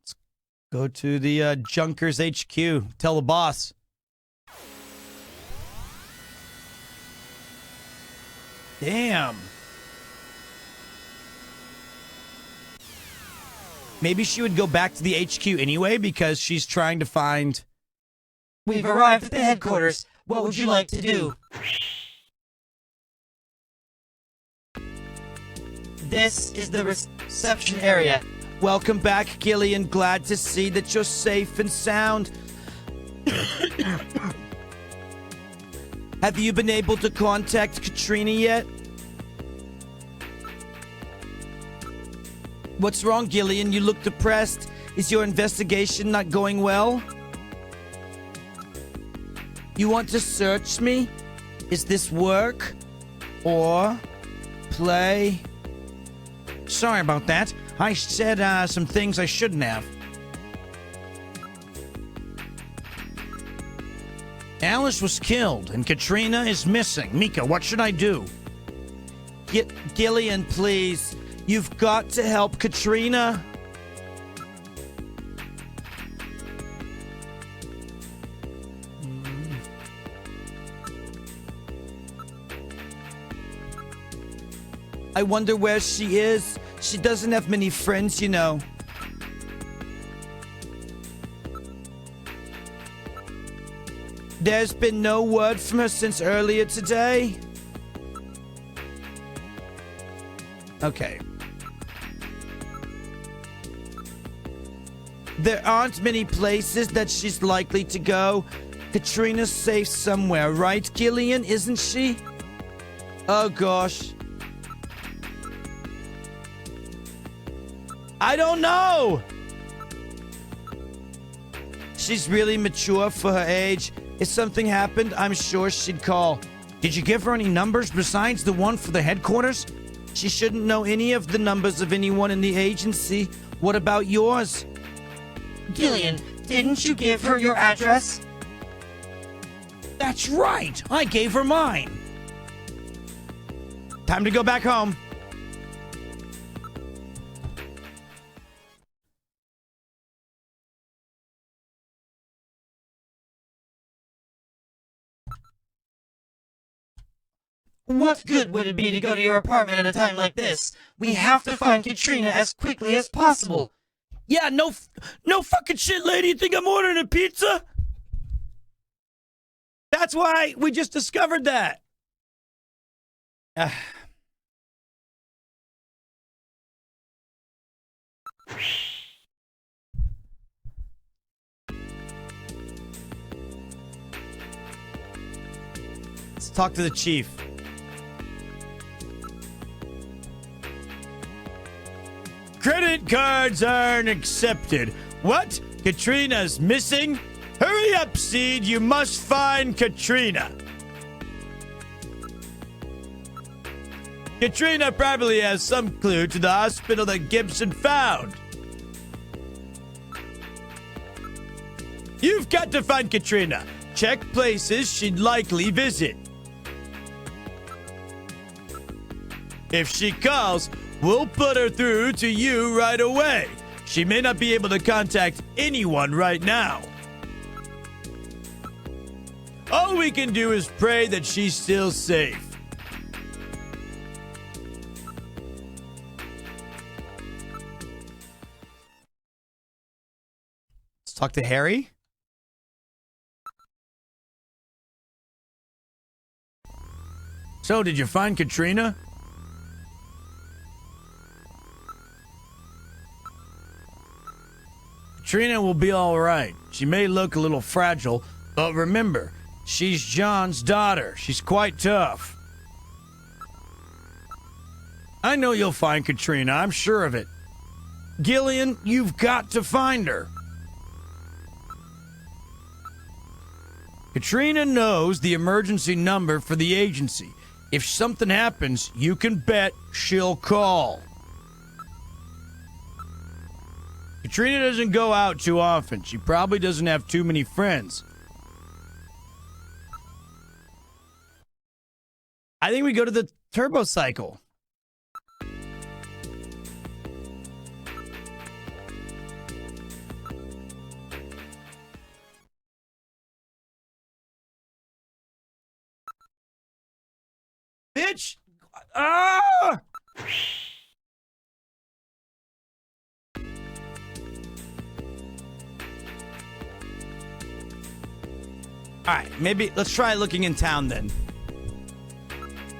Let's go to the Junkers HQ. Tell the boss. Damn. Maybe she would go back to the HQ anyway because she's trying to find... We've arrived at the headquarters. What would you like to do? This is the reception area. Welcome back, Gillian. Glad to see that you're safe and sound. Have you been able to contact Katrina yet? What's wrong, Gillian? You look depressed. Is your investigation not going well? You want to search me? Is this work? Or play? Sorry about that. I said some things I shouldn't have. Alice was killed, and Katrina is missing. Mika, what should I do? Gillian, please. You've got to help Katrina. I wonder where she is. She doesn't have many friends, you know. There's been no word from her since earlier today. Okay. There aren't many places that she's likely to go. Katrina's safe somewhere, right, Gillian? Isn't she? Oh, gosh. I don't know! She's really mature for her age. If something happened, I'm sure she'd call. Did you give her any numbers besides the one for the headquarters? She shouldn't know any of the numbers of anyone in the agency. What about yours? Gillian, didn't you give her your address? That That's right. I gave her mine. Time to go back home. What good would it be to go to your apartment at a time like this? We have to find Katrina as quickly as possible. Yeah, no fucking shit, lady. You think I'm ordering a pizza? That's why we just discovered that. Let's talk to the chief. Credit cards aren't accepted. What? Katrina's missing? Hurry up, Seed. You must find Katrina. Katrina probably has some clue to the hospital that Gibson found. You've got to find Katrina. Check places she'd likely visit. If she calls, we'll put her through to you right away. She may not be able to contact anyone right now. All we can do is pray that she's still safe. Let's talk to Harry. So, did you find Katrina? Katrina will be all right. She may look a little fragile, but remember, she's John's daughter. She's quite tough. I know you'll find Katrina. I'm sure of it. Gillian, you've got to find her. Katrina knows the emergency number for the agency. If something happens, you can bet she'll call. Katrina doesn't go out too often. She probably doesn't have too many friends. I think we go to the turbo cycle. Bitch! Ah! All right, maybe let's try looking in town then.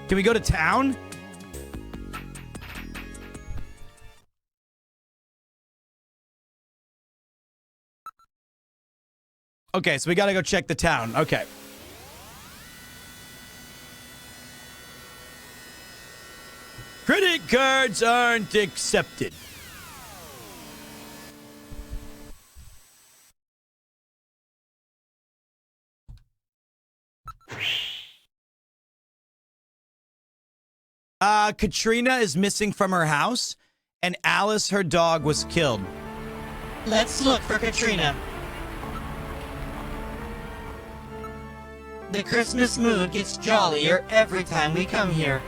Can we go to town? Okay, so we gotta go check the town. Okay. Credit cards aren't accepted. Katrina is missing from her house, and Alice, her dog, was killed. Let's look for Katrina. The Christmas mood gets jollier every time we come here.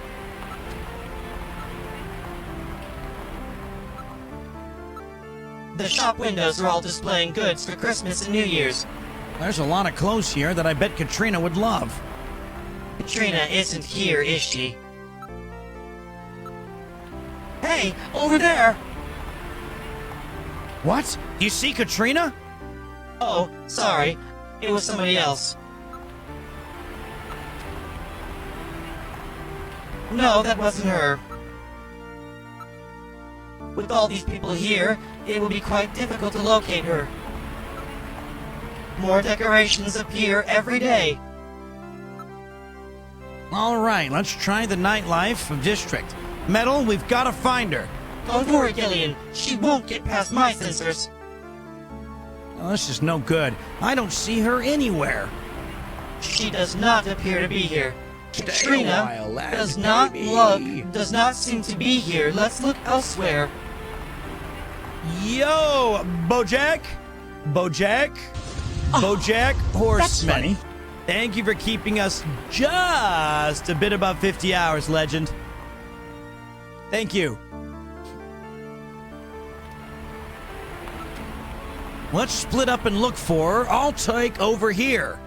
The shop windows are all displaying goods for Christmas and New Year's. There's a lot of clothes here that I bet Katrina would love. Katrina isn't here, is she? Hey, over there! What? Do you see Katrina? Oh, sorry. It was somebody else. No, that wasn't her. With all these people here, it will be quite difficult to locate her. More decorations appear every day. All right, let's try the nightlife of District. Metal, we've got to find her. Don't worry, Gillian. She won't get past my sensors. Oh, this is no good. I don't see her anywhere. She does not appear to be here. Katrina does not seem to be here. Let's look elsewhere. Yo, Bojack? Horseman. That's funny. Thank you for keeping us just a bit above 50 hours, legend. Thank you. Let's split up and look for her. I'll take over here.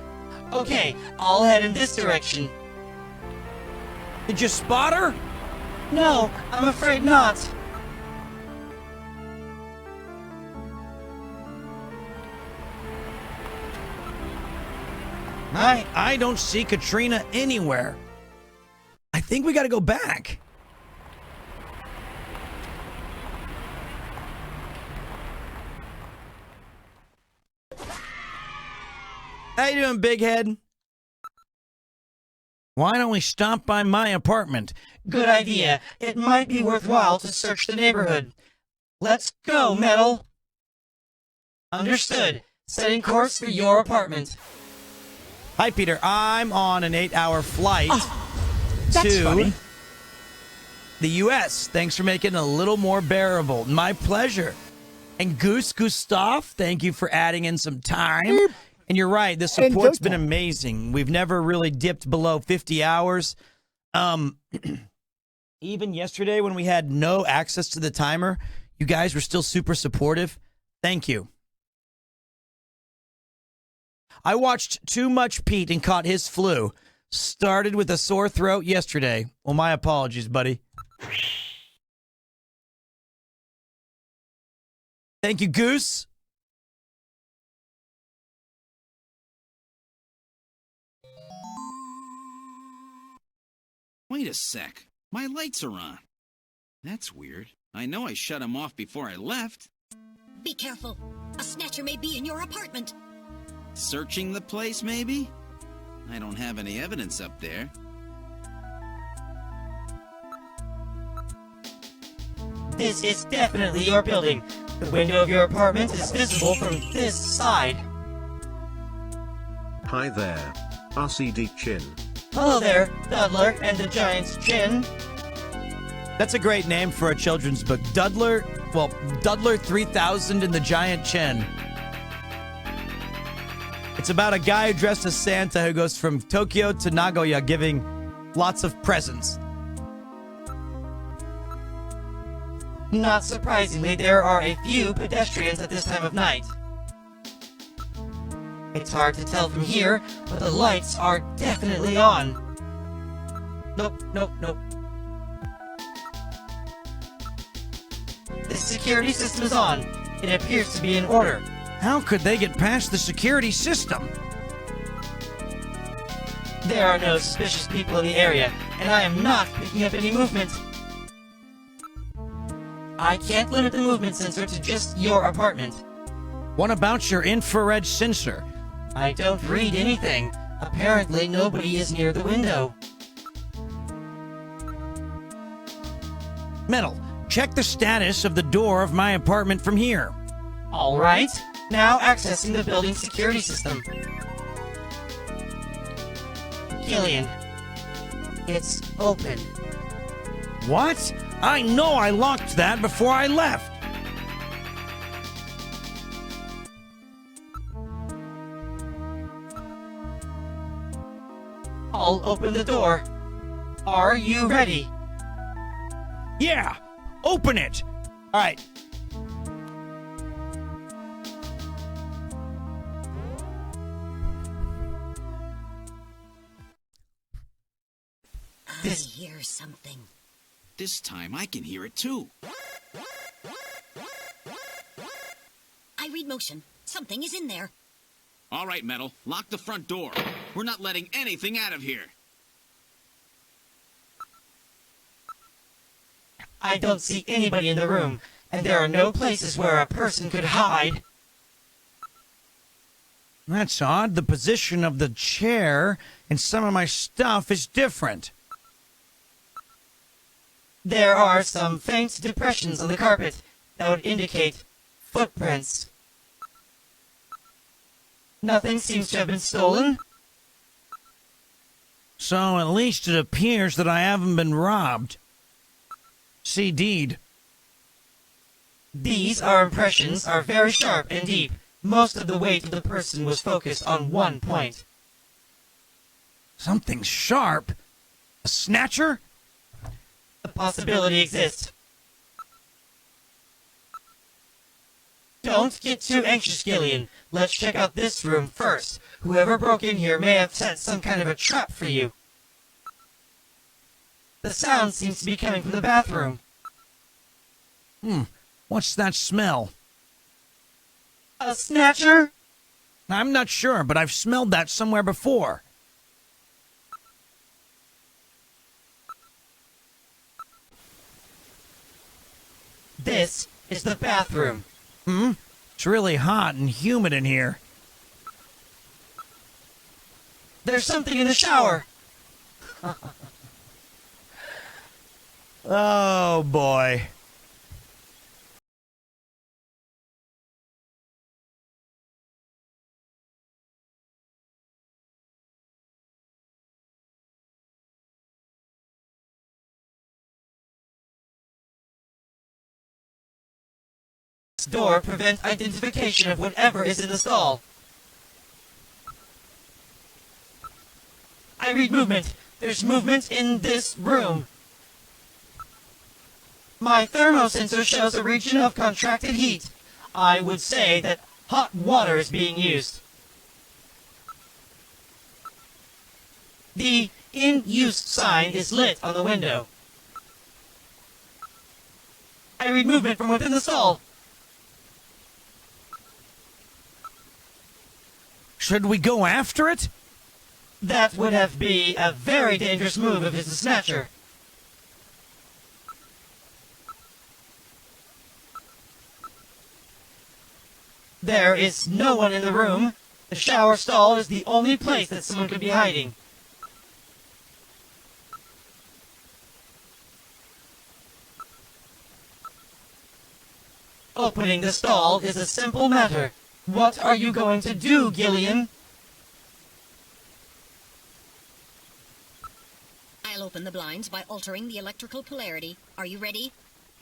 Okay, I'll head in this direction. Did you spot her? No, I'm afraid not. I don't see Katrina anywhere. I think we got to go back. How you doing, big head? Why don't we stop by my apartment? Good idea. It might be worthwhile to search the neighborhood. Let's go, Metal. Understood. Setting course for your apartment. Hi, Peter. I'm on an 8-hour flight That's funny. to the U.S. Thanks for making it a little more bearable. My pleasure. And Gustav, thank you for adding in some time. And you're right, the support's been amazing. We've never really dipped below 50 hours. Even yesterday when we had no access to the timer, you guys were still super supportive. Thank you. I watched too much Pete and caught his flu. Started with a sore throat yesterday. Well, my apologies, buddy. Thank you, Goose. Wait a sec. My lights are on. That's weird. I know I shut them off before I left. Be careful. A snatcher may be in your apartment. Searching the place, maybe? I don't have any evidence up there. This is definitely your building. The window of your apartment is visible from this side. Hi there. RCD Chin. Hello there, Dudler and the Giant's Chin. That's a great name for a children's book. Dudler 3000 and the Giant Chin. It's about a guy dressed as Santa who goes from Tokyo to Nagoya giving lots of presents. Not surprisingly, there are a few pedestrians at this time of night. It's hard to tell from here, but the lights are definitely on. Nope. The security system is on. It appears to be in order. How could they get past the security system? There are no suspicious people in the area, and I am not picking up any movement. I can't limit the movement sensor to just your apartment. What about your infrared sensor? I don't read anything. Apparently nobody is near the window. Metal, check the status of the door of my apartment from here. All right. Now accessing the building security system. Killian. It's open. What? I know I locked that before I left. I'll open the door. Are you ready? Yeah, open it. All right. I hear something. This time I can hear it too. I read motion. Something is in there. All right, Metal. Lock the front door. We're not letting anything out of here. I don't see anybody in the room, and there are no places where a person could hide. That's odd. The position of the chair and some of my stuff is different. There are some faint depressions on the carpet that would indicate footprints. Nothing seems to have been stolen. So at least it appears that I haven't been robbed. See deed. These, our impressions, are very sharp and deep. Most of the weight of the person was focused on one point. Something sharp? A snatcher? The possibility exists. Don't get too anxious, Gillian. Let's check out this room first. Whoever broke in here may have set some kind of a trap for you. The sound seems to be coming from the bathroom. What's that smell? A snatcher? I'm not sure, but I've smelled that somewhere before. This is the bathroom. It's really hot and humid in here. There's something in the shower. Oh, boy. This door prevents identification of whatever is in the stall. I read movement. There's movement in this room. My thermosensor shows a region of contracted heat. I would say that hot water is being used. The in use sign is lit on the window. I read movement from within the stall. Should we go after it? That would have been a very dangerous move if it's a snatcher. There is no one in the room. The shower stall is the only place that someone could be hiding. Opening the stall is a simple matter. What are you going to do, Gillian? I'll open the blinds by altering the electrical polarity. Are you ready?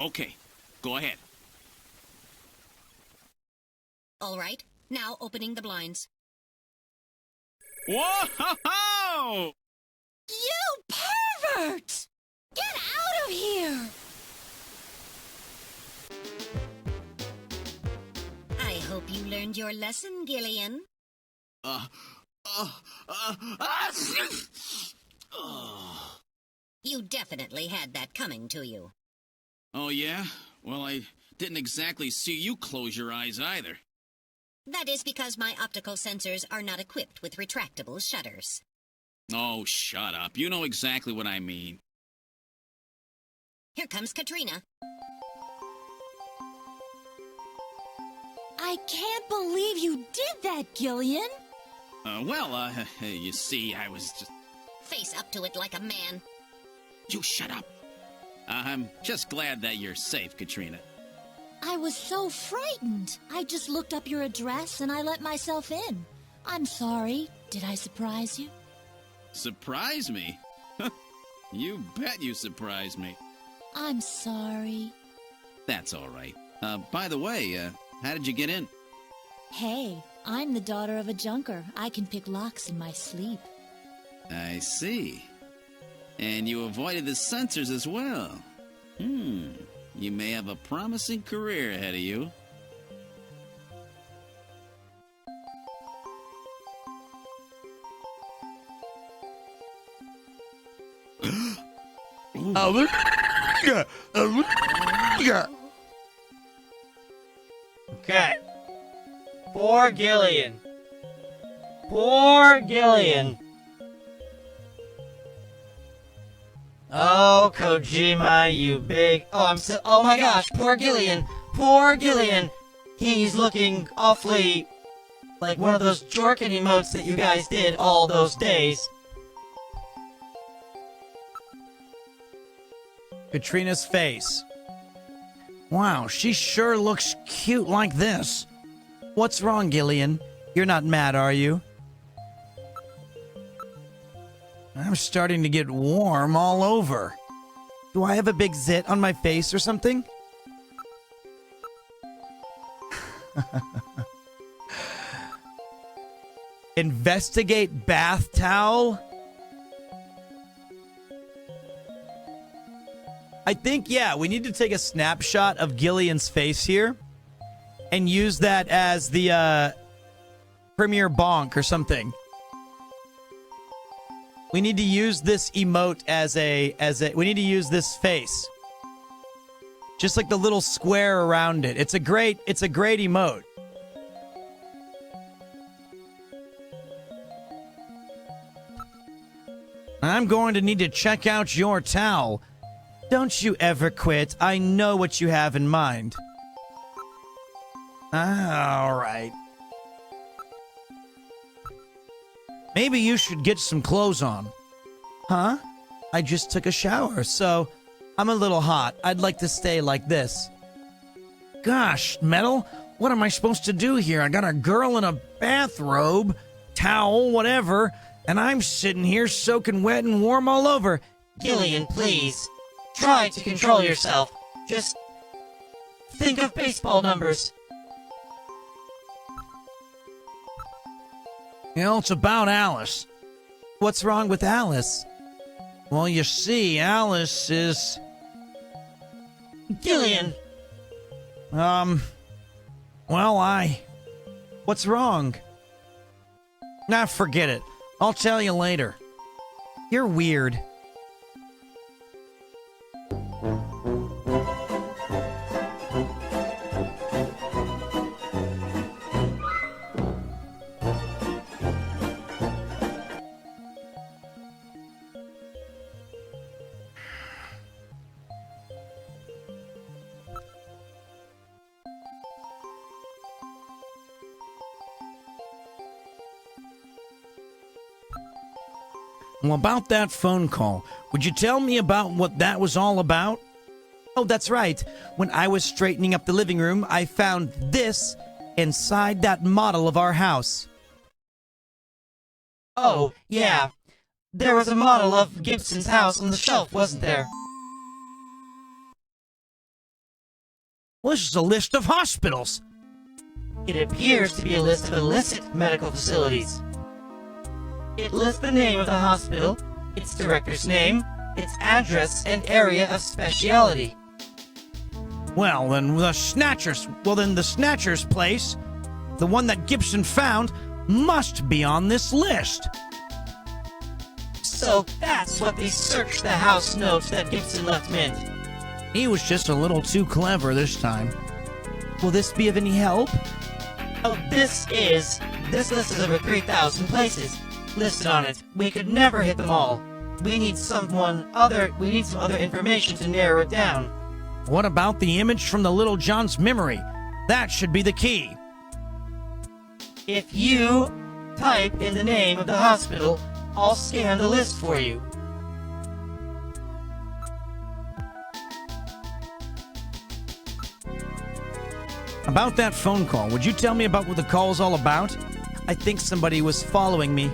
Okay, go ahead. All right. Now opening the blinds. Whoa! You pervert! Get out of here! I hope you learned your lesson, Gillian. You definitely had that coming to you. Oh, yeah? Well, I didn't exactly see you close your eyes either. That is because my optical sensors are not equipped with retractable shutters. Oh, shut up. You know exactly what I mean. Here comes Katrina. I can't believe you did that, Gillian. You see, I was just... Face up to it like a man. You shut up. I'm just glad that you're safe, Katrina. I was so frightened. I just looked up your address and I let myself in. I'm sorry. Did I surprise you? Surprise me? You bet you surprised me. I'm sorry. That's all right. By the way, how did you get in? Hey, I'm the daughter of a junker. I can pick locks in my sleep. I see. And you avoided the censors as well. You may have a promising career ahead of you. Okay. Poor Gillian. Poor Gillian. Oh, Kojima, you big... Oh my gosh, poor Gillian. Poor Gillian. He's looking awfully like one of those Jorkin emotes that you guys did all those days. Katrina's face. Wow, she sure looks cute like this. What's wrong, Gillian? You're not mad, are you? I'm starting to get warm all over. Do I have a big zit on my face or something? Investigate bath towel? I think, yeah, we need to take a snapshot of Gillian's face here and use that as the Premier Bonk or something. We need to use this emote as a we need to use this face. Just like the little square around it. It's a great emote. I'm going to need to check out your towel. Don't you ever quit. I know what you have in mind. All right. Maybe you should get some clothes on. Huh? I just took a shower, so I'm a little hot. I'd like to stay like this. Gosh, Metal, what am I supposed to do here? I got a girl in a bathrobe, towel, whatever, and I'm sitting here soaking wet and warm all over. Gillian, please. Try to control yourself. Just think of baseball numbers. You know, it's about Alice. What's wrong with Alice? Well, you see, Alice is... Gillian! Well, What's wrong? Nah, forget it. I'll tell you later. You're weird. Well, about that phone call, would you tell me about what that was all about? Oh, that's right. When I was straightening up the living room, I found this inside that model of our house. Oh, yeah. There was a model of Gibson's house on the shelf, wasn't there? Well, this is a list of hospitals. It appears to be a list of illicit medical facilities. It lists the name of the hospital, its director's name, its address, and area of specialty. Well, then the Snatcher's place, the one that Gibson found, must be on this list. So that's what the search the house notes that Gibson left meant. He was just a little too clever this time. Will this be of any help? Oh, this list is over 3,000 places listed on it. We could never hit them all. We need some other information to narrow it down. What about the image from the Little John's memory? That should be the key. If you type in the name of the hospital, I'll scan the list for you. About that phone call, would you tell me about what the call's all about? I think somebody was following me.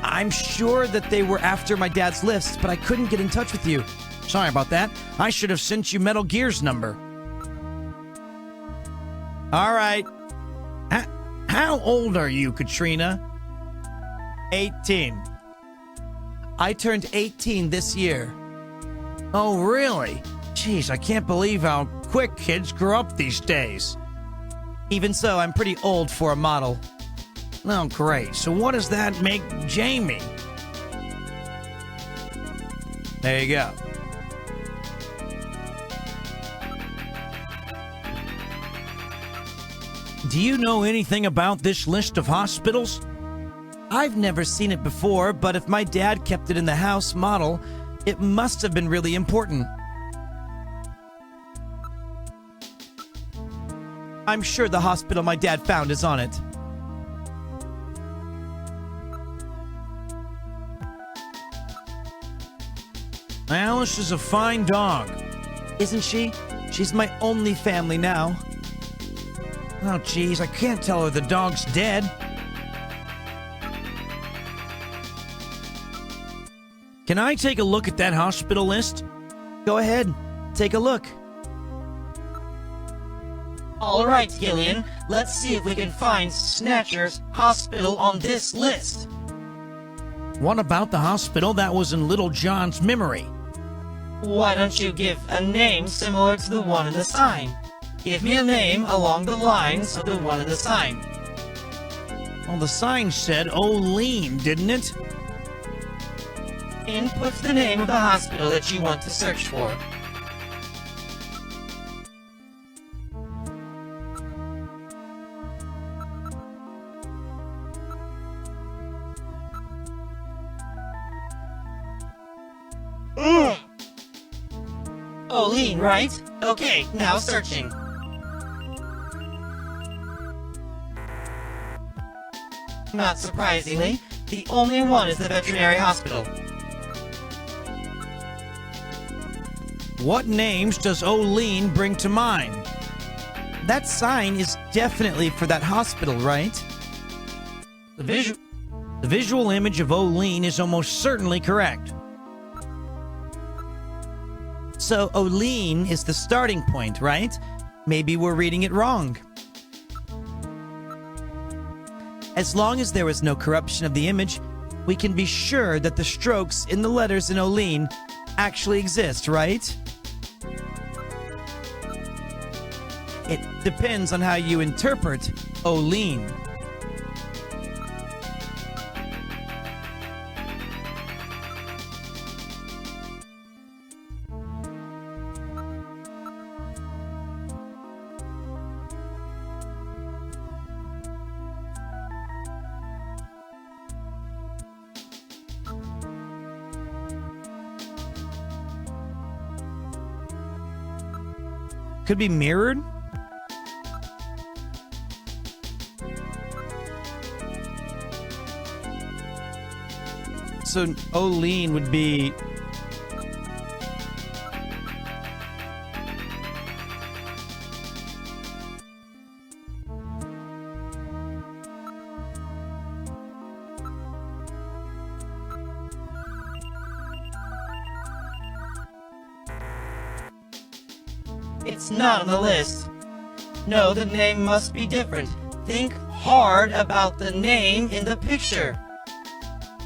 I'm sure that they were after my dad's list, but I couldn't get in touch with you. Sorry about that. I should have sent you Metal Gear's number. All right. How old are you, Katrina? 18. I turned 18 this year. Oh, really? Jeez, I can't believe how quick kids grow up these days. Even so, I'm pretty old for a model. Oh, great. So what does that make Jamie? There you go. Do you know anything about this list of hospitals? I've never seen it before, but if my dad kept it in the house model, it must have been really important. I'm sure the hospital my dad found is on it. Alice is a fine dog. Isn't she? She's my only family now. Oh, geez, I can't tell her the dog's dead. Can I take a look at that hospital list? Go ahead. Take a look. All right, Gillian. Let's see if we can find Snatcher's hospital on this list. What about the hospital that was in Little John's memory? Why don't you give a name similar to the one in the sign? Give me a name along the lines of the one in the sign. Well, the sign said O'Lean, didn't it? Input the name of the hospital that you want to search for. O'Lean, right? Okay, now searching. Not surprisingly, the only one is the veterinary hospital. What names does O'Lean bring to mind? That sign is definitely for that hospital, right? The visual image of O'Lean is almost certainly correct. So O'Lean is the starting point, right? Maybe we're reading it wrong. As long as there is no corruption of the image, we can be sure that the strokes in the letters in O'Lean actually exist, right? It depends on how you interpret O'Lean. Could be mirrored. So O'Lean would be It's not on the list. No, the name must be different. Think hard about the name in the picture.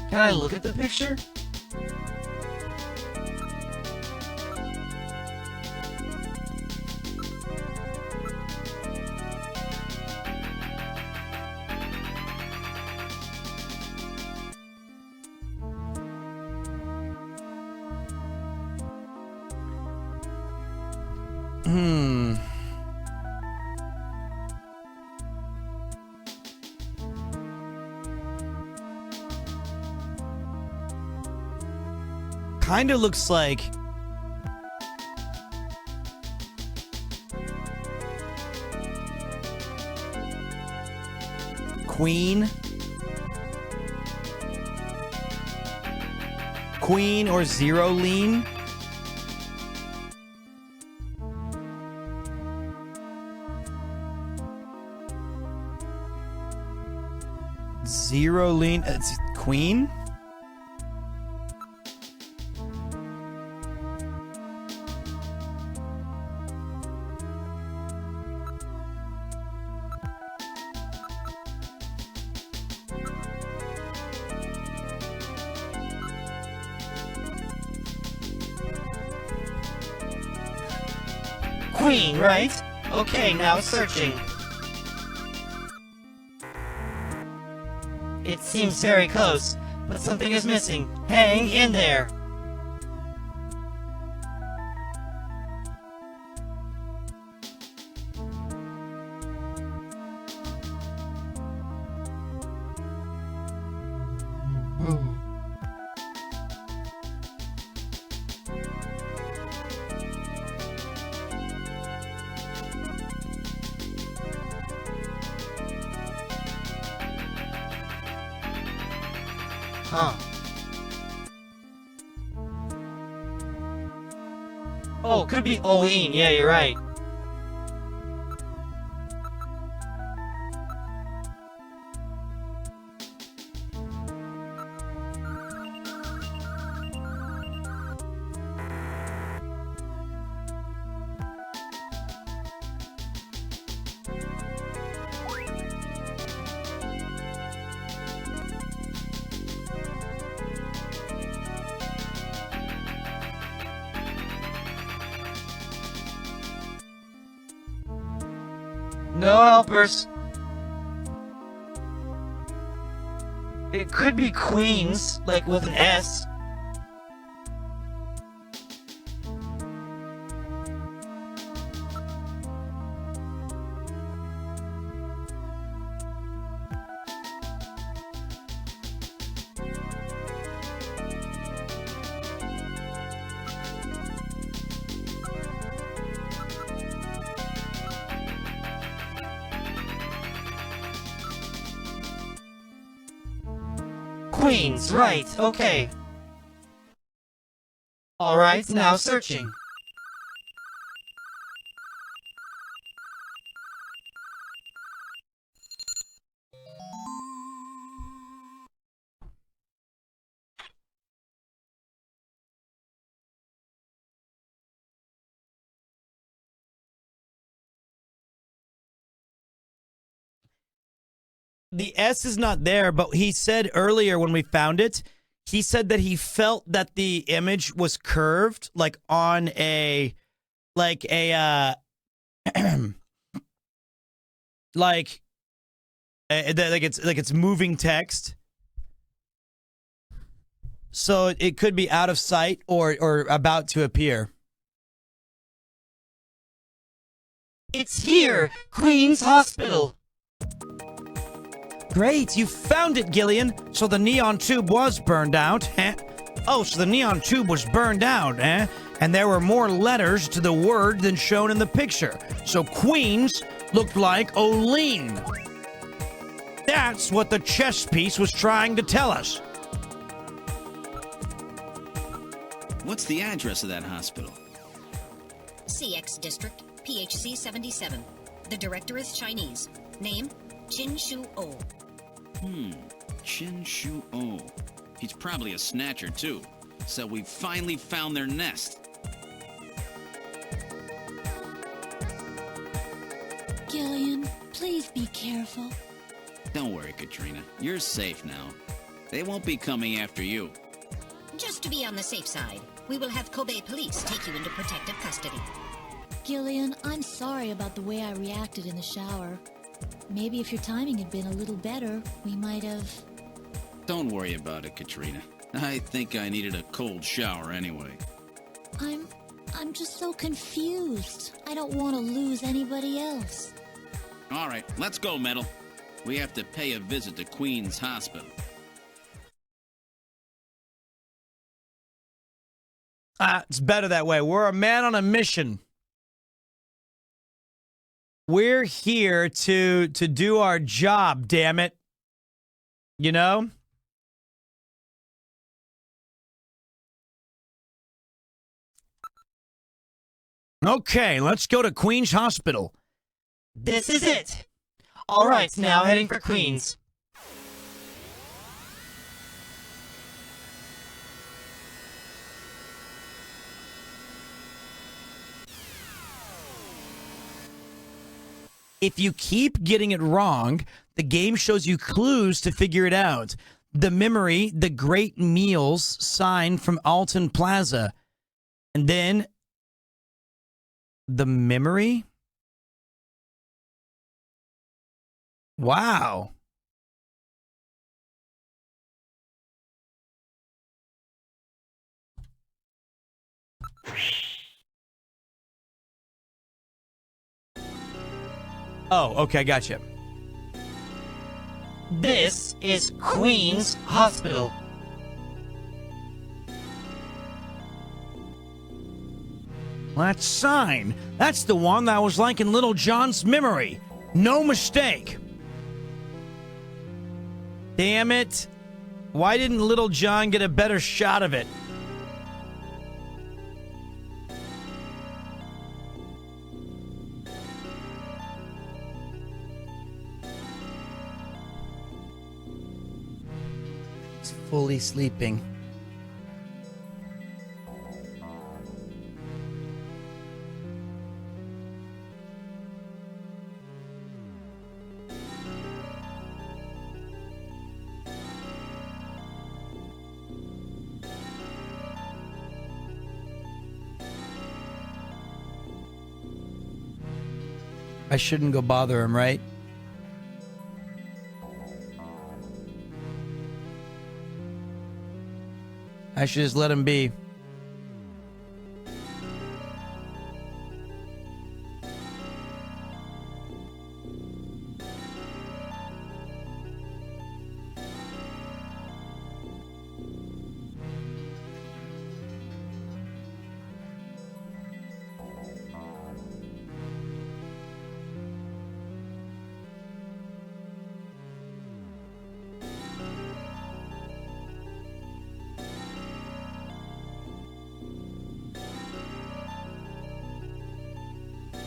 Can I look at the picture? Kinda looks like Queen or Zero Lean. Zero Lean, it's Queen? Queen, right? Okay, now searching. It seems very close, but something is missing. Hang in there. Huh. Oh, could be O'Lean. Yeah, you're right. No helpers. It could be Queens, like with an S. Queens, right, okay. Alright, now searching. The S is not there, but he said earlier when we found it, he said that he felt that the image was curved, like on a, like it's moving text. So it could be out of sight or about to appear. It's here! Queens Hospital! Great, you found it, Gillian. So the neon tube was burned out, eh? Oh, so the neon tube was burned out, eh? And there were more letters to the word than shown in the picture. So Queens looked like Olean. That's what the chess piece was trying to tell us. What's the address of that hospital? CX District, PHC 77. The director is Chinese. Name, Chin Shu Oh. Chin Shu Oh. He's probably a snatcher, too. So we finally found their nest. Gillian, please be careful. Don't worry, Katrina. You're safe now. They won't be coming after you. Just to be on the safe side, we will have Kobe police take you into protective custody. Gillian, I'm sorry about the way I reacted in the shower. Maybe if your timing had been a little better, we might have... Don't worry about it, Katrina. I think I needed a cold shower anyway. I'm just so confused. I don't want to lose anybody else. All right, let's go, Metal. We have to pay a visit to Queens Hospital. It's better that way. We're a man on a mission. We're here to do our job, damn it. You know? Okay, let's go to Queens Hospital. This is it! Alright, now heading for Queens. If you keep getting it wrong, the game shows you clues to figure it out. The memory, the great meals sign from Alton Plaza. And then the memory? Wow. Oh, okay, gotcha. This is Queens Hospital. That sign. That's the one that was like in Little John's memory. No mistake. Damn it. Why didn't Little John get a better shot of it? He's fully sleeping. I shouldn't go bother him, right? I should just let him be.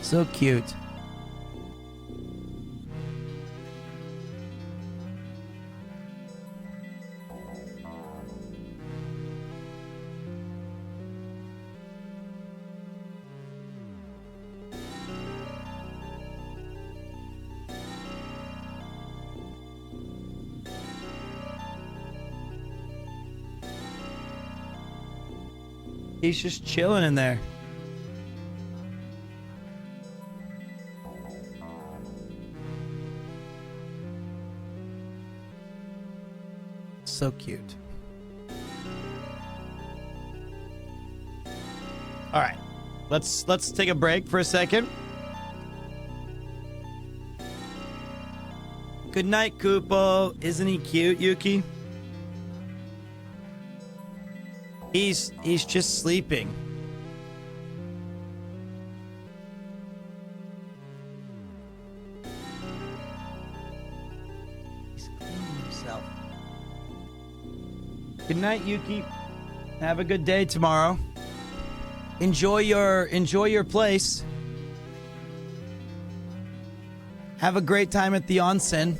So cute. He's just chilling in there. So cute. All right, let's take a break for a second. Good night, Kupo. Isn't he cute, Yuki? He's just sleeping. He's cleaning himself. Good night, Yuki. Have a good day tomorrow. Enjoy your place. Have a great time at the onsen.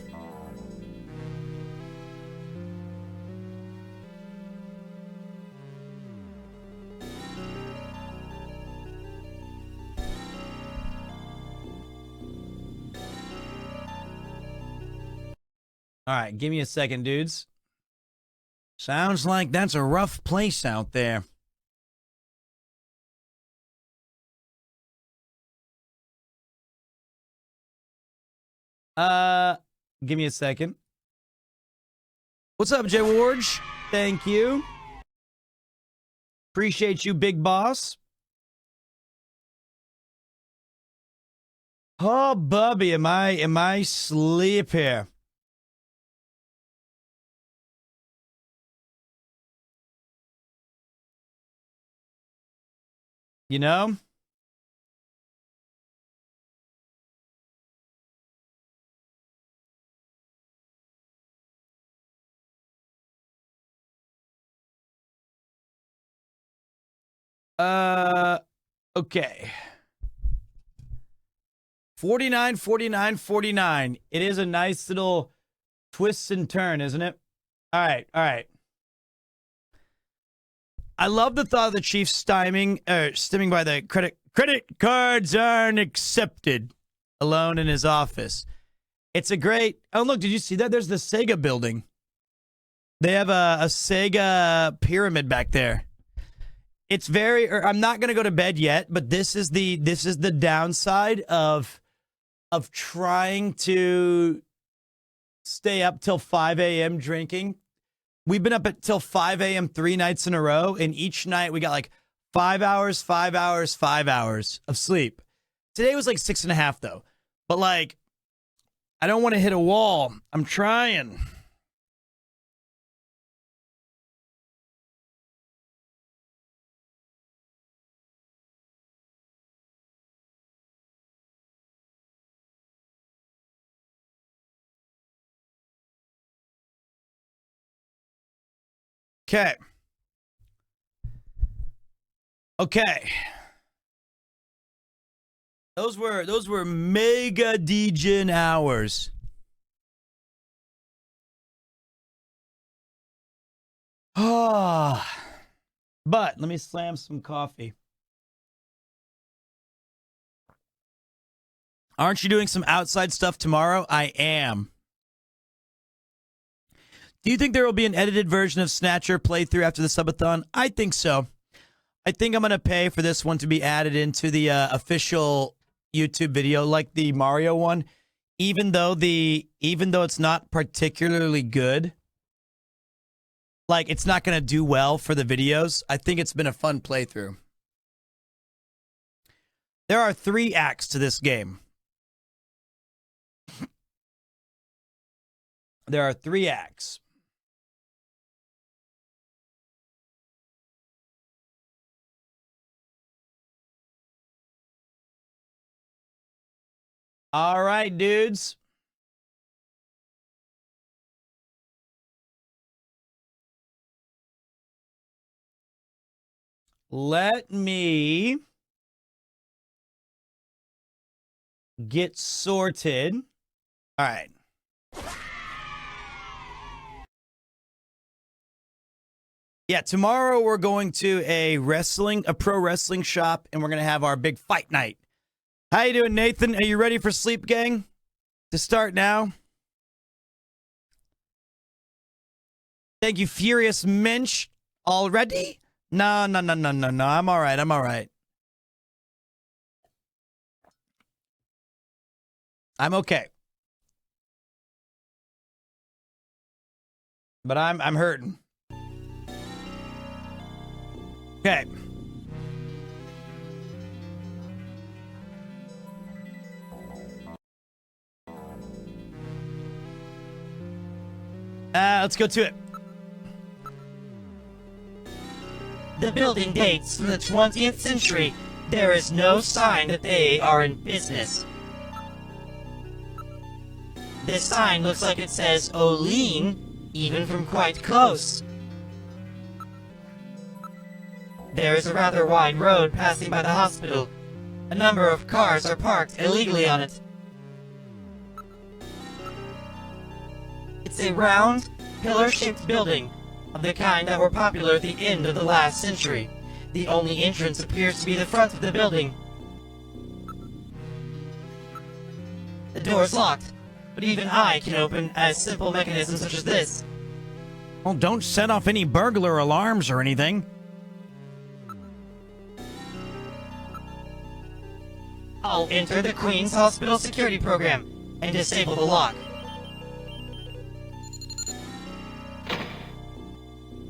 All right, give me a second, dudes. Sounds like that's a rough place out there. Give me a second. What's up, Jay Warge? Thank you. Appreciate you, big boss. Oh, Bubby, am I asleep here? You know? Okay. 49, 49, 49. It is a nice little twist and turn, isn't it? All right, all right. I love the thought of the Chiefs stemming by the credit cards aren't accepted alone in his office. It's a great... Oh, look, did you see that? There's the Sega building. They have a Sega pyramid back there. It's very... I'm not going to go to bed yet, but this is the downside of trying to stay up till 5 a.m. drinking. We've been up until 5 a.m. 3 nights in a row, and each night we got like 5 hours, 5 hours, 5 hours of sleep. Today was like 6.5, though. But like, I don't want to hit a wall. I'm trying. Okay. Okay. Those were mega degen hours. Ah. But let me slam some coffee. Aren't you doing some outside stuff tomorrow? I am. Do you think there will be an edited version of Snatcher playthrough after the subathon? I think so. I think I'm going to pay for this one to be added into the official, YouTube video like the Mario one, even though it's not particularly good, like it's not going to do well for the videos. I think it's been a fun playthrough. There are 3 acts to this game. There are 3 acts. All right, dudes. Let me get sorted. All right. Yeah, tomorrow we're going to a pro wrestling shop, and we're going to have our big fight night. How you doing, Nathan? Are you ready for Sleep Gang to start now? Thank you, Furious Minch. Already? No. I'm all right. I'm all right. I'm okay. But I'm hurting. Okay. Let's go to it. The building dates from the 20th century. There is no sign that they are in business. This sign looks like it says Olean, even from quite close. There is a rather wide road passing by the hospital. A number of cars are parked illegally on it. It's a round, pillar-shaped building, of the kind that were popular at the end of the last century. The only entrance appears to be the front of the building. The door is locked, but even I can open a simple mechanism such as this. Well, don't set off any burglar alarms or anything. I'll enter the Queen's Hospital security program and disable the lock.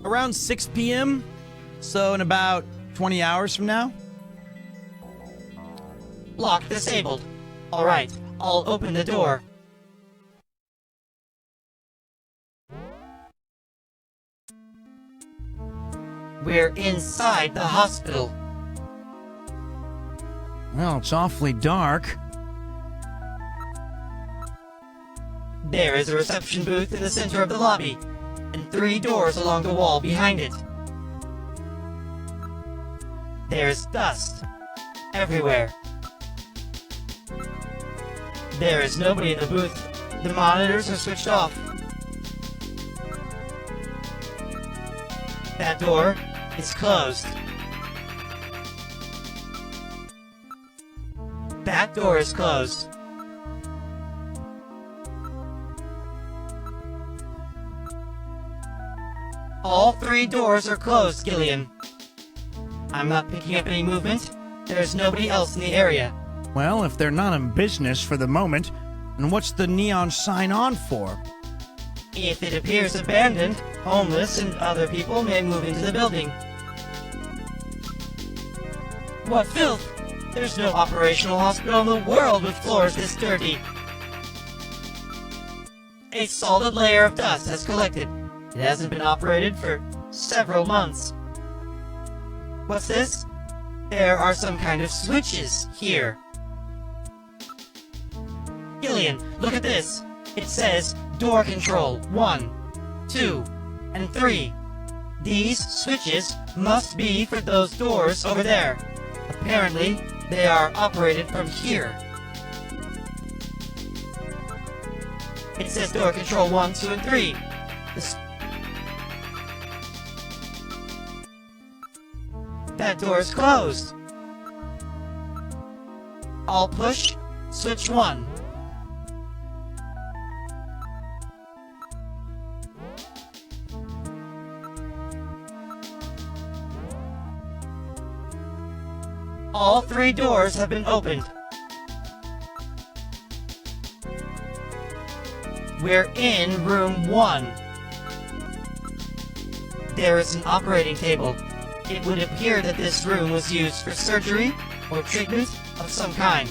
Around 6 p.m., so in about 20 hours from now. Lock disabled. Alright, I'll open the door. We're inside the hospital. Well, it's awfully dark. There is a reception booth in the center of the lobby, and 3 doors along the wall behind it. There's dust everywhere. There is nobody in the booth. The monitors are switched off. That door is closed. That door is closed. All 3 doors are closed, Gillian. I'm not picking up any movement. There's nobody else in the area. Well, if they're not in business for the moment, then what's the neon sign on for? If it appears abandoned, homeless and other people may move into the building. What filth! There's no operational hospital in the world with floors this dirty. A solid layer of dust has collected. It hasn't been operated for several months. What's this? There are some kind of switches here. Gillian, look at this. It says door control 1, 2, and 3. These switches must be for those doors over there. Apparently, they are operated from here. It says door control 1, 2, and 3. That door is closed. I'll push switch 1. All 3 doors have been opened. We're in room 1. There is an operating table. It would appear that this room was used for surgery or treatment of some kind.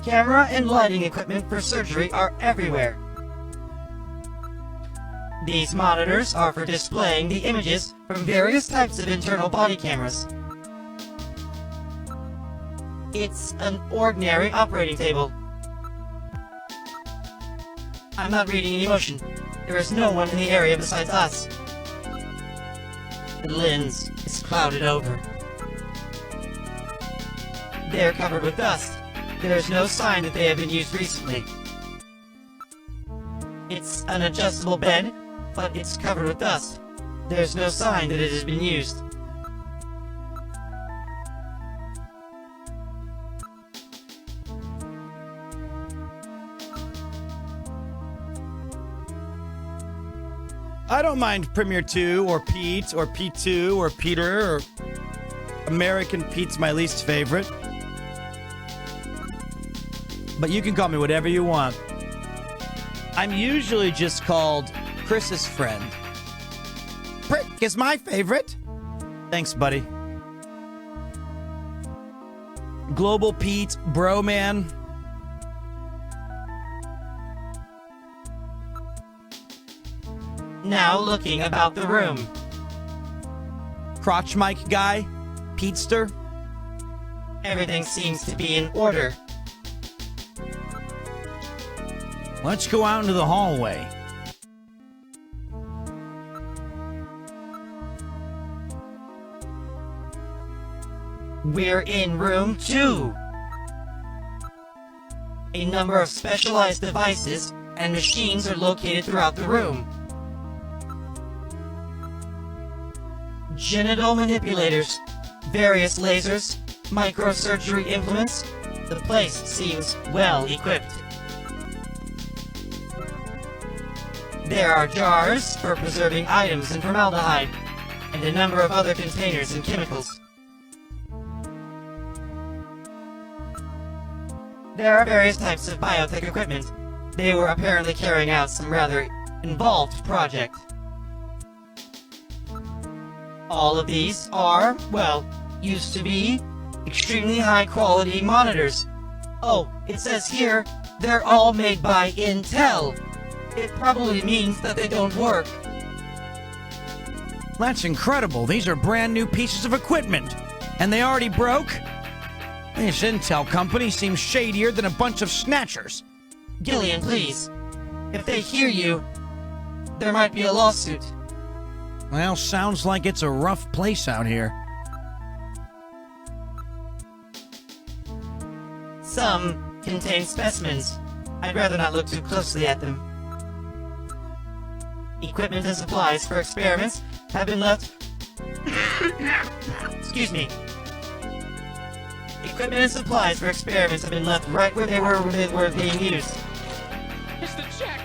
Camera and lighting equipment for surgery are everywhere. These monitors are for displaying the images from various types of internal body cameras. It's an ordinary operating table. I'm not reading any motion. There is no one in the area besides us. The lens is clouded over. They're covered with dust. There's no sign that they have been used recently. It's an adjustable bed, but it's covered with dust. There's no sign that it has been used. I don't mind PremierTwo or Pete or P2 or Peter or American Pete's my least favorite. But you can call me whatever you want. I'm usually just called Chris's friend. Prick is my favorite. Thanks, buddy. Global Pete, bro man. Now looking about the room. Crotch mic guy, Petester. Everything seems to be in order. Let's go out into the hallway. We're in room 2. A number of specialized devices and machines are located throughout the room. Genital manipulators, various lasers, microsurgery implements. The place seems well equipped. There are jars for preserving items in formaldehyde, and a number of other containers and chemicals. There are various types of biotech equipment. They were apparently carrying out some rather involved project. All of these are, well, used to be extremely high-quality monitors. Oh, it says here, they're all made by Intel. It probably means that they don't work. That's incredible. These are brand new pieces of equipment. And they already broke? This Intel company seems shadier than a bunch of snatchers. Gillian, please. If they hear you, there might be a lawsuit. Well, sounds like it's a rough place out here. Some contain specimens. I'd rather not look too closely at them. Equipment and supplies for experiments have been left... Excuse me. Equipment and supplies for experiments have been left right where they were being used. It's the check.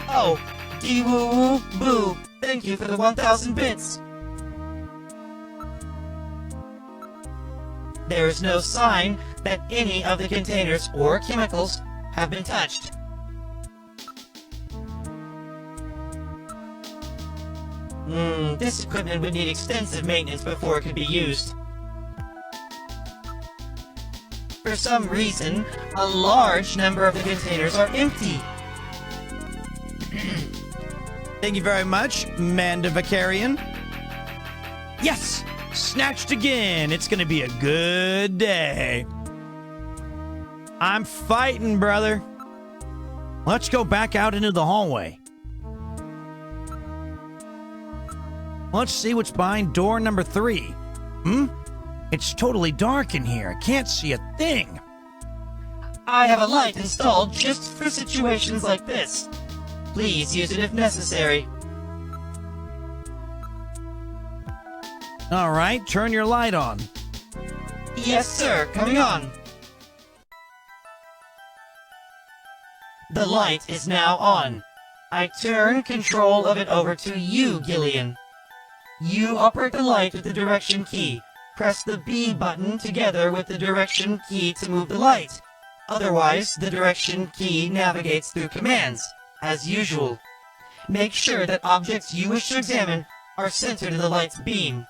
Oh, dee-woo-woo-boo. Thank you for the 1,000 bits. There is no sign that any of the containers or chemicals have been touched. This equipment would need extensive maintenance before it could be used. For some reason, a large number of the containers are empty. Thank you very much, Mandavacarian. Yes! Snatched again! It's gonna be a good day. I'm fighting, brother. Let's go back out into the hallway. Let's see what's behind door number 3. It's totally dark in here. I can't see a thing. I have a light installed just for situations like this. Please use it if necessary. All right, turn your light on. Yes, sir. Coming on. The light is now on. I turn control of it over to you, Gillian. You operate the light with the direction key. Press the B button together with the direction key to move the light. Otherwise, the direction key navigates through commands, as usual. Make sure that objects you wish to examine are centered in the light's beam.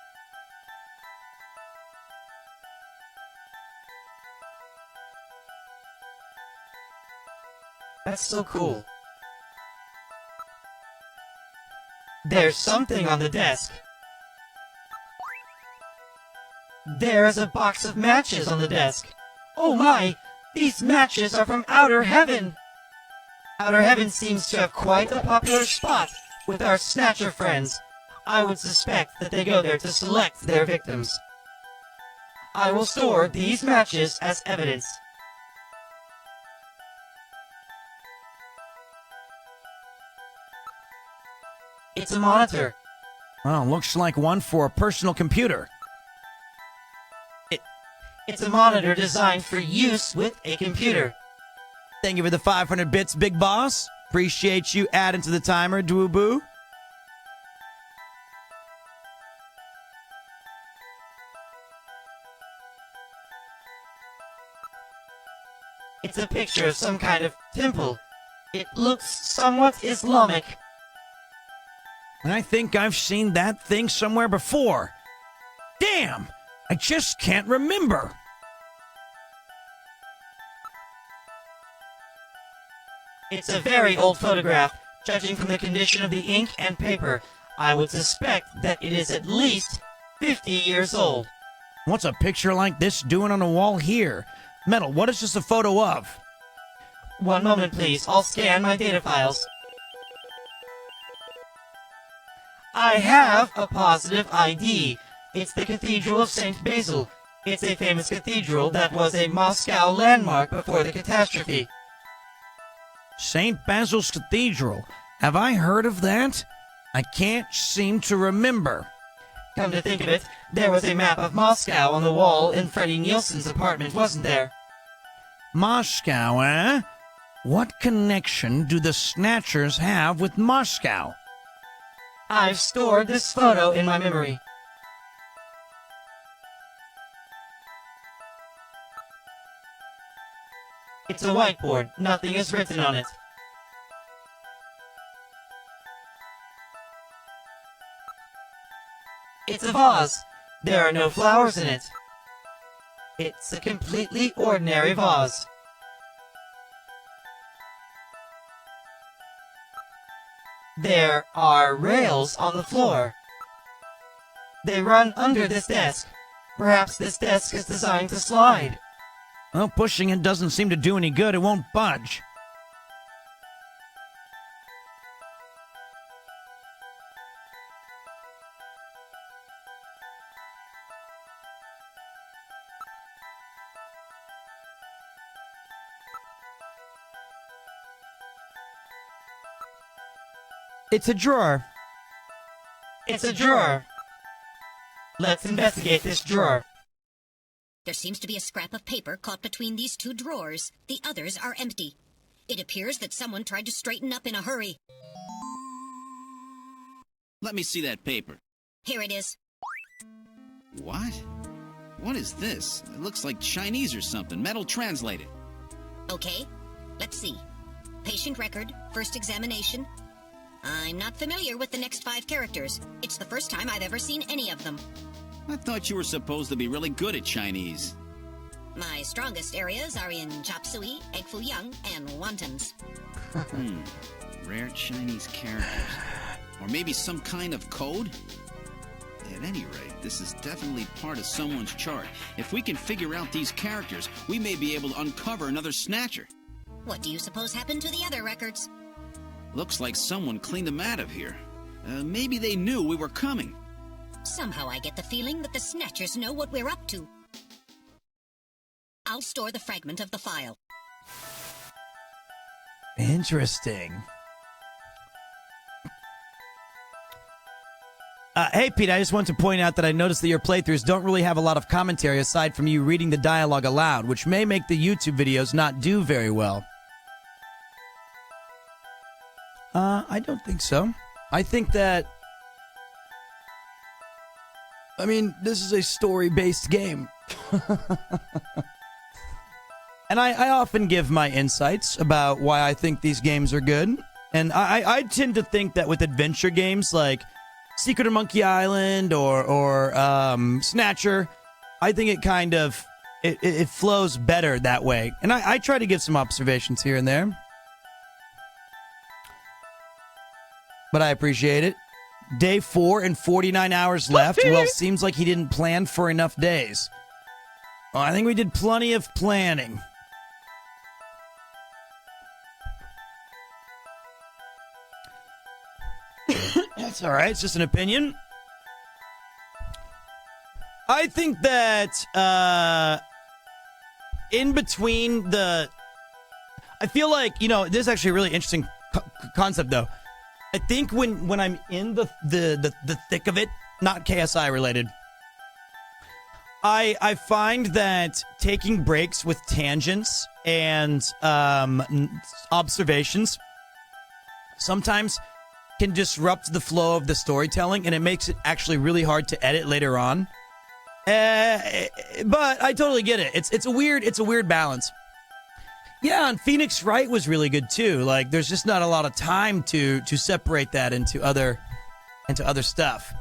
That's so cool. There's something on the desk. There's a box of matches on the desk. Oh my! These matches are from Outer Heaven! Outer Heaven seems to have quite a popular spot with our Snatcher friends. I would suspect that they go there to select their victims. I will store these matches as evidence. It's a monitor. Oh, looks like one for a personal computer. It's a monitor designed for use with a computer. Thank you for the 500 bits, Big Boss. Appreciate you adding to the timer, Dwoo-boo. It's a picture of some kind of temple. It looks somewhat Islamic. I think I've seen that thing somewhere before. Damn! I just can't remember. It's a very old photograph. Judging from the condition of the ink and paper, I would suspect that it is at least 50 years old. What's a picture like this doing on the wall here? Metal, what is this a photo of? One moment, please. I'll scan my data files. I have a positive ID. It's the Cathedral of St. Basil. It's a famous cathedral that was a Moscow landmark before the catastrophe. St. Basil's Cathedral. Have I heard of that? I can't seem to remember. Come to think of it, there was a map of Moscow on the wall in Freddie Nielsen's apartment, wasn't there? Moscow, eh? What connection do the Snatchers have with Moscow? I've stored this photo in my memory. It's a whiteboard. Nothing is written on it. It's a vase. There are no flowers in it. It's a completely ordinary vase. There are rails on the floor. They run under this desk. Perhaps this desk is designed to slide. Well, pushing it doesn't seem to do any good. It won't budge. It's a drawer. It's a drawer. Let's investigate this drawer. There seems to be a scrap of paper caught between these two drawers. The others are empty. It appears that someone tried to straighten up in a hurry. Let me see that paper. Here it is. What? What is this? It looks like Chinese or something. Metal translated. Okay, let's see. Patient record, first examination. I'm not familiar with the next 5 characters. It's the first time I've ever seen any of them. I thought you were supposed to be really good at Chinese. My strongest areas are in chop suey, egg foo young, and wontons. Rare Chinese characters. Or maybe some kind of code? At any rate, this is definitely part of someone's chart. If we can figure out these characters, we may be able to uncover another Snatcher. What do you suppose happened to the other records? Looks like someone cleaned them out of here. Maybe they knew we were coming. Somehow I get the feeling that the Snatchers know what we're up to. I'll store the fragment of the file. Interesting. Hey, Pete, I just want to point out that I noticed that your playthroughs don't really have a lot of commentary aside from you reading the dialogue aloud, which may make the YouTube videos not do very well. I don't think so. I think that... I mean, this is a story-based game. And I often give my insights about why I think these games are good. And I tend to think that with adventure games like Secret of Monkey Island or Snatcher, I think it kind of it flows better that way. And I try to give some observations here and there. But I appreciate it. Day 4 and 49 hours left. Well, seems like he didn't plan for enough days. Well, I think we did plenty of planning. That's all right. It's just an opinion. I think that in between the... I feel like, this is actually a really interesting concept, though. I think when I'm in the thick of it, not KSI related, I find that taking breaks with tangents and observations sometimes can disrupt the flow of the storytelling, and it makes it actually really hard to edit later on. But I totally get it. It's a weird balance. Yeah, and Phoenix Wright was really good too. Like, there's just not a lot of time to separate that into other stuff.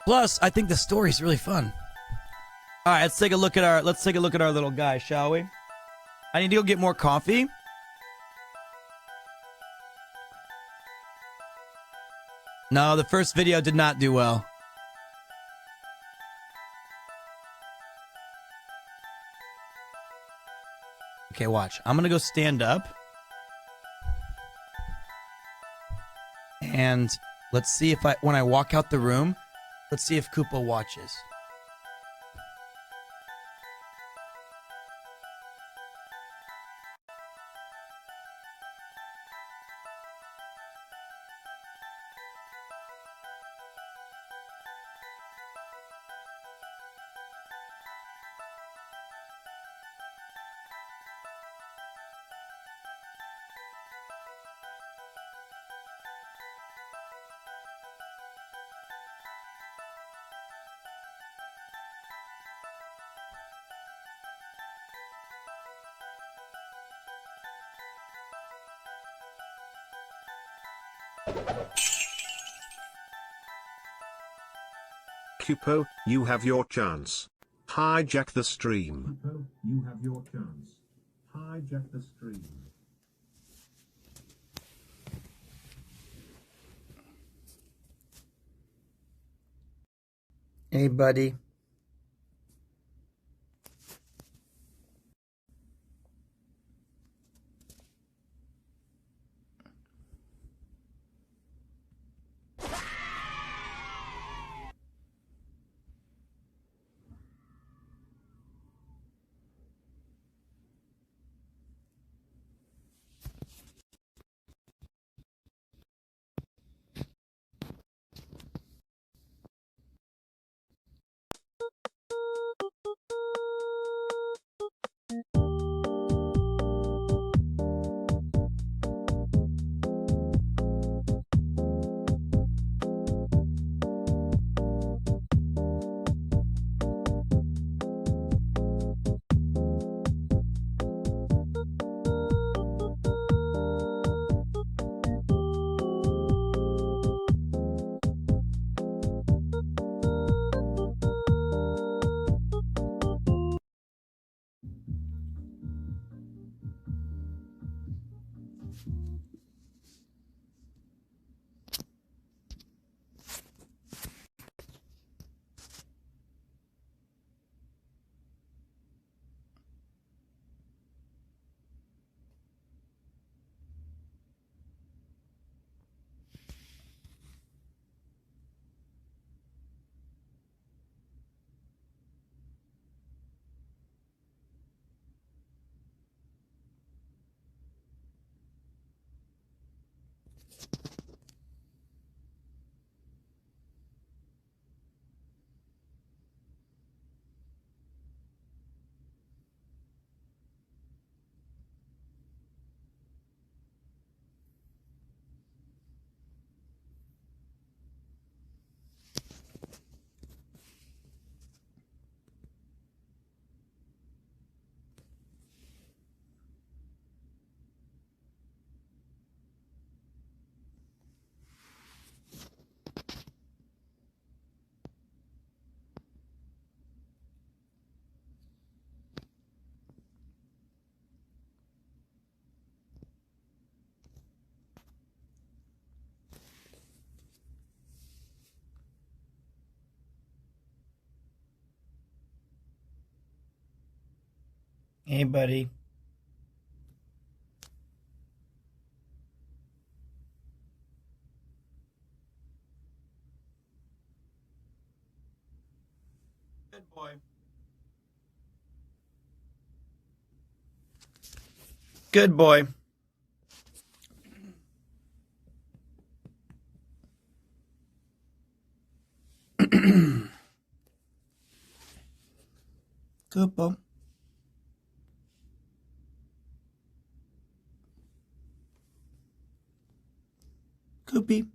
Plus, I think the story's really fun. All right, let's take a look at our little guy, shall we? I need to go get more coffee. No, the first video did not do well. Okay, watch. I'm gonna go stand up. And let's see if when I walk out the room, let's see if Koopa watches. Cupo, you have your chance. Hijack the stream. Cupo, you have your chance. Hijack the stream. Hey, buddy. Hey, buddy. Good boy. Good boy. Good boy. Coopy.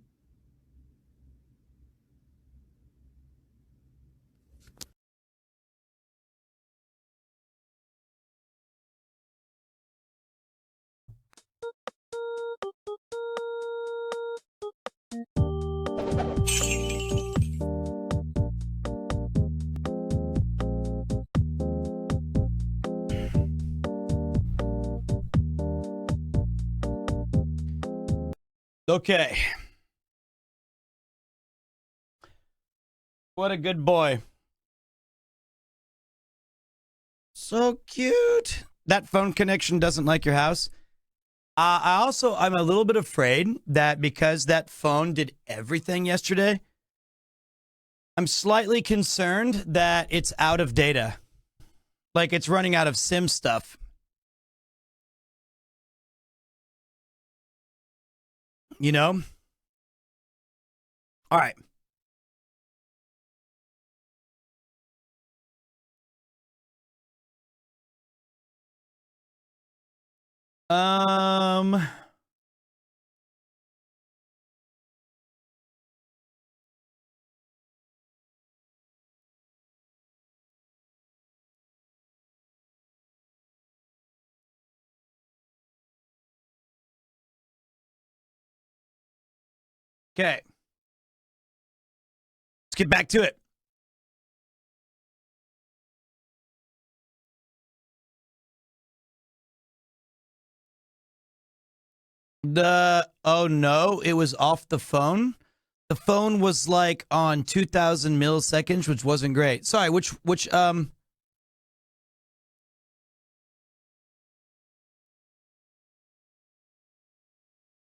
Okay. What a good boy. So cute. That phone connection doesn't like your house. I'm a little bit afraid that because that phone did everything yesterday, I'm slightly concerned that it's out of data. Like it's running out of SIM stuff. You know? All right. Okay. Let's get back to it. Oh no, it was off the phone. The phone was like on 2000 milliseconds, which wasn't great. Sorry, which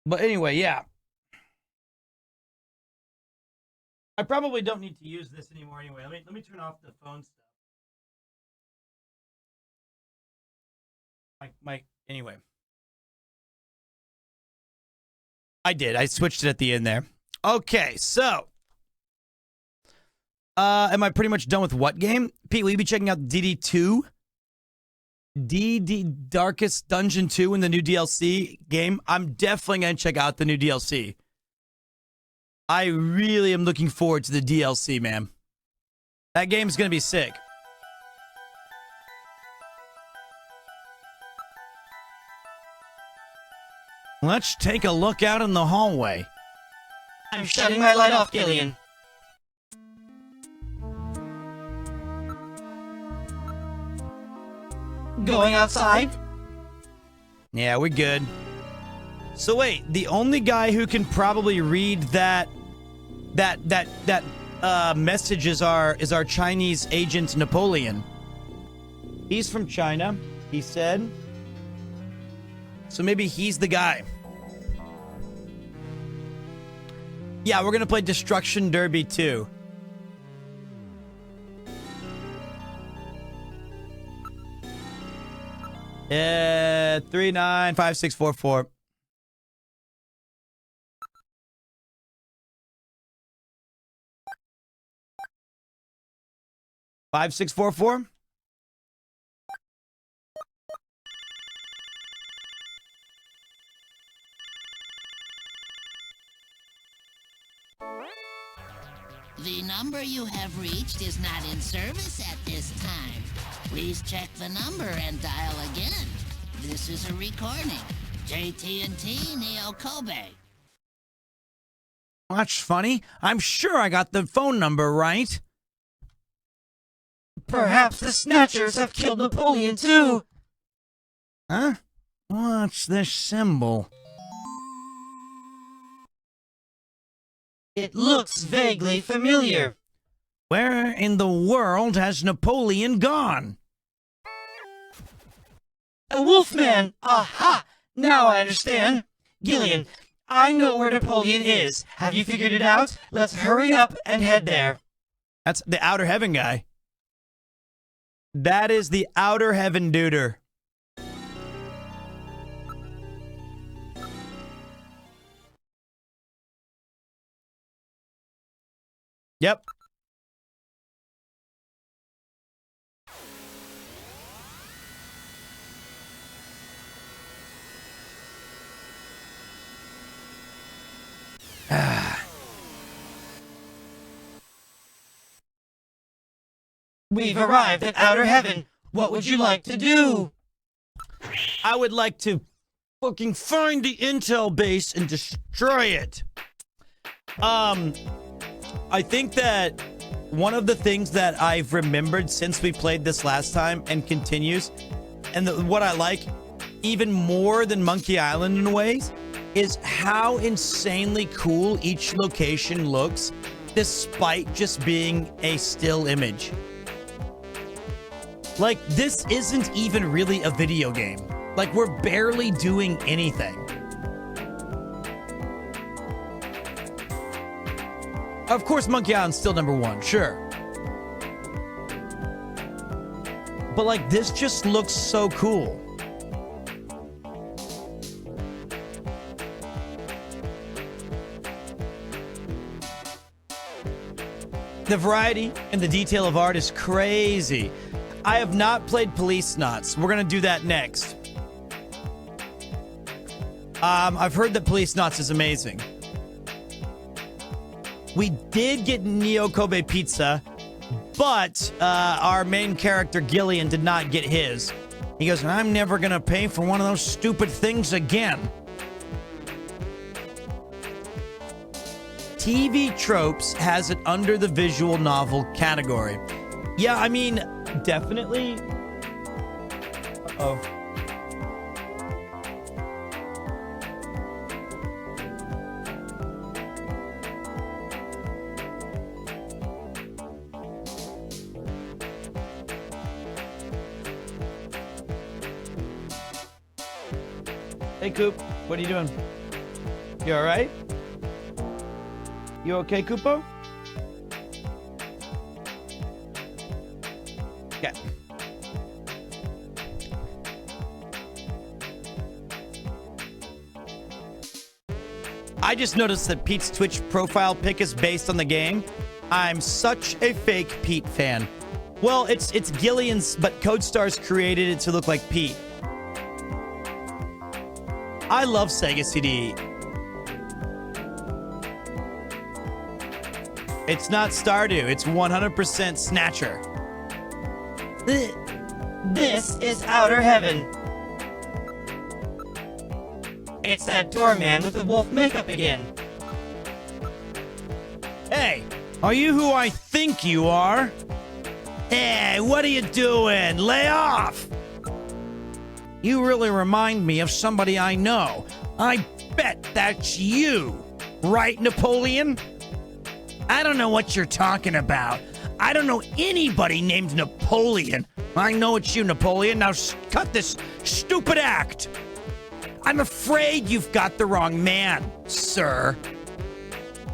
but anyway, yeah. I probably don't need to use this anymore anyway. Let me turn off the phone stuff. Anyway. I did. I switched it at the end there. Okay, so am I pretty much done with what game? Pete, will you be checking out DD2? DD Darkest Dungeon 2 in the new DLC game? I'm definitely going to check out the new DLC. I really am looking forward to the DLC, man. That game's going to be sick. Let's take a look out in the hallway. I'm shutting my light off, Gillian. Going outside? Yeah, we're good. So wait, the only guy who can probably read that message is our Chinese agent Napoleon. He's from China, he said. So maybe he's the guy. Yeah, we're gonna play Destruction Derby 2. Yeah, 395644. Five, 6, 4, 4. The number you have reached is not in service at this time. Please check the number and dial again. This is a recording. JT&T Neo Kobe. That's funny. I'm sure I got the phone number right. Perhaps the Snatchers have killed Napoleon too. Huh? What's this symbol? It looks vaguely familiar. Where in the world has Napoleon gone? a wolfman! Aha! Now I understand. Gillian, I know where Napoleon is. Have you figured it out? Let's hurry up and head there. That's the Outer Heaven guy. That is the Outer Heaven duder. Yep. We've arrived at Outer Heaven. What would you like to do? I would like to fucking find the intel base and destroy it. I think that one of the things that I've remembered since we played this last time and continues, and what I like even more than Monkey Island in ways, is how insanely cool each location looks despite just being a still image. Like, this isn't even really a video game. Like, we're barely doing anything. Of course, Monkey Island's still #1, sure. But, like, this just looks so cool. The variety and the detail of art is crazy. I have not played Police Knots. We're going to do that next. I've heard that Police Knots is amazing. We did get Neo Kobe pizza, but our main character, Gillian, did not get his. He goes, I'm never going to pay for one of those stupid things again. TV Tropes has it under the visual novel category. Yeah, I mean, definitely. Uh-oh. Hey, Coop. What are you doing? You all right? You okay, Koopo? Okay. I just noticed that Pete's Twitch profile pic is based on the game. I'm such a fake Pete fan. Well, it's Gillian's, but CodeStars created it to look like Pete. I love Sega CD. It's not Stardew, it's 100% Snatcher. This is Outer Heaven. It's that doorman with the wolf makeup again. Hey, are you who I think you are? Hey, what are you doing? Lay off! You really remind me of somebody I know. I bet that's you. Right, Napoleon? I don't know what you're talking about. I don't know anybody named Napoleon. I know it's you, Napoleon. Now cut this stupid act. I'm afraid you've got the wrong man, sir.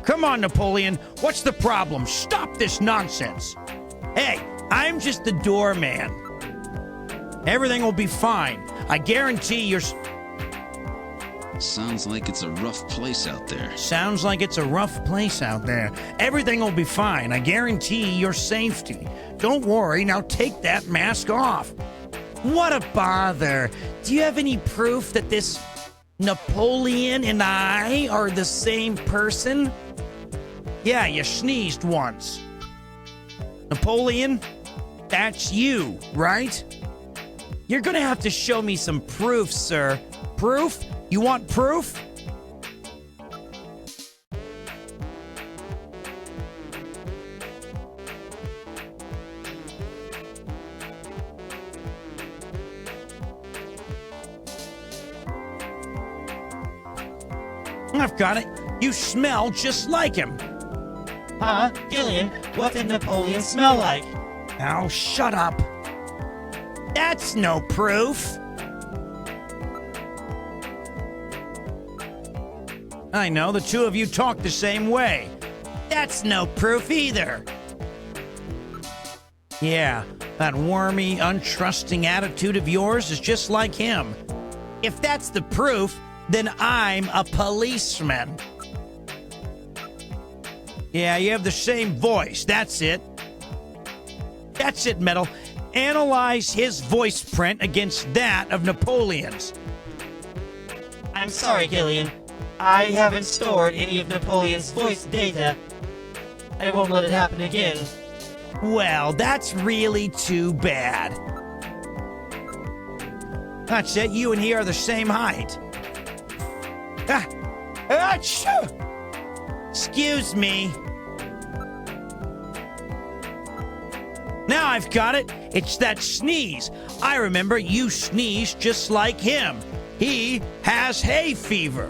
Come on, Napoleon. What's the problem? Stop this nonsense. Hey, I'm just the doorman. Everything will be fine. I guarantee you're... Sounds like it's a rough place out there. Sounds like it's a rough place out there. Everything will be fine. I guarantee your safety. Don't worry. Now take that mask off. What a bother. Do you have any proof that this Napoleon and I are the same person? Yeah, you sneezed once. Napoleon, that's you, right? You're gonna have to show me some proof, sir. Proof? You want proof? I've got it. You smell just like him. Huh? Gillian, what did Napoleon smell like? Oh, shut up. That's no proof. I know, the two of you talk the same way. That's no proof either. Yeah, that wormy, untrusting attitude of yours is just like him. If that's the proof, then I'm a policeman. Yeah, you have the same voice. That's it. That's it, Metal. Analyze his voice print against that of Napoleon's. I'm sorry, Gillian. I haven't stored any of Napoleon's voice data. I won't let it happen again. Well, that's really too bad. That's it. You and he are the same height. Achoo! Excuse me. Now I've got it. It's that sneeze. I remember you sneezed just like him. He has hay fever.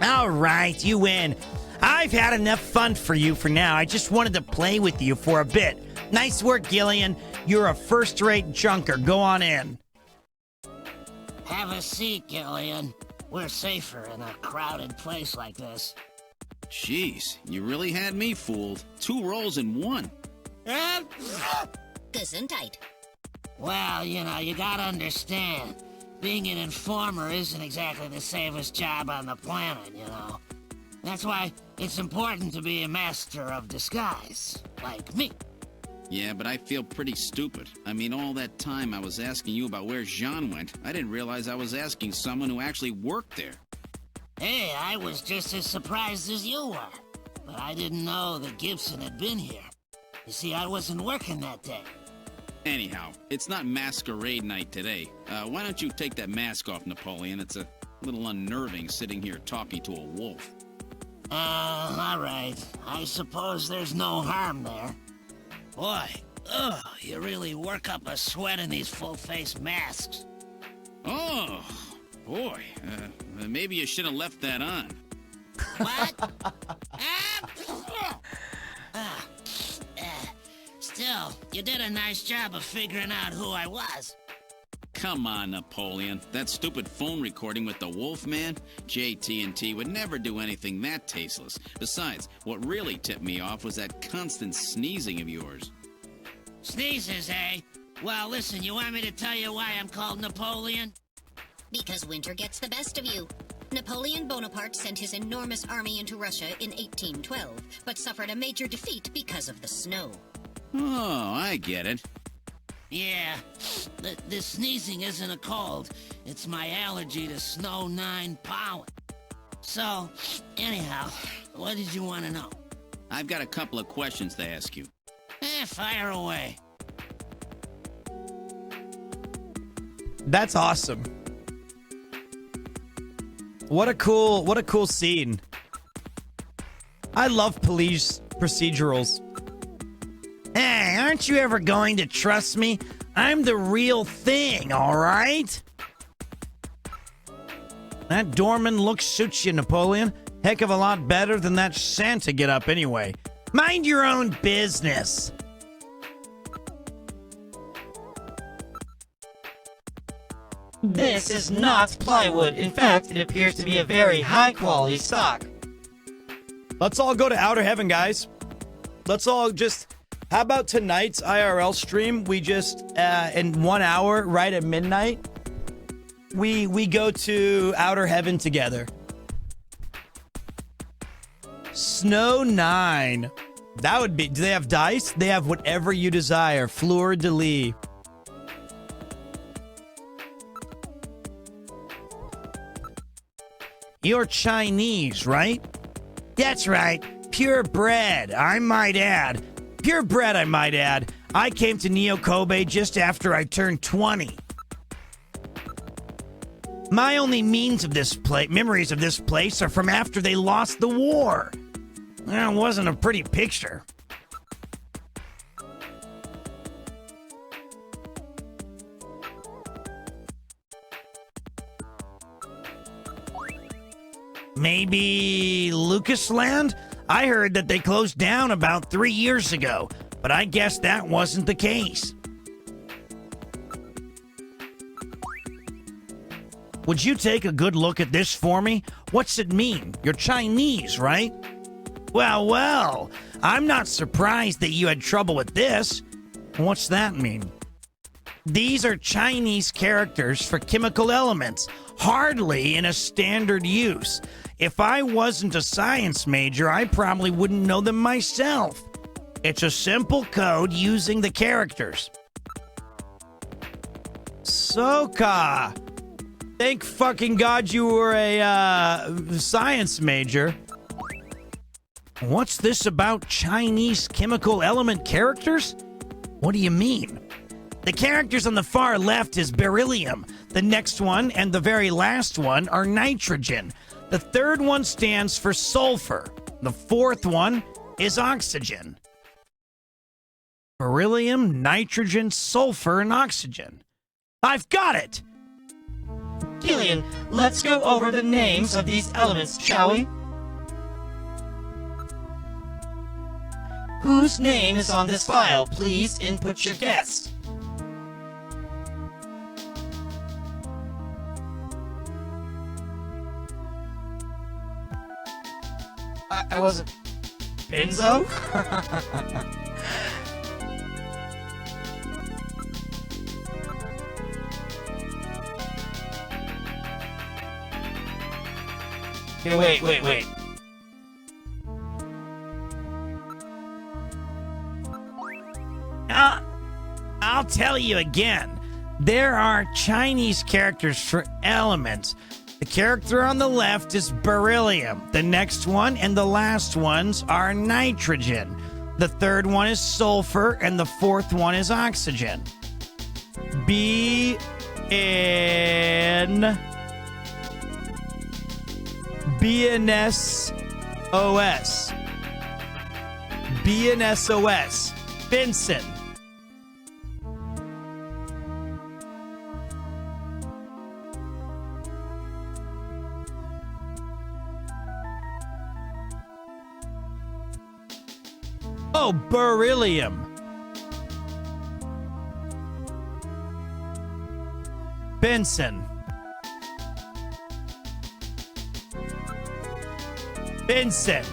All right, you win. I've had enough fun for you for now. I just wanted to play with you for a bit. Nice work, Gillian. You're a first-rate junker. Go on in. Have a seat, Gillian. We're safer in a crowded place like this. Jeez, you really had me fooled. 2 rolls in 1. Gesundheit. Well, you gotta understand. Being an informer isn't exactly the safest job on the planet, That's why it's important to be a master of disguise, like me. Yeah, but I feel pretty stupid. I mean, all that time I was asking you about where Jean went, I didn't realize I was asking someone who actually worked there. Hey, I was just as surprised as you were. But I didn't know that Gibson had been here. You see, I wasn't working that day. Anyhow, it's not masquerade night today. Why don't you take that mask off, Napoleon? It's a little unnerving sitting here talking to a wolf. All right. I suppose there's no harm there. Boy, you really work up a sweat in these full-face masks. Oh, boy. Maybe you should have left that on. What? Still, you did a nice job of figuring out who I was. Come on, Napoleon. That stupid phone recording with the Wolfman? JT&T would never do anything that tasteless. Besides, what really tipped me off was that constant sneezing of yours. Sneezes, eh? Well, listen, you want me to tell you why I'm called Napoleon? Because winter gets the best of you. Napoleon Bonaparte sent his enormous army into Russia in 1812, but suffered a major defeat because of the snow. Oh, I get it. Yeah, the sneezing isn't a cold. It's my allergy to Snow 9 pollen. So, anyhow, what did you want to know? I've got a couple of questions to ask you. Fire away. That's awesome. What a cool scene. I love police procedurals. Hey, aren't you ever going to trust me? I'm the real thing, all right? That doorman look suits you, Napoleon. Heck of a lot better than that Santa get-up anyway. Mind your own business. This is not plywood. In fact, it appears to be a very high-quality stock. Let's all go to Outer Heaven, guys. Let's all just... How about tonight's IRL stream? We just, in 1 hour, right at midnight, we go to Outer Heaven together. Snow 9. That would be... Do they have dice? They have whatever you desire. Fleur de lis. You're Chinese, right? That's right. Purebred, I might add. Purebred, I might add. I came to Neo Kobe just after I turned 20. My only memories of this place are from after they lost the war. It wasn't a pretty picture. Maybe Lucasland? I heard that they closed down about 3 years ago, but I guess that wasn't the case. would you take a good look at this for me? What's it mean? You're Chinese, right? Well, I'm not surprised that you had trouble with this. What's that mean? These are Chinese characters for chemical elements, hardly in a standard use. If I wasn't a science major, I probably wouldn't know them myself. It's a simple code using the characters. Soka! Thank fucking God you were a science major. What's this about Chinese chemical element characters? What do you mean? The characters on the far left is beryllium. The next one and the very last one are nitrogen. The third one stands for sulfur. The fourth one is oxygen. Beryllium, nitrogen, sulfur, and oxygen. I've got it! Killian, let's go over the names of these elements, shall we? Whose name is on this file? Please input your guess. I wasn't... Benzo? Okay, wait. I'll tell you again. There are Chinese characters for elements. The character on the left is beryllium. The next one and the last ones are nitrogen. The third one is sulfur, and the fourth one is oxygen. BNSOS. BNSOS. Benson. Oh, beryllium. Benson. Benson.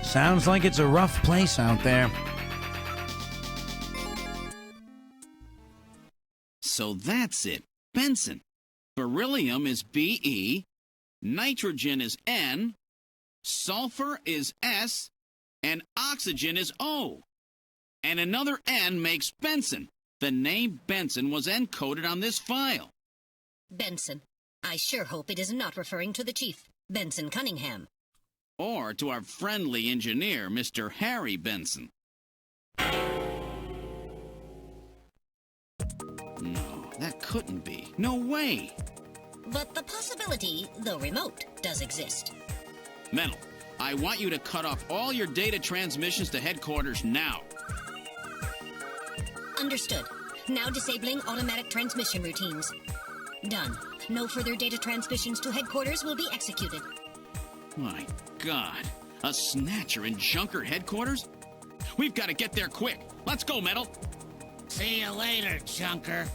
Sounds like it's a rough place out there. So that's it. Benson. Beryllium is Be, nitrogen is N, sulfur is S, and oxygen is O. And another N makes Benson. The name Benson was encoded on this file. Benson. I sure hope it is not referring to the chief, Benson Cunningham. Or to our friendly engineer, Mr. Harry Benson. No, that couldn't be. No way. But the possibility, though remote, does exist. Metal, I want you to cut off all your data transmissions to headquarters now. Understood. Now disabling automatic transmission routines. Done. No further data transmissions to headquarters will be executed. My God. A Snatcher in Junker headquarters? We've got to get there quick. Let's go, Metal. See you later, Junker.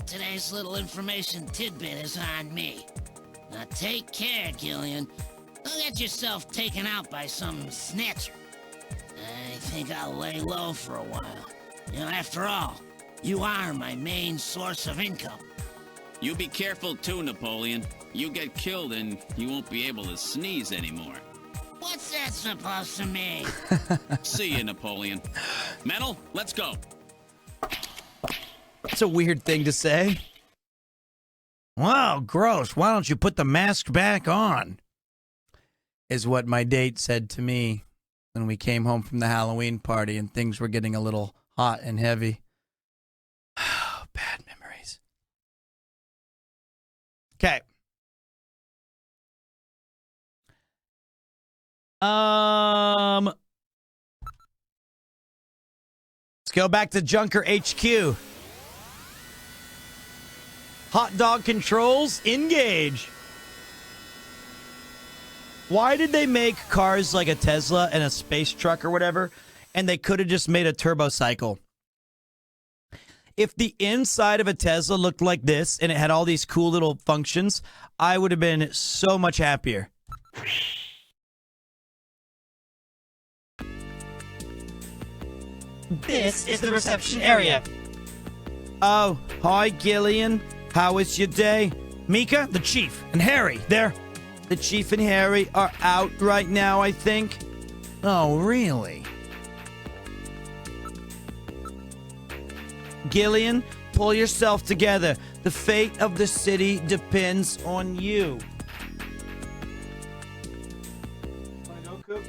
Today's little information tidbit is on me. Now take care, Gillian. Don't get yourself taken out by some Snatcher. I think I'll lay low for a while. You know, after all, you are my main source of income. You be careful too, Napoleon. You get killed and you won't be able to sneeze anymore. What's that supposed to mean? See you, Napoleon. Metal, let's go. That's a weird thing to say. Wow, gross. Why don't you put the mask back on? Is what my date said to me when we came home from the Halloween party and things were getting a little hot and heavy. Bad memories. Okay. Let's go back to Junker HQ. Hot dog controls, engage. Why did they make cars like a Tesla and a space truck or whatever, and they could have just made a turbo cycle? If the inside of a Tesla looked like this and it had all these cool little functions, I would have been so much happier. This is the reception area. Oh, hi, Gillian. How was your day? Mika, the chief, and Harry, they're... The chief and Harry are out right now, I think. Oh, really? Gillian, pull yourself together. The fate of the city depends on you. Wanna go, Coop?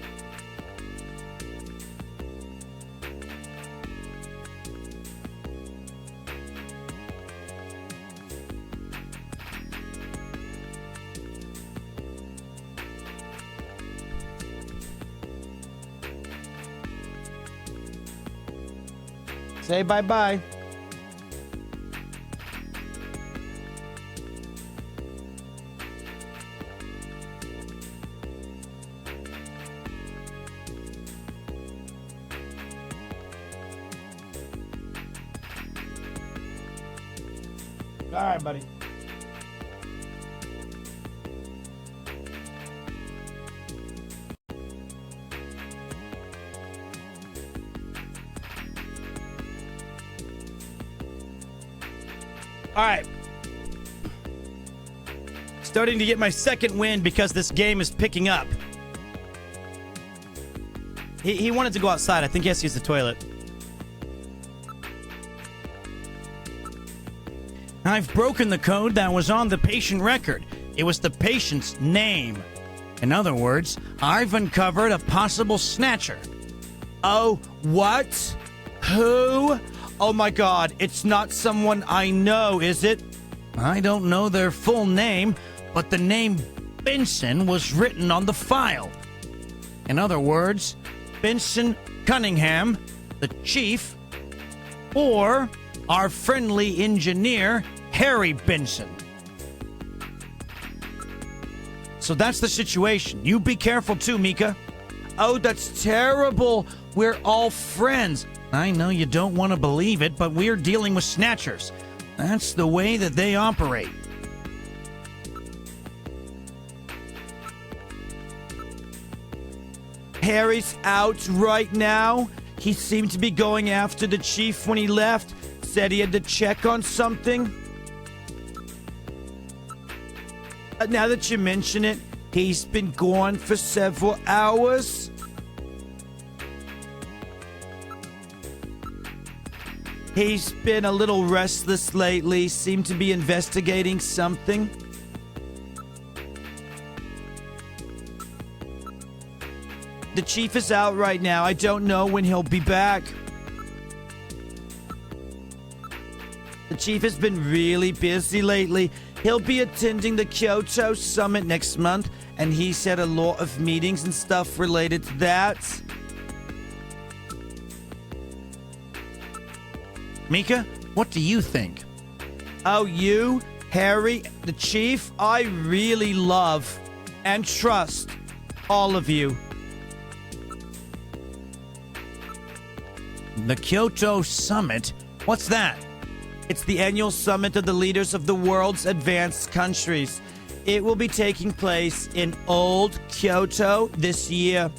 Say bye-bye. All right, buddy. All right. Starting to get my second win because this game is picking up. He wanted to go outside. I think he has to use the toilet. I've broken the code that was on the patient record. It was the patient's name. In other words, I've uncovered a possible snatcher. Oh, what? Who? Oh my god, it's not someone I know, is it? I don't know their full name, but the name Benson was written on the file. In other words, Benson Cunningham, the chief, or our friendly engineer, Harry Benson. So that's the situation. You be careful too, Mika. Oh, that's terrible. We're all friends. I know you don't want to believe it, but we're dealing with snatchers. That's the way that they operate. Harry's out right now. He seemed to be going after the chief when he left. Said he had to check on something. Now that you mention it, he's been gone for several hours. He's been a little restless lately, seemed to be investigating something. The chief is out right now. I don't know when he'll be back. The chief has been really busy lately. He'll be attending the Kyoto summit next month, and he's had a lot of meetings and stuff related to that. Mika, what do you think? Oh, you, Harry, the chief, I really love and trust all of you. The Kyoto Summit? What's that? It's the annual summit of the leaders of the world's advanced countries. It will be taking place in Old Kyoto this year.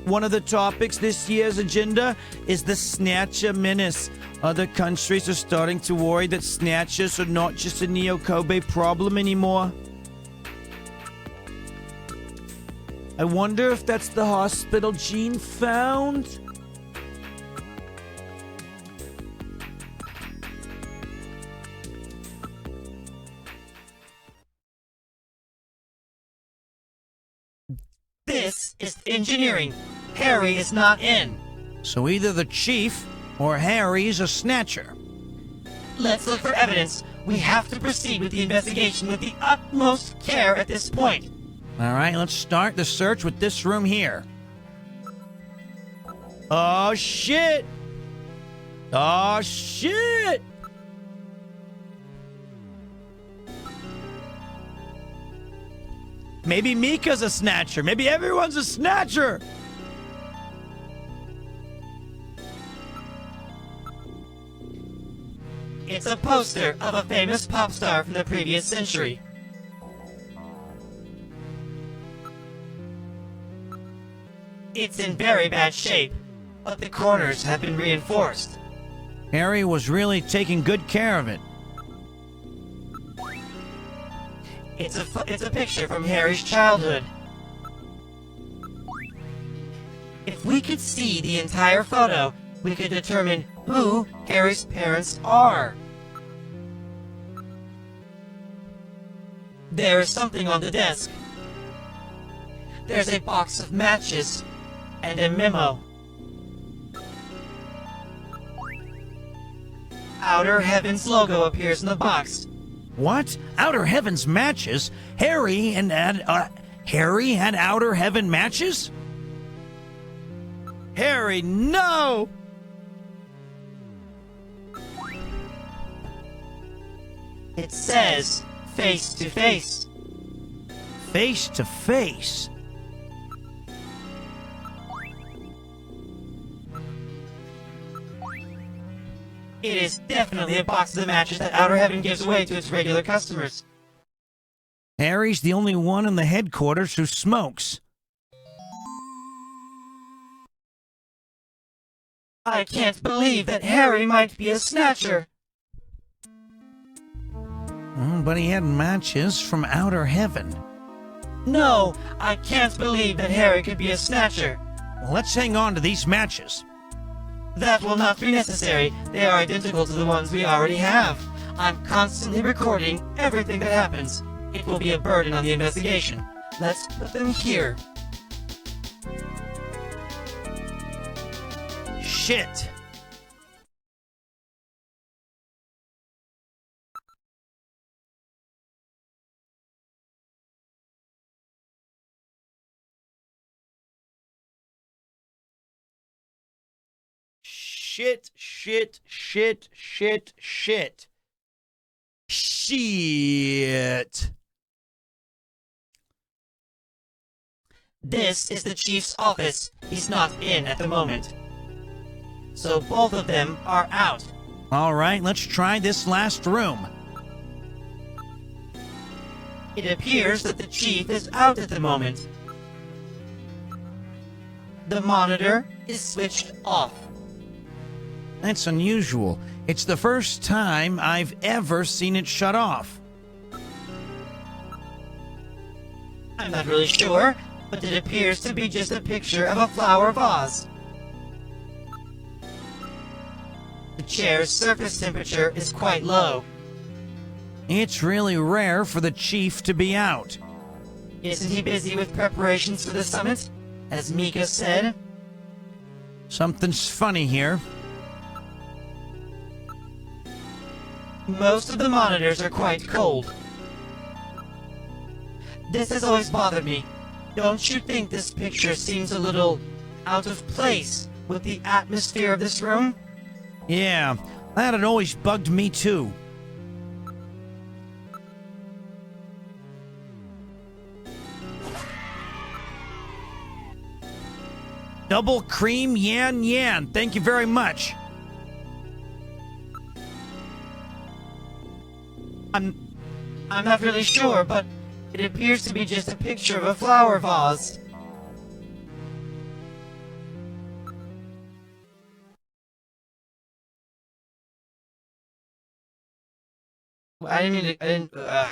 One of the topics this year's agenda is the Snatcher menace. Other countries are starting to worry that Snatchers are not just a Neo-Kobe problem anymore. I wonder if that's the hospital Gene found? This is engineering. Harry is not in. So either the chief or Harry's a snatcher. Let's look for evidence. We have to proceed with the investigation with the utmost care at this point. All right, let's start the search with this room here. Oh, shit! Oh, shit! Maybe Mika's a snatcher. Maybe everyone's a snatcher. It's a poster of a famous pop star from the previous century. It's in very bad shape, but the corners have been reinforced. Harry was really taking good care of it. It's a picture from Harry's childhood. If we could see the entire photo, we could determine who Harry's parents are. There is something on the desk. There's a box of matches and a memo. Outer Heaven's logo appears in the box. What? Outer Heaven's matches? Harry had Outer Heaven matches? Harry, no! It says face to face. Face to face? It is definitely a box of the matches that Outer Heaven gives away to its regular customers. Harry's the only one in the headquarters who smokes. I can't believe that Harry might be a Snatcher. But he had matches from Outer Heaven. No, I can't believe that Harry could be a Snatcher. Well, let's hang on to these matches. That will not be necessary. They are identical to the ones we already have. I'm constantly recording everything that happens. It will be a burden on the investigation. Let's put them here. Shit. Shit, shit, shit, shit, shit. Shit. This is the chief's office. He's not in at the moment. So both of them are out. All right, let's try this last room. It appears that the chief is out at the moment. The monitor is switched off. That's unusual. It's the first time I've ever seen it shut off. I'm not really sure, but it appears to be just a picture of a flower vase. The chair's surface temperature is quite low. It's really rare for the chief to be out. Isn't he busy with preparations for the summit, as Mika said? Something's funny here. Most of the monitors are quite cold. This has always bothered me. Don't you think this picture seems a little out of place with the atmosphere of this room? Yeah, that had always bugged me too. Double cream yan yan. Thank you very much. I'm not really sure, but it appears to be just a picture of a flower vase. I didn't mean to,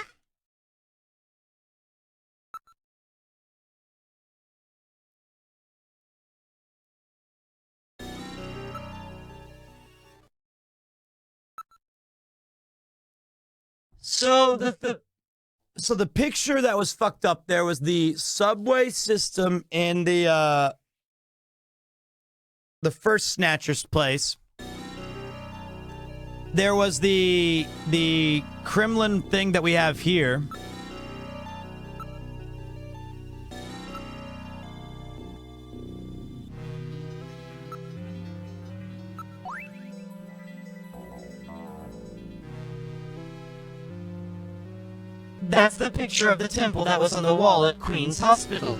So the picture that was fucked up there was the subway system in the first Snatcher's place. There was the Kremlin thing that we have here. That's the picture of the temple that was on the wall at Queen's Hospital.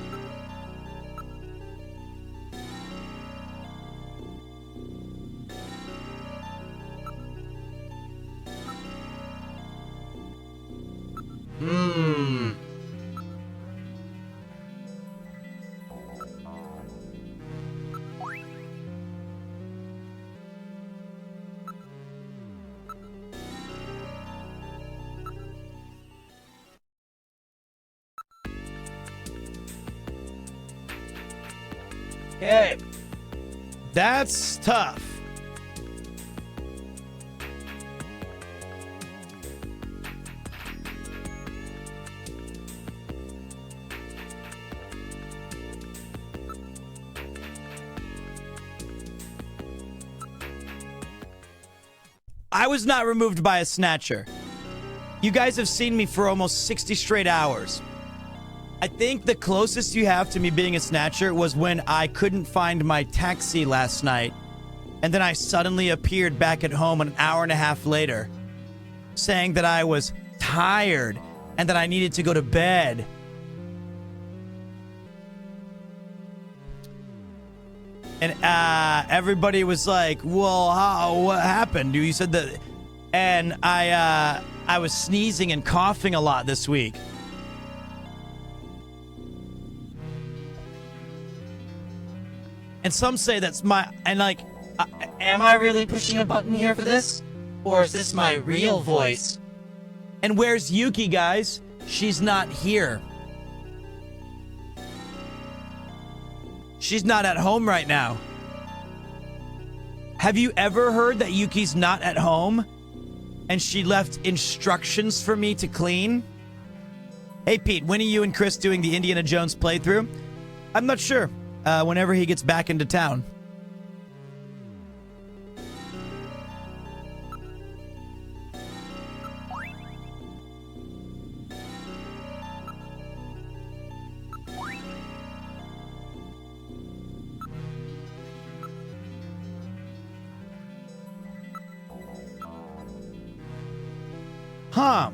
Okay. That's tough. I was not removed by a Snatcher. You guys have seen me for almost 60 straight hours. I think the closest you have to me being a Snatcher was when I couldn't find my taxi last night, and then I suddenly appeared back at home an hour and a half later, saying that I was tired and that I needed to go to bed. And everybody was like, well, what happened? You said that... And I was sneezing and coughing a lot this week. And some say that's my... And like... Am I really pushing a button here for this? Or is this my real voice? And where's Yuki, guys? She's not here. She's not at home right now. Have you ever heard that Yuki's not at home and she left instructions for me to clean? Hey, Pete, when are you and Chris doing the Indiana Jones playthrough? I'm not sure. Whenever he gets back into town. Huh.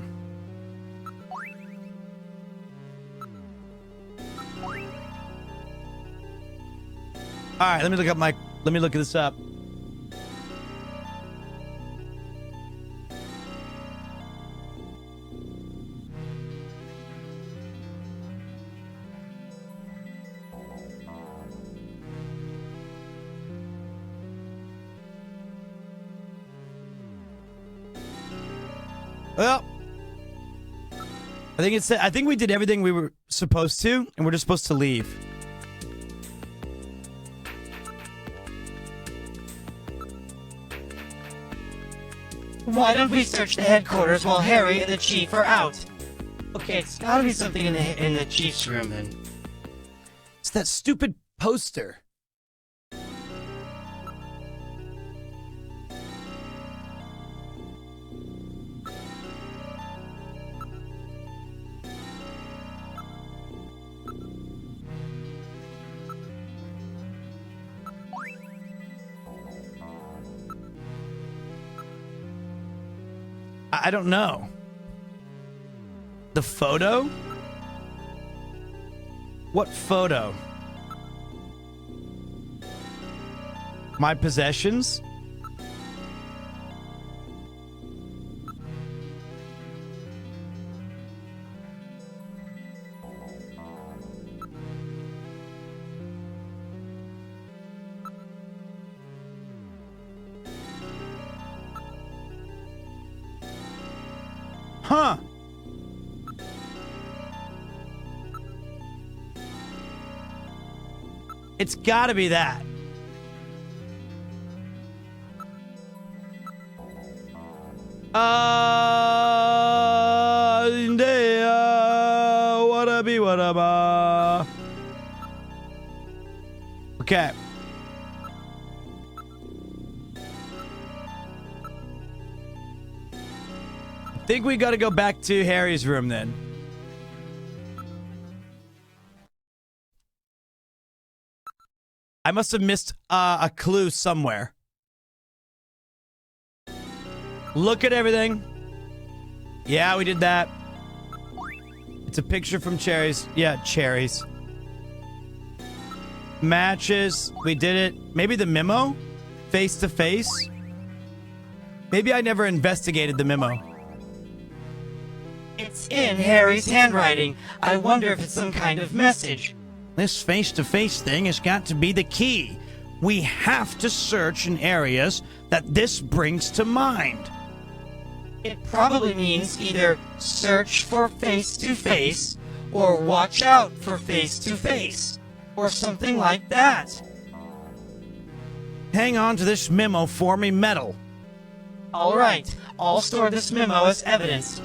All right, let me look this up. Well, I think we did everything we were supposed to, and we're just supposed to leave. Why don't we search the headquarters while Harry and the Chief are out? Okay, it's gotta be something in the Chief's room then. It's that stupid poster. I don't know. The photo? What photo? My possessions? Huh. It's gotta be that. Okay. I think we gotta go back to Harry's room then. I must have missed a clue somewhere. Look at everything. Yeah, we did that. It's a picture from Cherries. Yeah, Cherries. Matches. We did it. Maybe the memo? Face to face? Maybe I never investigated the memo. It's in Harry's handwriting. I wonder if it's some kind of message. This face-to-face thing has got to be the key. We have to search in areas that this brings to mind. It probably means either search for face-to-face or watch out for face-to-face or something like that. Hang on to this memo for me, Metal. Alright, I'll store this memo as evidence.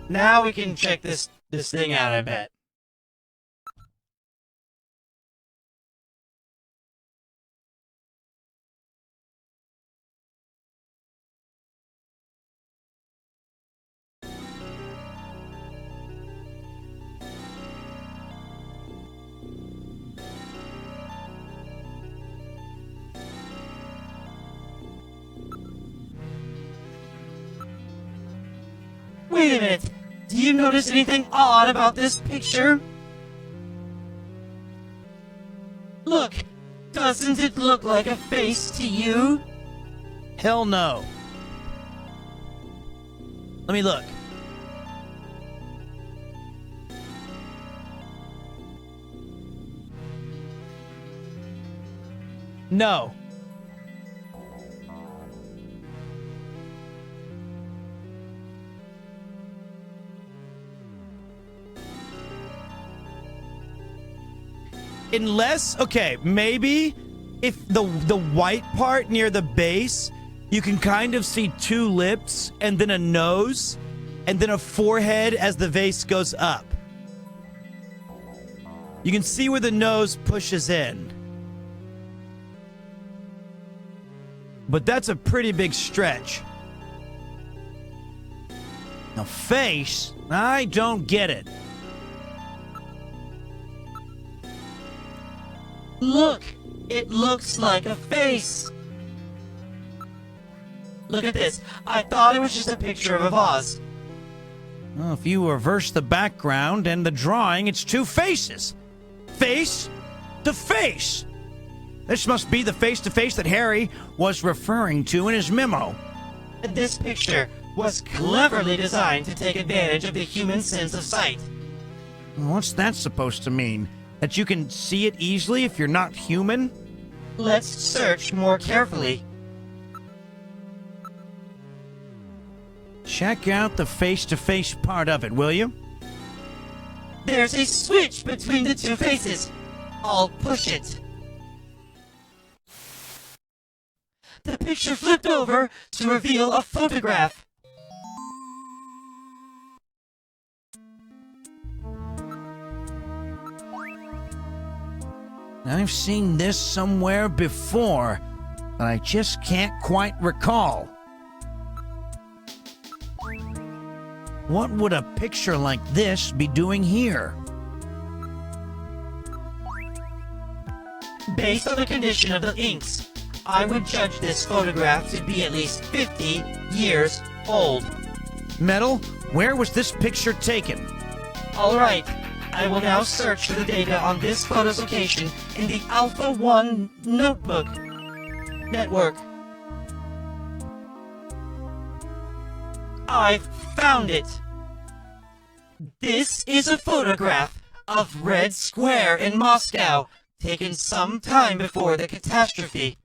Now we can check this thing out, I bet. Wait a minute! Do you notice anything odd about this picture? Look! Doesn't it look like a face to you? Hell no. Let me look. No. Unless, okay, maybe if the white part near the base, you can kind of see two lips and then a nose and then a forehead as the vase goes up. You can see where the nose pushes in. But that's a pretty big stretch. Now, face, I don't get it. Look! It looks like a face! Look at this. I thought it was just a picture of a vase. Well, if you reverse the background and the drawing, it's two faces. Face to face. This must be the face-to-face that Harry was referring to in his memo. This picture was cleverly designed to take advantage of the human sense of sight. What's that supposed to mean? That you can see it easily if you're not human? Let's search more carefully. Check out the face-to-face part of it, will you? There's a switch between the two faces. I'll push it. The picture flipped over to reveal a photograph. I've seen this somewhere before, but I just can't quite recall. What would a picture like this be doing here? Based on the condition of the inks, I would judge this photograph to be at least 50 years old. Metal, where was this picture taken? Alright, I will now search for the data on this photo's location in the Alpha 1 notebook network. I've found it! This is a photograph of Red Square in Moscow, taken some time before the catastrophe.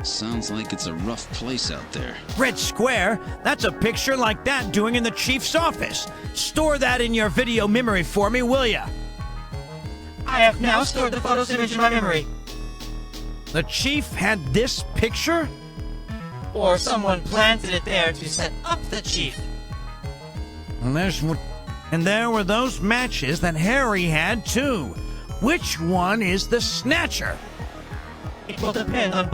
Sounds like it's a rough place out there. Red Square? That's a picture like that doing in the chief's office. Store that in your video memory for me, will ya? I have now stored the photo's image in my memory. The chief had this picture? Or someone planted it there to set up the chief. And there were those matches that Harry had too. Which one is the Snatcher? It will depend on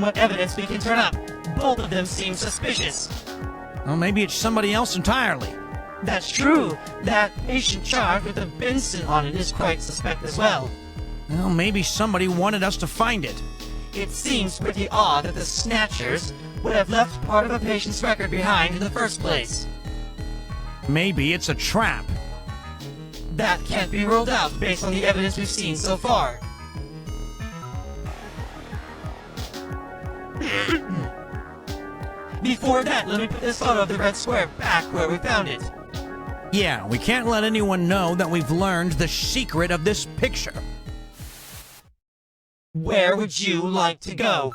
what evidence we can turn up. Both of them seem suspicious. Well, maybe it's somebody else entirely. That's true. That patient chart with the Benson on it is quite suspect as well. Well, maybe somebody wanted us to find it. It seems pretty odd that the Snatchers would have left part of a patient's record behind in the first place. Maybe it's a trap. That can't be ruled out based on the evidence we've seen so far. Before that, let me put this photo of the Red Square back where we found it. Yeah, we can't let anyone know that we've learned the secret of this picture. Where would you like to go?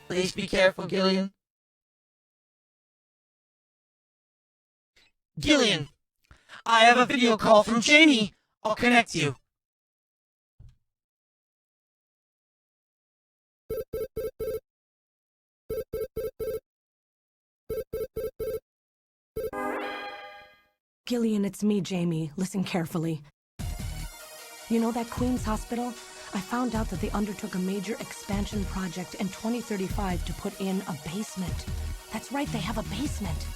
Please be careful, Gillian. Gillian, I have a video call from Jamie. I'll connect you. Gillian, it's me, Jamie. Listen carefully. You know that Queen's Hospital? I found out that they undertook a major expansion project in 2035 to put in a basement. That's right, they have a basement.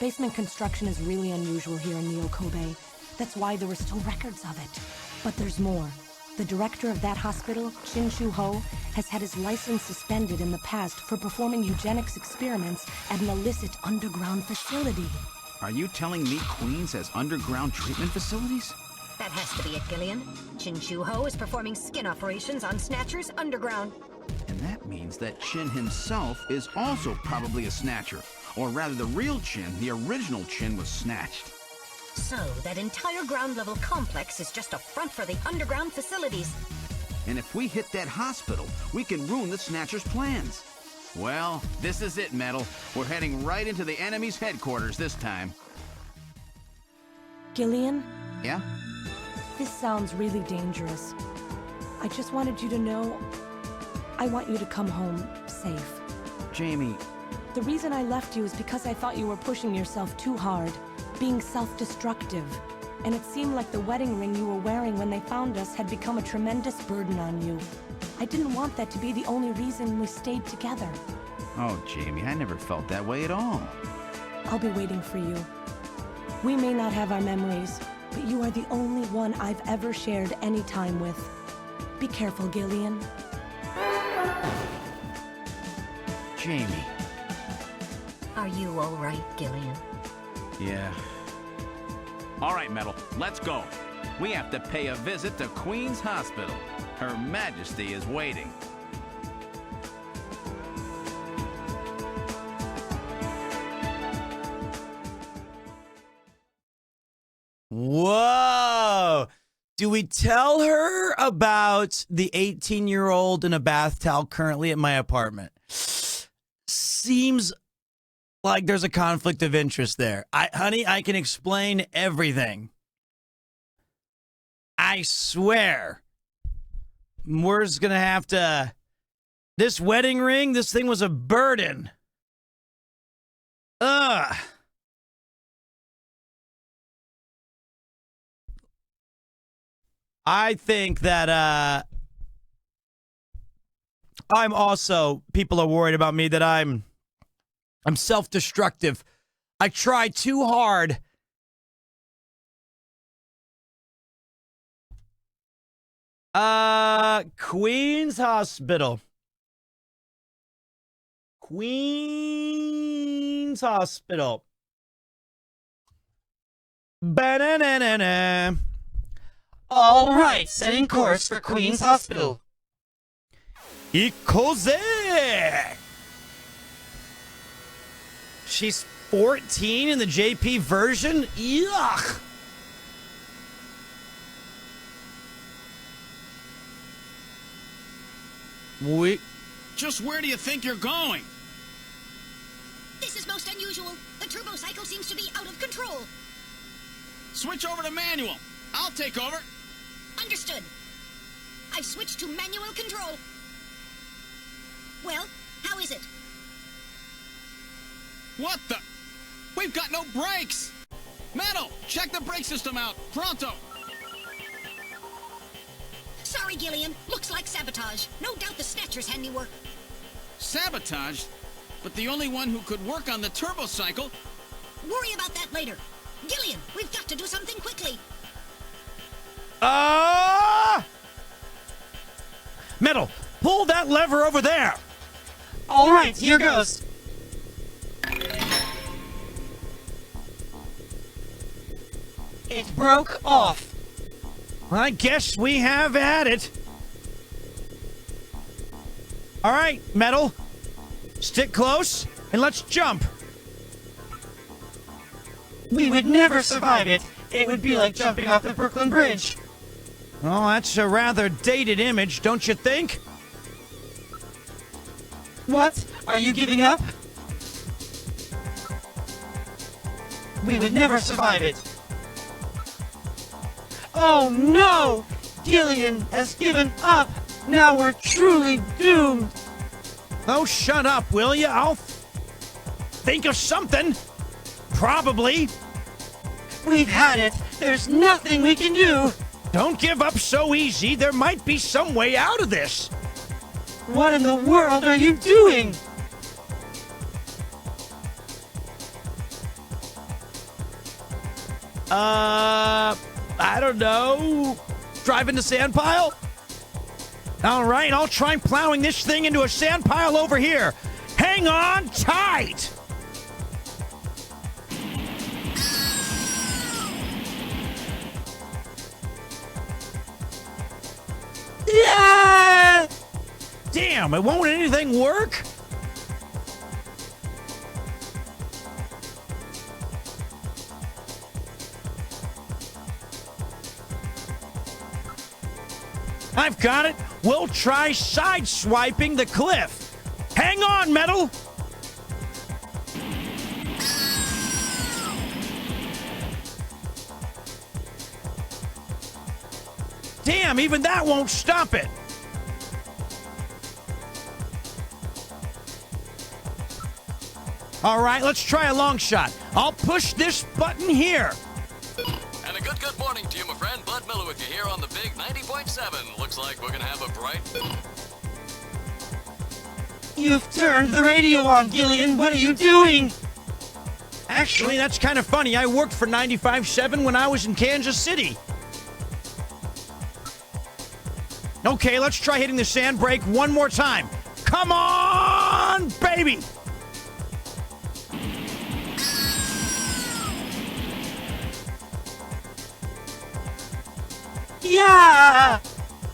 Basement construction is really unusual here in Neo Kobe. That's why there were still records of it. But there's more. The director of that hospital, Chin Shu Ho, has had his license suspended in the past for performing eugenics experiments at an illicit underground facility. Are you telling me Queens has underground treatment facilities? That has to be it, Gillian. Chin Shu Ho is performing skin operations on Snatchers underground. And that means that Chin himself is also probably a Snatcher. Or rather, the real Chin, the original Chin, was snatched. So, that entire ground-level complex is just a front for the underground facilities. And if we hit that hospital, we can ruin the Snatcher's plans. Well, this is it, Metal. We're heading right into the enemy's headquarters this time. Gillian? Yeah? This sounds really dangerous. I just wanted you to know I want you to come home safe. Jamie. The reason I left you is because I thought you were pushing yourself too hard, being self-destructive. And it seemed like the wedding ring you were wearing when they found us had become a tremendous burden on you. I didn't want that to be the only reason we stayed together. Oh, Jamie, I never felt that way at all. I'll be waiting for you. We may not have our memories, but you are the only one I've ever shared any time with. Be careful, Gillian. Jamie. Are you all right, Gillian? Yeah. All right, Metal, let's go. We have to pay a visit to Queen's Hospital. Her Majesty is waiting. Whoa! Do we tell her about the 18-year-old in a bath towel currently at my apartment? Seems like there's a conflict of interest there. Honey, I can explain everything. I swear. We're just gonna have to... This wedding ring, this thing was a burden. Ugh. I think that I'm also, people are worried about me that I'm self-destructive. I try too hard. Queen's Hospital. Queen's Hospital. Ba-na-na-na-na. All right, setting course for Queen's Hospital. Ikoze! She's 14 in the JP version? Yuck! Just where do you think you're going? This is most unusual. The turbo cycle seems to be out of control. Switch over to manual. I'll take over. Understood. I've switched to manual control. Well, how is it? What the? We've got no brakes! Metal, check the brake system out. Pronto! Sorry, Gillian. Looks like sabotage. No doubt the Snatcher's handiwork. Sabotage? But the only one who could work on the turbo cycle... Worry about that later. Gillian, we've got to do something quickly. Metal, pull that lever over there. All right, here goes. It broke off. I guess we have had it. All right, Metal, stick close and let's jump. We would never survive it. It would be like jumping off the Brooklyn Bridge. Oh, that's a rather dated image, don't you think? What? Are you giving up? We would never survive it. Oh no! Gillian has given up. Now we're truly doomed. Oh, shut up, will you? I'll think of something. Probably. We've had it. There's nothing we can do. Don't give up so easy. There might be some way out of this. What in the world are you doing? I don't know. Driving the sand pile? All right, I'll try plowing this thing into a sand pile over here. Hang on tight! Yeah! Damn, it won't anything work? I've got it. We'll try sideswiping the cliff. Hang on, Metal. Damn, even that won't stop it. All right, let's try a long shot. I'll push this button here. And a good morning to you, my friend. Bud Miller with you here on the big 90.7. Looks like we're gonna have a bright... You've turned the radio on, Gillian. What are you doing? Actually, that's kind of funny. I worked for 95.7 when I was in Kansas City. Okay, let's try hitting the sand brake one more time. Come on, baby! Yeah!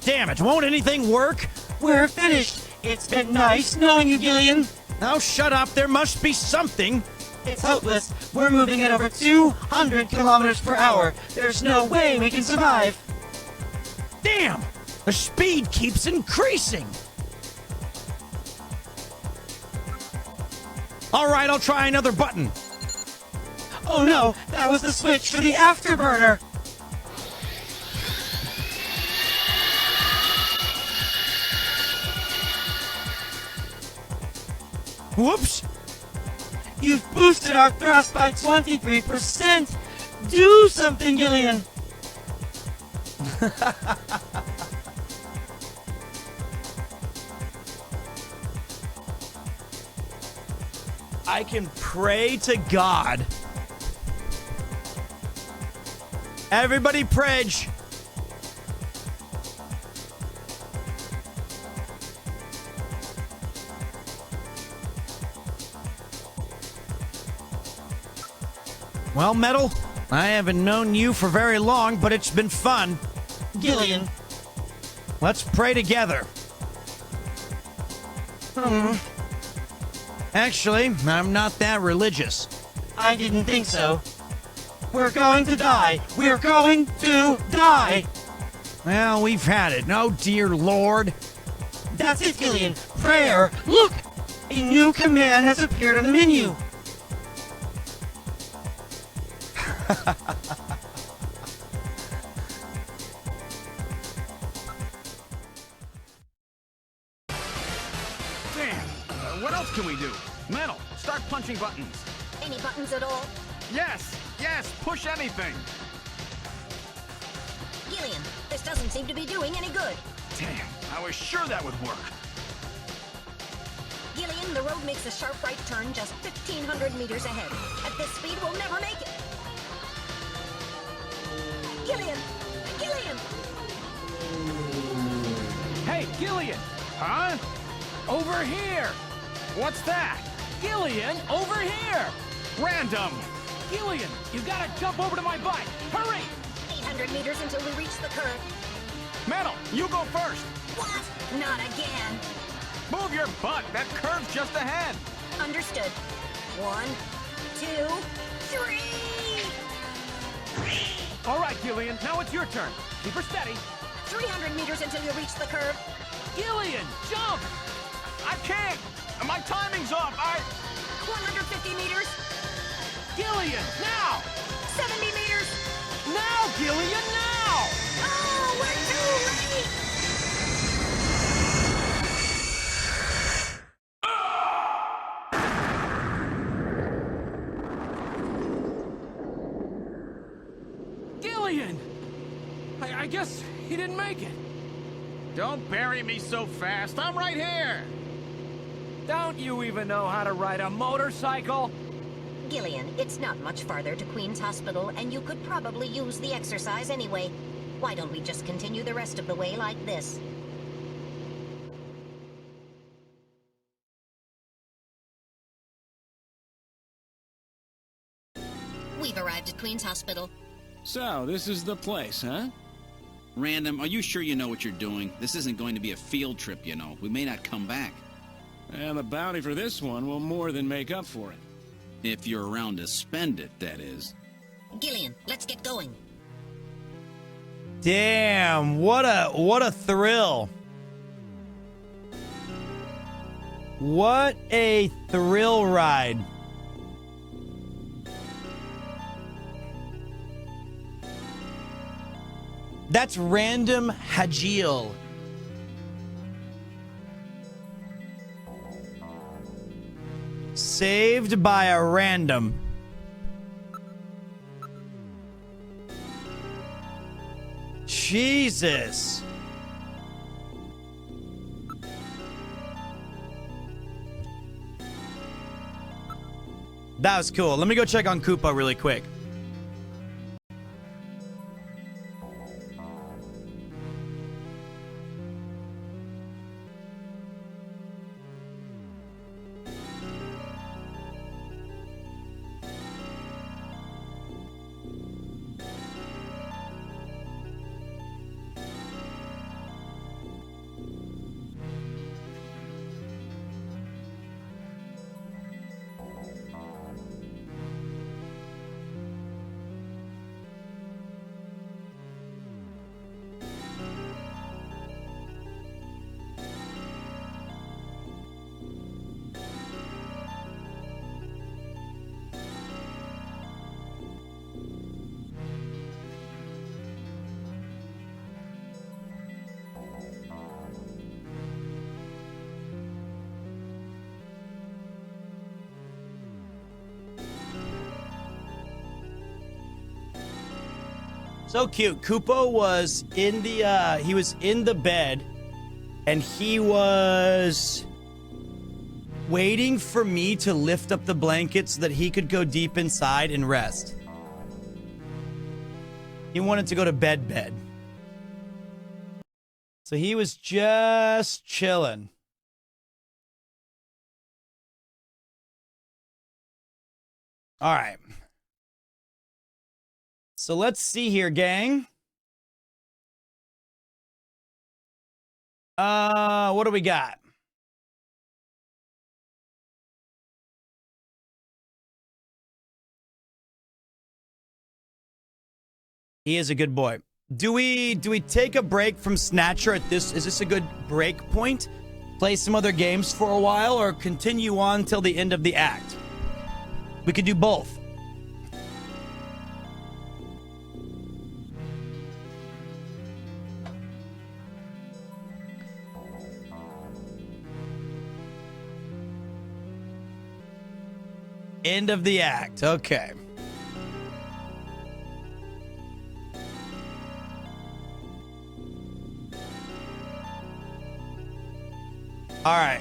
Damn it, won't anything work? We're finished. It's been nice knowing you, Gillian. Now shut up, there must be something. It's hopeless. We're moving at over 200 kilometers per hour. There's no way we can survive. Damn! The speed keeps increasing. All right, I'll try another button. Oh no, that was the switch for the afterburner. Whoops! You've boosted our thrust by 23%. Do something, Gillian. I can pray to God. Everybody pledge. Well, Metal, I haven't known you for very long, but it's been fun. Gillian. Let's pray together. Actually, I'm not that religious. I didn't think so. We're going to die. We're going to die. Well, we've had it. Oh, dear Lord. That's it, Gillian. Prayer. Look! A new command has appeared on the menu. Damn! What else can we do? Metal, start punching buttons. Any buttons at all? Yes! Yes! Push anything! Gillian, this doesn't seem to be doing any good. Damn, I was sure that would work. Gillian, the road makes a sharp right turn just 1,500 meters ahead. At this speed, we'll never make it. Gillian! Gillian! Hey, Gillian! Huh? Over here! What's that? Gillian, over here! Random! Gillian, you gotta jump over to my bike! Hurry! 800 meters until we reach the curve. Metal, you go first! What? Not again. Move your butt! That curve's just ahead! Understood. 1, 2, 3! All right, Gillian, now it's your turn. Keep her steady. 300 meters until you reach the curve. Gillian, jump! I can't! My timing's off! 150 meters. Gillian, now! 70 meters! Now, Gillian, now! Oh, we're too late! Gillian! I guess he didn't make it. Don't bury me so fast. I'm right here. Don't you even know how to ride a motorcycle? Gillian, it's not much farther to Queen's Hospital, and you could probably use the exercise anyway. Why don't we just continue the rest of the way like this? We've arrived at Queen's Hospital. So, this is the place, huh? Random, are you sure you know what you're doing? This isn't going to be a field trip, you know. We may not come back. And the bounty for this one will more than make up for it. If you're around to spend it, that is. Gillian, let's get going. Damn, what a thrill. What a thrill ride. That's Random Hajil. Saved by a random. Jesus. That was cool. Let me go check on Koopa really quick. So cute. Koopa was in the bed, and he was waiting for me to lift up the blanket so that he could go deep inside and rest. He wanted to go to bed. So he was just chilling. All right. So let's see here, gang. What do we got? He is a good boy. Do we take a break from Snatcher at this? Is this a good break point? Play some other games for a while or continue on till the end of the act? We could do both. End of the act. Okay. All right.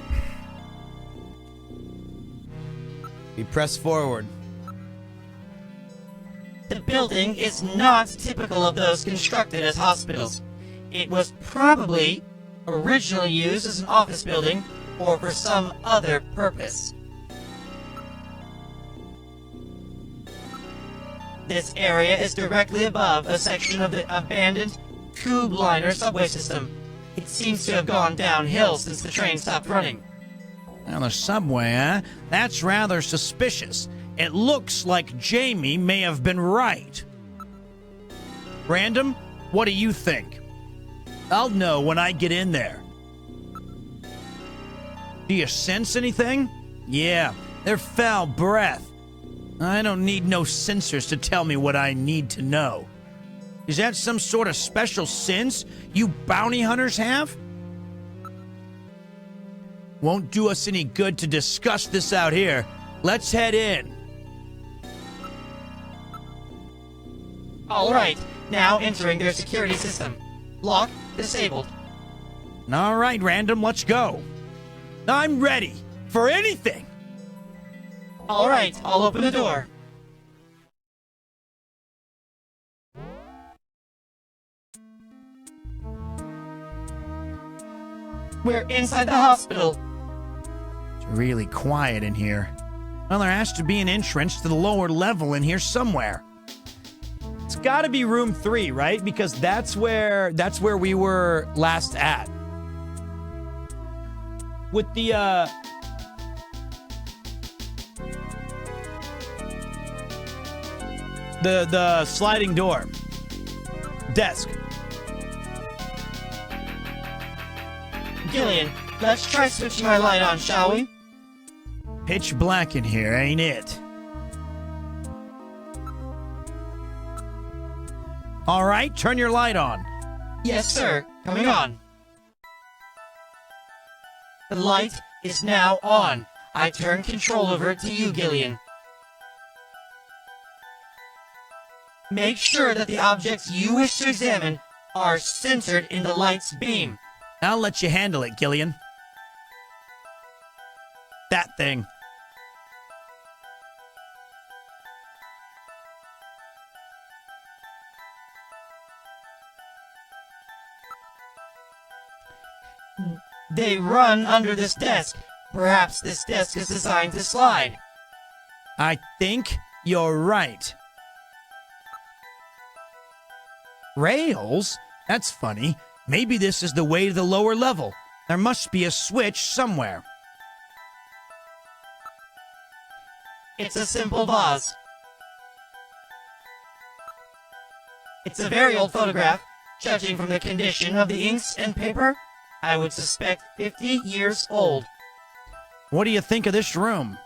We press forward. The building is not typical of those constructed as hospitals. It was probably originally used as an office building or for some other purpose. This area is directly above a section of the abandoned tube liner subway system. It seems to have gone downhill since the train stopped running. Now the subway, huh? That's rather suspicious. It looks like Jamie may have been right. Random, what do you think? I'll know when I get in there. Do you sense anything? Yeah, their foul breath. I don't need no sensors to tell me what I need to know. Is that some sort of special sense you bounty hunters have? Won't do us any good to discuss this out here. Let's head in. All right, now entering their security system. Lock disabled. All right, Random, let's go. I'm ready for anything. All right, I'll open the door. We're inside the hospital. It's really quiet in here. Well, there has to be an entrance to the lower level in here somewhere. It's got to be room 3, right? Because that's where we were last at. With the sliding door. Desk. Gillian, let's try switching our light on, shall we? Pitch black in here, ain't it? All right, turn your light on. Yes, sir. Coming on. The light is now on. I turn control over to you, Gillian. Make sure that the objects you wish to examine are centered in the light's beam. I'll let you handle it, Gillian. That thing. They run under this desk. Perhaps this desk is designed to slide. I think you're right. Rails? That's funny. Maybe this is the way to the lower level. There must be a switch somewhere. It's a simple vase. It's a very old photograph. Judging from the condition of the inks and paper, I would suspect 50 years old. What do you think of this room?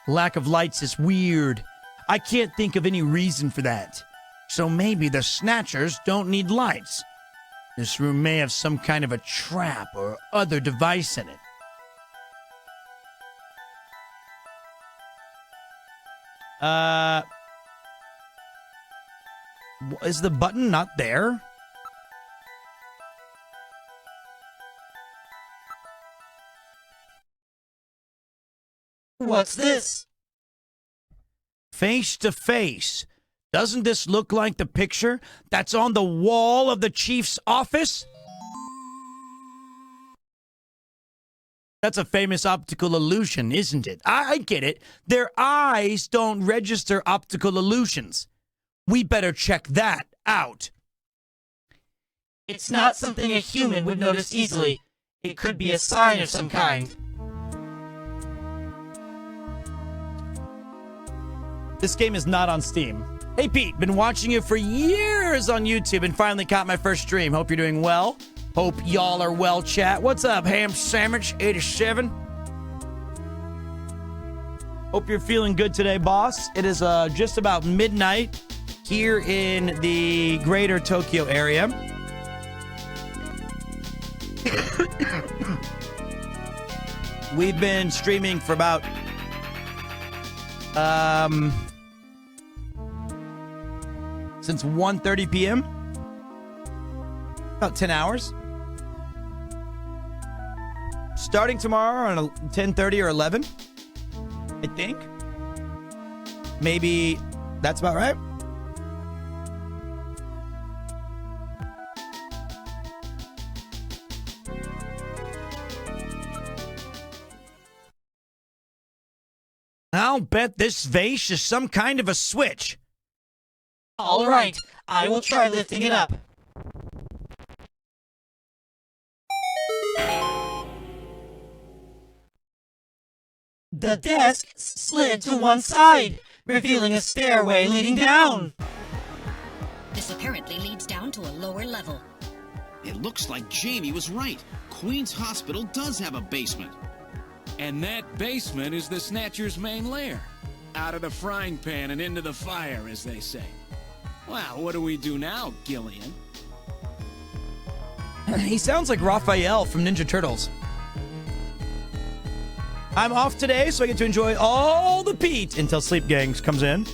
Lack of lights is weird. I can't think of any reason for that. So maybe the Snatchers don't need lights. This room may have some kind of a trap or other device in it. Is the button not there? What's this? Face to face. Doesn't this look like the picture that's on the wall of the chief's office? That's a famous optical illusion, isn't it? I get it. Their eyes don't register optical illusions. We better check that out. It's not something a human would notice easily. It could be a sign of some kind. This game is not on Steam. Hey Pete, been watching you for years on YouTube and finally caught my first stream. Hope you're doing well. Hope y'all are well, chat. What's up, Ham Sandwich 87? Hope you're feeling good today, boss. It is just about midnight here in the greater Tokyo area. We've been streaming for about since 1:30 p.m. About 10 hours. Starting tomorrow around 10:30 or 11, I think. Maybe that's about right. I'll bet this vase is some kind of a switch. All right, I will try lifting it up. The desk slid to one side, revealing a stairway leading down. This apparently leads down to a lower level. It looks like Jamie was right. Queen's Hospital does have a basement. And that basement is the Snatcher's main lair. Out of the frying pan and into the fire, as they say. Well, what do we do now, Gillian? He sounds like Raphael from Ninja Turtles. I'm off today, so I get to enjoy all the Pete until Sleep Gangs comes in.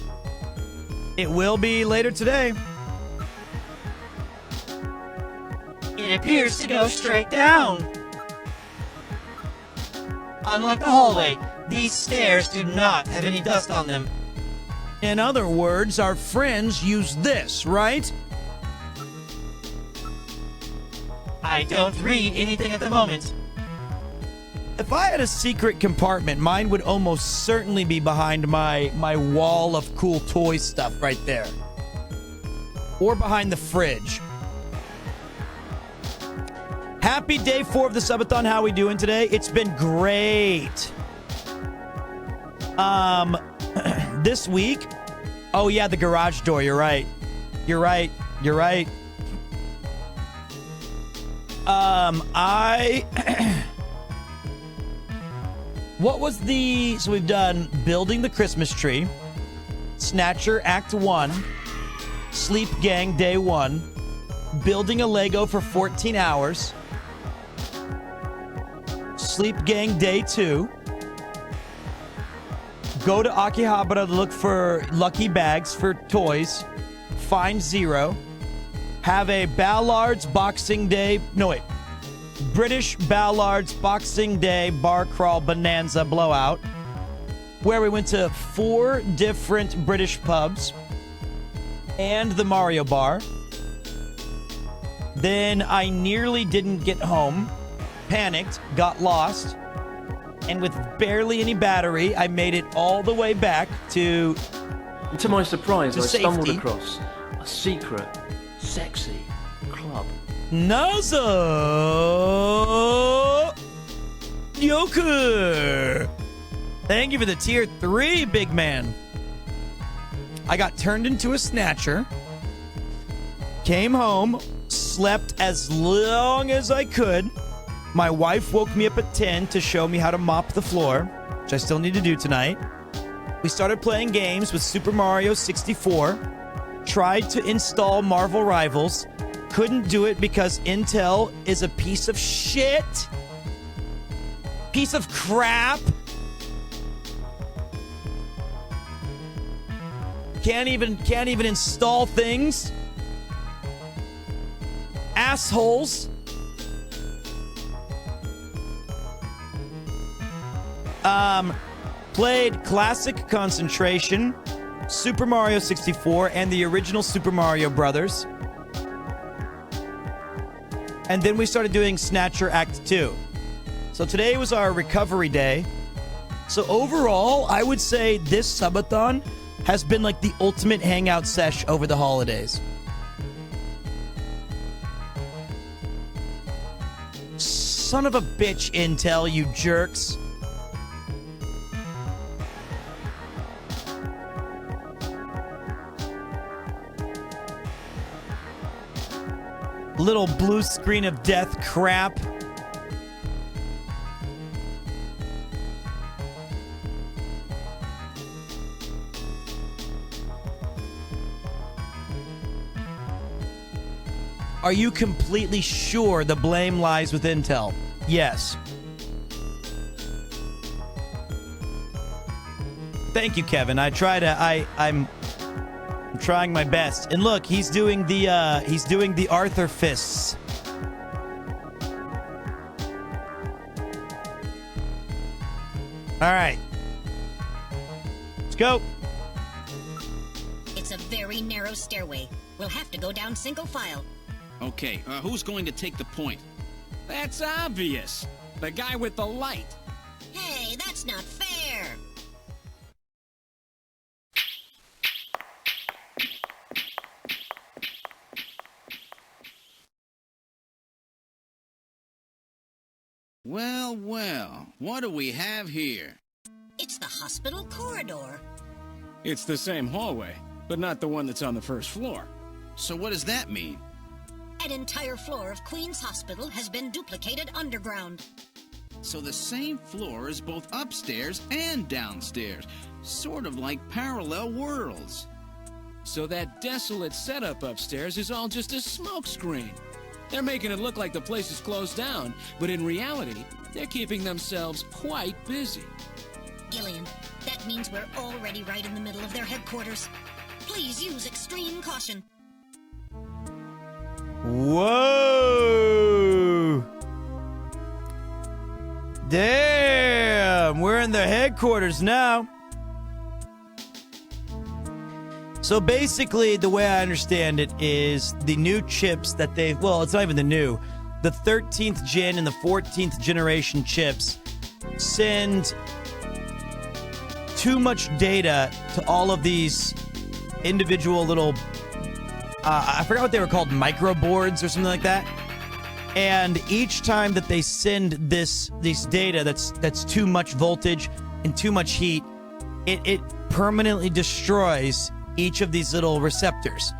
It will be later today. It appears to go straight down. Unlike the hallway, these stairs do not have any dust on them. In other words, our friends use this, right? I don't read anything at the moment. If I had a secret compartment, mine would almost certainly be behind my wall of cool toy stuff right there. Or behind the fridge. Happy day 4 of the Subathon. How we doing today? It's been great. This week... Oh, yeah, the garage door. You're right. You're right. You're right. What was the... So we've done Building the Christmas Tree, Snatcher Act 1, Sleep Gang Day 1, Building a Lego for 14 hours, Sleep Gang Day 2, go to Akihabara to look for lucky bags for toys, find 0, have a Ballard's Boxing Day... No, wait. British Ballard's Boxing Day Bar Crawl Bonanza Blowout, where we went to 4 different British pubs and the Mario Bar. Then I nearly didn't get home, panicked, got lost, and with barely any battery, I made it all the way back to... To my surprise, I stumbled safety. across a secret, sexy club. Nazo Yoku! Thank you for the tier 3, big man. I got turned into a snatcher, came home, slept as long as I could. My wife woke me up at 10 to show me how to mop the floor, which I still need to do tonight. We started playing games with Super Mario 64, tried to install Marvel Rivals, couldn't do it because Intel is a piece of shit. Piece of crap. Can't even install things. Assholes. Played Classic Concentration, Super Mario 64, and the original Super Mario Brothers. And then we started doing Snatcher Act 2. So today was our recovery day. So overall, I would say this subathon has been like the ultimate hangout sesh over the holidays. Son of a bitch, Intel, you jerks. Little blue screen of death crap. Are you completely sure the blame lies with Intel? Yes. Thank you, Kevin. I'm trying my best. And look, he's doing the Arthur fists. All right. Let's go. It's a very narrow stairway. We'll have to go down single file. Okay, who's going to take the point? That's obvious. The guy with the light. Hey, that's not fair. Well, well, what do we have here? It's the hospital corridor. It's the same hallway, but not the one that's on the first floor. So what does that mean? An entire floor of Queen's Hospital has been duplicated underground. So the same floor is both upstairs and downstairs. Sort of like parallel worlds. So that desolate setup upstairs is all just a smokescreen. They're making it look like the place is closed down, but in reality, they're keeping themselves quite busy. Gillian, that means we're already right in the middle of their headquarters. Please use extreme caution. Whoa! Damn, we're in their headquarters now. So basically, the way I understand it is the new chips that well, it's not even the new. The 13th gen and the 14th generation chips send too much data to all of these individual little, I forgot what they were called, microboards or something like that. And each time that they send this data that's too much voltage and too much heat, it permanently destroys each of these little receptors.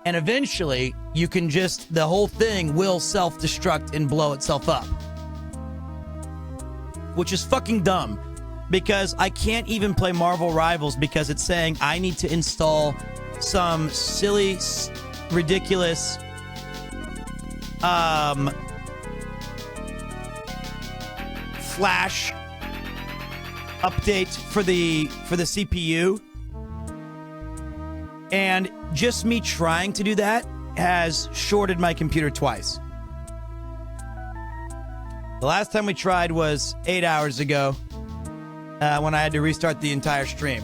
And eventually, you can the whole thing will self-destruct and blow itself up. Which is fucking dumb. Because I can't even play Marvel Rivals because it's saying I need to install some silly, ridiculous, flash update for the CPU. And just me trying to do that has shorted my computer twice. The last time we tried was 8 hours ago, when I had to restart the entire stream.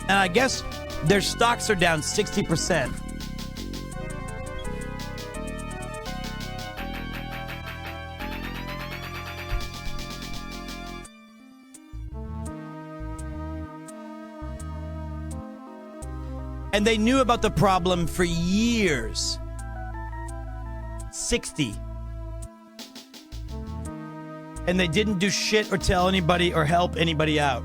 And I guess their stocks are down 60%. And they knew about the problem for years. 60. And they didn't do shit or tell anybody or help anybody out.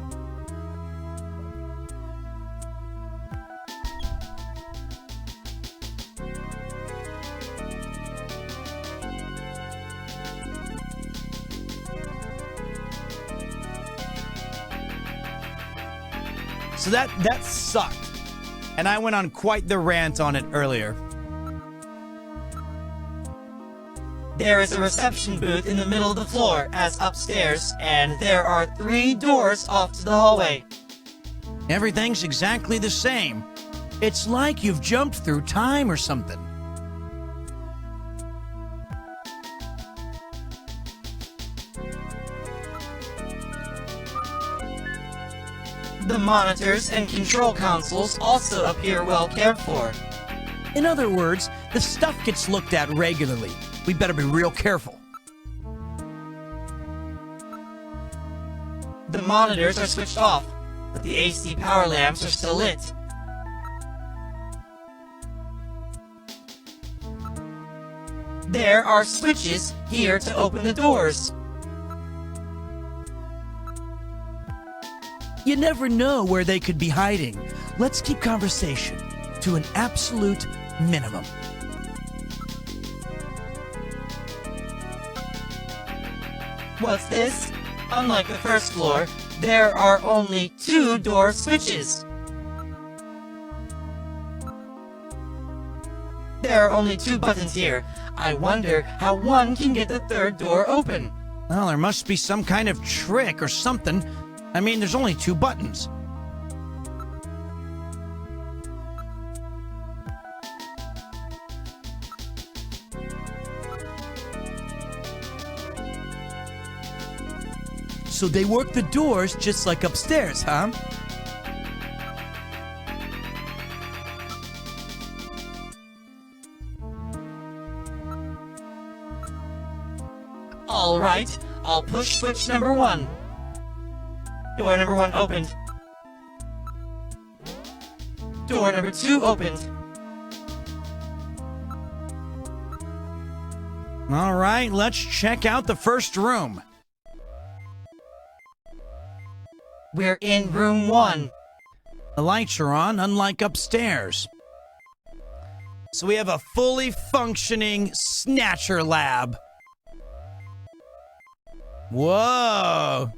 So that sucked. And I went on quite the rant on it earlier. There is a reception booth in the middle of the floor as upstairs, and there are 3 doors off to the hallway. Everything's exactly the same. It's like you've jumped through time or something. The monitors and control consoles also appear well cared for. In other words, the stuff gets looked at regularly. We better be real careful. The monitors are switched off, but the AC power lamps are still lit. There are switches here to open the doors. You never know where they could be hiding. Let's keep conversation to an absolute minimum. What's this? Unlike the first floor, there are only 2 door switches. There are only 2 buttons here. I wonder how one can get the 3rd door open. Well, there must be some kind of trick or something. I mean, there's only 2 buttons. So they work the doors just like upstairs, huh? All right, I'll push switch number 1. Door number 1 opened. Door number 2 opened. All right, let's check out the first room. We're in room 1. The lights are on, unlike upstairs. So we have a fully functioning Snatcher lab. Whoa.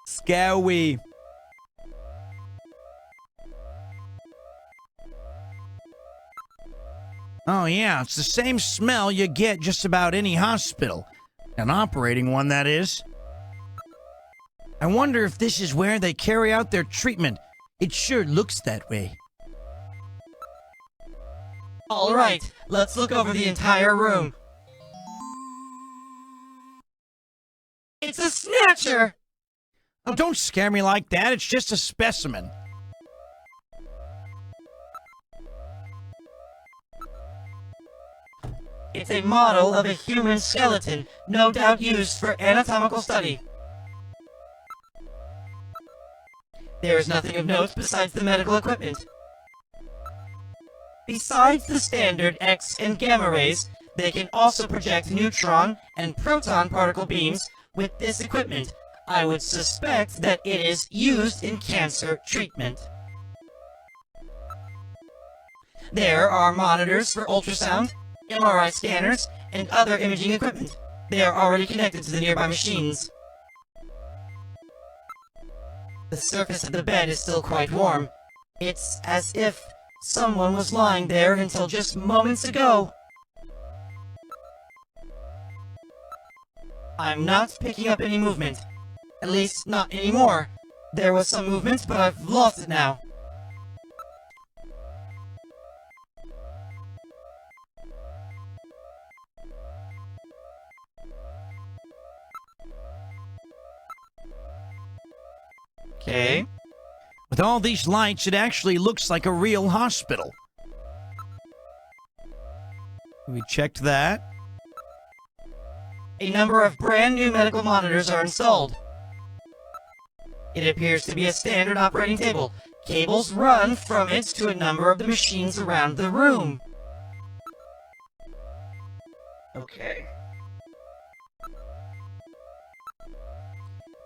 Scary. Oh yeah, it's the same smell you get just about any hospital. An operating one, that is. I wonder if this is where they carry out their treatment. It sure looks that way. All right, let's look over the entire room. It's a Snatcher! Oh, don't scare me like that. It's just a specimen. It's a model of a human skeleton, no doubt used for anatomical study. There is nothing of note besides the medical equipment. Besides the standard X and gamma rays, they can also project neutron and proton particle beams with this equipment. I would suspect that it is used in cancer treatment. There are monitors for ultrasound, MRI scanners, and other imaging equipment. They are already connected to the nearby machines. The surface of the bed is still quite warm. It's as if someone was lying there until just moments ago. I'm not picking up any movement. At least, not anymore. There was some movement, but I've lost it now. Okay. With all these lights, it actually looks like a real hospital. We checked that. A number of brand new medical monitors are installed. It appears to be a standard operating table. Cables run from it to a number of the machines around the room. Okay.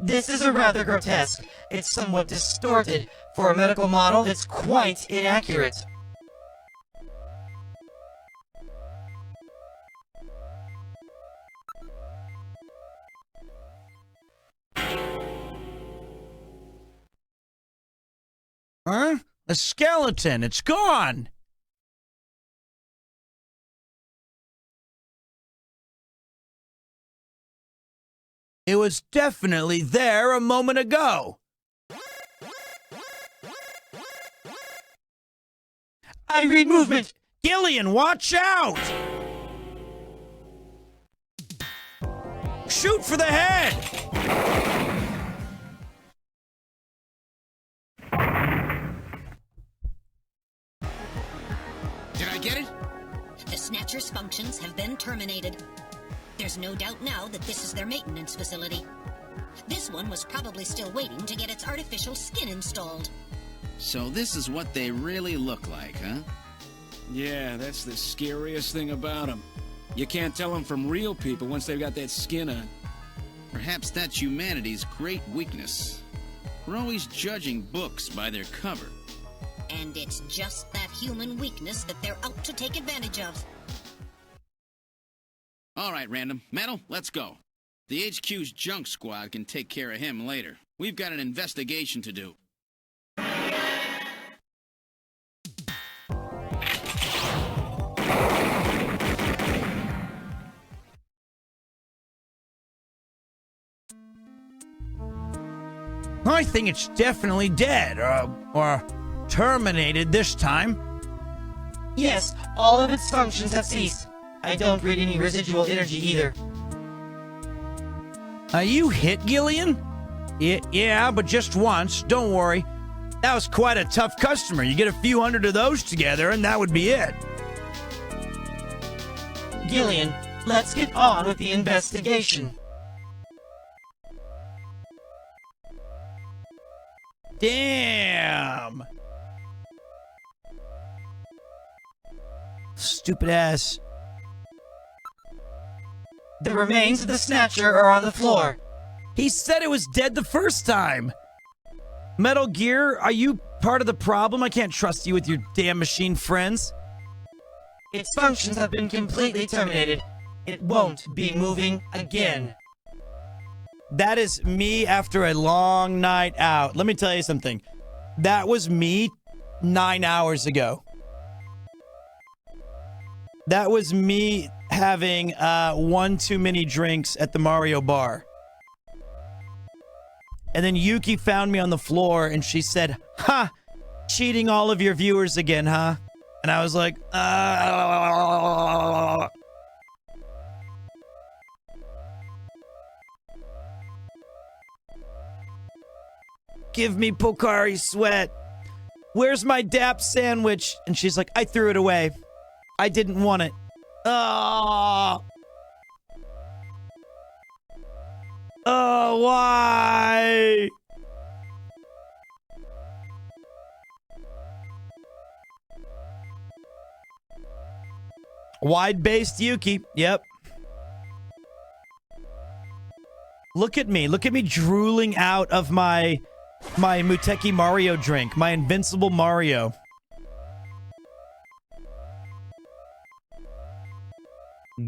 This is a rather grotesque. It's somewhat distorted. For a medical model, it's quite inaccurate. Huh? A skeleton. It's gone. It was definitely there a moment ago. I read movement. Gillian, watch out! Shoot for the head! Did I get it? The Snatcher's functions have been terminated. There's no doubt now that this is their maintenance facility. This one was probably still waiting to get its artificial skin installed. So this is what they really look like, huh? Yeah, that's the scariest thing about them. You can't tell them from real people once they've got that skin on. Perhaps that's humanity's great weakness. We're always judging books by their cover. And it's just that human weakness that they're out to take advantage of. All right, Random. Metal, let's go. The HQ's junk squad can take care of him later. We've got an investigation to do. I think it's definitely dead, or terminated this time. Yes, all of its functions have ceased. I don't read any residual energy either. Are you hit, Gillian? Yeah, but just once. Don't worry. That was quite a tough customer. You get a few hundred of those together, and that would be it. Gillian, let's get on with the investigation. Damn. Stupid ass. The remains of the Snatcher are on the floor. He said it was dead the first time. Metal Gear, are you part of the problem? I can't trust you with your damn machine friends. Its functions have been completely terminated. It won't be moving again. That is me after a long night out. Let me tell you something. That was me 9 hours ago. That was me having one too many drinks at the Mario bar. And then Yuki found me on the floor and she said, "Ha! Cheating all of your viewers again, huh?" And I was like, Give me Pocari Sweat. Where's my Dap sandwich? And she's like, "I threw it away. I didn't want it." Oh, why? Wide-based Yuki. Yep. Look at me. Look at me drooling out of my Muteki Mario drink. My Invincible Mario.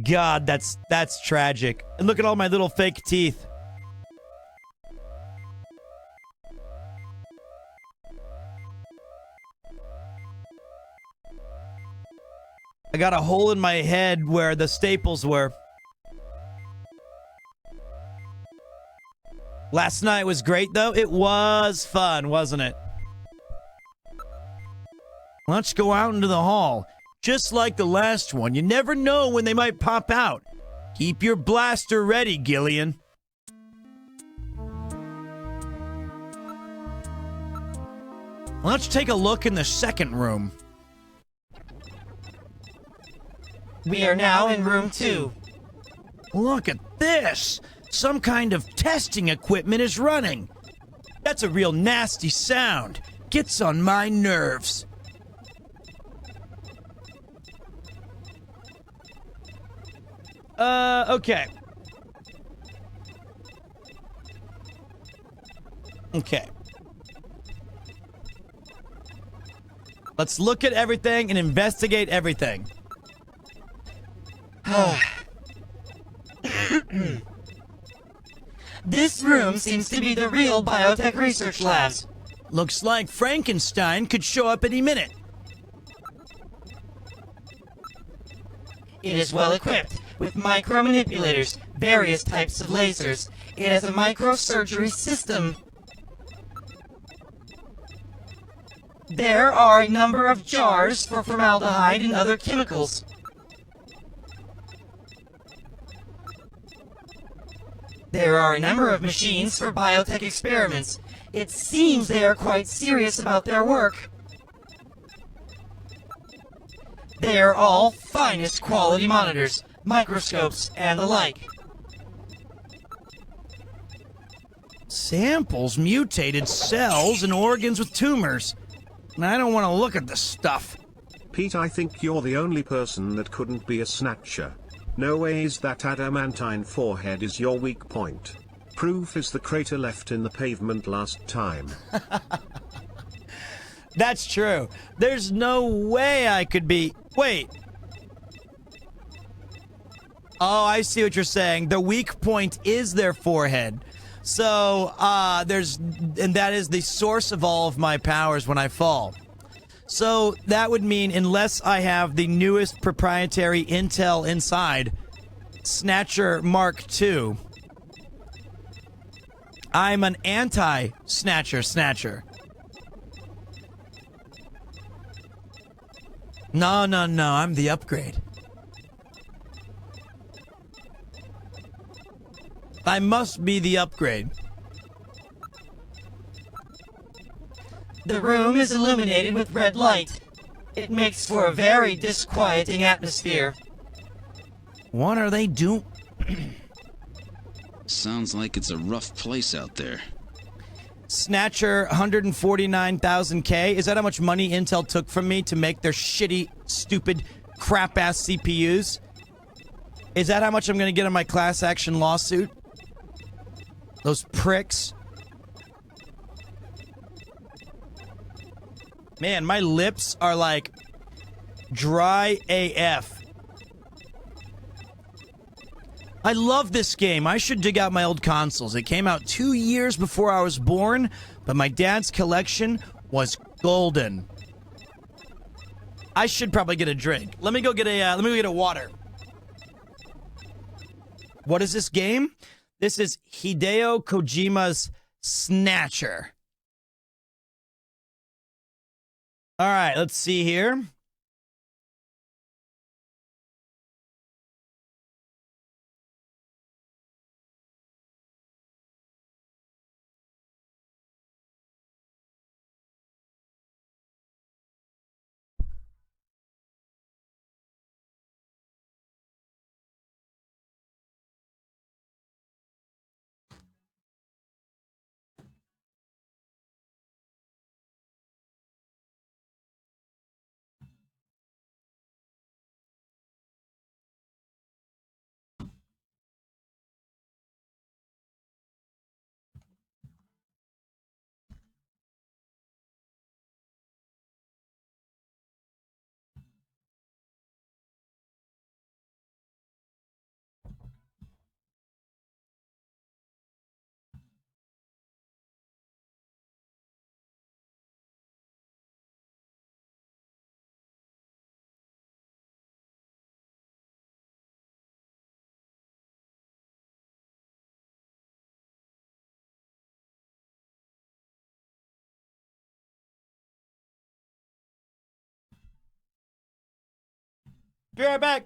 God, that's tragic. And look at all my little fake teeth. I got a hole in my head where the staples were. Last night was great, though. It was fun, wasn't it? Let's go out into the hall. Just like the last one, you never know when they might pop out. Keep your blaster ready, Gillian. Let's take a look in the second room. We are now in room 2. Look at this! Some kind of testing equipment is running. That's a real nasty sound. Gets on my nerves. Okay. Okay. Let's look at everything and investigate everything. This room seems to be the real biotech research labs. Looks like Frankenstein could show up any minute. It is well equipped with micro-manipulators, various types of lasers. It has a microsurgery system. There are a number of jars for formaldehyde and other chemicals. There are a number of machines for biotech experiments. It seems they are quite serious about their work. They are all finest quality monitors, microscopes, and the like. Samples mutated cells and organs with tumors. And I don't want to look at this stuff. Pete, I think you're the only person that couldn't be a Snatcher. No ways that adamantine forehead is your weak point. Proof is the crater left in the pavement last time. That's true. There's no way I could be... Wait. Oh, I see what you're saying. The weak point is their forehead. So, and that is the source of all of my powers when I fall. So, that would mean unless I have the newest proprietary intel inside, Snatcher Mark II, I'm an anti-Snatcher Snatcher. No, I'm the upgrade. I must be the upgrade. The room is illuminated with red light. It makes for a very disquieting atmosphere. What are they doing? Sounds like it's a rough place out there. Snatcher 149,000K. Is that how much money Intel took from me to make their shitty, stupid, crap-ass CPUs? Is that how much I'm going to get on my class action lawsuit? Those pricks. Man, my lips are like dry AF. I love this game. I should dig out my old consoles. It came out 2 years before I was born, but my dad's collection was golden. I should probably get a drink. Let me go get a water. What is this game? This is Hideo Kojima's Snatcher. All right, let's see here. Be right back.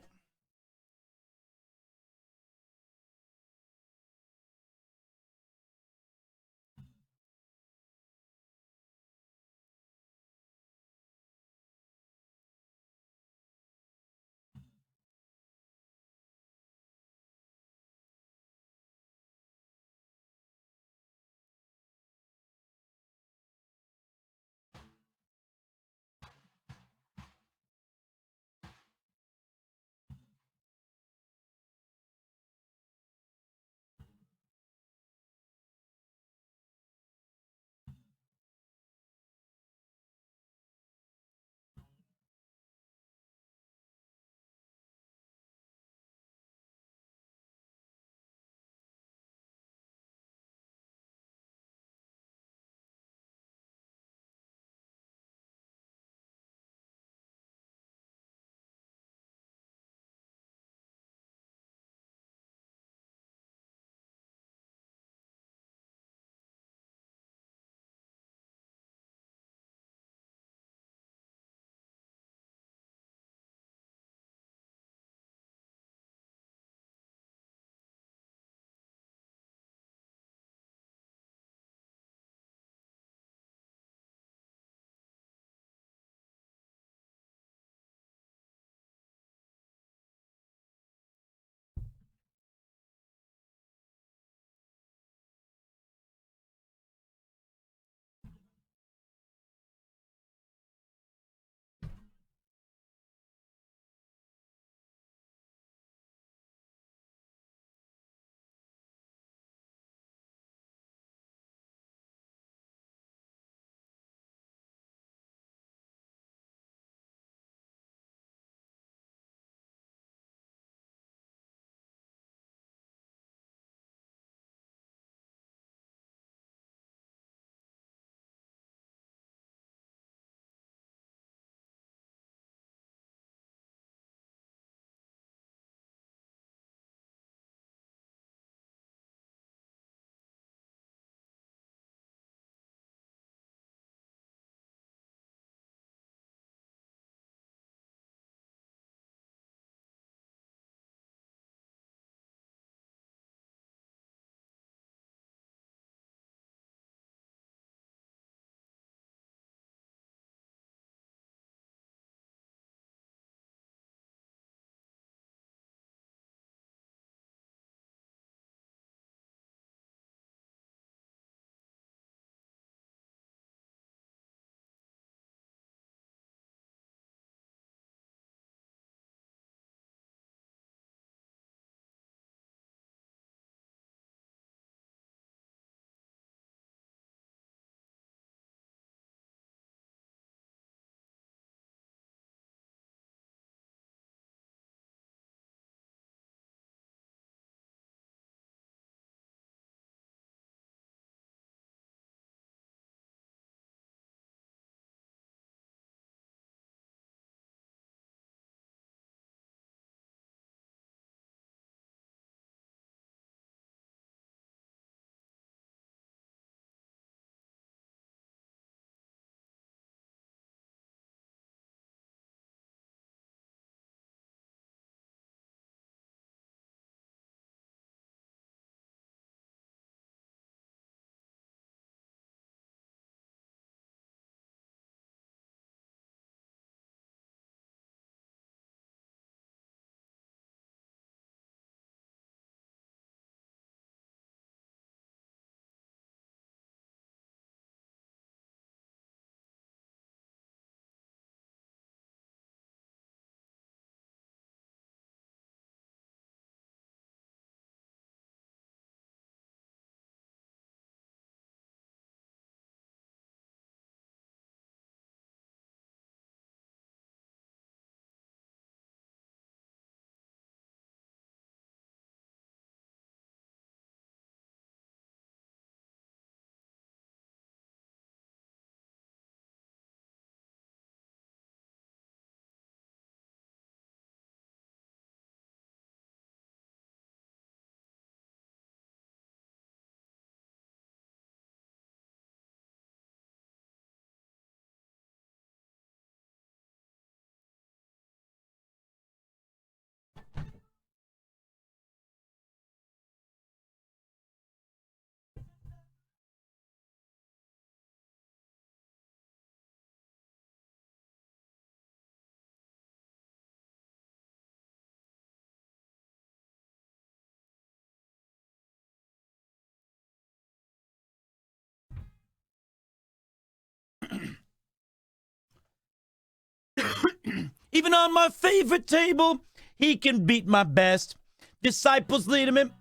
Even on my favorite table, he can beat my best. Disciples lead him in.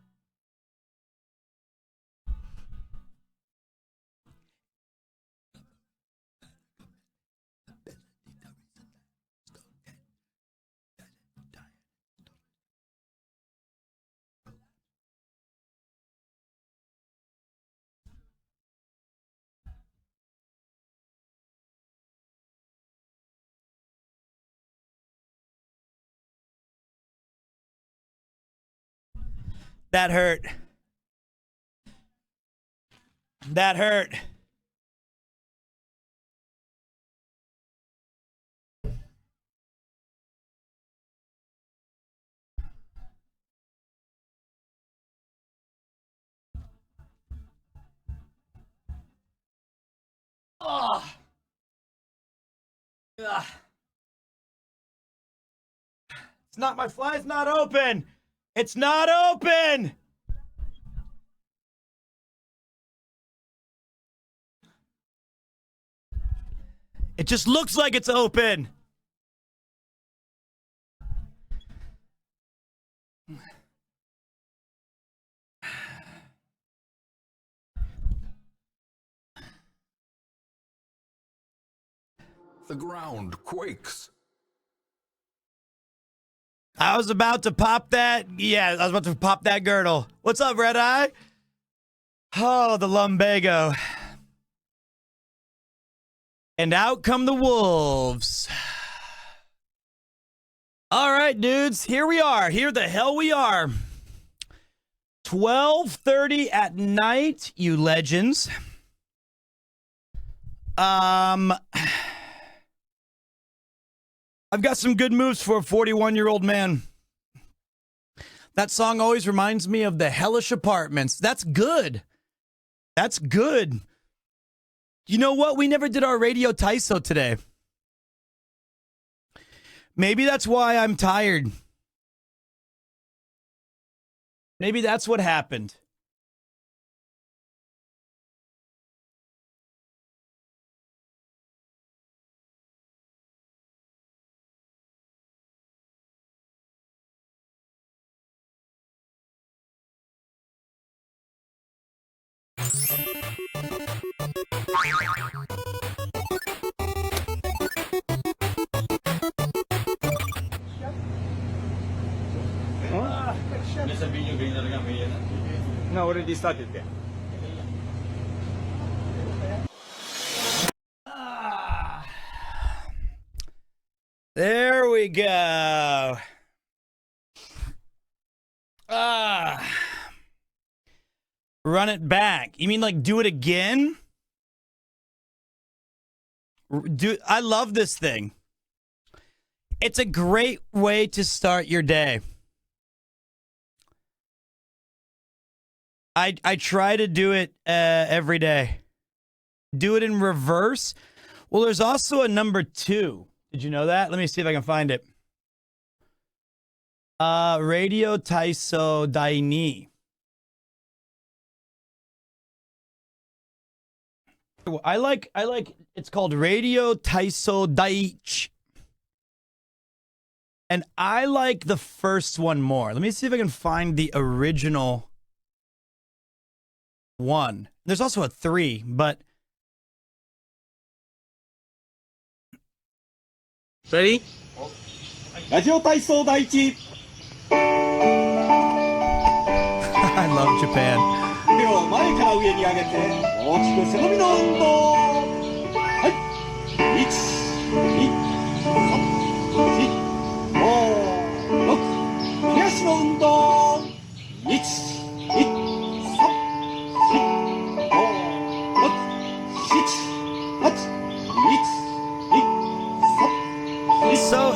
That hurt. That hurt. Oh. Ugh. It's not, my fly's not open. It's not open. It just looks like it's open. The ground quakes. I was about to pop that. Yeah, I was about to pop that girdle. What's up, Red Eye? Oh, the lumbago. And out come the wolves. All right, dudes. Here we are. Here the hell we are. 12:30 at night, you legends. I've got some good moves for a 41-year-old man. That song always reminds me of the Hellish Apartments. That's good. That's good. You know what? We never did our Radio Taiso today. Maybe that's why I'm tired. Maybe that's what happened. No, already started there. There we go. Run it back. You mean like do it again? I love this thing. It's a great way to start your day. I try to do it every day. Do it in reverse. Well, there's also a number 2. Did you know that? Let me see if I can find it. Radio Taiso Daini. I like it's called Radio Taiso Daichi. And I like the first one more. Let me see if I can find the original one. There's also a 3, but ready? Radio Taiso Daichi. I love Japan. 手を前から上に上げて大きく背伸びの運動。はい。1、2、3、4、5、6。右足の運動。1、2、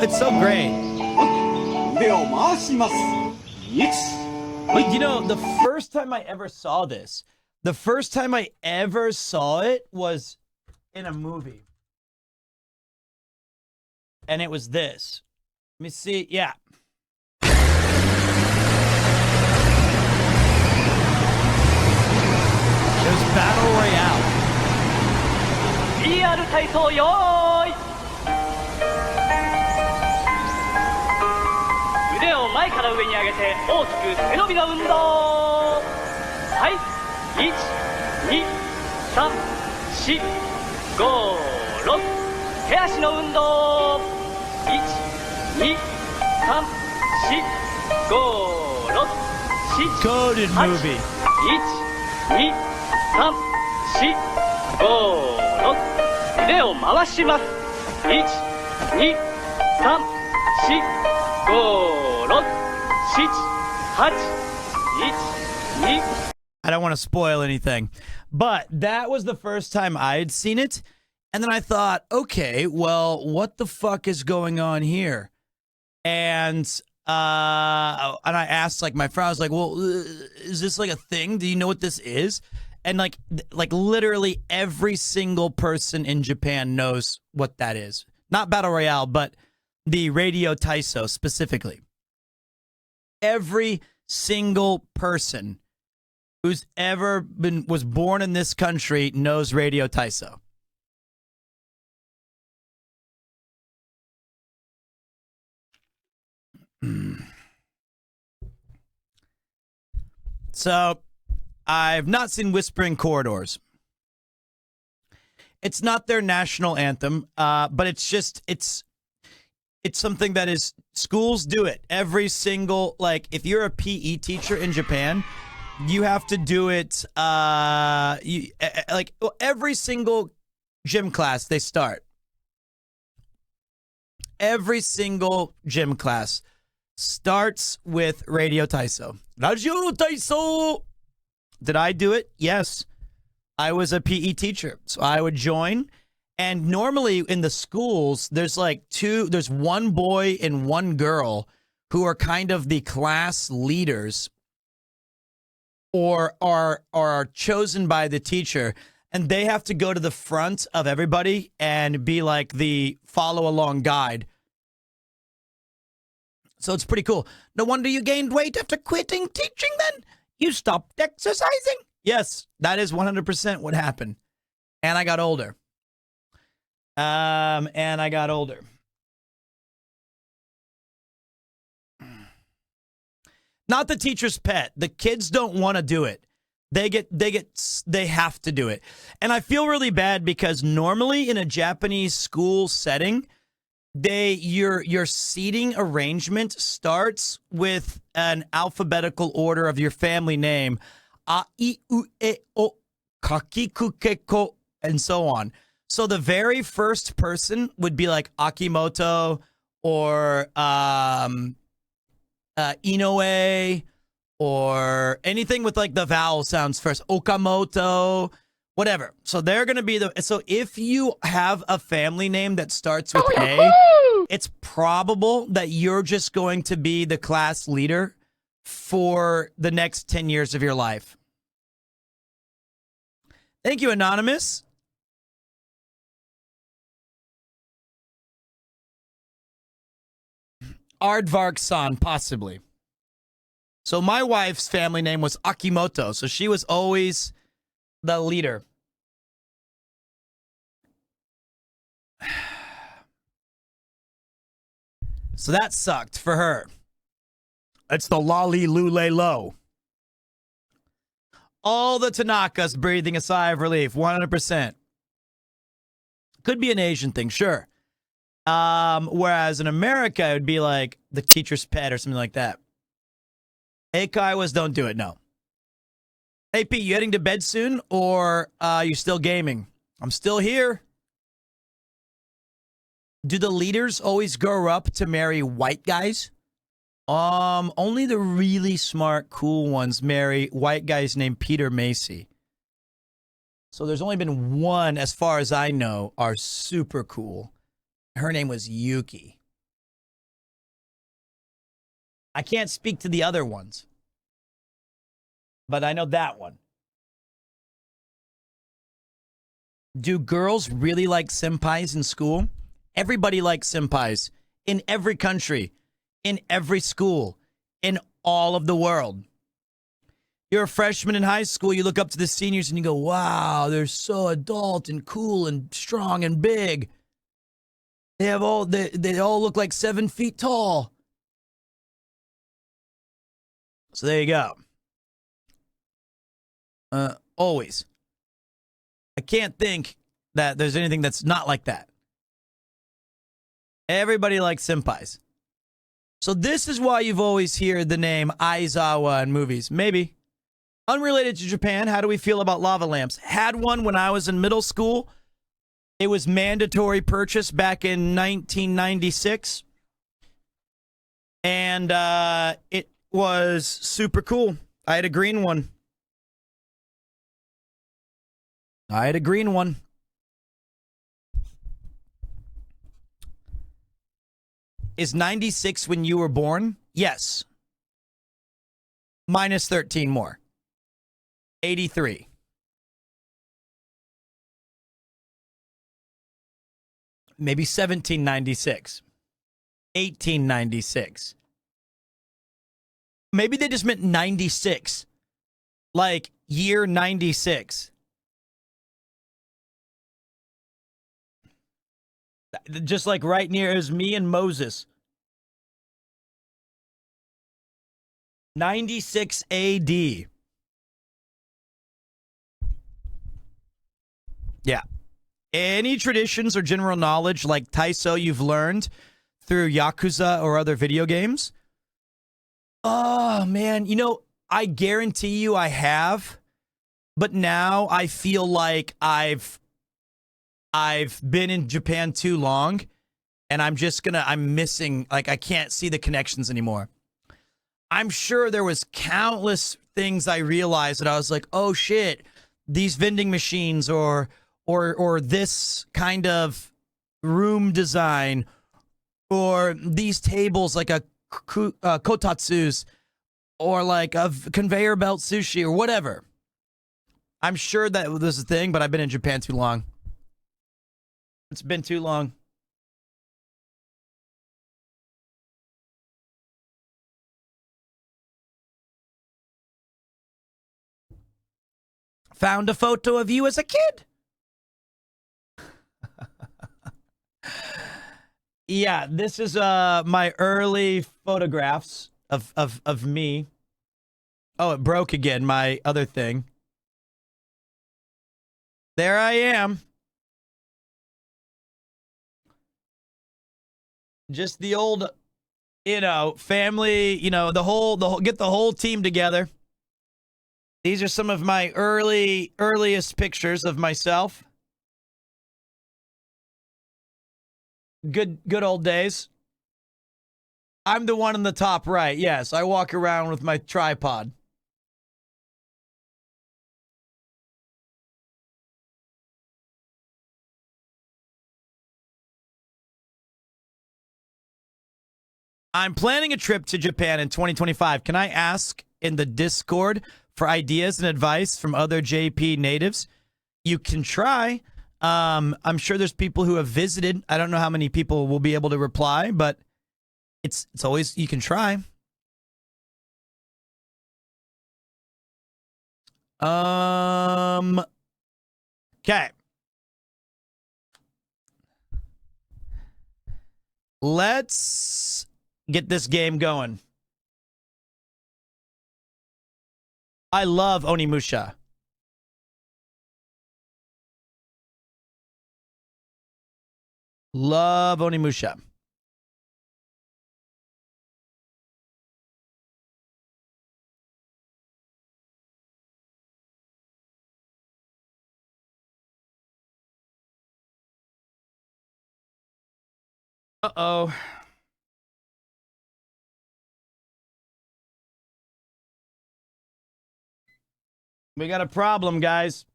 It's so great. Like, you know, the first time I ever saw this, was in a movie. And it was this. Let me see. Yeah. It was Battle Royale. は上に上げて大きく背伸びの運動。はい、1、2、3、4、5、6、手足の運動。1、2、3、4、5、6、Coded movie. 1、2、3、4、5、6、腕を回します。1、2、3、4、5、6、7、8、1、2。I don't want to spoil anything, but that was the first time I had seen it. And then I thought, okay, well, what the fuck is going on here? And I asked like my friend, I was like, well, is this like a thing? Do you know what this is? And like literally every single person in Japan knows what that is. Not Battle Royale, but the Radio Taiso specifically. Every single person who's ever was born in this country knows Radio Taiso. So, I've not seen Whispering Corridors. It's not their national anthem, but it's something that is, schools do it. Every single, like, if you're a PE teacher in Japan, you have to do it, every single gym class they start. Every single gym class starts with Radio Taiso. Radio Taiso! Did I do it? Yes. I was a PE teacher, so I would join. And normally in the schools, there's one boy and one girl who are kind of the class leaders or are chosen by the teacher, and they have to go to the front of everybody and be like the follow-along guide. So it's pretty cool. No wonder you gained weight after quitting teaching then? You stopped exercising? Yes, that is 100% what happened. And I got older. Not the teacher's pet. The kids don't want to do it. They have to do it. And I feel really bad because normally in a Japanese school setting, your seating arrangement starts with an alphabetical order of your family name, a, I, u, e, o, kaki, ku, ke, ko, and so on. So the very first person would be like Akimoto or Inoue or anything with like the vowel sounds first. Okamoto, whatever. So they're going to be so if you have a family name that starts with A, it's probable that you're just going to be the class leader for the next 10 years of your life. Thank you, Anonymous. Aardvark-san, possibly. So my wife's family name was Akimoto, so she was always the leader. So that sucked for her. It's the lolly lule low. All the Tanakas breathing a sigh of relief, 100%. Could be an Asian thing, sure. Whereas in America, it would be like the teacher's pet or something like that. Eikaiwas don't do it, no. Hey, Pete, you heading to bed soon, or you still gaming? I'm still here. Do the leaders always grow up to marry white guys? Only the really smart, cool ones marry white guys named Peter Macy. So there's only been one, as far as I know, are super cool. Her name was Yuki. I can't speak to the other ones, but I know that one. Do girls really like senpais in school? Everybody likes senpais in every country, in every school, in all of the world. You're a freshman in high school, you look up to the seniors and you go, wow, they're so adult and cool and strong and big. They all look like 7 feet tall. So there you go. Always. I can't think that there's anything that's not like that. Everybody likes senpais. So this is why you've always heard the name Aizawa in movies. Maybe. Unrelated to Japan, how do we feel about lava lamps? Had one when I was in middle school. It was mandatory purchase back in 1996. And it was super cool. I had a green one. Is 96 when you were born? Yes. Minus 13 more. 83. Maybe 1796. 1896. Maybe they just meant 96. Like year 96. Just like right near, it was me and Moses. 96 AD. Yeah. Any traditions or general knowledge like Taiso you've learned through Yakuza or other video games? Oh, man. You know, I guarantee you I have. But now I feel like I've been in Japan too long, and I'm missing, like, I can't see the connections anymore. I'm sure there was countless things I realized that I was like, oh shit, these vending machines or this kind of room design or these tables like a kotatsu's or like a conveyor belt sushi or whatever. I'm sure that was a thing, but I've been in Japan too long. It's been too long. Found a photo of you as a kid. Yeah, this is my early photographs of me. Oh, it broke again, my other thing. There I am. Just the old, family, the whole get the whole team together. These are some of my earliest pictures of myself. Good old days. I'm the one in the top right. Yes, I walk around with my tripod. I'm planning a trip to Japan in 2025. Can I ask in the Discord for ideas and advice from other JP natives? You can try. I'm sure there's people who have visited. I don't know how many people will be able to reply, but it's always, you can try. Okay. Let's get this game going. I love Onimusha. Love Onimusha. Uh-oh. We got a problem, guys.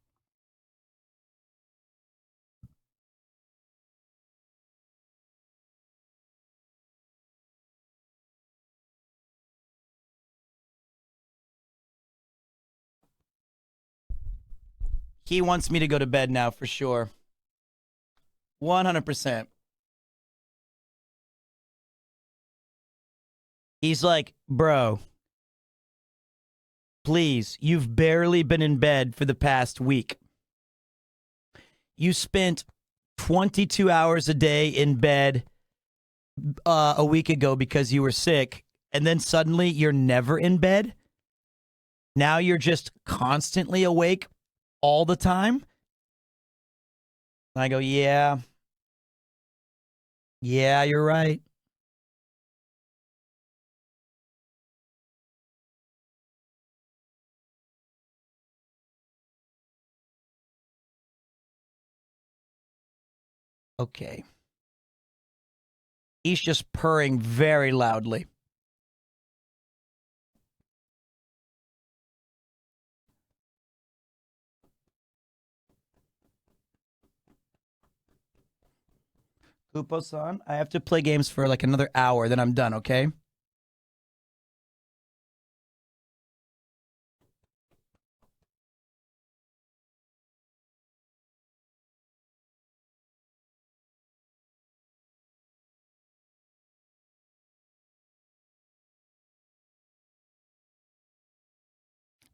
He wants me to go to bed now for sure. 100%. He's like, bro, please, you've barely been in bed for the past week. You spent 22 hours a day in bed a week ago because you were sick, and then suddenly you're never in bed? Now you're just constantly awake all the time? And I go, yeah. Yeah, you're right. Okay. He's just purring very loudly. Kupo-san, I have to play games for like another hour, then I'm done, okay?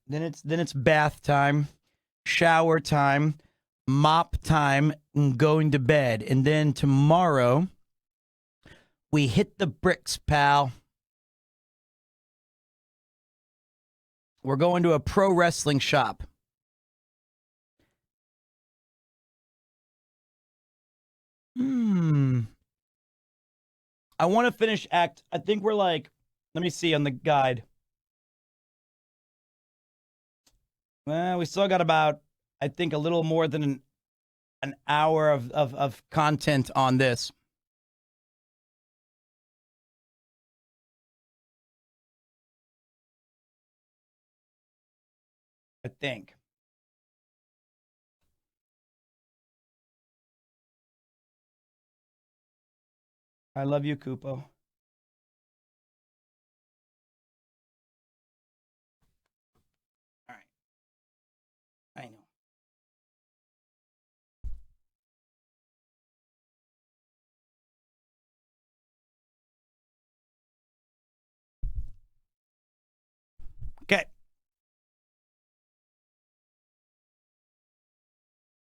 Then it's bath time, shower time, mop time, and going to bed. And then tomorrow, we hit the bricks, pal. We're going to a pro wrestling shop. I want to finish I think we're like, let me see on the guide. Well, we still got about, I think, a little more than an hour of content on this. I think. I love you, Kupo. I know. Okay.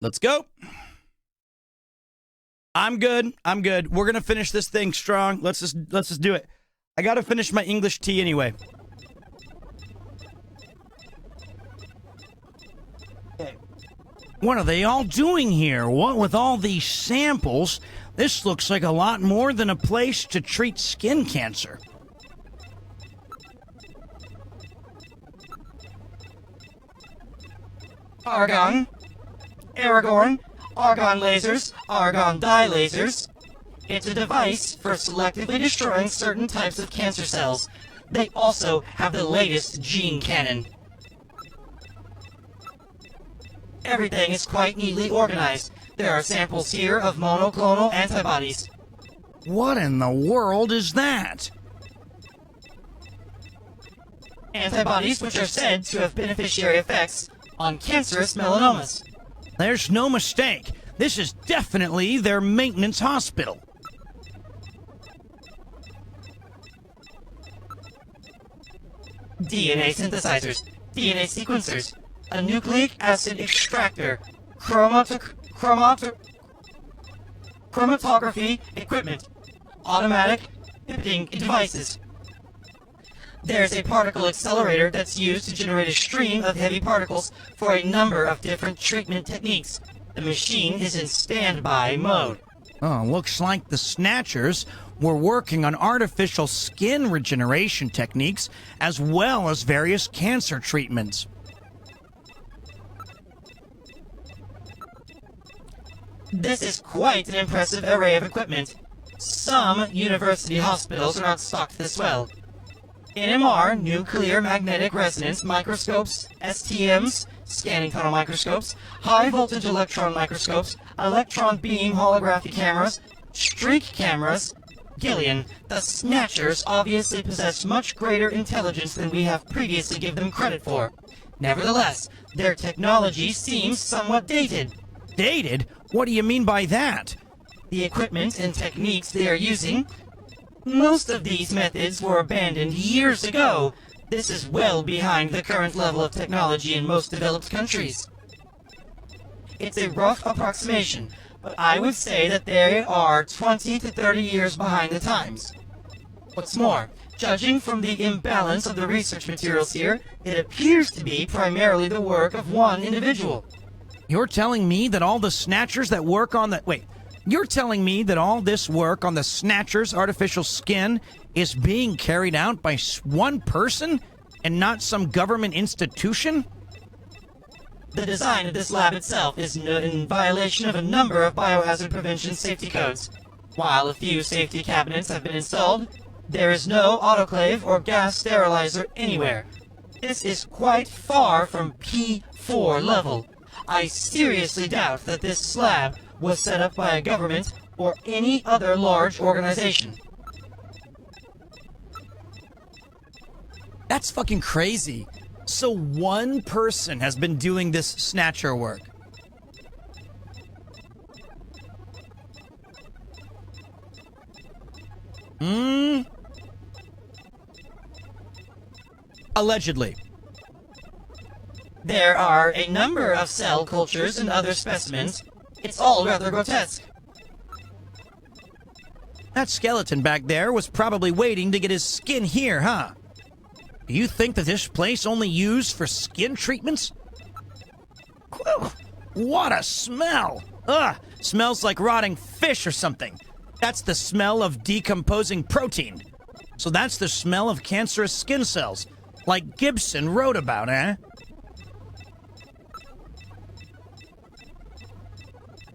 Let's go. I'm good. I'm good. We're gonna finish this thing strong. Let's just do it. I gotta finish my English tea anyway. What are they all doing here? What with all these samples? This looks like a lot more than a place to treat skin cancer. Argon, Aragorn, argon lasers, argon dye lasers. It's a device for selectively destroying certain types of cancer cells. They also have the latest gene cannon. Everything is quite neatly organized. There are samples here of monoclonal antibodies. What in the world is that? Antibodies which are said to have beneficiary effects on cancerous melanomas. There's no mistake. This is definitely their maintenance hospital. DNA synthesizers, DNA sequencers, a nucleic acid extractor, chromatography equipment, automatic pivoting devices. There's a particle accelerator that's used to generate a stream of heavy particles for a number of different treatment techniques. The machine is in standby mode. Oh, looks like the Snatchers were working on artificial skin regeneration techniques as well as various cancer treatments. This is quite an impressive array of equipment. Some university hospitals are not stocked this well. NMR, nuclear magnetic resonance microscopes, STMs, scanning tunnel microscopes, high voltage electron microscopes, electron beam holography cameras, streak cameras. Gillian, the Snatchers obviously possess much greater intelligence than we have previously given them credit for. Nevertheless, their technology seems somewhat dated. Dated? What do you mean by that? The equipment and techniques they are using, most of these methods were abandoned years ago. This is well behind the current level of technology in most developed countries. It's a rough approximation, but I would say that they are 20 to 30 years behind the times. What's more, judging from the imbalance of the research materials here, it appears to be primarily the work of one individual. You're telling me that all the Snatchers that work on the... Wait. You're telling me that all this work on the Snatcher's artificial skin is being carried out by one person and not some government institution? The design of this lab itself is in violation of a number of biohazard prevention safety codes. While a few safety cabinets have been installed, there is no autoclave or gas sterilizer anywhere. This is quite far from P4 level. I seriously doubt that this slab was set up by a government or any other large organization. That's fucking crazy. So one person has been doing this Snatcher work. Allegedly. There are a number of cell cultures and other specimens. It's all rather grotesque. That skeleton back there was probably waiting to get his skin here, huh? Do you think that this place only used for skin treatments? What a smell! Ugh! Smells like rotting fish or something. That's the smell of decomposing protein. So that's the smell of cancerous skin cells, like Gibson wrote about, eh?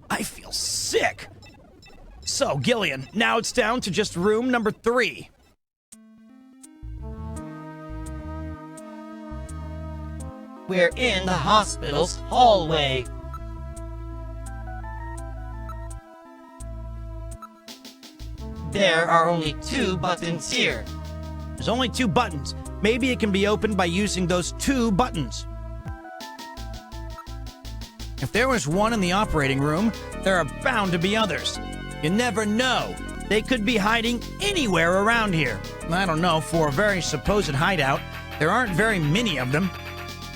I feel sick. So, Gillian, now it's down to just room number 3. We're in the hospital's hallway. There are only 2 buttons here. There's only 2 buttons. Maybe it can be opened by using those 2 buttons. If there was one in the operating room, there are bound to be others. You never know. They could be hiding anywhere around here. I don't know, for a very supposed hideout, there aren't very many of them.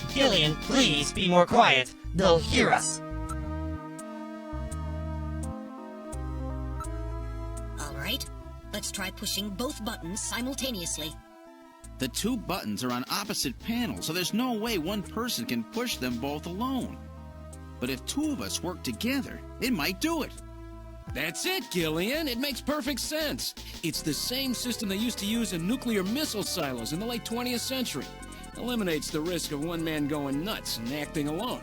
Gillian, please be more quiet. They'll hear us. All right, let's try pushing both buttons simultaneously. The 2 buttons are on opposite panels, so there's no way one person can push them both alone. But if 2 of us work together, it might do it. That's it, Gillian. It makes perfect sense. It's the same system they used to use in nuclear missile silos in the late 20th century. Eliminates the risk of one man going nuts and acting alone.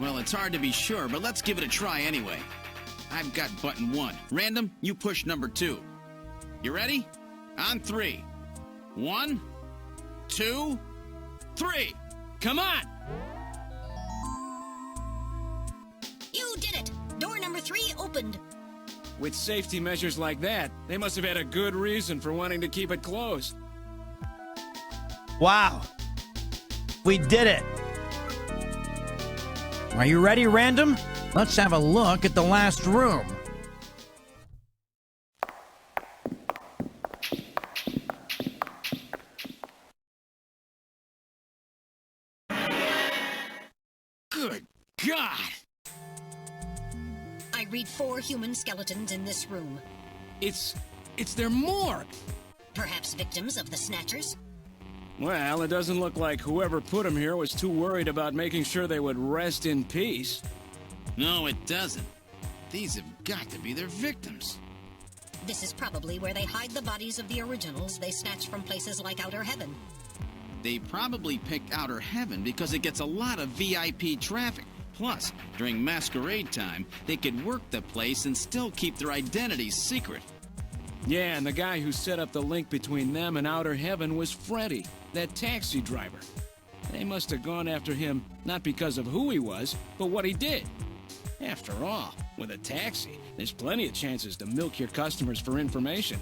Well, it's hard to be sure, but let's give it a try anyway. I've got button 1. Random, you push number 2. You ready? On 3. 1, 2, 3. Come on! You did it! Door number 3 opened. With safety measures like that, they must have had a good reason for wanting to keep it closed. Wow. We did it. Are you ready, Random? Let's have a look at the last room. Good God! I read 4 human skeletons in this room. It's their morgue. Perhaps victims of the Snatchers? Well, it doesn't look like whoever put them here was too worried about making sure they would rest in peace. No, it doesn't. These have got to be their victims. This is probably where they hide the bodies of the originals they snatch from places like Outer Heaven. They probably picked Outer Heaven because it gets a lot of VIP traffic. Plus, during masquerade time, they could work the place and still keep their identities secret. Yeah, and the guy who set up the link between them and Outer Heaven was Freddy, that taxi driver. They must have gone after him not because of who he was, but what he did. After all, with a taxi, there's plenty of chances to milk your customers for information.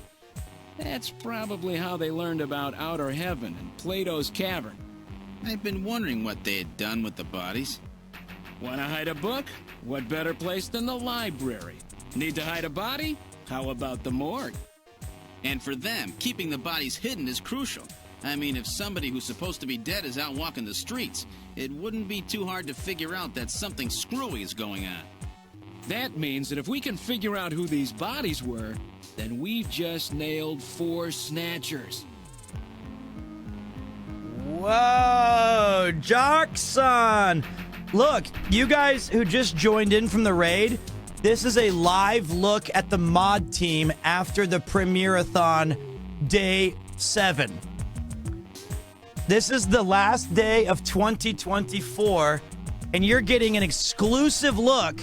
That's probably how they learned about Outer Heaven and Plato's Cavern. I've been wondering what they had done with the bodies. Want to hide a book? What better place than the library? Need to hide a body? How about the morgue? And for them, keeping the bodies hidden is crucial. I mean, if somebody who's supposed to be dead is out walking the streets, it wouldn't be too hard to figure out that something screwy is going on. That means that if we can figure out who these bodies were, then we've just nailed 4 Snatchers. Whoa, Jackson! Look, you guys who just joined in from the raid, this is a live look at the mod team after the PremierThon Day 7. This is the last day of 2024, and you're getting an exclusive look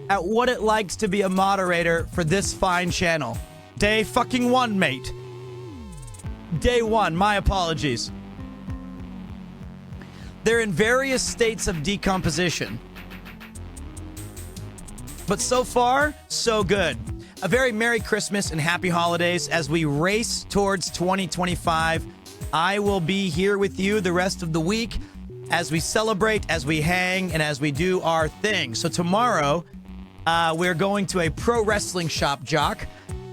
at what it likes to be a moderator for this fine channel. Day fucking 1, mate. Day 1, my apologies. They're in various states of decomposition. But so far, so good. A very Merry Christmas and Happy Holidays as we race towards 2025. I will be here with you the rest of the week as we celebrate, as we hang, and as we do our thing. So tomorrow, we're going to a pro wrestling shop, Jock,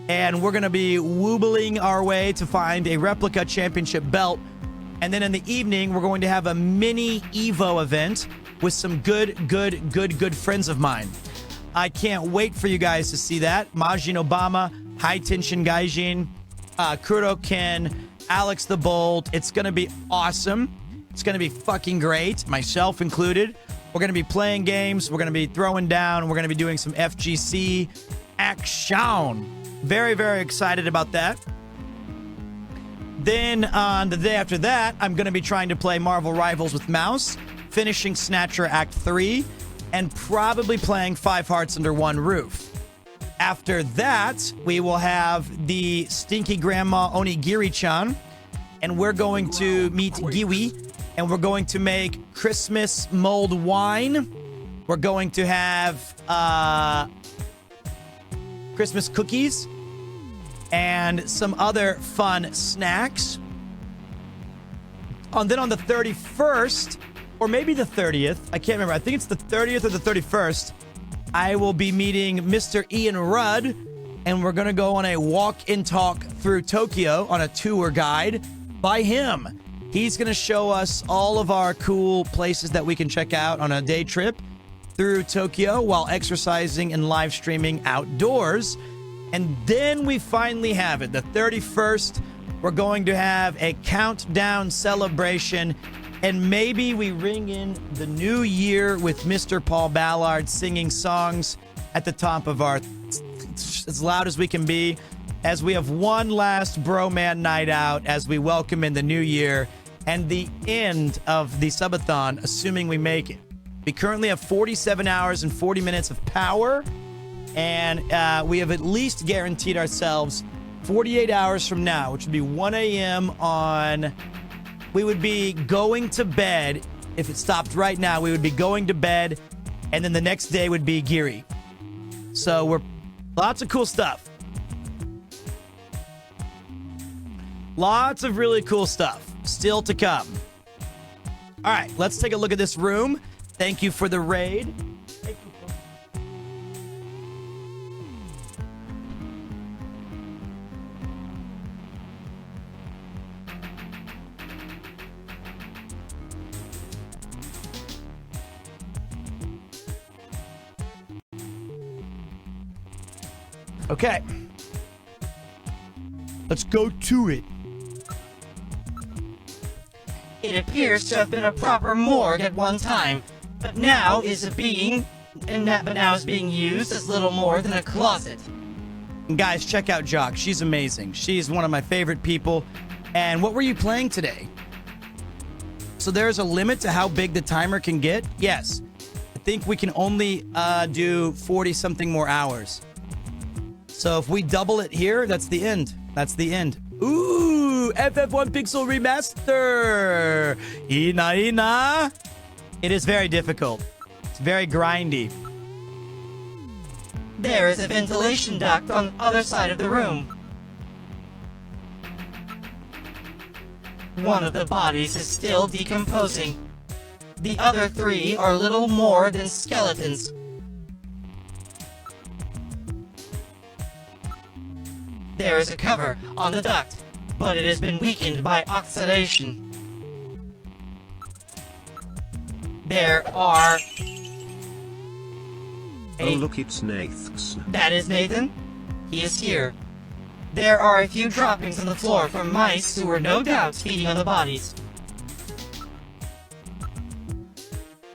and we're going to be woobling our way to find a replica championship belt. And then in the evening, we're going to have a mini Evo event with some good friends of mine. I can't wait for you guys to see that. Majin Obama, High Tension Gaijin, Kuro Ken, Alex the Bold. It's going to be awesome. It's going to be fucking great, myself included. We're going to be playing games. We're going to be throwing down. We're going to be doing some FGC action. Very, very excited about that. Then on the day after that, I'm going to be trying to play Marvel Rivals with Mouse, finishing Snatcher Act 3, and probably playing 5 Hearts Under One Roof. After that, we will have the Stinky Grandma Onigiri-chan, and we're going to meet Giwi, and we're going to make Christmas mulled wine. We're going to have Christmas cookies and some other fun snacks. And then on the 31st, or maybe the 30th, I can't remember. I think it's the 30th or the 31st, I will be meeting Mr. Ian Rudd, and we're going to go on a walk and talk through Tokyo on a tour guide by him. He's going to show us all of our cool places that we can check out on a day trip through Tokyo while exercising and live streaming outdoors. And then we finally have it. The 31st, we're going to have a countdown celebration. And maybe we ring in the new year with Mr. Paul Ballard singing songs at the top of our, as loud as we can be, as we have one last Broman night out as we welcome in the new year and the end of the subathon, assuming we make it. We currently have 47 hours and 40 minutes of power. And we have at least guaranteed ourselves 48 hours from now, which would be 1 a.m. on... We would be going to bed. If it stopped right now, we would be going to bed. And then the next day would be Giri. So we're... Lots of cool stuff. Lots of really cool stuff still to come. All right, let's take a look at this room. Thank you for the raid. Okay. Let's go to it. It appears to have been a proper morgue at one time, but now is being used as little more than a closet. Guys, check out Jock. She's amazing. She's one of my favorite people. And what were you playing today? So there's a limit to how big the timer can get? Yes. I think we can only do 40-something more hours. So if we double it here, that's the end. That's the end. Ooh, FF1 Pixel Remaster. Ina. It is very difficult. It's very grindy. There is a ventilation duct on the other side of the room. One of the bodies is still decomposing. The other 3 are little more than skeletons. There is a cover on the duct, but it has been weakened by oxidation. There are... Oh look, it's Nathan. That is Nathan. He is here. There are a few droppings on the floor from mice who were no doubt feeding on the bodies.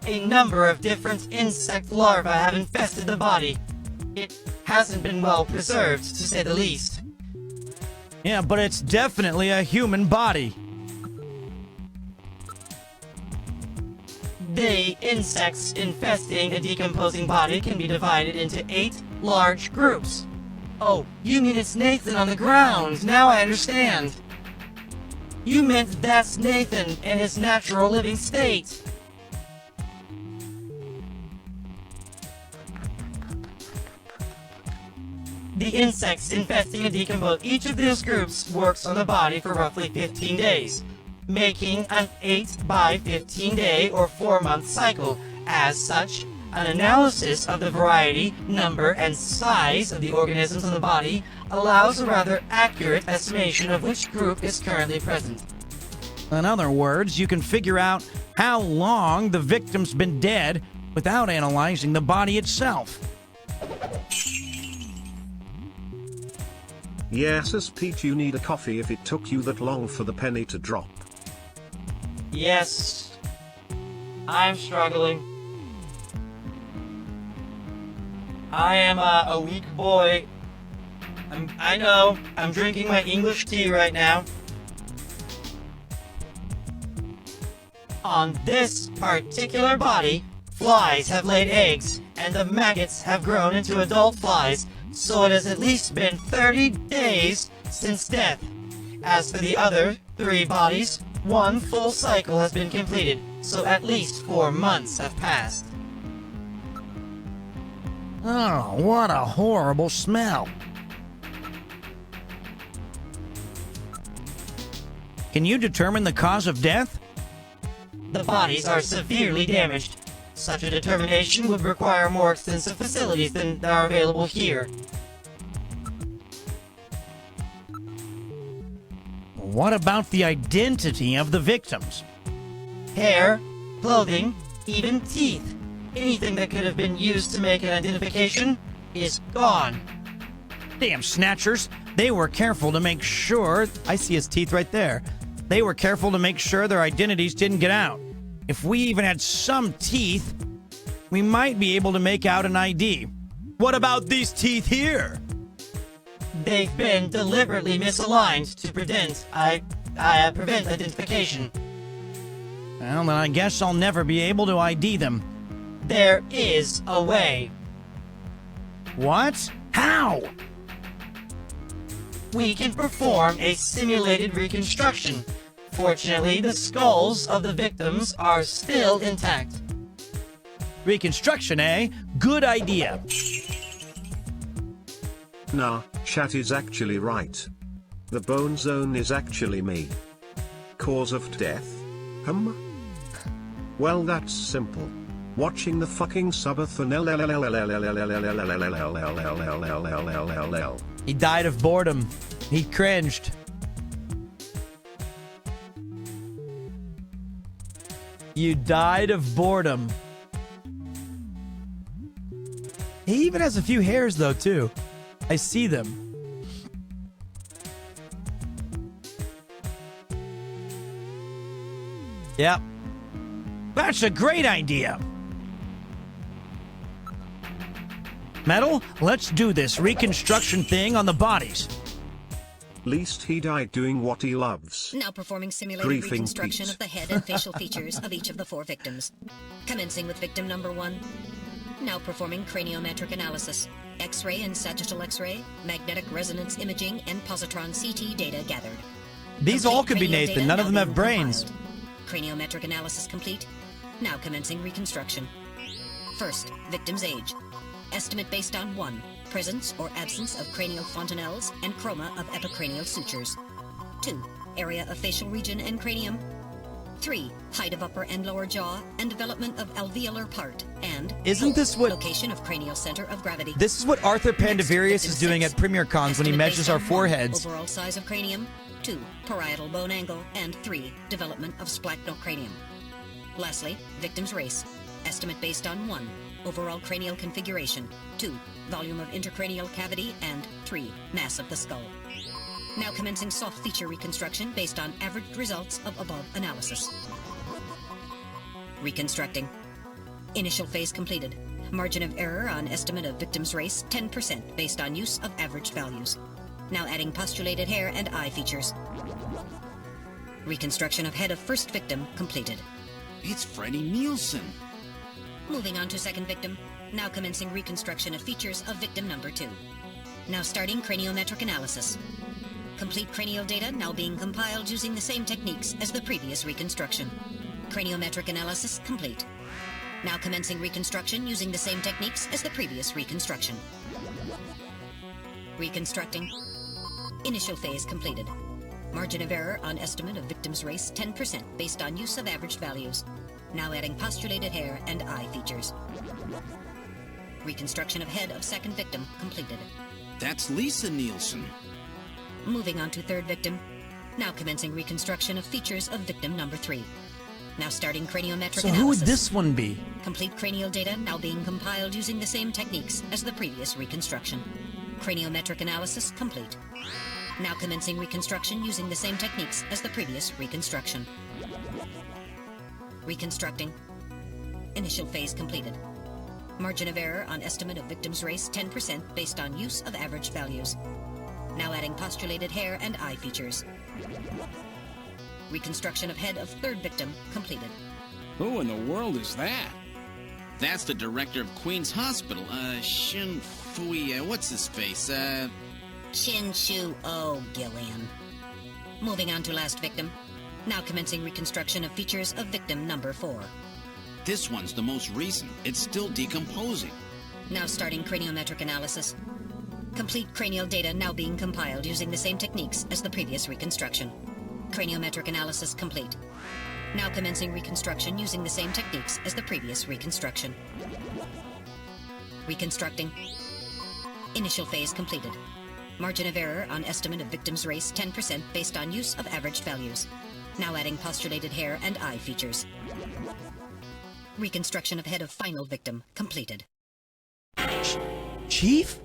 A number of different insect larvae have infested the body. It hasn't been well preserved, to say the least. Yeah, but it's definitely a human body. The insects infesting a decomposing body can be divided into 8 large groups. Oh, you mean it's Nathan on the ground. Now I understand. You meant that's Nathan in his natural living state. The insects infesting a decomposed. Each of those groups works on the body for roughly 15 days, making an 8 by 15 day or 4-month cycle. As such, an analysis of the variety, number, and size of the organisms in the body allows a rather accurate estimation of which group is currently present. In other words, you can figure out how long the victim's been dead without analyzing the body itself. Yes, as Pete, you need a coffee if it took you that long for the penny to drop. Yes, I'm struggling. I am a weak boy. I know, I'm drinking my English tea right now. On this particular body, flies have laid eggs, and the maggots have grown into adult flies, so it has at least been 30 days since death. As for the other 3 bodies, 1 full cycle has been completed, so at least 4 months have passed. Oh, what a horrible smell. Can you determine the cause of death? The bodies are severely damaged. Such a determination would require more extensive facilities than are available here. What about the identity of the victims? Hair, clothing, even teeth. Anything that could have been used to make an identification is gone. Damn snatchers. They were careful to make sure... I see his teeth right there. They were careful to make sure their identities didn't get out. If we even had some teeth, we might be able to make out an ID. What about these teeth here? They've been deliberately misaligned to prevent identification. Well, then I guess I'll never be able to ID them. There is a way. What? How? We can perform a simulated reconstruction. Fortunately, the skulls of the victims are still intact. Reconstruction, eh? Good idea. Nah, chat is actually right. The bone zone is actually me. Cause of death? Well, that's simple. Watching the fucking Subathon. He died of boredom. He cringed. You died of boredom. He even has a few hairs, though, too. I see them. Yep. That's a great idea. Metal, let's do this reconstruction thing on the bodies. Least he died doing what he loves. Now performing simulated reconstruction of the head and facial features of each of the 4 victims. Commencing with victim number 1. Now performing craniometric analysis. X-ray and sagittal X-ray, magnetic resonance imaging, and positron CT data gathered. These all could be Nathan. None of them have brains. Craniometric analysis complete. Now commencing reconstruction. First, victim's age. Estimate based on 1. Presence or absence of cranial fontanelles and chroma of epicranial sutures. 2. Area of facial region and cranium. 3. Height of upper and lower jaw and development of alveolar part. And isn't this what location of cranial center of gravity. This is what Arthur Pandavirius is doing at PremierCons when he measures our foreheads. Overall size of cranium. 2. Parietal bone angle. And 3. Development of splachocranium. Lastly, victim's race. Estimate based on 1. Overall cranial configuration. 2. Volume of intracranial cavity. And 3. Mass of the skull. Now commencing soft feature reconstruction based on averaged results of above analysis. Reconstructing. Initial phase completed. Margin of error on estimate of victim's race 10% based on use of averaged values. Now adding postulated hair and eye features. Reconstruction of head of first victim completed. It's Freddie Nielsen. Moving on to second victim. Now commencing reconstruction of features of victim number 2. Now starting craniometric analysis. Complete cranial data now being compiled using the same techniques as the previous reconstruction. Craniometric analysis complete. Now commencing reconstruction using the same techniques as the previous reconstruction. Reconstructing. Initial phase completed. Margin of error on estimate of victim's race 10% based on use of averaged values. Now adding postulated hair and eye features. Reconstruction of head of second victim completed. That's Lisa Nielsen. Moving on to third victim. Now commencing reconstruction of features of victim number 3. Now starting craniometric analysis. So who would this one be? Complete cranial data now being compiled using the same techniques as the previous reconstruction. Craniometric analysis complete. Now commencing reconstruction using the same techniques as the previous reconstruction. Reconstructing. Initial phase completed. Margin of error on estimate of victim's race 10% based on use of averaged values. Now adding postulated hair and eye features. Reconstruction of head of third victim completed. Who in the world is that? That's the director of Queen's Hospital, Shin Fui, what's his face, Chin Shu Oh Gillian. Moving on to last victim. Now commencing reconstruction of features of victim number 4. This one's the most recent. It's still decomposing. Now starting craniometric analysis. Complete cranial data now being compiled using the same techniques as the previous reconstruction. Craniometric analysis complete. Now commencing reconstruction using the same techniques as the previous reconstruction. Reconstructing. Initial phase completed. Margin of error on estimate of victim's race 10% based on use of averaged values. Now adding postulated hair and eye features. Reconstruction of head of final victim completed. Chief?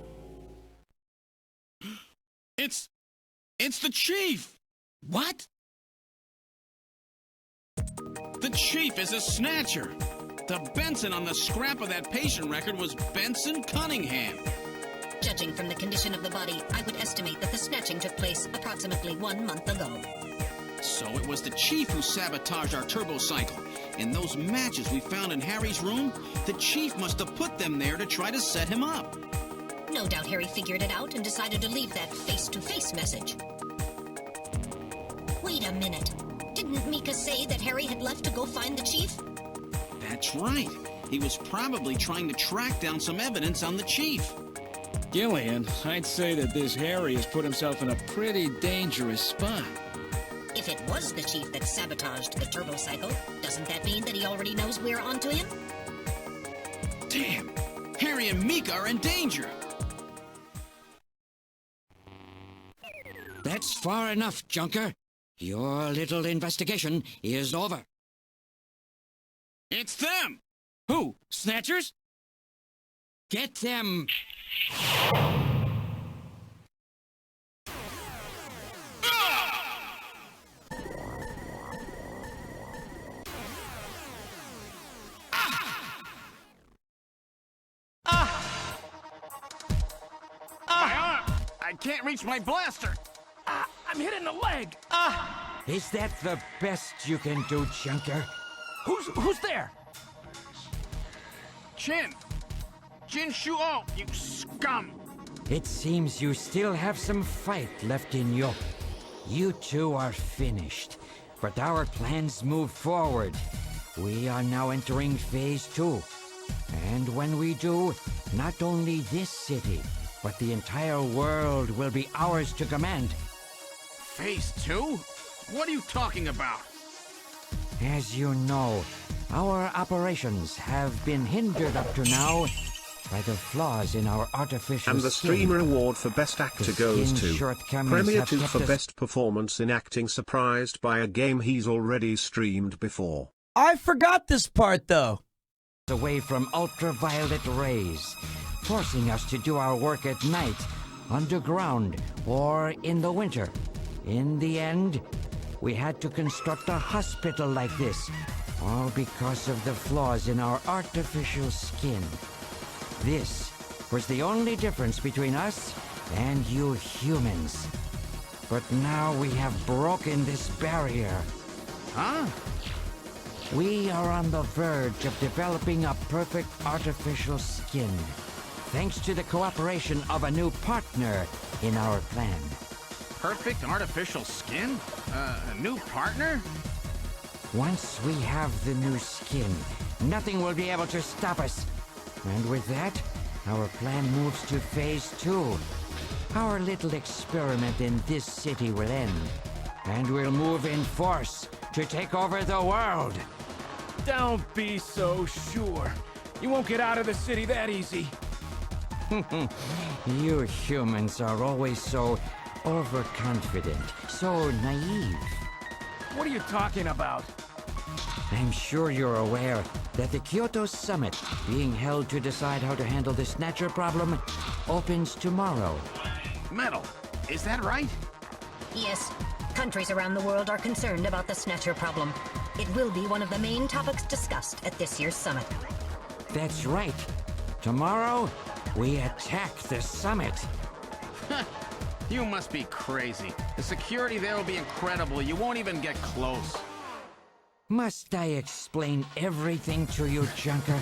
It's the Chief! What? The Chief is a Snatcher! The Benson on the scrap of that patient record was Benson Cunningham. Judging from the condition of the body, I would estimate that the snatching took place approximately 1 month ago. So it was the Chief who sabotaged our turbo cycle. In those matches we found in Harry's room, the Chief must have put them there to try to set him up. No doubt Harry figured it out and decided to leave that face-to-face message. Wait a minute. Didn't Mika say that Harry had left to go find the Chief? That's right. He was probably trying to track down some evidence on the Chief. Gillian, I'd say that this Harry has put himself in a pretty dangerous spot. If it was the Chief that sabotaged the turbo cycle, doesn't that mean that he already knows we're onto him? Damn! Harry and Mika are in danger! That's far enough, Junker. Your little investigation is over. It's them! Who? Snatchers? Get them! My arm! I can't reach my blaster! I'm hit in the leg! Is that the best you can do, Junker? Who's there? Jin Shuo, you scum! It seems you still have some fight left in you. You two are finished, but our plans move forward. We are now entering Phase 2. And when we do, not only this city, but the entire world will be ours to command. Phase 2? What are you talking about? As you know, our operations have been hindered up to now by the flaws in our artificial And the stream skin. reward for Best Actor goes to PremierTwo for Best Performance in Acting, surprised by a game he's already streamed before. I forgot this part, though. Away from ultraviolet rays, forcing us to do our work at night underground, or in the winter. In the end, we had to construct a hospital like this, all because of the flaws in our artificial skin. This was the only difference between us and you humans. But now we have broken this barrier. Huh? We are on the verge of developing a perfect artificial skin, thanks to the cooperation of a new partner in our plan. Perfect artificial skin? A new partner? Once we have the new skin, nothing will be able to stop us. And with that, our plan moves to phase 2. Our little experiment in this city will end, and we'll move in force to take over the world. Don't be so sure. You won't get out of the city that easy. You humans are always so overconfident, so naive. What are you talking about? I'm sure you're aware that the Kyoto Summit, being held to decide how to handle the Snatcher problem, opens tomorrow. Metal, is that right? Yes. Countries around the world are concerned about the Snatcher problem. It will be one of the main topics discussed at this year's summit. That's right. Tomorrow, we attack the summit. You must be crazy. The security there will be incredible. You won't even get close. Must I explain everything to you, Junker?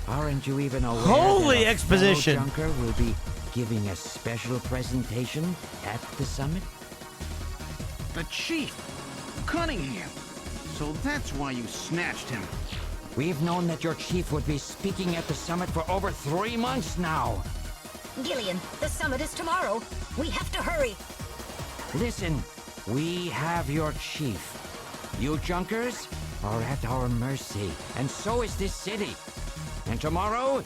Aren't you even aware Holy that a exposition. fellow Junker will be giving a special presentation at the summit? The Chief! Cunningham! So that's why you snatched him. We've known that your chief would be speaking at the summit for over 3 months now. Gillian, the summit is tomorrow. We have to hurry. Listen, we have your chief. You Junkers are at our mercy, and so is this city. And tomorrow,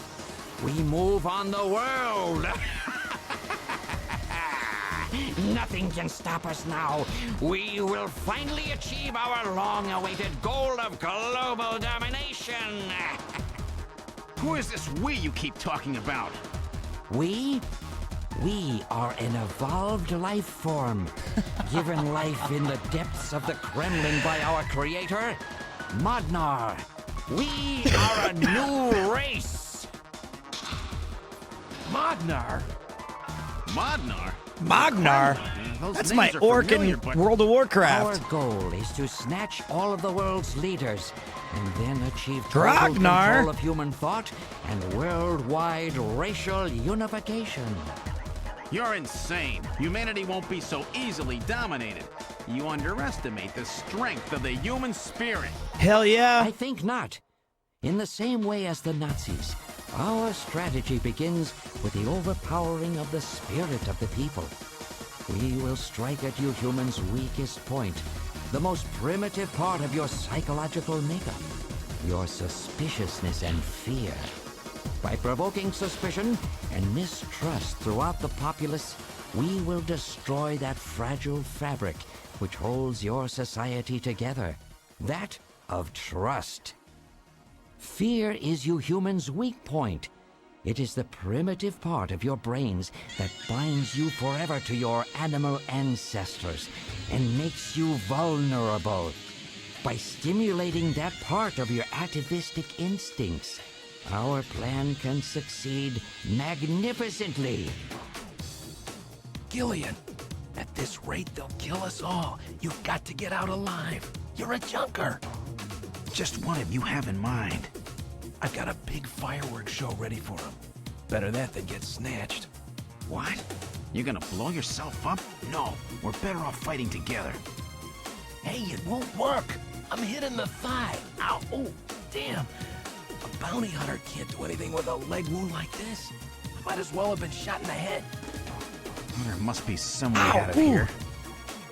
we move on the world. Nothing can stop us now. We will finally achieve our long-awaited goal of global domination. Who is this we you keep talking about? We are an evolved life form, given life in the depths of the Kremlin by our creator, Modnar. We are a new race. Modnar? Modnar? Magnar? That's my orc in World of Warcraft. Our goal is to snatch all of the world's leaders and then achieve total Ragnar. control of human thought and worldwide racial unification. You're insane. Humanity won't be so easily dominated. You underestimate the strength of the human spirit. Hell yeah. I think not. In the same way as the Nazis, our strategy begins with the overpowering of the spirit of the people. We will strike at you humans' weakest point, the most primitive part of your psychological makeup, your suspiciousness and fear. By provoking suspicion and mistrust throughout the populace, we will destroy that fragile fabric which holds your society together, that of trust. Fear is you humans' weak point. It is the primitive part of your brains that binds you forever to your animal ancestors and makes you vulnerable. By stimulating that part of your atavistic instincts, our plan can succeed magnificently. Gillian, at this rate, they'll kill us all. You've got to get out alive. You're a junker. Just what have you have in mind? I've got a big fireworks show ready for him. Better that than get snatched. What? You're gonna blow yourself up? No, we're better off fighting together. Hey, it won't work. I'm hit in the thigh. Ow, oh, damn. A bounty hunter can't do anything with a leg wound like this. I might as well have been shot in the head. There must be some way out of here.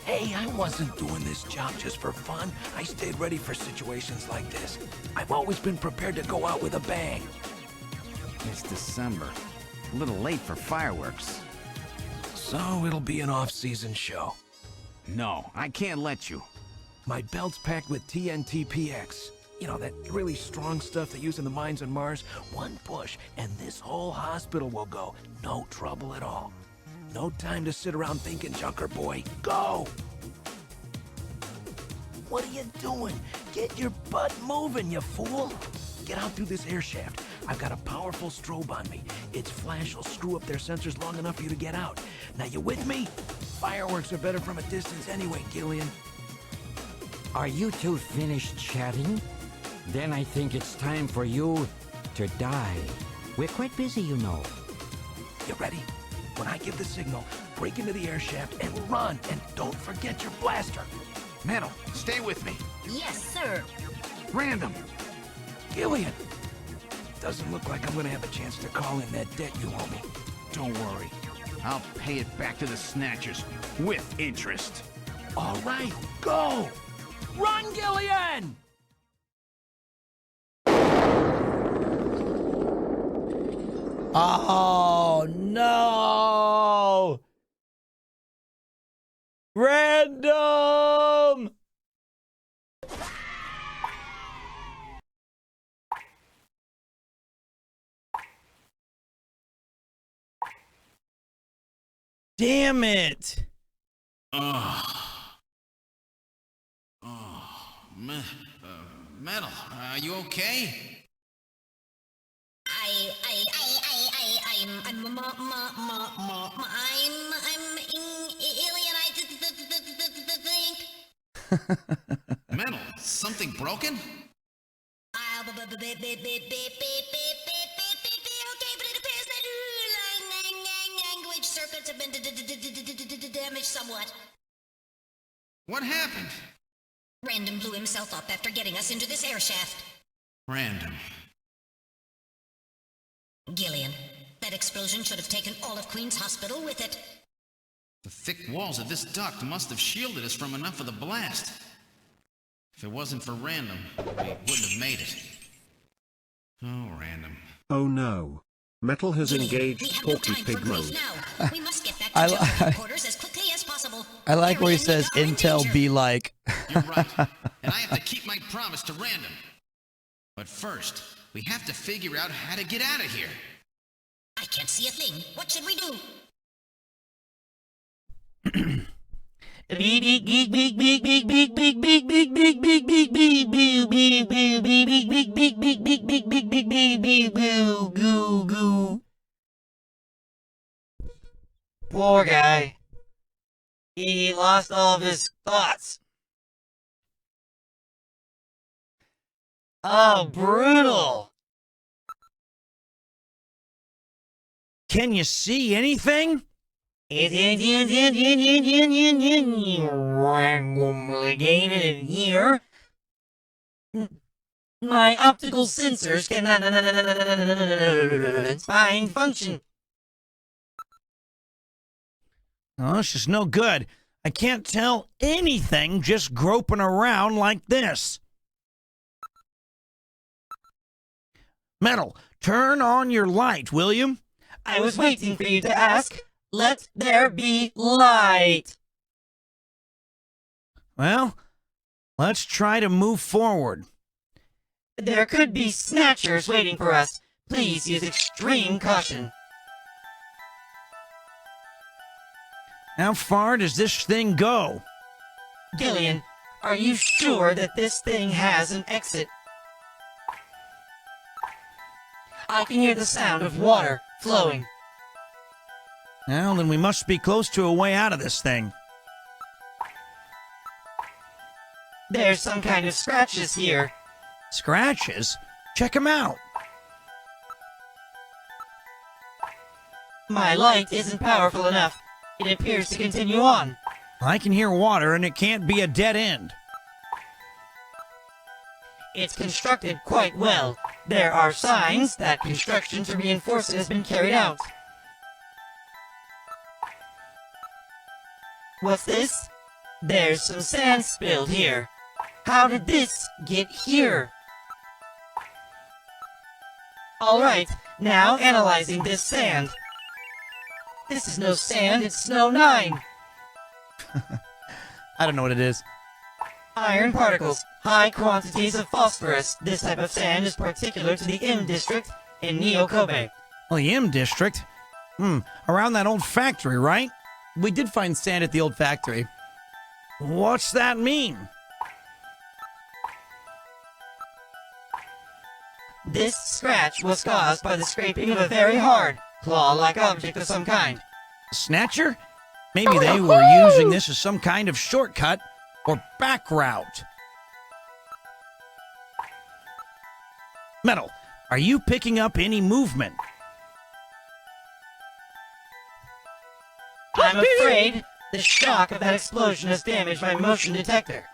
Hey, I wasn't doing this job just for fun. I stayed ready for situations like this. I've always been prepared to go out with a bang. It's December. A little late for fireworks. So it'll be an off-season show. No, I can't let you. My belt's packed with TNT PX. You know, that really strong stuff they use in the mines on Mars. One push, and this whole hospital will go. No trouble at all. No time to sit around thinking, Junker boy. Go! What are you doing? Get your butt moving, you fool! Get out through this air shaft. I've got a powerful strobe on me. Its flash will screw up their sensors long enough for you to get out. Now, you with me? Fireworks are better from a distance anyway, Gillian. Are you two finished chatting? Then I think it's time for you to die. We're quite busy, you know. You ready? When I give the signal, break into the air shaft and run, and don't forget your blaster. Metal, stay with me. Yes, sir. Random. Gillian! Doesn't look like I'm gonna have a chance to call in that debt you owe me. Don't worry. I'll pay it back to the Snatchers with interest. All right, go! Run, Gillian! Oh, no! Random! Damn it! Metal, are you okay? Metal, something broken? Language circuits have been damaged somewhat. What happened? Random blew himself up after getting us into this air shaft. Random. Gillian, that explosion should have taken all of Queen's Hospital with it. The thick walls of this duct must have shielded us from enough of the blast. If it wasn't for Random, we wouldn't have made it. Oh, Random. Oh no. Metal has engaged Porky Pig mode. We must get back to general headquarters as quickly as possible. I like where he says, Intel be like. You're right. And I have to keep my promise to Random. But first, we have to figure out how to get out of here. I can't see a thing. What should we do? Poor guy. He lost all of his thoughts. Oh, brutal. Can you see anything? In here. My optical sensors cannot find function. Oh, it's just no good. I can't tell anything just groping around like this. Metal, turn on your light, will you? I was waiting for you to ask. Let there be light. Well, let's try to move forward. There could be Snatchers waiting for us. Please use extreme caution. How far does this thing go? Gillian, are you sure that this thing has an exit? I can hear the sound of water flowing. Well, then we must be close to a way out of this thing. There's some kind of scratches here. Scratches? Check them out. My light isn't powerful enough. It appears to continue on. I can hear water, and it can't be a dead end. It's constructed quite well. There are signs that construction to reinforce it has been carried out. What's this? There's some sand spilled here. How did this get here? Alright, now analyzing this sand. This is no sand, it's Snow 9. I don't know what it is. Iron particles, high quantities of phosphorus. This type of sand is particular to the M district in Neo Kobe. Well, the M district? Around that old factory, right? We did find sand at the old factory. What's that mean? This scratch was caused by the scraping of a very hard, claw-like object of some kind. Snatcher? Maybe they were using this as some kind of shortcut or back route. Metal, are you picking up any movement? I'm afraid the shock of that explosion has damaged my motion detector.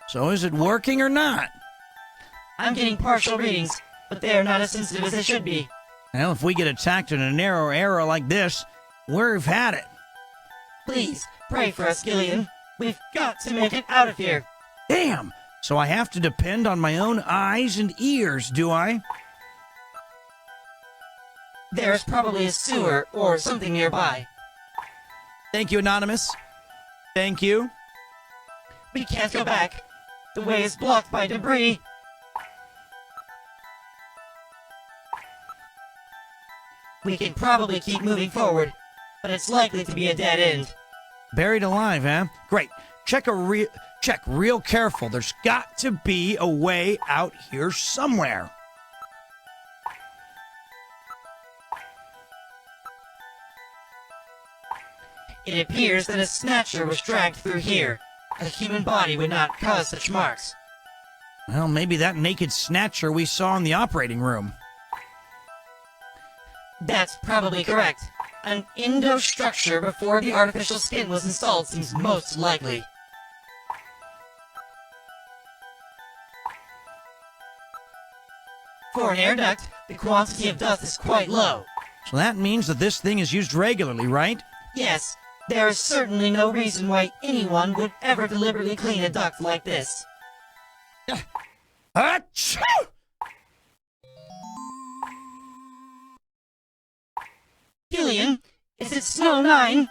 So is it working or not? I'm getting partial readings, but they are not as sensitive as they should be. Well, if we get attacked in a narrow area like this, we've had it. Please, pray for us, Gillian. We've got to make it out of here. Damn! So I have to depend on my own eyes and ears, do I? There's probably a sewer or something nearby. Thank you, Anonymous. Thank you. We can't go back. The way is blocked by debris. We can probably keep moving forward, but it's likely to be a dead end. Buried alive, huh? Great. Check real careful. There's got to be a way out here somewhere. It appears that a snatcher was dragged through here. A human body would not cause such marks. Well, maybe that naked snatcher we saw in the operating room. That's probably correct. An Indo structure before the artificial skin was installed seems most likely. For an air duct, the quantity of dust is quite low. So that means that this thing is used regularly, right? Yes, there is certainly no reason why anyone would ever deliberately clean a duct like this. Achoo! Gillian, is it Snow 9?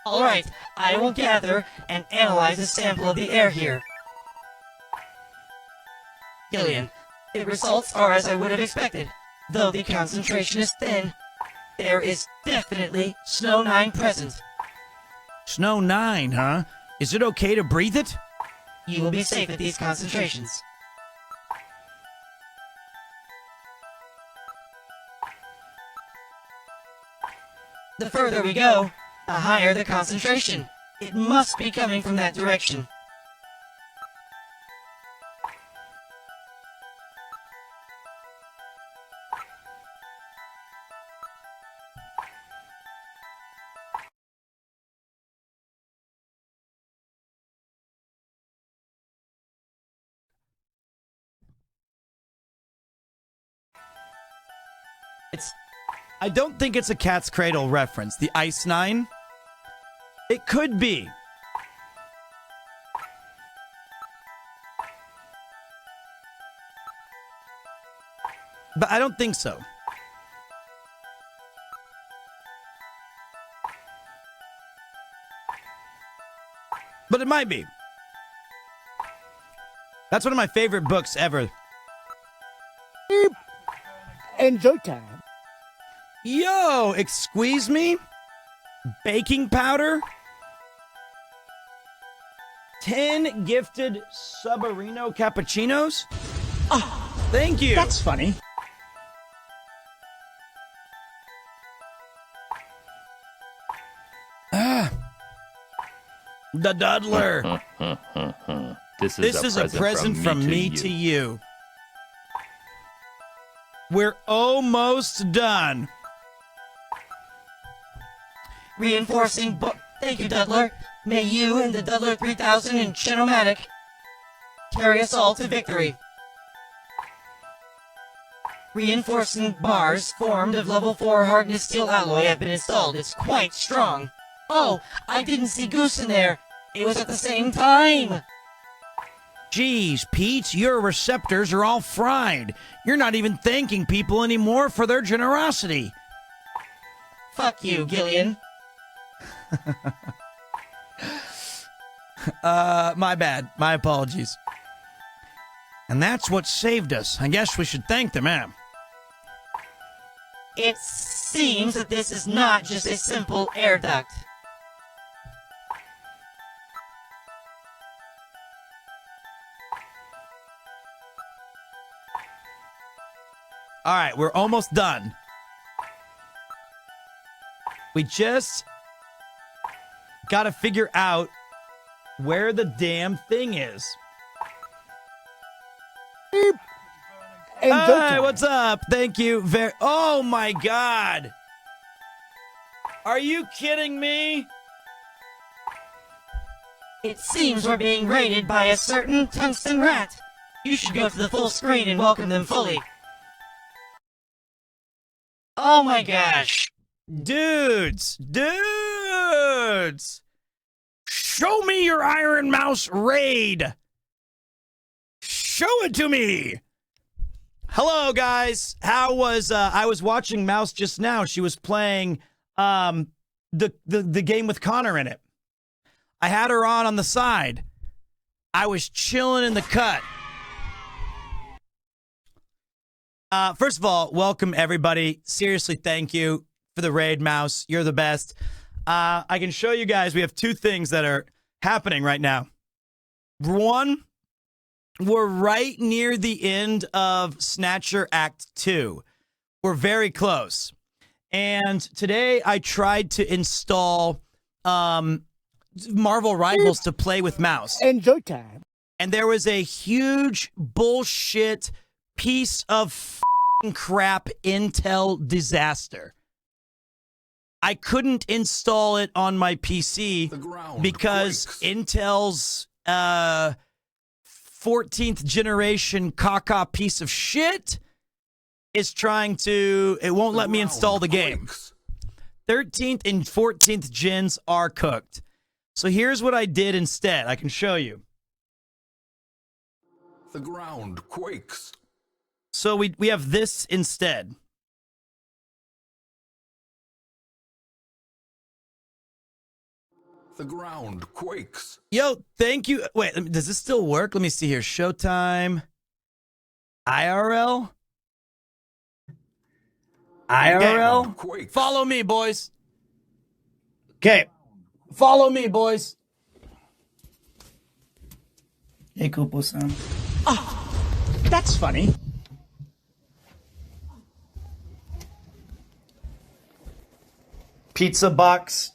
Alright, I will gather and analyze a sample of the air here. Gillian, the results are as I would have expected. Though the concentration is thin, there is definitely Snow 9 present. Snow 9, huh? Is it okay to breathe it? You will be safe at these concentrations. The further we go, the higher the concentration. It must be coming from that direction. I don't think it's a Cat's Cradle reference. The Ice Nine? It could be. But I don't think so. But it might be. That's one of my favorite books ever. Enjoy time. Yo, excuse me? Baking powder? 10 gifted Subarino cappuccinos? Oh, thank you. That's funny. The Duddler. This is a present from me to you. We're almost done. Reinforcing Thank you, Duddler. May you and the Duddler 3000 and Chinomatic carry us all to victory. Reinforcing bars formed of level 4 hardness steel alloy have been installed. It's quite strong. Oh, I didn't see Goose in there. It was at the same time. Geez, Pete, your receptors are all fried. You're not even thanking people anymore for their generosity. Fuck you, Gillian. My bad. My apologies. And that's what saved us. I guess we should thank them, eh? It seems that this is not just a simple air duct. All right, we're almost done. We just got to figure out where the damn thing is. Beep. And Hey, what's up? Thank you very... Oh, my God. Are you kidding me? It seems we're being raided by a certain tungsten rat. You should go to the full screen and welcome them fully. Oh my gosh. Dudes. Show me your Iron Mouse raid. Show it to me. Hello, guys. How was, I was watching Mouse just now. She was playing, the game with Connor in it. I had her on the side. I was chilling in the cut. First of all, welcome everybody. Seriously, thank you for the raid, Mouse. You're the best. I can show you guys, we have two things that are happening right now. One, we're right near the end of Snatcher Act 2. We're very close. And today I tried to install Marvel Rivals to play with Mouse. Enjoy time. And there was a huge bullshit piece of crap Intel disaster. I couldn't install it on my PC because Intel's 14th generation caca piece of shit is trying to, it won't let me install the game. 13th and 14th gens are cooked. So here's what I did instead. I can show you. The ground quakes. So we have this instead. The ground quakes. Yo, thank you. Wait, does this still work? Let me see here. Showtime. IRL? IRL? Okay. Follow me, boys. Okay. Follow me, boys. Hey, Kupo-san. Oh, that's funny. Pizza box.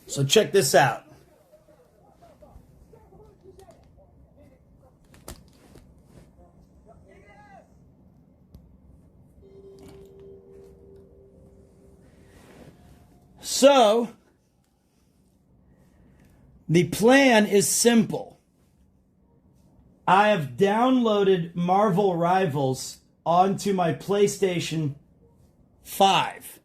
So check this out. So, the plan is simple. I have downloaded Marvel Rivals onto my PlayStation 5.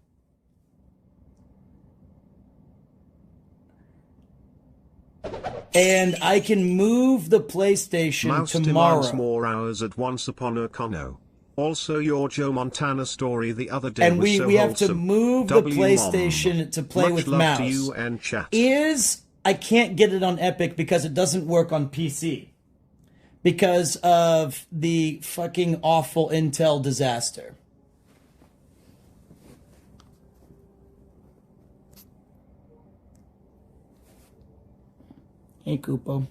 And I can move the PlayStation Mouse tomorrow. demands more hours at Once Upon a Conno. Also, your Joe Montana story the other day And was we so have to wholesome. move the W Mom. PlayStation to play Much with love Mouse. to you and chat. I can't get it on Epic because it doesn't work on PC. Because of the fucking awful Intel disaster. Hey, Kupo.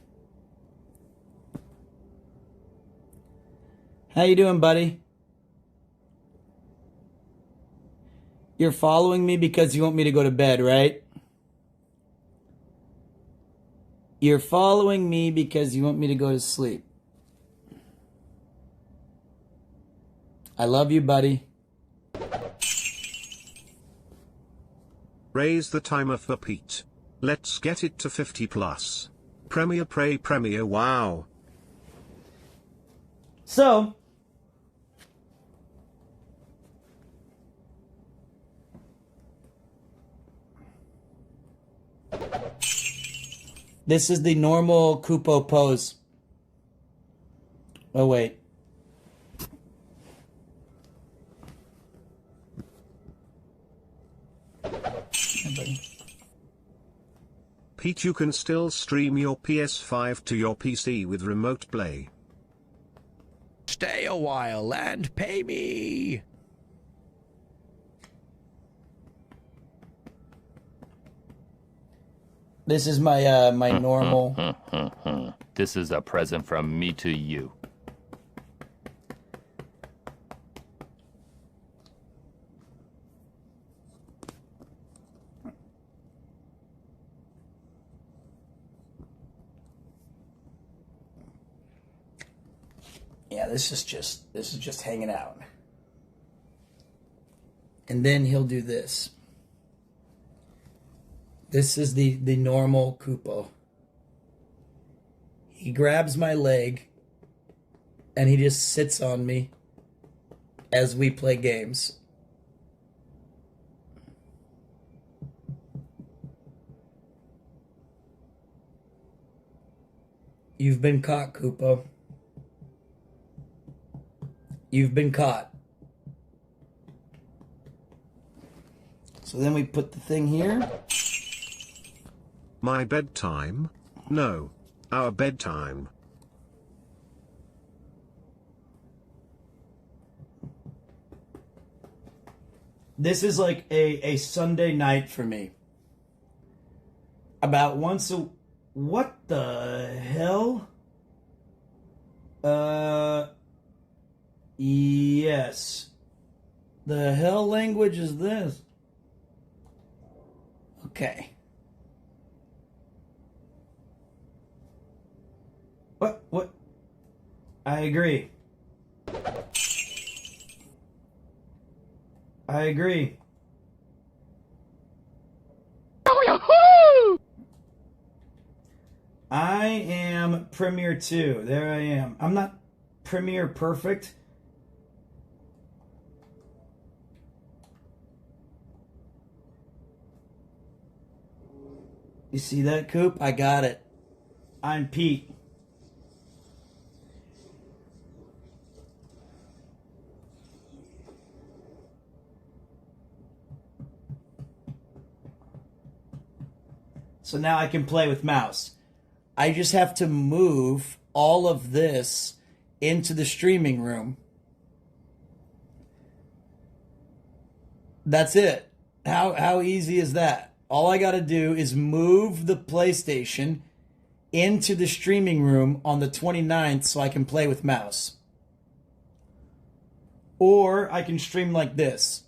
How you doing, buddy? You're following me because you want me to go to bed, right? You're following me because you want me to go to sleep. I love you, buddy. Raise the timer for Pete. Let's get it to 50 plus. Premier, wow. So, this is the normal Kupo pose. Oh, wait. Pete, you can still stream your PS5 to your PC with Remote Play. Stay a while and pay me. This is my my normal. This is a present from me to you. Yeah, this is just hanging out. And then he'll do this. This is the normal Koopo. He grabs my leg and he just sits on me as we play games. You've been caught, Koopo. You've been caught. So then we put the thing here. My bedtime? No, our bedtime. This is like a Sunday night for me. About once a... What the hell? Yes. The hell language is this? Okay. What? I agree. I agree. I am PremierTwo. There I am. I'm not Premiere perfect. You see that, Coop? I got it. I'm Pete. So now I can play with mouse. I just have to move all of this into the streaming room. That's it. How easy is that? All I got to do is move the PlayStation into the streaming room on the 29th so I can play with mouse. Or I can stream like this.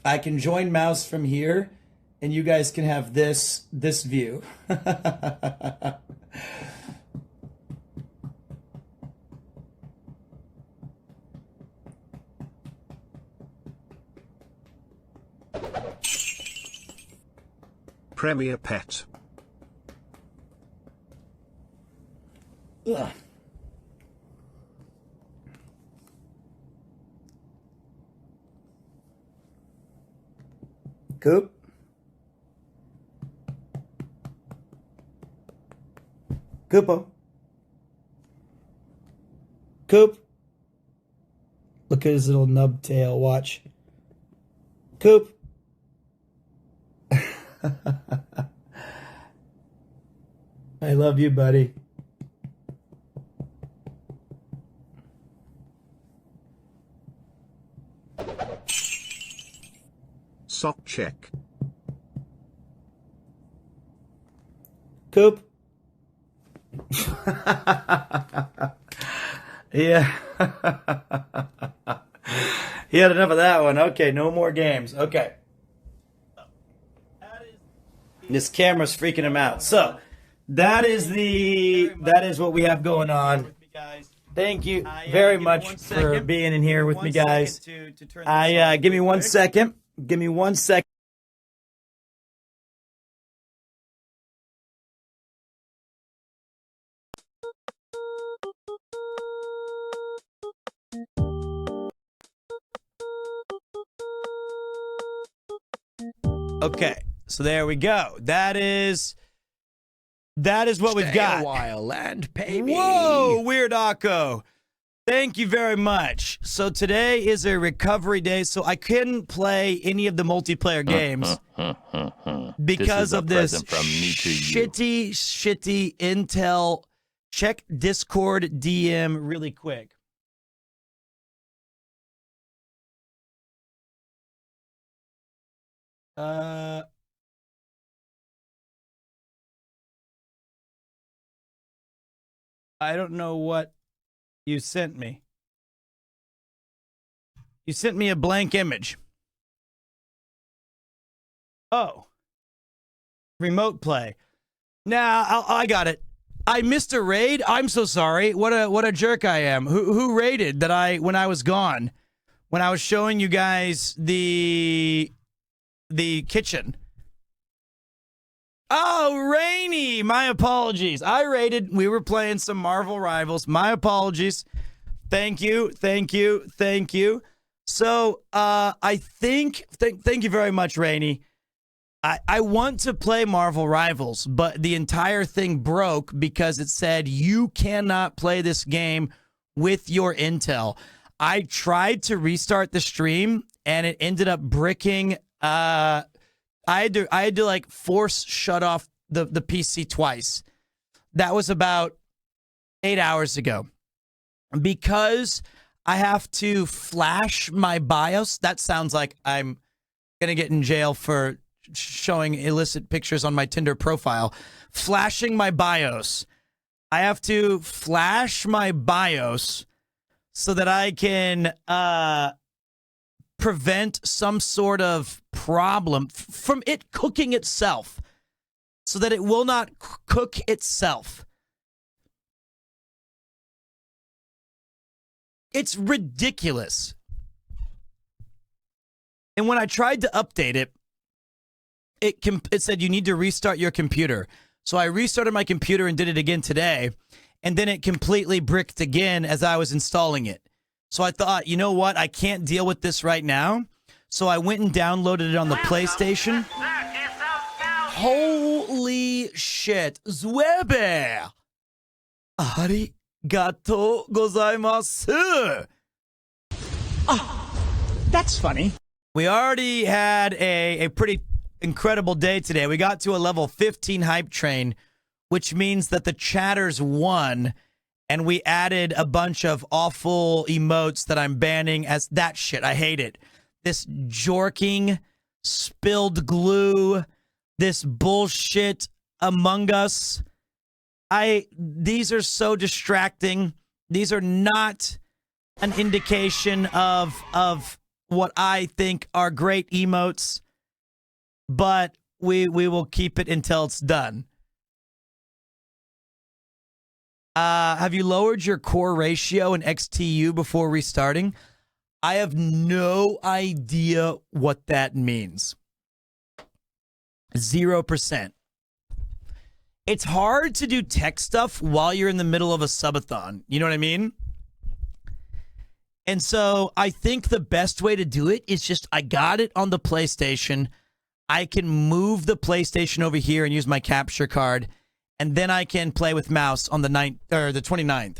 I can join mouse from here and you guys can have this view. Premier Pet. Ugh. Coop? Koopo? Coop? Look at his little nub tail, watch. Coop? I love you, buddy. Sock check. Coop? Yeah. He had enough of that one. Okay, no more games. Okay. This camera's freaking him out. So, that is what we have going on. Thank you very much for being in here with me, guys. Give me 1 second. Give me 1 second. Okay, so there we go. That is what we've got. Stay a while and pay me. Whoa, Weird Akko. Thank you very much. So today is a recovery day, so I couldn't play any of the multiplayer games because of this shitty Intel. Check Discord DM really quick. I don't know what you sent me. You sent me a blank image. Oh. Remote play. Now, I got it. I missed a raid. I'm so sorry. What a jerk I am. Who raided that when I was gone? When I was showing you guys the kitchen. Oh, Rainy. My apologies. I raided. We were playing some Marvel Rivals. My apologies. Thank you. Thank you. Thank you. So, I think, thank you very much, Rainy. I want to play Marvel Rivals, but the entire thing broke because it said you cannot play this game with your Intel. I tried to restart the stream and it ended up bricking. I had to like force shut off the PC twice. That was about 8 hours ago. Because I have to flash my BIOS. That sounds like I'm going to get in jail for showing illicit pictures on my Tinder profile. Flashing my BIOS. I have to flash my BIOS so that I can prevent some sort of problem from it cooking itself, so that it will not cook itself. It's ridiculous. And when I tried to update it, it said you need to restart your computer. So I restarted my computer and did it again today, and then it completely bricked again as I was installing it. So I thought, you know what? I can't deal with this right now. So I went and downloaded it on the PlayStation. Holy shit. Zuebe! Arigato gozaimasu! That's funny. We already had a pretty incredible day today. We got to a level 15 hype train, which means that the chatters won, and we added a bunch of awful emotes that I'm banning as that shit. I hate it. This jorking, spilled glue, this bullshit Among Us. These are so distracting. These are not an indication of what I think are great emotes, but we will keep it until it's done. Have you lowered your core ratio in XTU before restarting? I have no idea what that means. 0%. It's hard to do tech stuff while you're in the middle of a subathon. You know what I mean? And so I think the best way to do it is just, I got it on the PlayStation. I can move the PlayStation over here and use my capture card, and then I can play with mouse on the 29th.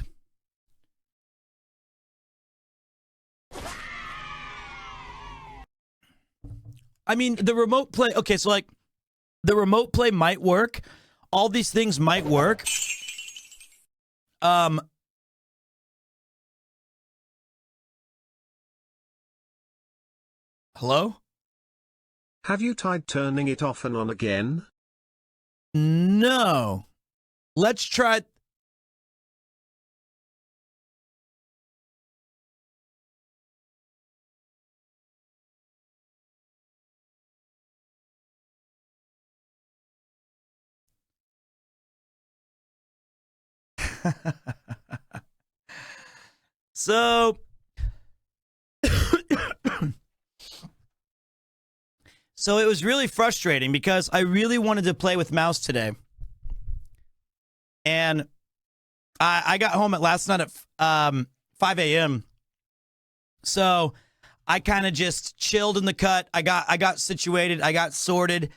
I mean, the remote play, okay, so like, the remote play might work. All these things might work. Hello? Have you tried turning it off and on again? No. Let's try. So So it was really frustrating because I really wanted to play with mouse today. And I got home last night at 5 a.m. So I kind of just chilled in the cut. I got situated. I got sorted.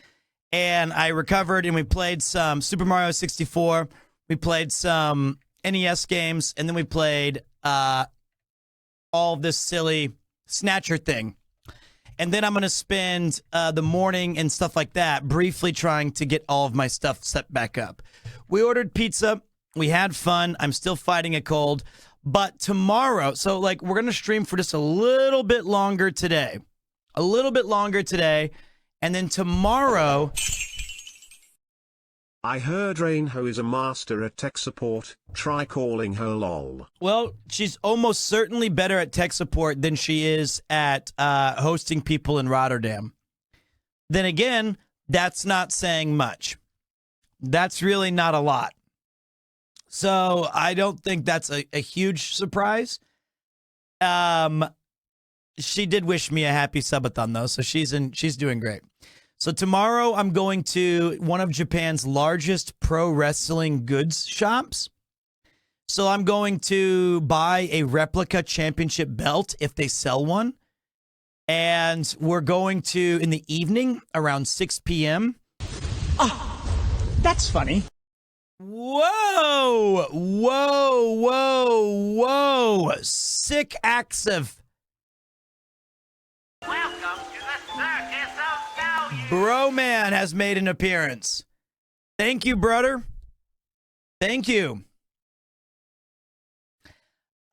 And I recovered, and we played some Super Mario 64. We played some NES games. And then we played all of this silly Snatcher thing. And then I'm going to spend the morning and stuff like that briefly trying to get all of my stuff set back up. We ordered pizza. We had fun. I'm still fighting a cold. But tomorrow, so like we're going to stream for just a little bit longer today. A little bit longer today. And then tomorrow... I heard Rainho is a master at tech support. Try calling her lol. Well, she's almost certainly better at tech support than she is at hosting people in Rotterdam. Then again, that's not saying much. That's really not a lot. So I don't think that's a huge surprise. She did wish me a happy subathon though, so she's doing great. So tomorrow I'm going to one of Japan's largest pro wrestling goods shops. So I'm going to buy a replica championship belt if they sell one. And we're going to, in the evening, around 6 p.m. Oh, that's funny. Whoa! Whoa, whoa, whoa! Sick acts of... Welcome to the Circus of Value. Broman has made an appearance. Thank you, brother. Thank you.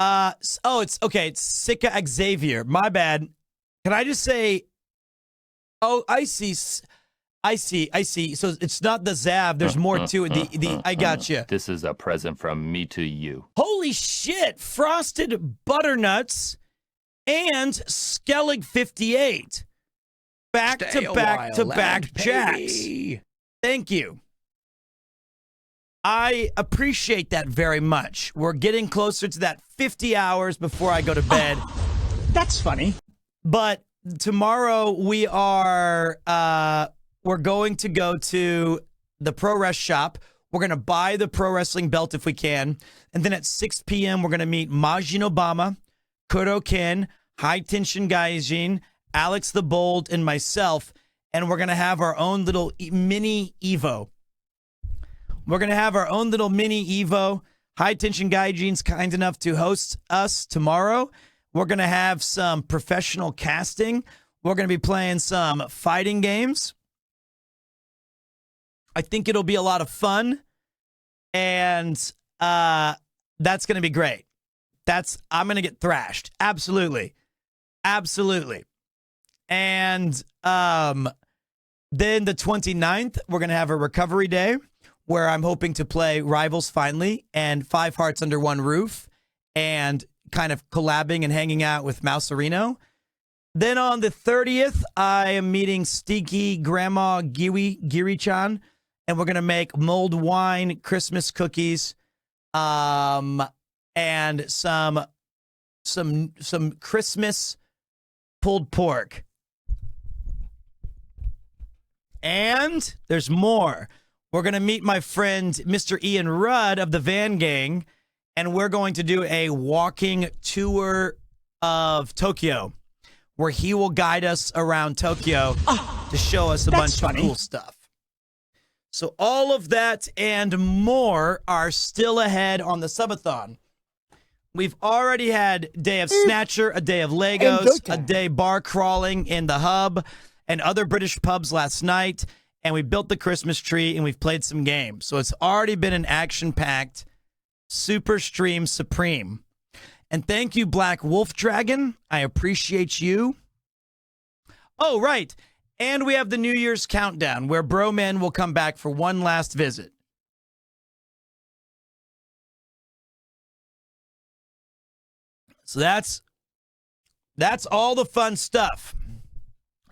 It's okay. It's Sika Xavier. My bad. Can I just say? Oh, I see. So it's not the Zav. There's more to it. I got you. This is a present from me to you. Holy shit! Frosted butternuts and Skellig 58. Back to back jacks. Thank you. I appreciate that very much. We're getting closer to that 50 hours before I go to bed. That's funny. But tomorrow we are we're going to go to the Pro Wrest shop. We're going to buy the pro wrestling belt if we can. And then at 6 p.m. we're going to meet Majin Obama, Kuro Ken, High Tension Gaijin, Alex the Bold, and myself. And we're going to have our own little mini Evo. We're going to have our own little mini Evo. High Tension Gaijin's kind enough to host us tomorrow. We're going to have some professional casting. We're going to be playing some fighting games. I think it'll be a lot of fun. And that's going to be great. I'm going to get thrashed. Absolutely. Absolutely. And then the 29th, we're going to have a recovery day where I'm hoping to play Rivals finally and 5 Hearts Under One Roof and kind of collabing and hanging out with Mouserino. Then on the 30th, I am meeting Stinky Grandma Giri-chan, and we're going to make mulled wine, Christmas cookies, and some Christmas pulled pork. And there's more. We're going to meet my friend, Mr. Ian Rudd of the Van Gang, and we're going to do a walking tour of Tokyo where he will guide us around Tokyo to show us a bunch of cool stuff. So all of that and more are still ahead on the subathon. We've already had a day of Snatcher, a day of Legos, a day bar crawling in the Hub and other British pubs last night. And we built the Christmas tree, and we've played some games. So it's already been an action-packed Super Stream Supreme. And thank you, Black Wolf Dragon. I appreciate you. Oh, right. And we have the New Year's Countdown, where Broman will come back for one last visit. So that's all the fun stuff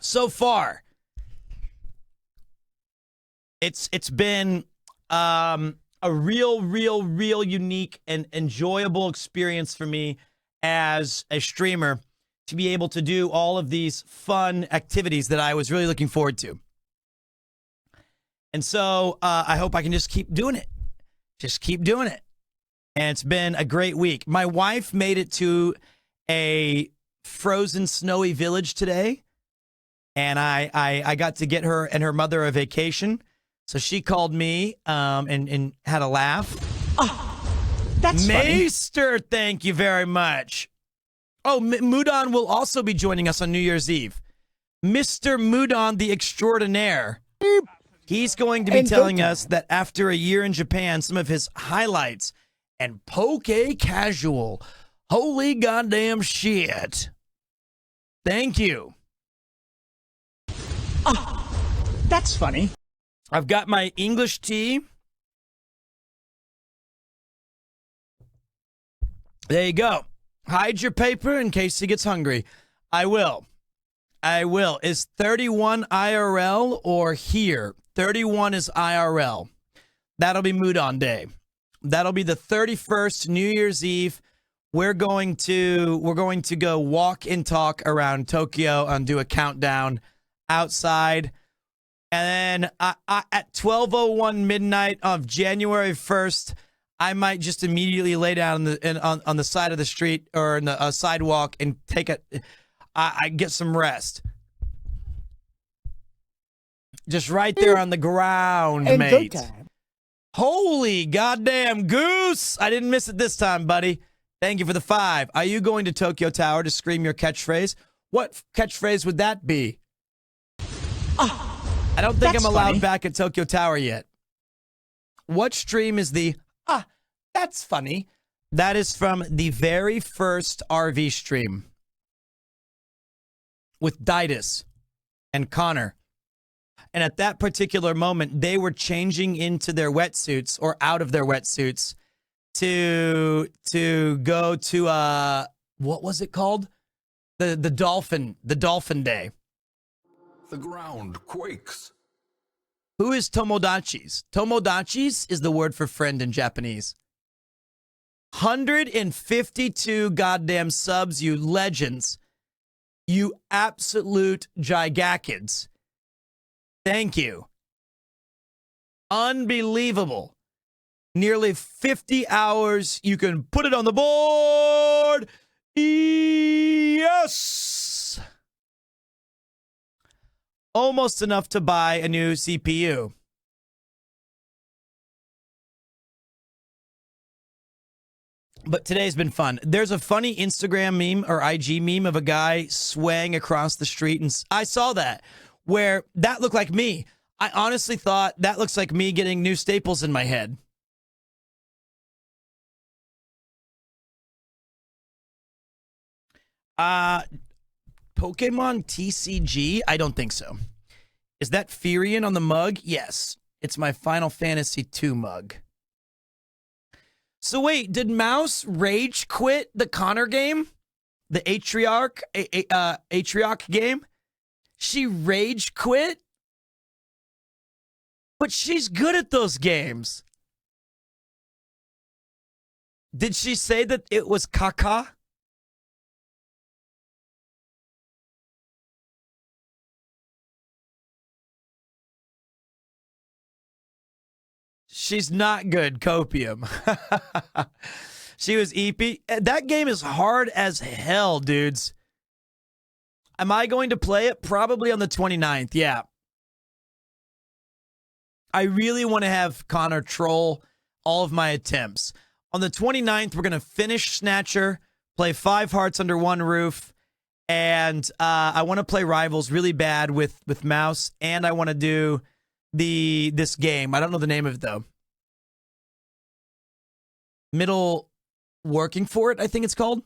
so far. It's been a real unique and enjoyable experience for me as a streamer to be able to do all of these fun activities that I was really looking forward to. And so I hope I can just keep doing it. Just keep doing it. And it's been a great week. My wife made it to a frozen snowy village today. And I got to get her and her mother a vacation. So she called me and had a laugh. Oh, that's Maester, thank you very much. Oh, Mudon will also be joining us on New Year's Eve. Mr. Mudon the Extraordinaire. He's going to be telling us that after a year in Japan, some of his highlights and poke casual. Holy goddamn shit. Thank you. Oh, that's funny. I've got my English tea. There you go. Hide your paper in case he gets hungry. I will. Is 31 IRL or here? 31 is IRL. That'll be Mudon Day. That'll be the 31st, New Year's Eve. We're going to go walk and talk around Tokyo and do a countdown outside. And then at 12:01 midnight of January 1st, I might just immediately lay down on the side of the street or in the sidewalk and I get some rest. Just right there on the ground, and mate. time. Holy goddamn goose! I didn't miss it this time, buddy. Thank you for the 5. Are you going to Tokyo Tower to scream your catchphrase? What catchphrase would that be? Oh, I don't think I'm allowed funny. back at Tokyo Tower yet. What stream is the that's funny? That is from the very first RV stream with Ditus and Connor. And at that particular moment, they were changing into their wetsuits or out of their wetsuits to go to what was it called? The dolphin day. The ground quakes. Who is Tomodachis? Tomodachis is the word for friend in Japanese. 152 goddamn subs, you legends. You absolute gigakids. Thank you. Unbelievable. Nearly 50 hours. You can put it on the board. Yes. Almost enough to buy a new CPU. But today's been fun. There's a funny Instagram meme or IG meme of a guy swaying across the street. And I saw that where that looked like me. I honestly thought that looks like me getting new staples in my head. Pokemon TCG? I don't think so. Is that Firion on the mug? Yes. It's my Final Fantasy II mug. So wait, did Mouse rage quit the Connor game? The Atriarch game? She rage quit? But she's good at those games. Did she say that it was caca? She's not good, Copium. She was EP. That game is hard as hell, dudes. Am I going to play it? Probably on the 29th, yeah. I really want to have Connor troll all of my attempts. On the 29th, we're going to finish Snatcher, play 5 Hearts Under One Roof, and I want to play Rivals really bad with Mouse, and I want to do this game. I don't know the name of it, though. Middle Working for It, I think it's called.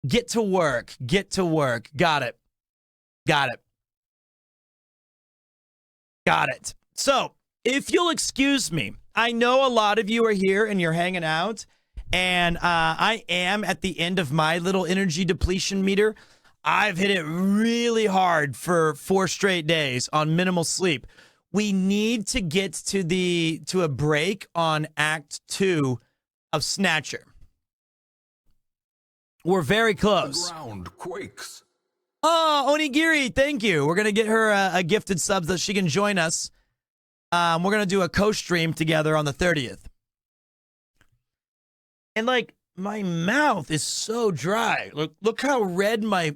Get to work. Get to work. Got it. Got it. Got it. So, if you'll excuse me, I know a lot of you are here and you're hanging out, and I am at the end of my little energy depletion meter. I've hit it really hard for 4 straight days on minimal sleep. We need to get to a break on Act 2 of Snatcher. We're very close. The ground quakes. Oh, Onigiri, thank you. We're going to get her a gifted sub so that she can join us. We're going to do a co-stream together on the 30th. And, like, my mouth is so dry. Look how red my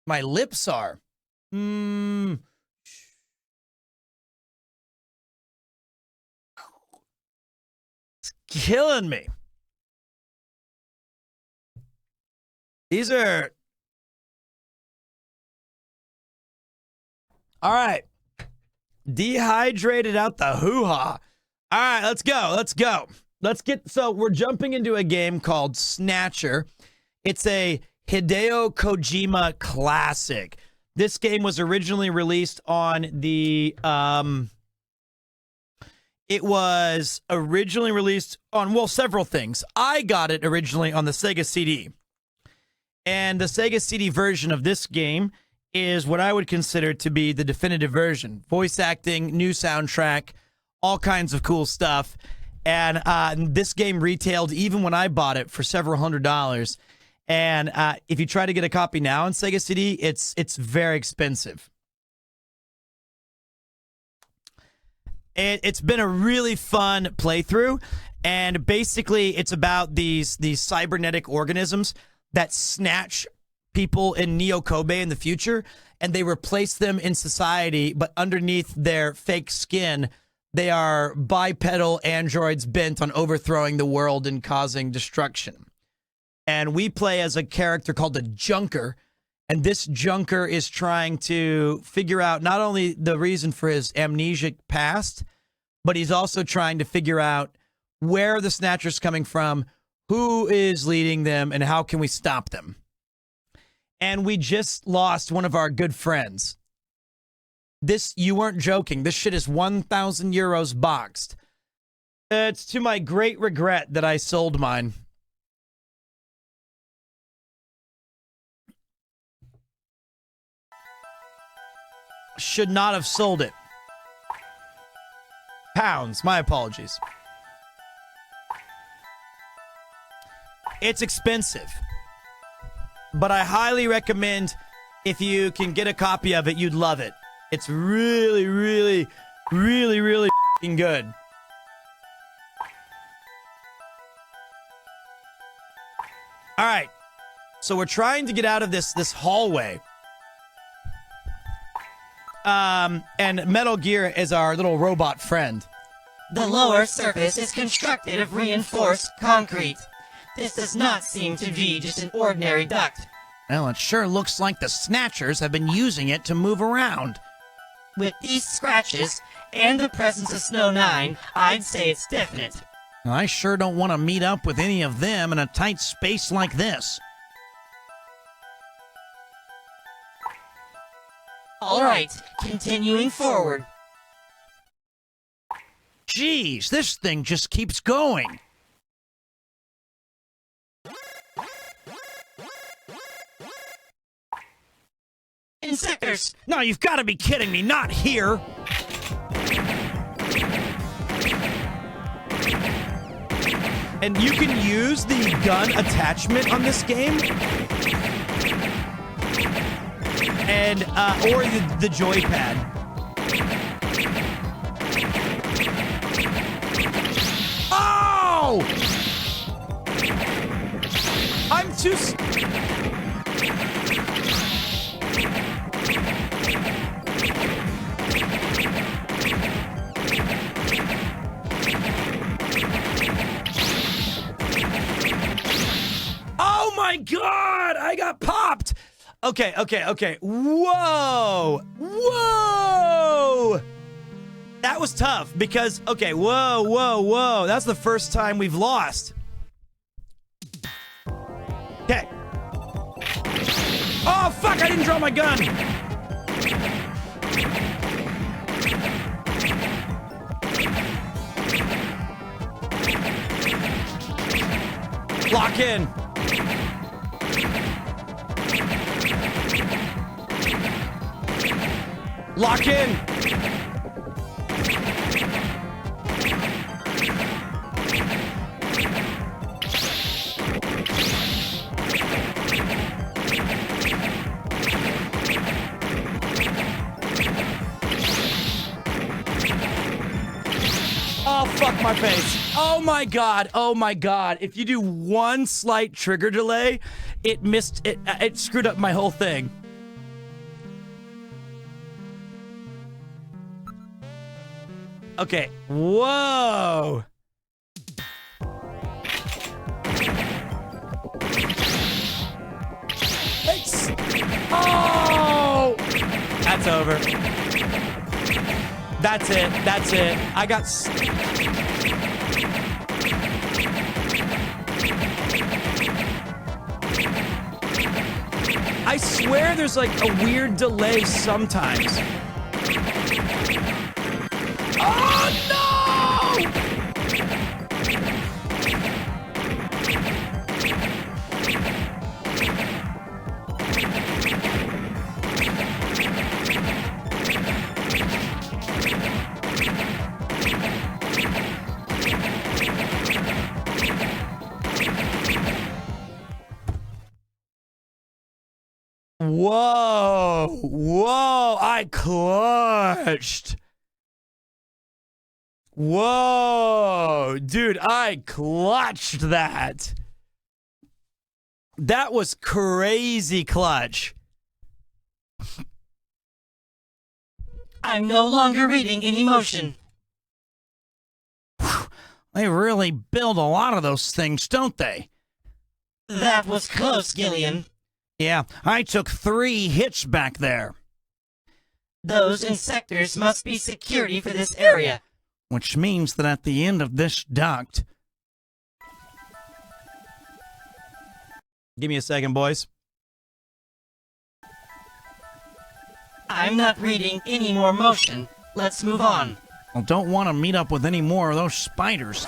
lips are. killing me. These are... All right. Dehydrated out the hoo-ha. All right, let's go. Let's go. So we're jumping into a game called Snatcher. It's a Hideo Kojima classic. This game was originally released on the... It was originally released on, well, several things. I got it originally on the Sega CD. And the Sega CD version of this game is what I would consider to be the definitive version. Voice acting, new soundtrack, all kinds of cool stuff. And this game retailed, even when I bought it, for several $100s. And if you try to get a copy now on Sega CD, it's very expensive. It's been a really fun playthrough. And basically, it's about these cybernetic organisms that snatch people in Neo Kobe in the future, and they replace them in society, but underneath their fake skin, they are bipedal androids bent on overthrowing the world and causing destruction. And we play as a character called the Junker, and this Junker is trying to figure out not only the reason for his amnesic past, but he's also trying to figure out where the Snatcher's coming from, who is leading them, and how can we stop them? And we just lost one of our good friends. This, you weren't joking. This shit is 1,000 euros boxed. It's to my great regret that I sold mine. Should not have sold it. Pounds, my apologies. It's expensive, but I highly recommend, if you can get a copy of it, you'd love it. It's really, really, really, really f***ing good. All right, so we're trying to get out of this hallway. And Metal Gear is our little robot friend. The lower surface is constructed of reinforced concrete. This does not seem to be just an ordinary duct. Well, it sure looks like the Snatchers have been using it to move around. With these scratches and the presence of Snow 9, I'd say it's definite. I sure don't want to meet up with any of them in a tight space like this. All right, continuing forward. Jeez, this thing just keeps going. Insectors! No, you've got to be kidding me, not here! And you can use the gun attachment on this game. And, or the joypad. Oh! I'm too... Oh my God! I got popped! Okay. Whoa! That was tough because, okay, whoa. That's the first time we've lost. Okay. Oh, fuck, I didn't draw my gun. Lock in. Lock in. Oh, fuck my face. Oh my God. If you do one slight trigger delay, it screwed up my whole thing. Okay. Whoa. Oh! That's over. That's it. That's it. I got... I swear there's like a weird delay sometimes. Oh, no! Whoa, whoa, I clutched. Whoa, dude, I clutched that. That was crazy clutch. I'm no longer reading in emotion. They really build a lot of those things, don't they? That was close, Gillian. Yeah, I took 3 hits back there. Those insectors must be security for this area. Which means that at the end of this duct... Give me a second, boys. I'm not reading any more motion. Let's move on. I don't want to meet up with any more of those spiders.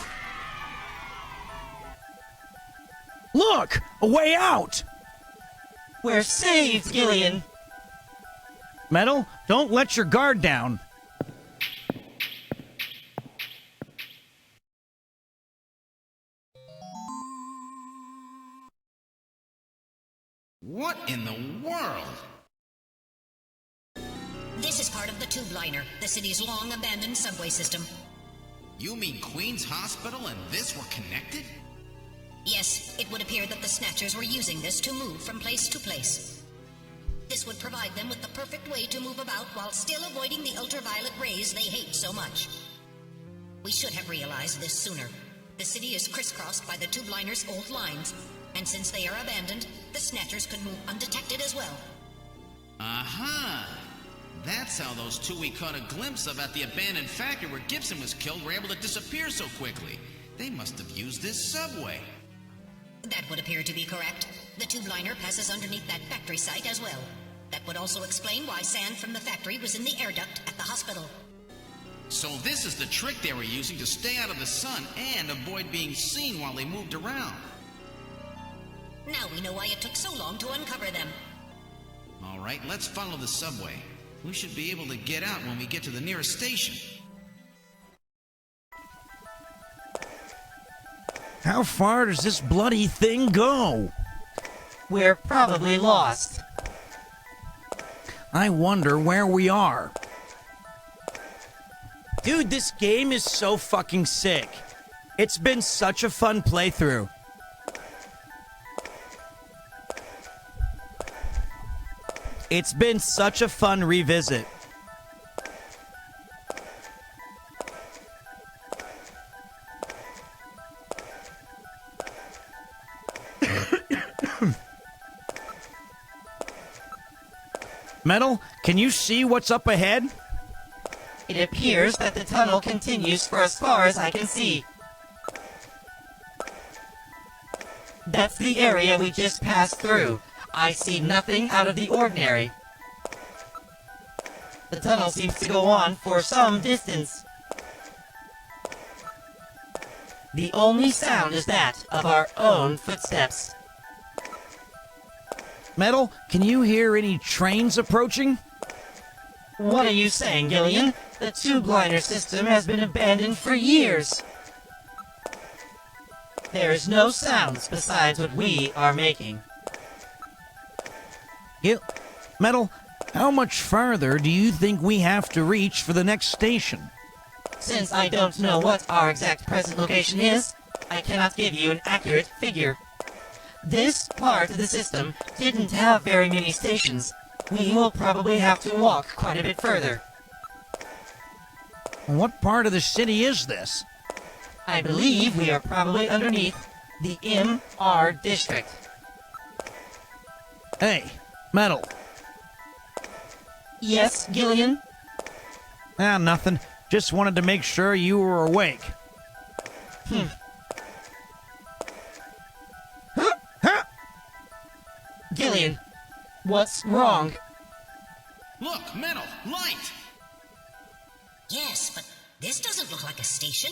Look! A way out! We're saved, Gillian. Metal, don't let your guard down. What in the world? This is part of the tube liner, the city's long-abandoned subway system. You mean Queen's Hospital and this were connected? Yes, it would appear that the Snatchers were using this to move from place to place. This would provide them with the perfect way to move about while still avoiding the ultraviolet rays they hate so much. We should have realized this sooner. The city is crisscrossed by the tube liner's old lines, and since they are abandoned, the Snatchers could move undetected as well. Aha! That's how those 2 we caught a glimpse of at the abandoned factory where Gibson was killed were able to disappear so quickly. They must have used this subway. That would appear to be correct. The tube liner passes underneath that factory site as well. That would also explain why sand from the factory was in the air duct at the hospital. So this is the trick they were using to stay out of the sun and avoid being seen while they moved around. Now we know why it took so long to uncover them. All right, let's follow the subway. We should be able to get out when we get to the nearest station. How far does this bloody thing go? We're probably lost. I wonder where we are. Dude, this game is so fucking sick. It's been such a fun playthrough. It's been such a fun revisit. Metal, can you see what's up ahead? It appears that the tunnel continues for as far as I can see. That's the area we just passed through. I see nothing out of the ordinary. The tunnel seems to go on for some distance. The only sound is that of our own footsteps. Metal, can you hear any trains approaching? What are you saying, Gillian? The tube liner system has been abandoned for years. There's no sounds besides what we are making. Metal, how much farther do you think we have to reach for the next station? Since I don't know what our exact present location is, I cannot give you an accurate figure. This part of the system didn't have very many stations. We will probably have to walk quite a bit further. What part of the city is this? I believe we are probably underneath the MR district. Hey, Metal. Yes, Gillian? Nothing. Just wanted to make sure you were awake. Gillian, what's wrong? Look, metal, light! Yes, but this doesn't look like a station.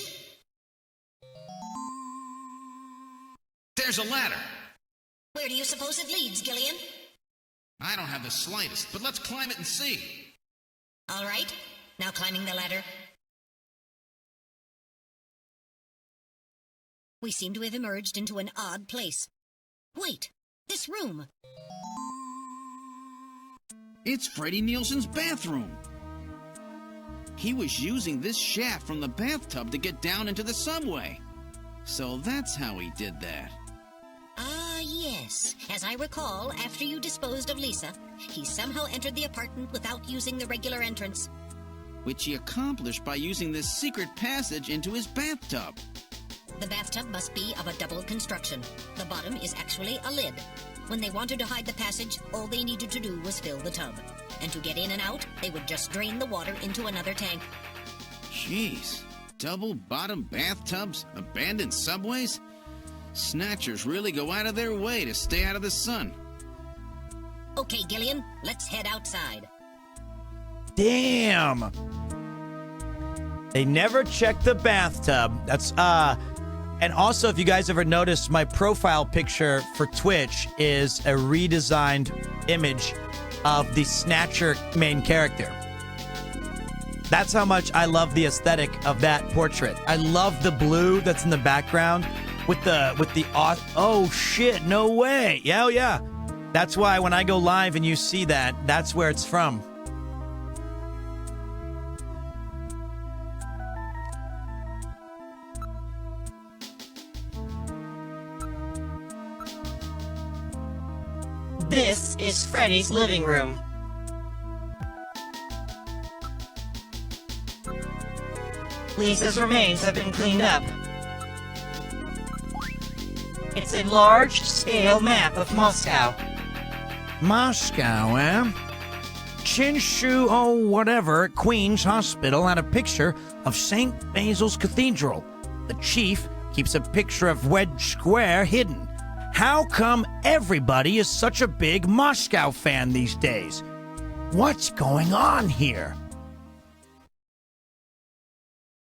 There's a ladder. Where do you suppose it leads, Gillian? I don't have the slightest, but let's climb it and see. All right, now climbing the ladder. We seem to have emerged into an odd place. Wait, this room. It's Freddie Nielsen's bathroom. He was using this shaft from the bathtub to get down into the subway. So that's how he did that. Ah, yes. As I recall, after you disposed of Lisa, he somehow entered the apartment without using the regular entrance. Which he accomplished by using this secret passage into his bathtub. The bathtub must be of a double construction. The bottom is actually a lid. When they wanted to hide the passage, all they needed to do was fill the tub. And to get in and out, they would just drain the water into another tank. Jeez. Double bottom bathtubs? Abandoned subways? Snatchers really go out of their way to stay out of the sun. Okay, Gillian, let's head outside. Damn. They never checked the bathtub. That's, and also, if you guys ever noticed, my profile picture for Twitch is a redesigned image of the Snatcher main character. That's how much I love the aesthetic of that portrait. I love the blue that's in the background with the oh shit, no way. Yeah, oh yeah. That's why when I go live and you see that, that's where it's from. This is Freddy's living room. Lisa's remains have been cleaned up. It's a large-scale map of Moscow. Moscow, eh? Chinshu, oh whatever, at Queen's Hospital had a picture of St. Basil's Cathedral. The chief keeps a picture of Wedge Square hidden. How come everybody is such a big Moscow fan these days? What's going on here?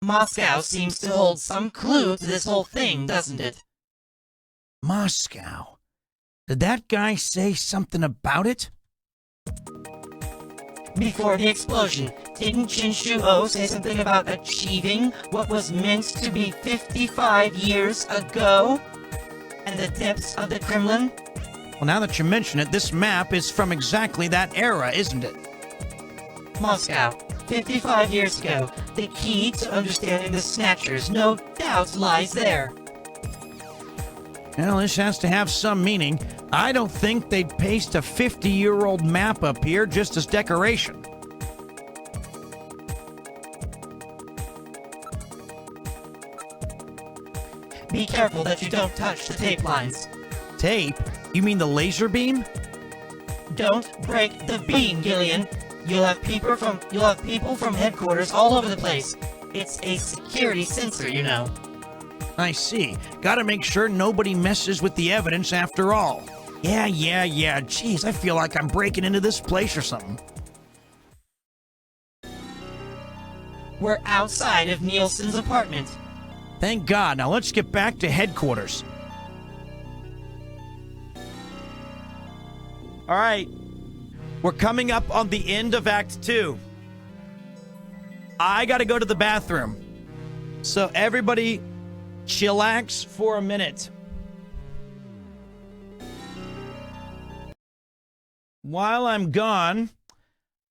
Moscow seems to hold some clue to this whole thing, doesn't it? Moscow. Did that guy say something about it? Before the explosion, didn't Chinshu-O say something about achieving what was meant to be 55 years ago? And the depths of the Kremlin? Well, now that you mention it, this map is from exactly that era, isn't it? Moscow, 55 years ago. The key to understanding the Snatchers, no doubt, lies there. Well, this has to have some meaning. I don't think they'd paste a 50-year-old map up here just as decoration. Be careful that you don't touch the tape lines. Tape? You mean the laser beam? Don't break the beam, Gillian. You'll have people from headquarters all over the place. It's a security sensor, you know. I see. Gotta make sure nobody messes with the evidence after all. Yeah. Jeez, I feel like I'm breaking into this place or something. We're outside of Nielsen's apartment. Thank God. Now let's get back to headquarters. All right. We're coming up on the end of Act 2. I gotta go to the bathroom. So everybody chillax for a minute. While I'm gone,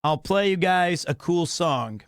I'll play you guys a cool song.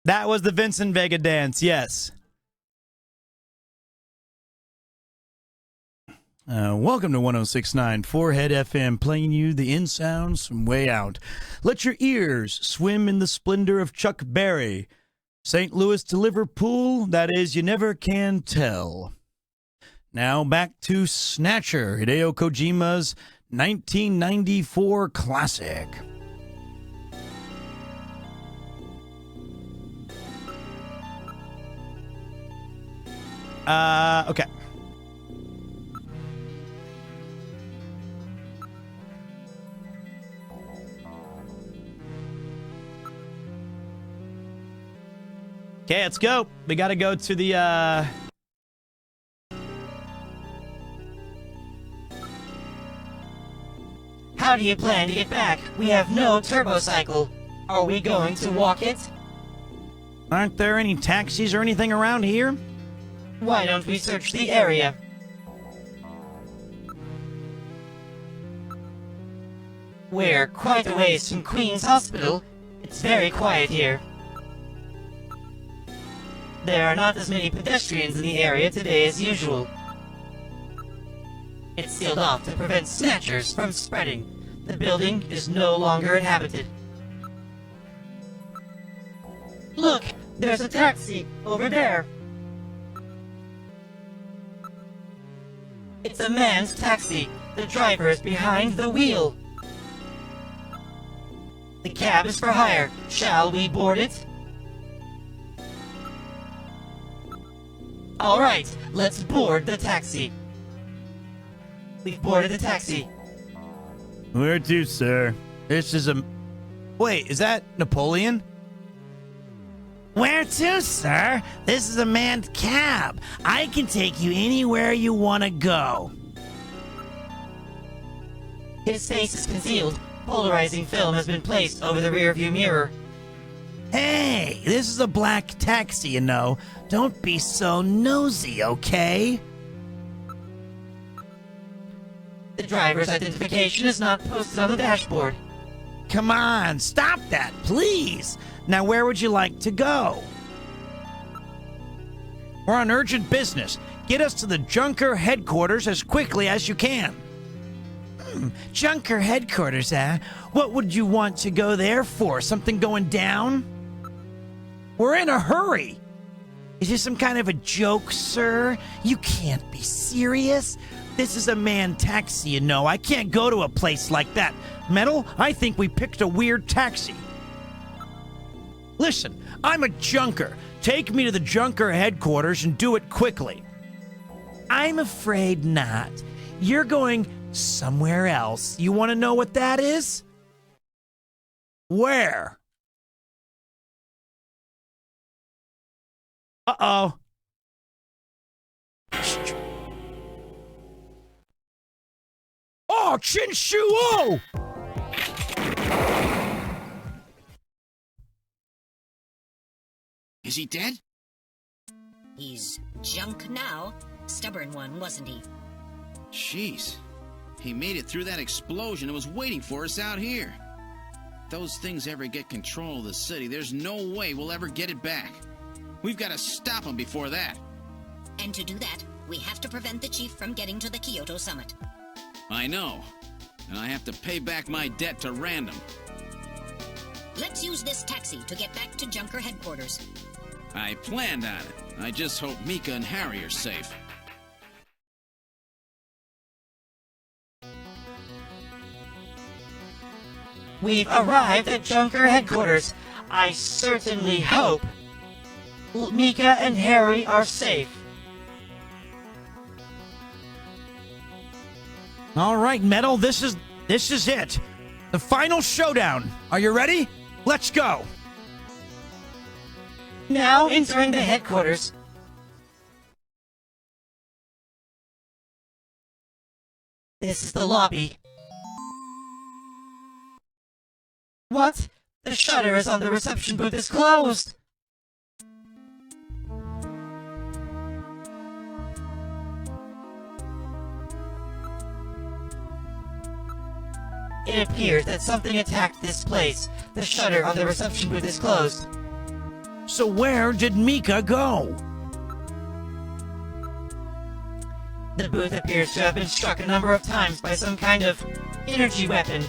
That was the Vincent Vega dance, yes. Welcome to 106.9 Forehead FM, playing you the in sounds from way out. Let your ears swim in the splendor of Chuck Berry. St. Louis to Liverpool, that is, you never can tell. Now back to Snatcher, Hideo Kojima's 1994 classic. Okay. Okay, let's go. We gotta go to the, How do you plan to get back? We have no turbo cycle. Are we going to walk it? Aren't there any taxis or anything around here? Why don't we search the area? We're quite a ways from Queen's Hospital. It's very quiet here. There are not as many pedestrians in the area today as usual. It's sealed off to prevent snatchers from spreading. The building is no longer inhabited. Look! There's a taxi over there! It's a man's taxi. The driver is behind the wheel. The cab is for hire. Shall we board it? Alright, let's board the taxi. We've boarded the taxi. Where to, sir? This is a... Wait, is that Napoleon? Where to, sir? This is a manned cab. I can take you anywhere you want to go. His face is concealed. Polarizing film has been placed over the rearview mirror. Hey, this is a black taxi, you know. Don't be so nosy, okay? The driver's identification is not posted on the dashboard. Come on, stop that, please. Now, where would you like to go? We're on urgent business. Get us to the Junker headquarters as quickly as you can. Junker headquarters, eh? What would you want to go there for? Something going down? We're in a hurry. Is this some kind of a joke, sir? You can't be serious. This is a manned taxi, you know. I can't go to a place like that. Metal, I think we picked a weird taxi. Listen, I'm a junker. Take me to the Junker headquarters and do it quickly. I'm afraid not. You're going somewhere else. You want to know what that is? Where? Uh-oh. Oh, Chinshuo! Is he dead? He's junk now. Stubborn one, wasn't he? Jeez. He made it through that explosion and was waiting for us out here. If those things ever get control of the city, there's no way we'll ever get it back. We've got to stop them before that. And to do that, we have to prevent the chief from getting to the Kyoto summit. I know. And I have to pay back my debt to Random. Let's use this taxi to get back to Junker headquarters. I planned on it. I just hope Mika and Harry are safe. We've arrived at Junker headquarters. I certainly hope Mika and Harry are safe. All right, Metal, this is it. The final showdown. Are you ready? Let's go. Now entering the headquarters. This is the lobby. What? The shutter is on the reception booth is closed. It appears that something attacked this place. The shutter on the reception booth is closed. So where did Mika go? The booth appears to have been struck a number of times by some kind of energy weapon.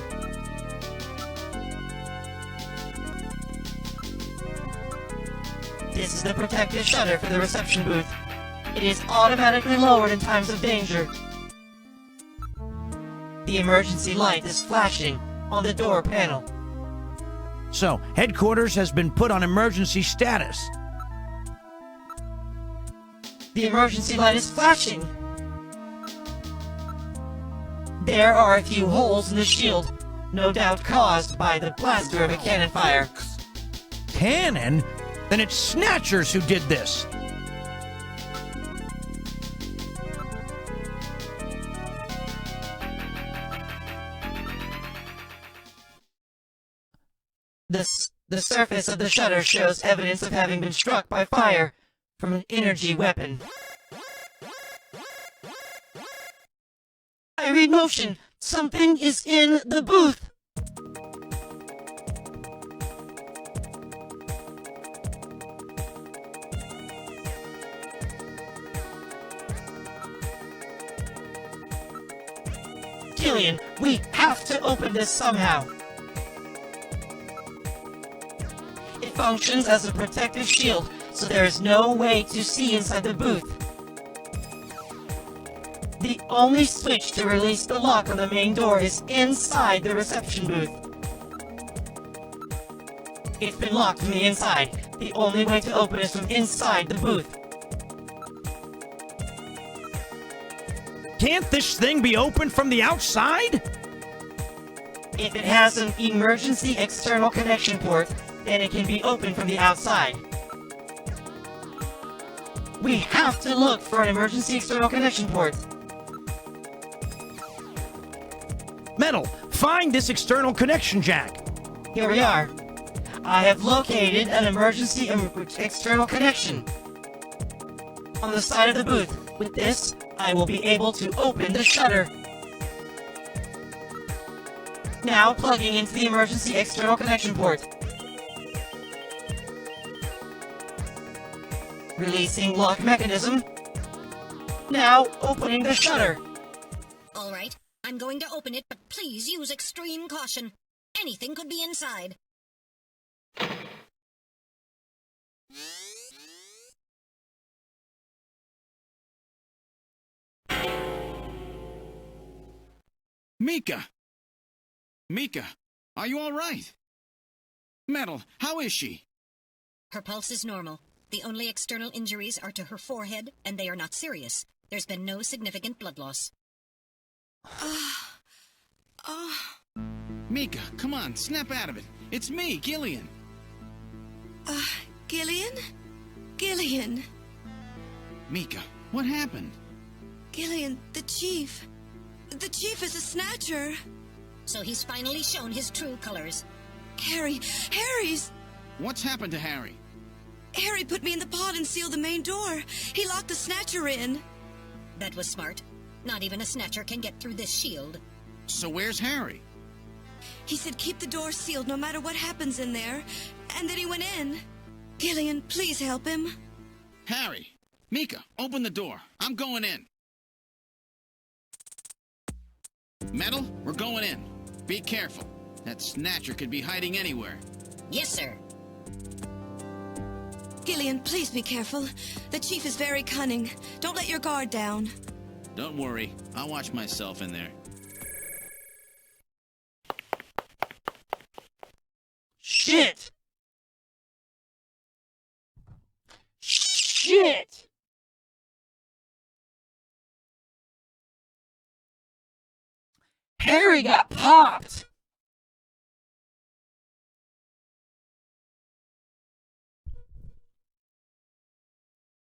This is the protective shutter for the reception booth. It is automatically lowered in times of danger. The emergency light is flashing on the door panel. So, headquarters has been put on emergency status. The emergency light is flashing. There are a few holes in the shield, no doubt caused by the blaster of a cannon fire. Cannon? Then it's Snatchers who did this. The surface of the shutter shows evidence of having been struck by fire from an energy weapon. I read motion. Something is in the booth. Killian, we have to open this somehow. It functions as a protective shield, so there is no way to see inside the booth. The only switch to release the lock on the main door is inside the reception booth. It's been locked from the inside. The only way to open is from inside the booth. Can't this thing be opened from the outside? If it has an emergency external connection port, then it can be opened from the outside. We have to look for an emergency external connection port. Metal, find this external connection jack. Here we are. I have located an emergency external connection on the side of the booth. With this, I will be able to open the shutter. Now plugging into the emergency external connection port. Releasing lock mechanism. Now opening the shutter. All right, I'm going to open it, but please use extreme caution. Anything could be inside. Mika! Mika, are you all right? Metal, how is she? Her pulse is normal. The only external injuries are to her forehead, and they are not serious. There's been no significant blood loss. Mika, come on, snap out of it. It's me, Gillian. Gillian? Gillian. Mika, what happened? Gillian, the Chief. The Chief is a Snatcher. So he's finally shown his true colors. Harry's... What's happened to Harry? Harry put me in the pod and sealed the main door. He locked the Snatcher in. That was smart. Not even a Snatcher can get through this shield. So where's Harry? He said keep the door sealed no matter what happens in there. And then he went in. Gillian, please help him. Harry! Mika, open the door. I'm going in. Metal, we're going in. Be careful. That Snatcher could be hiding anywhere. Yes, sir. Gillian, please be careful. The Chief is very cunning. Don't let your guard down. Don't worry. I'll watch myself in there. Shit! Shit! Harry got popped!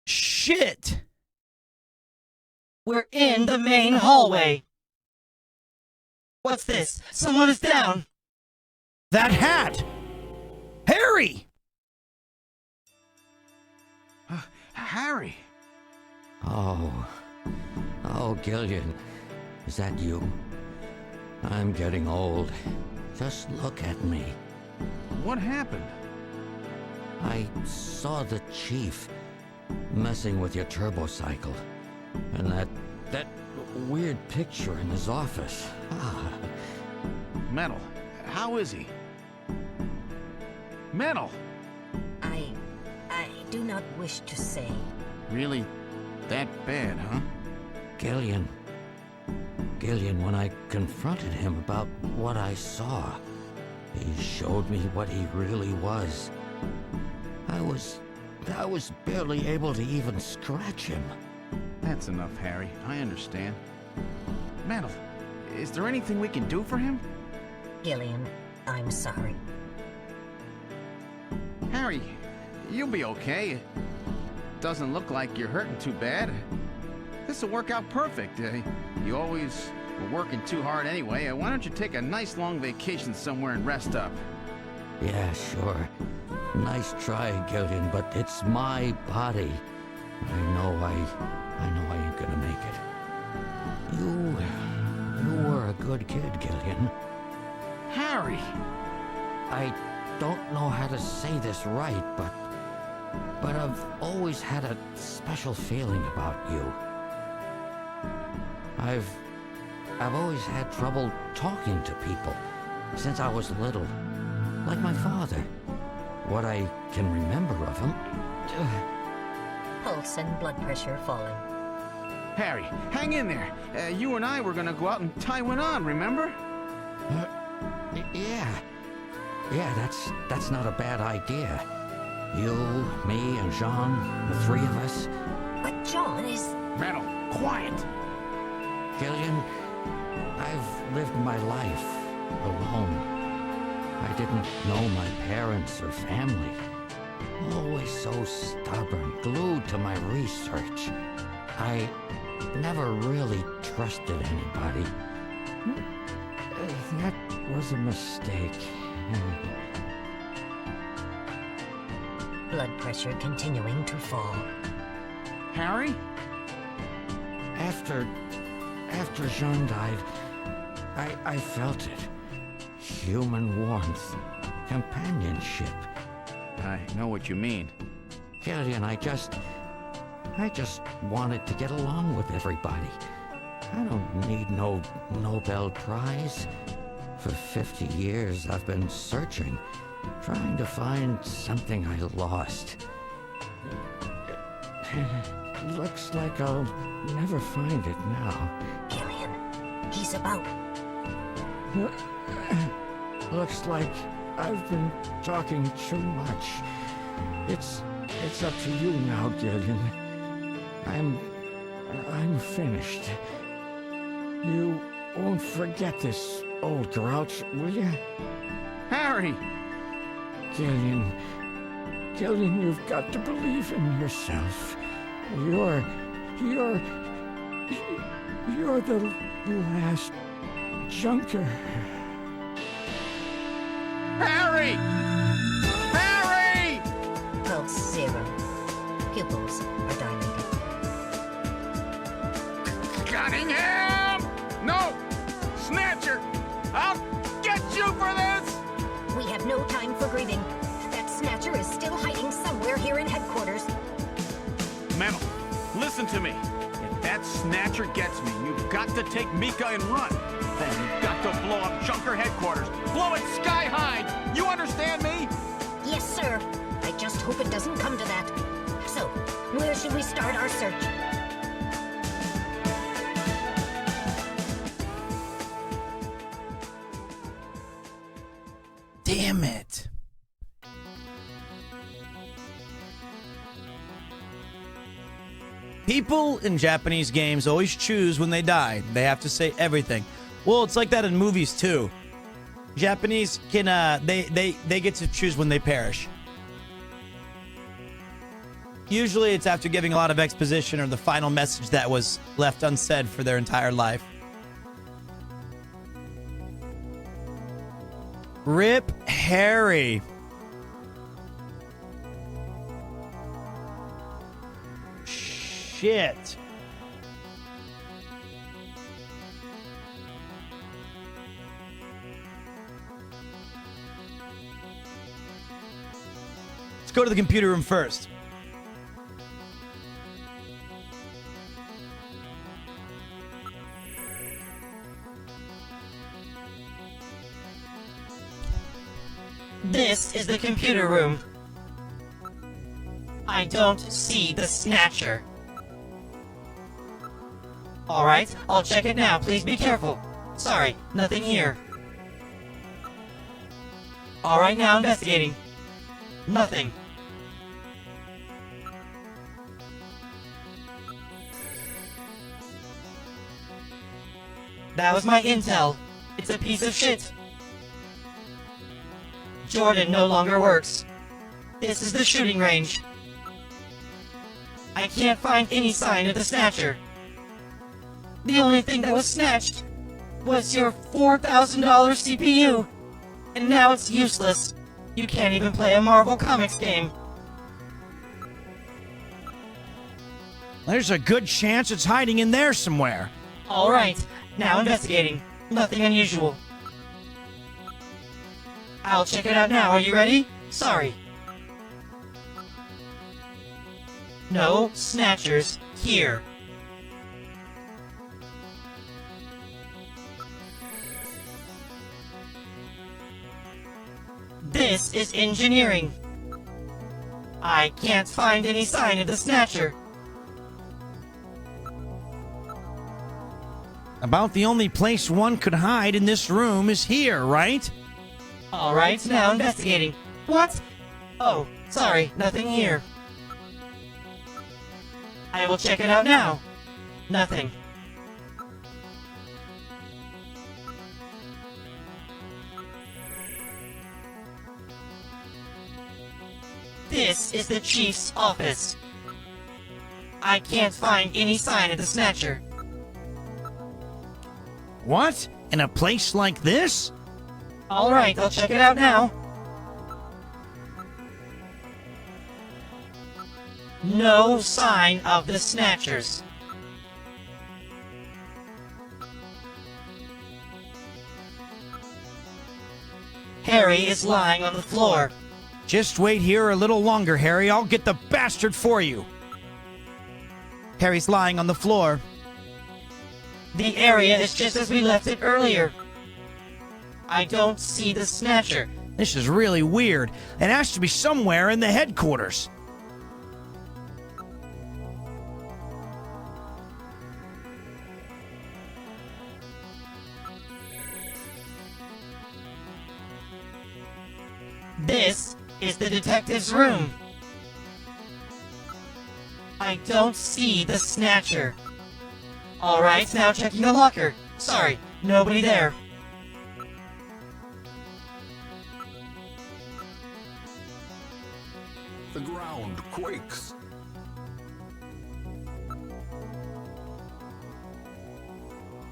Shit! We're in the main hallway. What's this? Someone is down. That hat! Harry! Harry! Oh, Gillian, is that you? I'm getting old. Just look at me. What happened? I saw the chief messing with your turbocycle. And that weird picture in his office. Metal, how is he? Metal! I do not wish to say. Really? That bad, huh? Gillian, when I confronted him about what I saw, he showed me what he really was. I was barely able to even scratch him. That's enough, Harry. I understand. Metal, is there anything we can do for him? Gillian, I'm sorry. Harry, you'll be okay. It doesn't look like you're hurting too bad. This'll work out perfect. You always were working too hard anyway. Why don't you take a nice long vacation somewhere and rest up? Yeah, sure. Nice try, Gillian, but it's my body. I know I ain't gonna make it. You were a good kid, Gillian. Harry! I don't know how to say this right, but I've always had a special feeling about you. I've always had trouble talking to people since I was little, like my father. What I can remember of him. Pulse and blood pressure falling. Harry, hang in there. You and I were gonna go out and tie one on, remember? Yeah, that's not a bad idea. You, me, and Jean, the three of us. But John is... Metal, quiet! Gillian, I've lived my life alone. I didn't know my parents or family. Always so stubborn, glued to my research. I never really trusted anybody. That was a mistake. Blood pressure continuing to fall. Harry? After Jean died, I felt it. Human warmth, companionship. I know what you mean. Gillian, I just wanted to get along with everybody. I don't need no Nobel Prize. For 50 years, I've been searching, trying to find something I lost. Looks like I'll never find it now. Gillian, he's about... Looks like I've been talking too much. It's up to you now, Gillian. I'm finished. You won't forget this, old grouch, will you? Harry! Gillian, you've got to believe in yourself. You're the last junker. Harry! Harry! Pulse 0. Pupils are dilated. Cunningham! No! Snatcher! I'll get you for this! We have no time for grieving. That Snatcher is still hiding somewhere here in headquarters. Metal, listen to me. If that Snatcher gets me, you've got to take Mika and run. Then you've got to blow up Junker headquarters. Blow it sky high! You understand me? Yes, sir. I just hope it doesn't come to that. So, where should we start our search? Damn it. People in Japanese games always choose when they die. They have to say everything. Well, it's like that in movies too. Japanese can they get to choose when they perish. Usually it's after giving a lot of exposition or the final message that was left unsaid for their entire life. Rip Harry. Shit. go to the computer room first. This is the computer room. I don't see the Snatcher. Alright, I'll check it now. Please be careful. Sorry, nothing here. Alright, now investigating. Nothing. That was my intel. It's a piece of shit. Jordan no longer works. This is the shooting range. I can't find any sign of the Snatcher. The only thing that was snatched was your $4,000 CPU. And now it's useless. You can't even play a Marvel Comics game. There's a good chance it's hiding in there somewhere. Alright, now investigating. Nothing unusual. I'll check it out now. Are you ready? Sorry. No Snatchers here. This is engineering. I can't find any sign of the Snatcher. About the only place one could hide in this room is here, right? Alright, now investigating. What? Oh, sorry, nothing here. I will check it out now. Nothing. This is the Chief's office. I can't find any sign of the Snatcher. What? In a place like this? Alright, I'll check it out now. No sign of the Snatchers. Harry is lying on the floor. Just wait here a little longer, Harry. I'll get the bastard for you. Harry's lying on the floor. The area is just as we left it earlier. I don't see the Snatcher. This is really weird. It has to be somewhere in the headquarters. This is the detective's room. I don't see the Snatcher. Alright, now checking the locker. Sorry, nobody there. The ground quakes.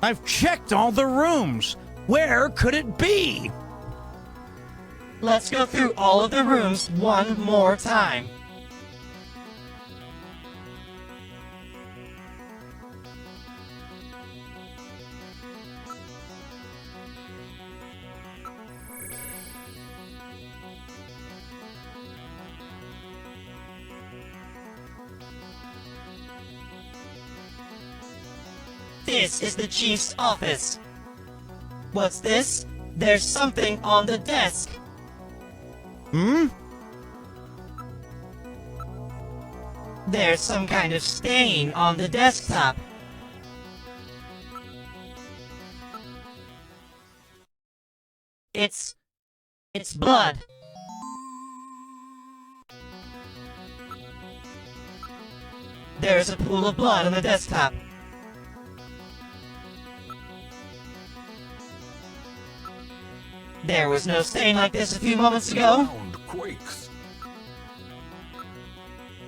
I've checked all the rooms. Where could it be? Let's go through all of the rooms one more time. This is the Chief's office. What's this? There's something on the desk. Hmm? There's some kind of stain on the desktop. It's blood. There's a pool of blood on the desktop. There was no stain like this a few moments ago. Quakes.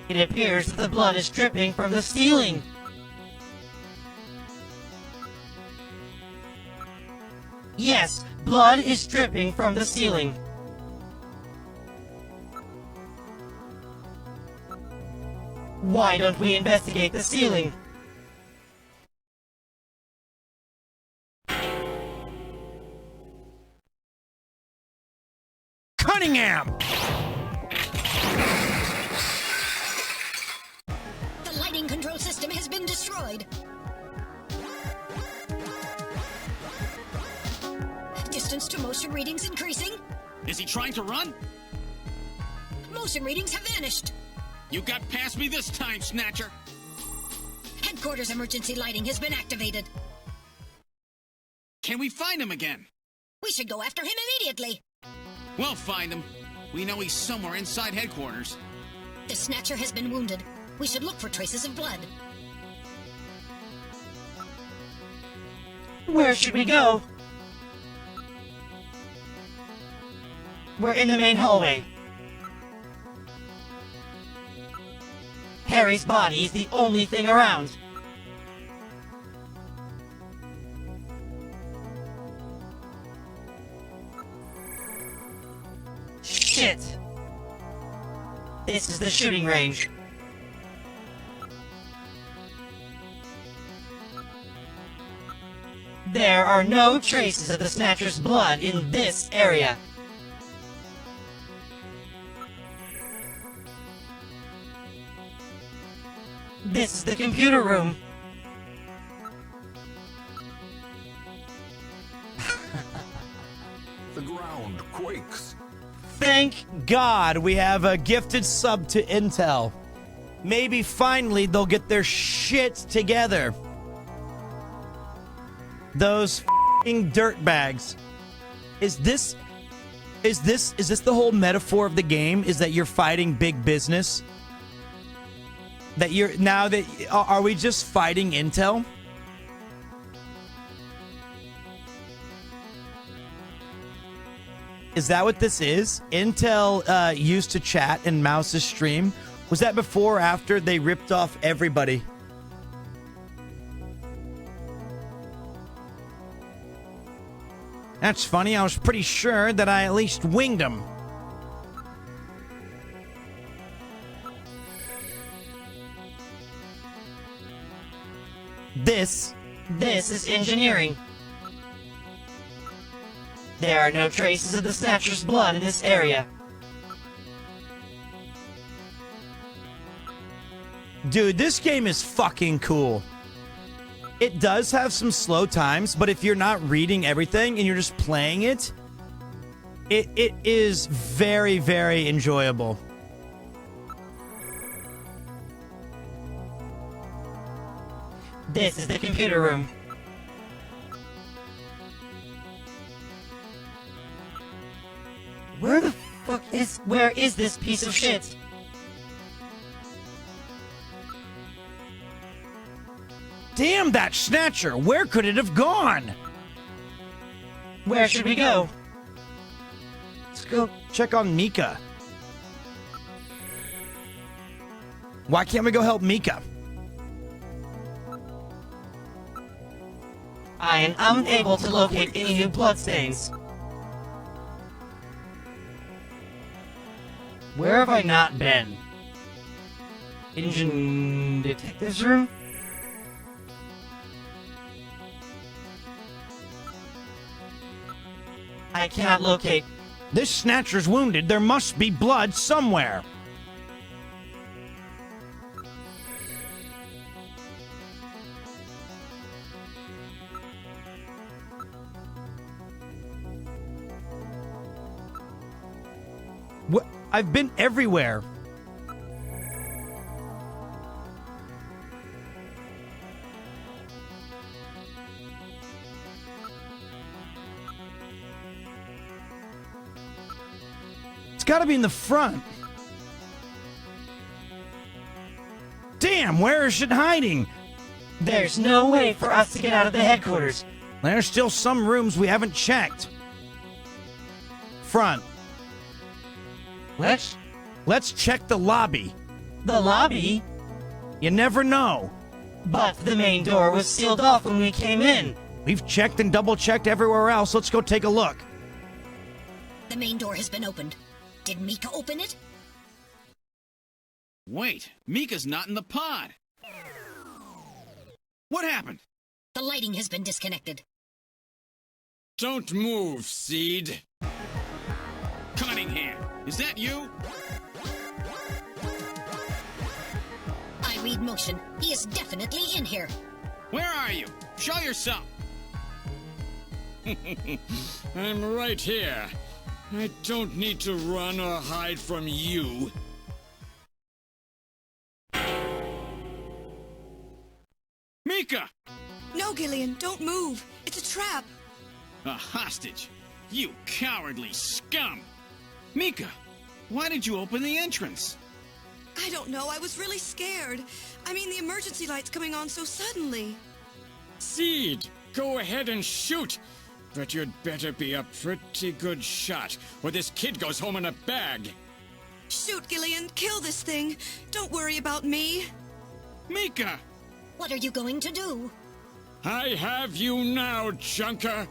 It appears that the blood is dripping from the ceiling. Yes, blood is dripping from the ceiling. Why don't we investigate the ceiling? Cunningham! Motion readings increasing. Is he trying to run? Motion readings have vanished. You got past me this time, Snatcher. Headquarters emergency lighting has been activated. Can we find him again? We should go after him immediately. We'll find him. We know he's somewhere inside headquarters. The Snatcher has been wounded. We should look for traces of blood. Where should we go? We're in the main hallway. Harry's body is the only thing around. Shit! This is the shooting range. There are no traces of the Snatcher's blood in this area. This is the computer room. The ground quakes. Thank God we have a gifted sub to Intel. Maybe finally they'll get their shit together. Those f***ing dirtbags. Is this the whole metaphor of the game? Is that you're fighting big business? That you're now that are we just fighting Intel? Is that what this is? Intel used to chat in Mouse's stream. Was that before or after they ripped off everybody? That's funny. I was pretty sure that I at least winged him. This is engineering. There are no traces of the Snatcher's blood in this area. Dude, this game is fucking cool. It does have some slow times, but if you're not reading everything and you're just playing it, it is very, very enjoyable. This is the computer room. Where is this piece of shit? Damn that Snatcher! Where could it have gone? Where should we go? Let's go check on Mika. Why can't we go help Mika? I am unable to locate any new bloodstains. Where have I not been? Engine detective's room? I cannot locate. This Snatcher's wounded. There must be blood somewhere. What? I've been everywhere. It's got to be in the front. Damn, where is it hiding? There's no way for us to get out of the headquarters. There's still some rooms we haven't checked. Front. Let's check the lobby. The lobby? You never know. But the main door was sealed off when we came in. We've checked and double-checked everywhere else. Let's go take a look. The main door has been opened. Did Mika open it? Wait, Mika's not in the pod. What happened? The lighting has been disconnected. Don't move, Seed. Cunningham, is that you? I read motion. He is definitely in here. Where are you? Show yourself. I'm right here. I don't need to run or hide from you. Mika! No, Gillian, don't move. It's a trap. A hostage? You cowardly scum! Mika, why did you open the entrance? I don't know. I was really scared. I mean, the emergency light's coming on so suddenly. Seed, go ahead and shoot. But you'd better be a pretty good shot, or this kid goes home in a bag. Shoot, Gillian. Kill this thing. Don't worry about me. Mika! What are you going to do? I have you now, Junker!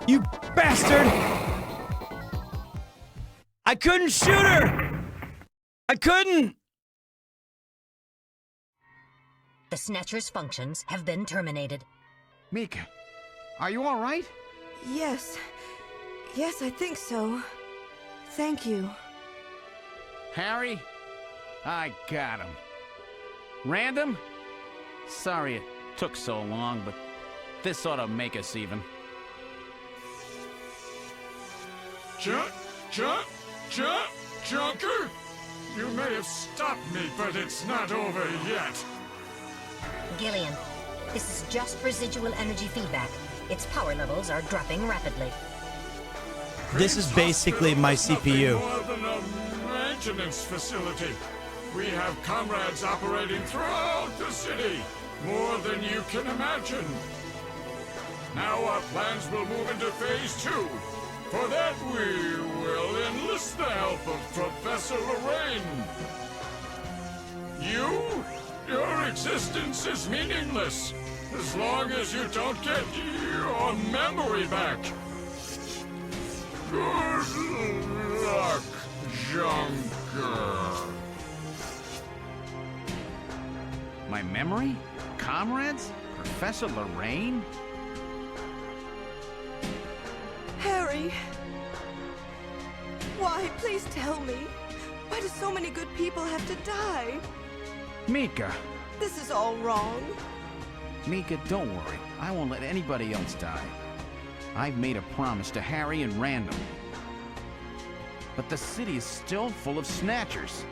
You bastard! I couldn't shoot her! I couldn't! The Snatcher's functions have been terminated. Mika, are you all right? Yes. Yes, I think so. Thank you. Harry? I got him. Random? Sorry it took so long, but this ought to make us even. Junker? You may have stopped me, but it's not over yet. Gillian, this is just residual energy feedback. Its power levels are dropping rapidly. This is basically my CPU. More than a maintenance facility. We have comrades operating throughout the city. More than you can imagine. Now our plans will move into phase 2. For that, we will enlist the help of Professor Lorraine. Your existence is meaningless as long as you don't get your memory back. Good luck, Junker. My memory? Comrades? Professor Lorraine? Harry. Why? Please tell me. Why do so many good people have to die? Mika. This is all wrong. Mika, don't worry. I won't let anybody else die. I've made a promise to Harry and Random. But the city is still full of Snatchers.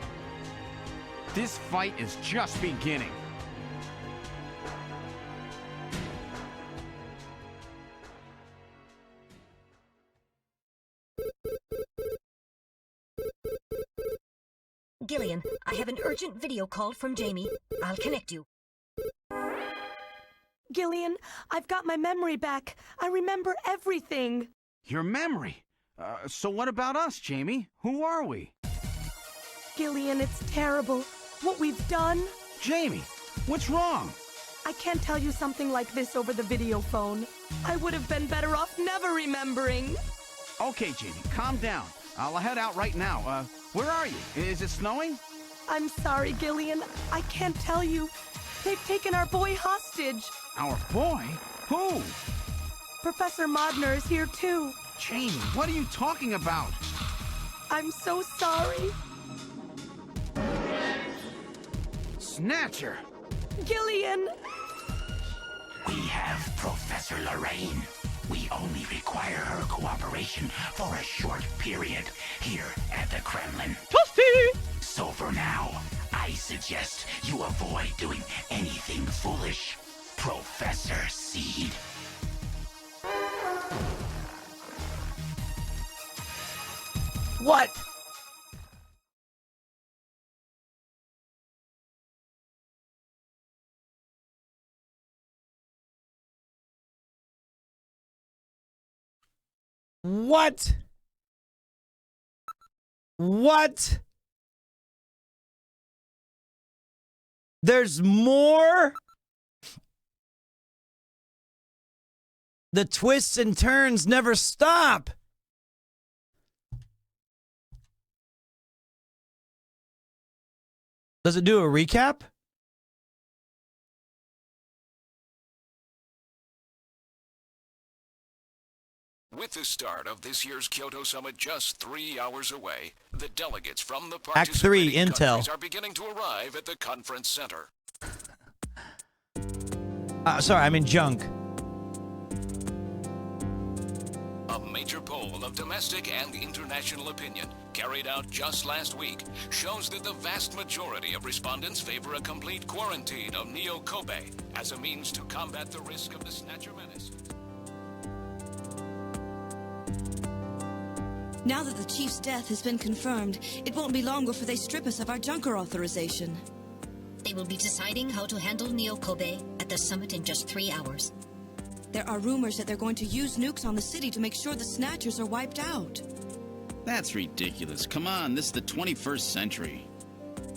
This fight is just beginning. Gillian, I have an urgent video call from Jamie. I'll connect you. Gillian, I've got my memory back. I remember everything. Your memory? So what about us, Jamie? Who are we? Gillian, it's terrible. What we've done. Jamie, what's wrong? I can't tell you something like this over the video phone. I would have been better off never remembering. Okay, Jamie, calm down. I'll head out right now. Where are you? Is it snowing? I'm sorry, Gillian. I can't tell you. They've taken our boy hostage. Our boy? Who? Professor Modner is here too. Jamie, what are you talking about? I'm so sorry. Snatcher! Gillian! We have Professor Lorraine. We only require her cooperation for a short period here at the Kremlin. Toasty! So for now, I suggest you avoid doing anything foolish, Professor Seed. What? What? What? There's more? The twists and turns never stop. Does it do a recap? With the start of this year's Kyoto Summit just 3 hours away, the delegates from the Act 3, participating Intel. countries are beginning to arrive at the conference center. Sorry, I'm in junk. A major poll of domestic and international opinion, carried out just last week, shows that the vast majority of respondents favor a complete quarantine of Neo Kobe as a means to combat the risk of the Snatcher menace. Now that the Chief's death has been confirmed, it won't be long before they strip us of our Junker authorization. They will be deciding how to handle Neo Kobe at the summit in just 3 hours. There are rumors that they're going to use nukes on the city to make sure the Snatchers are wiped out. That's ridiculous. Come on, this is the 21st century.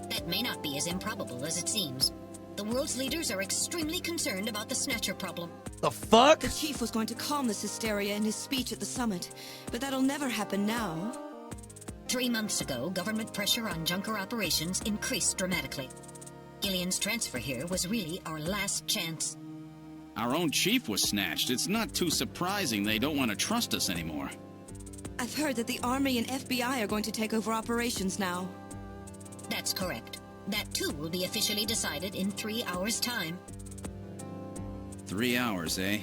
That may not be as improbable as it seems. The world's leaders are extremely concerned about the Snatcher problem. The fuck? The Chief was going to calm this hysteria in his speech at the summit, but that'll never happen now. 3 months ago, government pressure on Junker operations increased dramatically. Gillian's transfer here was really our last chance. Our own chief was snatched. It's not too surprising they don't want to trust us anymore. I've heard that the Army and FBI are going to take over operations now. That's correct. That too will be officially decided in 3 hours' time. 3 hours, eh?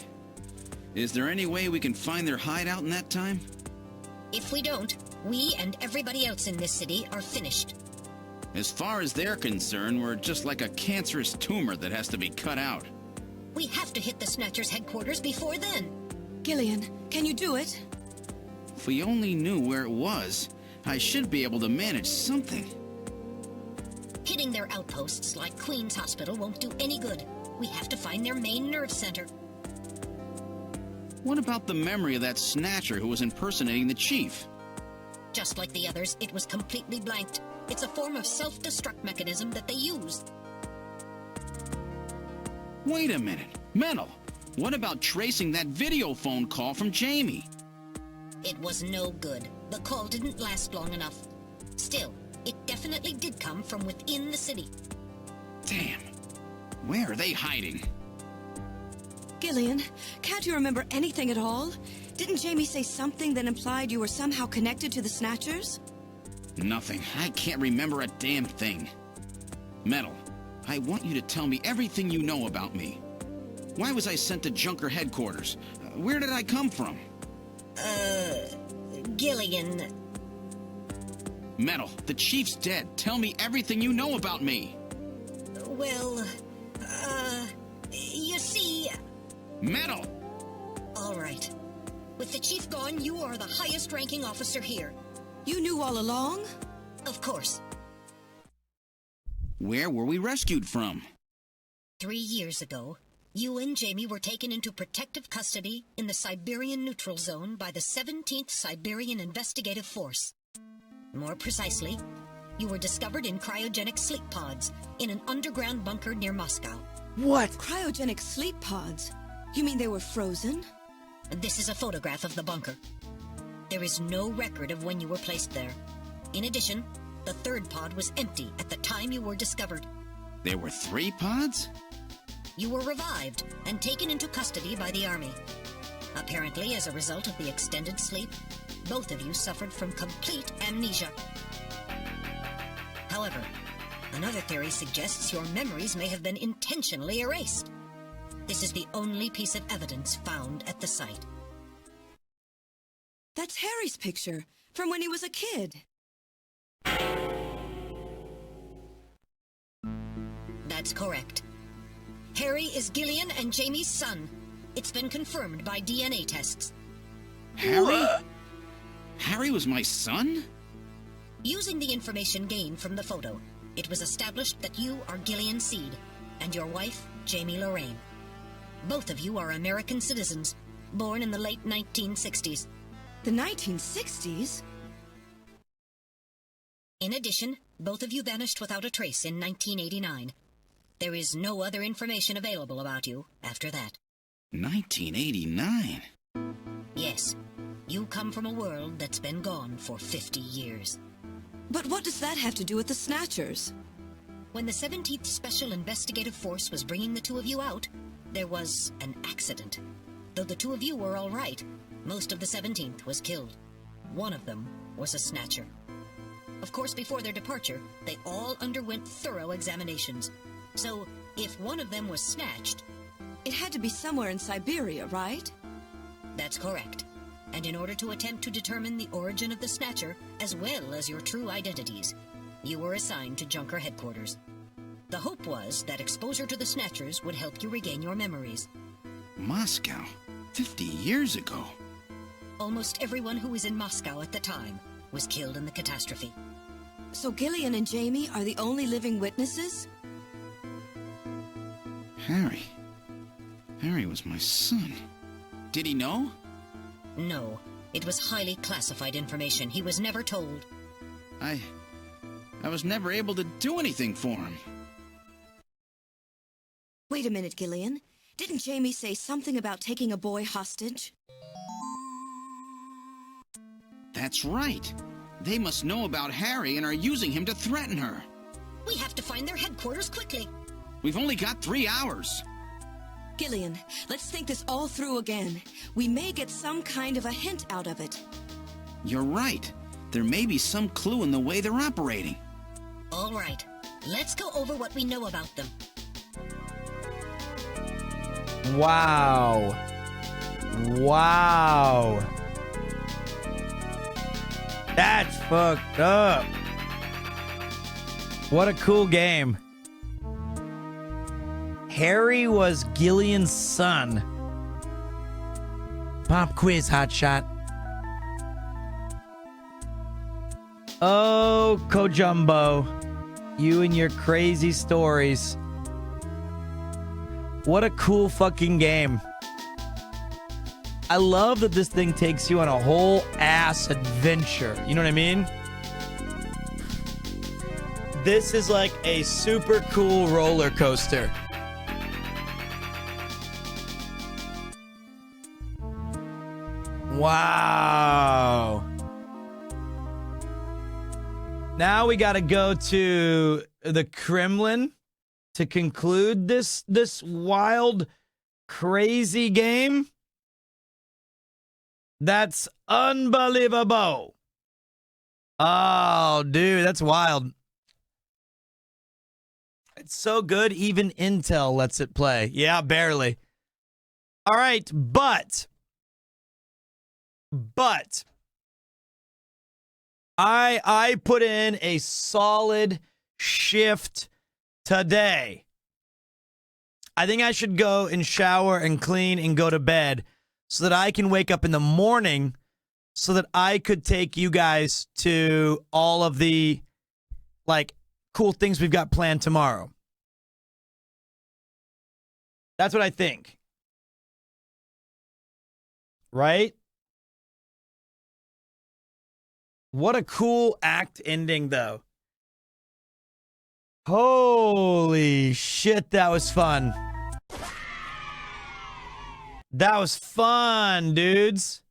Is there any way we can find their hideout in that time? If we don't, we and everybody else in this city are finished. As far as they're concerned, we're just like a cancerous tumor that has to be cut out. We have to hit the Snatchers' headquarters before then. Gillian, can you do it? If we only knew where it was, I should be able to manage something. Hitting their outposts like Queen's Hospital won't do any good. We have to find their main nerve center. What about the memory of that Snatcher who was impersonating the chief? Just like the others, it was completely blanked. It's a form of self-destruct mechanism that they use. Wait a minute. Mental. What about tracing that video phone call from Jamie? It was no good. The call didn't last long enough. Still, it definitely did come from within the city. Damn. Where are they hiding? Gillian, can't you remember anything at all? Didn't Jamie say something that implied you were somehow connected to the Snatchers? Nothing. I can't remember a damn thing. Metal, I want you to tell me everything you know about me. Why was I sent to Junker headquarters? Where did I come from? Gillian. Metal, the chief's dead. Tell me everything you know about me. Well, you see... Metal! All right. With the chief gone, you are the highest-ranking officer here. You knew all along? Of course. Where were we rescued from? 3 years ago, you and Jamie were taken into protective custody in the Siberian Neutral Zone by the 17th Siberian Investigative Force. More precisely, you were discovered in cryogenic sleep pods in an underground bunker near Moscow. What? Cryogenic sleep pods? You mean they were frozen? This is a photograph of the bunker. There is no record of when you were placed there. In addition, the third pod was empty at the time you were discovered. There were 3 pods? You were revived and taken into custody by the Army. Apparently, as a result of the extended sleep, both of you suffered from complete amnesia. However, another theory suggests your memories may have been intentionally erased. This is the only piece of evidence found at the site. That's Harry's picture, from when he was a kid. That's correct. Harry is Gillian and Jamie's son. It's been confirmed by DNA tests. Harry? Harry was my son? Using the information gained from the photo, it was established that you are Gillian Seed and your wife, Jamie Lorraine. Both of you are American citizens, born in the late 1960s. The 1960s? In addition, both of you vanished without a trace in 1989. There is no other information available about you after that. 1989? Yes. You come from a world that's been gone for 50 years. But what does that have to do with the Snatchers? When the 17th Special Investigative Force was bringing the two of you out, there was an accident. Though the two of you were all right, Most of the 17th was killed. One of them was a Snatcher. Of course, before their departure, they all underwent thorough examinations. So, if one of them was snatched... It had to be somewhere in Siberia, right? That's correct. And in order to attempt to determine the origin of the Snatcher, as well as your true identities, you were assigned to Junker headquarters. The hope was that exposure to the Snatchers would help you regain your memories. Moscow? 50 years ago? Almost everyone who was in Moscow at the time was killed in the catastrophe. So Gillian and Jamie are the only living witnesses? Harry was my son. Did he know? No. It was highly classified information. He was never told. I was never able to do anything for him. Wait a minute, Gillian. Didn't Jamie say something about taking a boy hostage? That's right. They must know about Harry and are using him to threaten her. We have to find their headquarters quickly. We've only got 3 hours. Gillian, let's think this all through again. We may get some kind of a hint out of it. You're right. There may be some clue in the way they're operating. All right. Let's go over what we know about them. Wow. Wow. That's fucked up. What a cool game. Harry was Gillian's son. Pop quiz, hotshot. Oh, Kojumbo. You and your crazy stories. What a cool fucking game. I love that this thing takes you on a whole ass adventure. You know what I mean? This is like a super cool roller coaster. Wow. Now we got to go to the Kremlin to conclude this wild, crazy game. That's unbelievable. Oh, dude, that's wild. It's so good, even Intel lets it play. Yeah, barely. All right, but I put in a solid shift today. I think I should go and shower and clean and go to bed so that I can wake up in the morning so that I could take you guys to all of the like cool things we've got planned tomorrow. That's what I think. Right? What a cool act ending, though. Holy shit, that was fun. That was fun, dudes.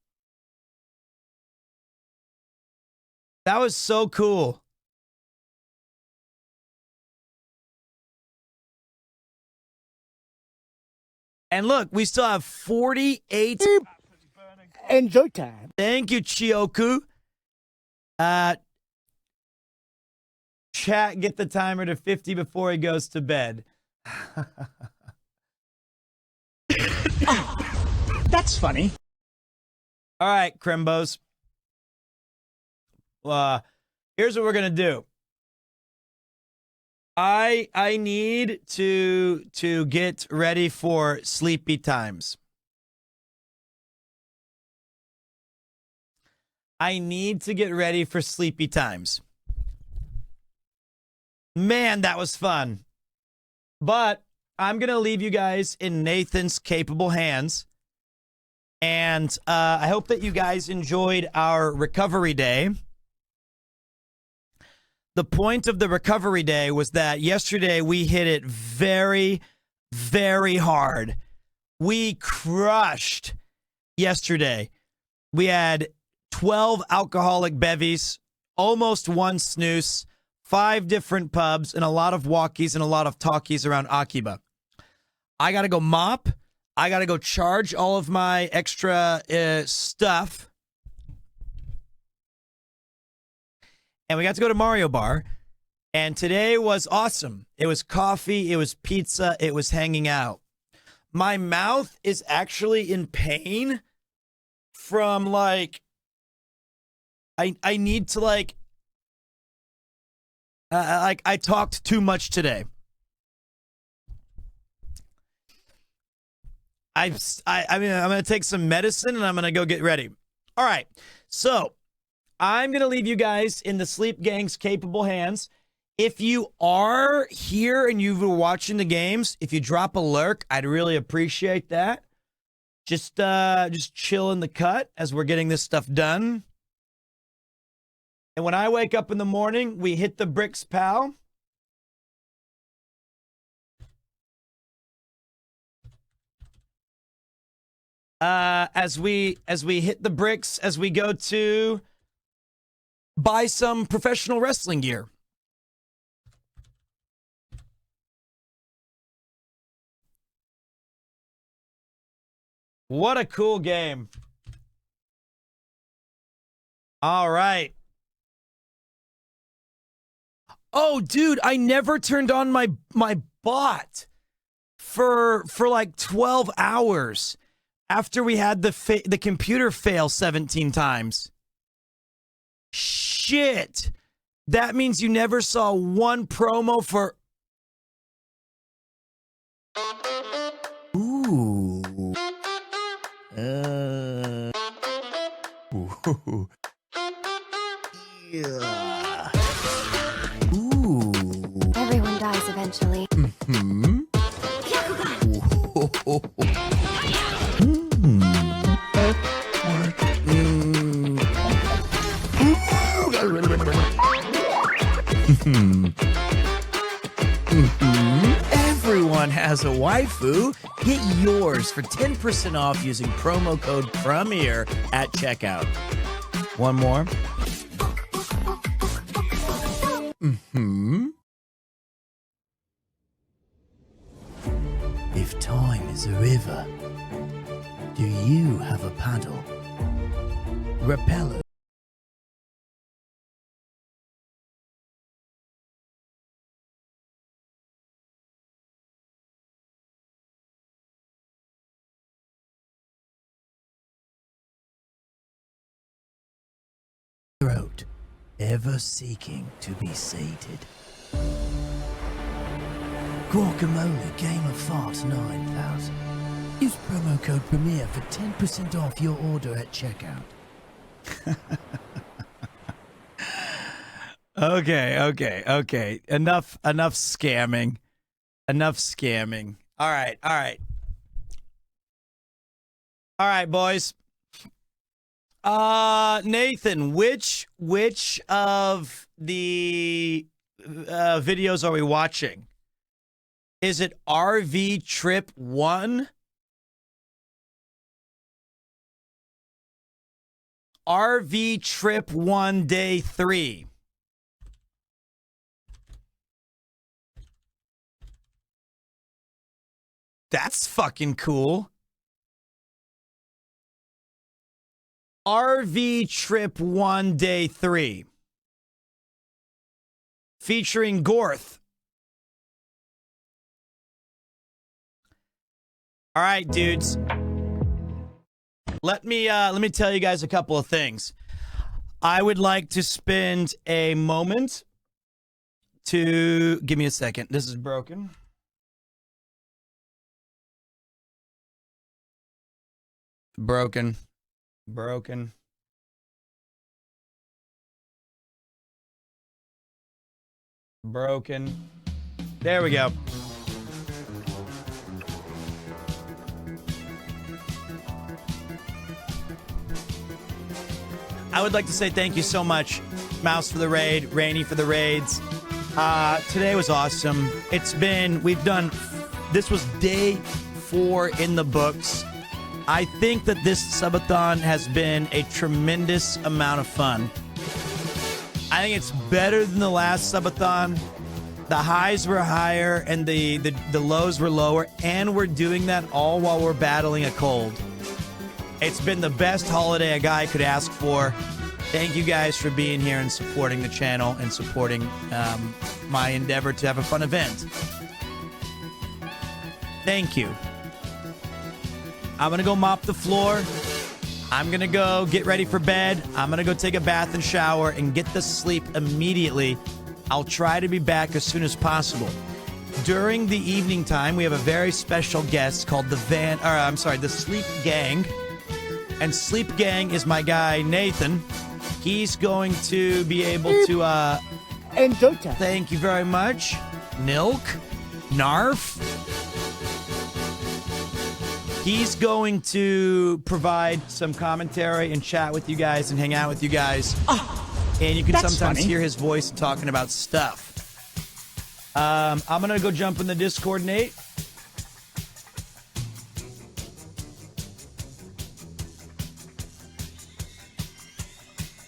That was so cool. And look, we still have 48. Enjoy time. Thank you, Chioku. Chat, get the timer to 50 before he goes to bed. That's funny. All right, Crimbos. Here's what we're gonna do. I need to get ready for sleepy times. I need to get ready for sleepy times. Man, that was fun. But I'm going to leave you guys in Nathan's capable hands. And I hope that you guys enjoyed our recovery day. The point of the recovery day was that yesterday we hit it very, very hard. We crushed yesterday. We had 12 alcoholic bevies, almost one snooze, 5 different pubs, and a lot of walkies and a lot of talkies around Akiba. I got to go mop. I got to go charge all of my extra stuff. And we got to go to Mario Bar. And today was awesome. It was coffee. It was pizza. It was hanging out. My mouth is actually in pain from like, I need to like I talked too much today. I mean, I'm going to take some medicine and I'm going to go get ready. All right. So I'm going to leave you guys in the Sleep Gang's capable hands. If you are here and you were watching the games, if you drop a lurk, I'd really appreciate that. Just chill in the cut as we're getting this stuff done. And when I wake up in the morning, we hit the bricks, pal. As we hit the bricks, as we go to buy some professional wrestling gear. What a cool game. All right. Oh, dude, I never turned on my bot for like 12 hours after we had the computer fail 17 times. Shit. That means you never saw one promo for... Ooh. Ooh. Yeah. Ooh. Everyone dies eventually. Mm-hmm. Everyone has a waifu. Get yours for 10% off using promo code PREMIER at checkout. One more. If time is a river, do you have a paddle? Repeller. Throat, ever seeking to be sated. Guacamole Game of Fart 9000. Use promo code PREMIER for 10% off your order at checkout. Okay. Enough scamming. Enough scamming. All right, boys. Nathan, which of the videos are we watching? Is it RV Trip 1? RV Trip 1 Day 3. That's fucking cool. RV Trip 1 Day 3. Featuring Gorth. All right, dudes. Let me tell you guys a couple of things. I would like to spend a moment to... Give me a second. This is broken. Broken. There we go. I would like to say thank you so much, Mouse for the raid, Rainy for the raids. Today was awesome. This was day 4 in the books. I think that this subathon has been a tremendous amount of fun. I think it's better than the last subathon. The highs were higher and the lows were lower, and we're doing that all while we're battling a cold. It's been the best holiday a guy could ask for. Thank you guys for being here and supporting the channel and supporting my endeavor to have a fun event. Thank you. I'm going to go mop the floor. I'm going to go get ready for bed. I'm going to go take a bath and shower and get to sleep immediately. I'll try to be back as soon as possible. During the evening time, we have a very special guest called the Sleep Gang. And Sleep Gang is my guy, Nathan. He's going to be able to... Enjoy time. Thank you very much. Nilk. Narf. He's going to provide some commentary and chat with you guys and hang out with you guys. And you can sometimes hear his voice talking about stuff. I'm going to go jump in the Discord, Nate.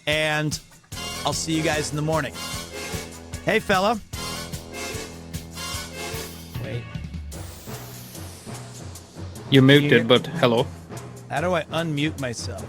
And I'll see you guys in the morning. Hey, fella. Wait. You're muted, but hello. How do I unmute myself?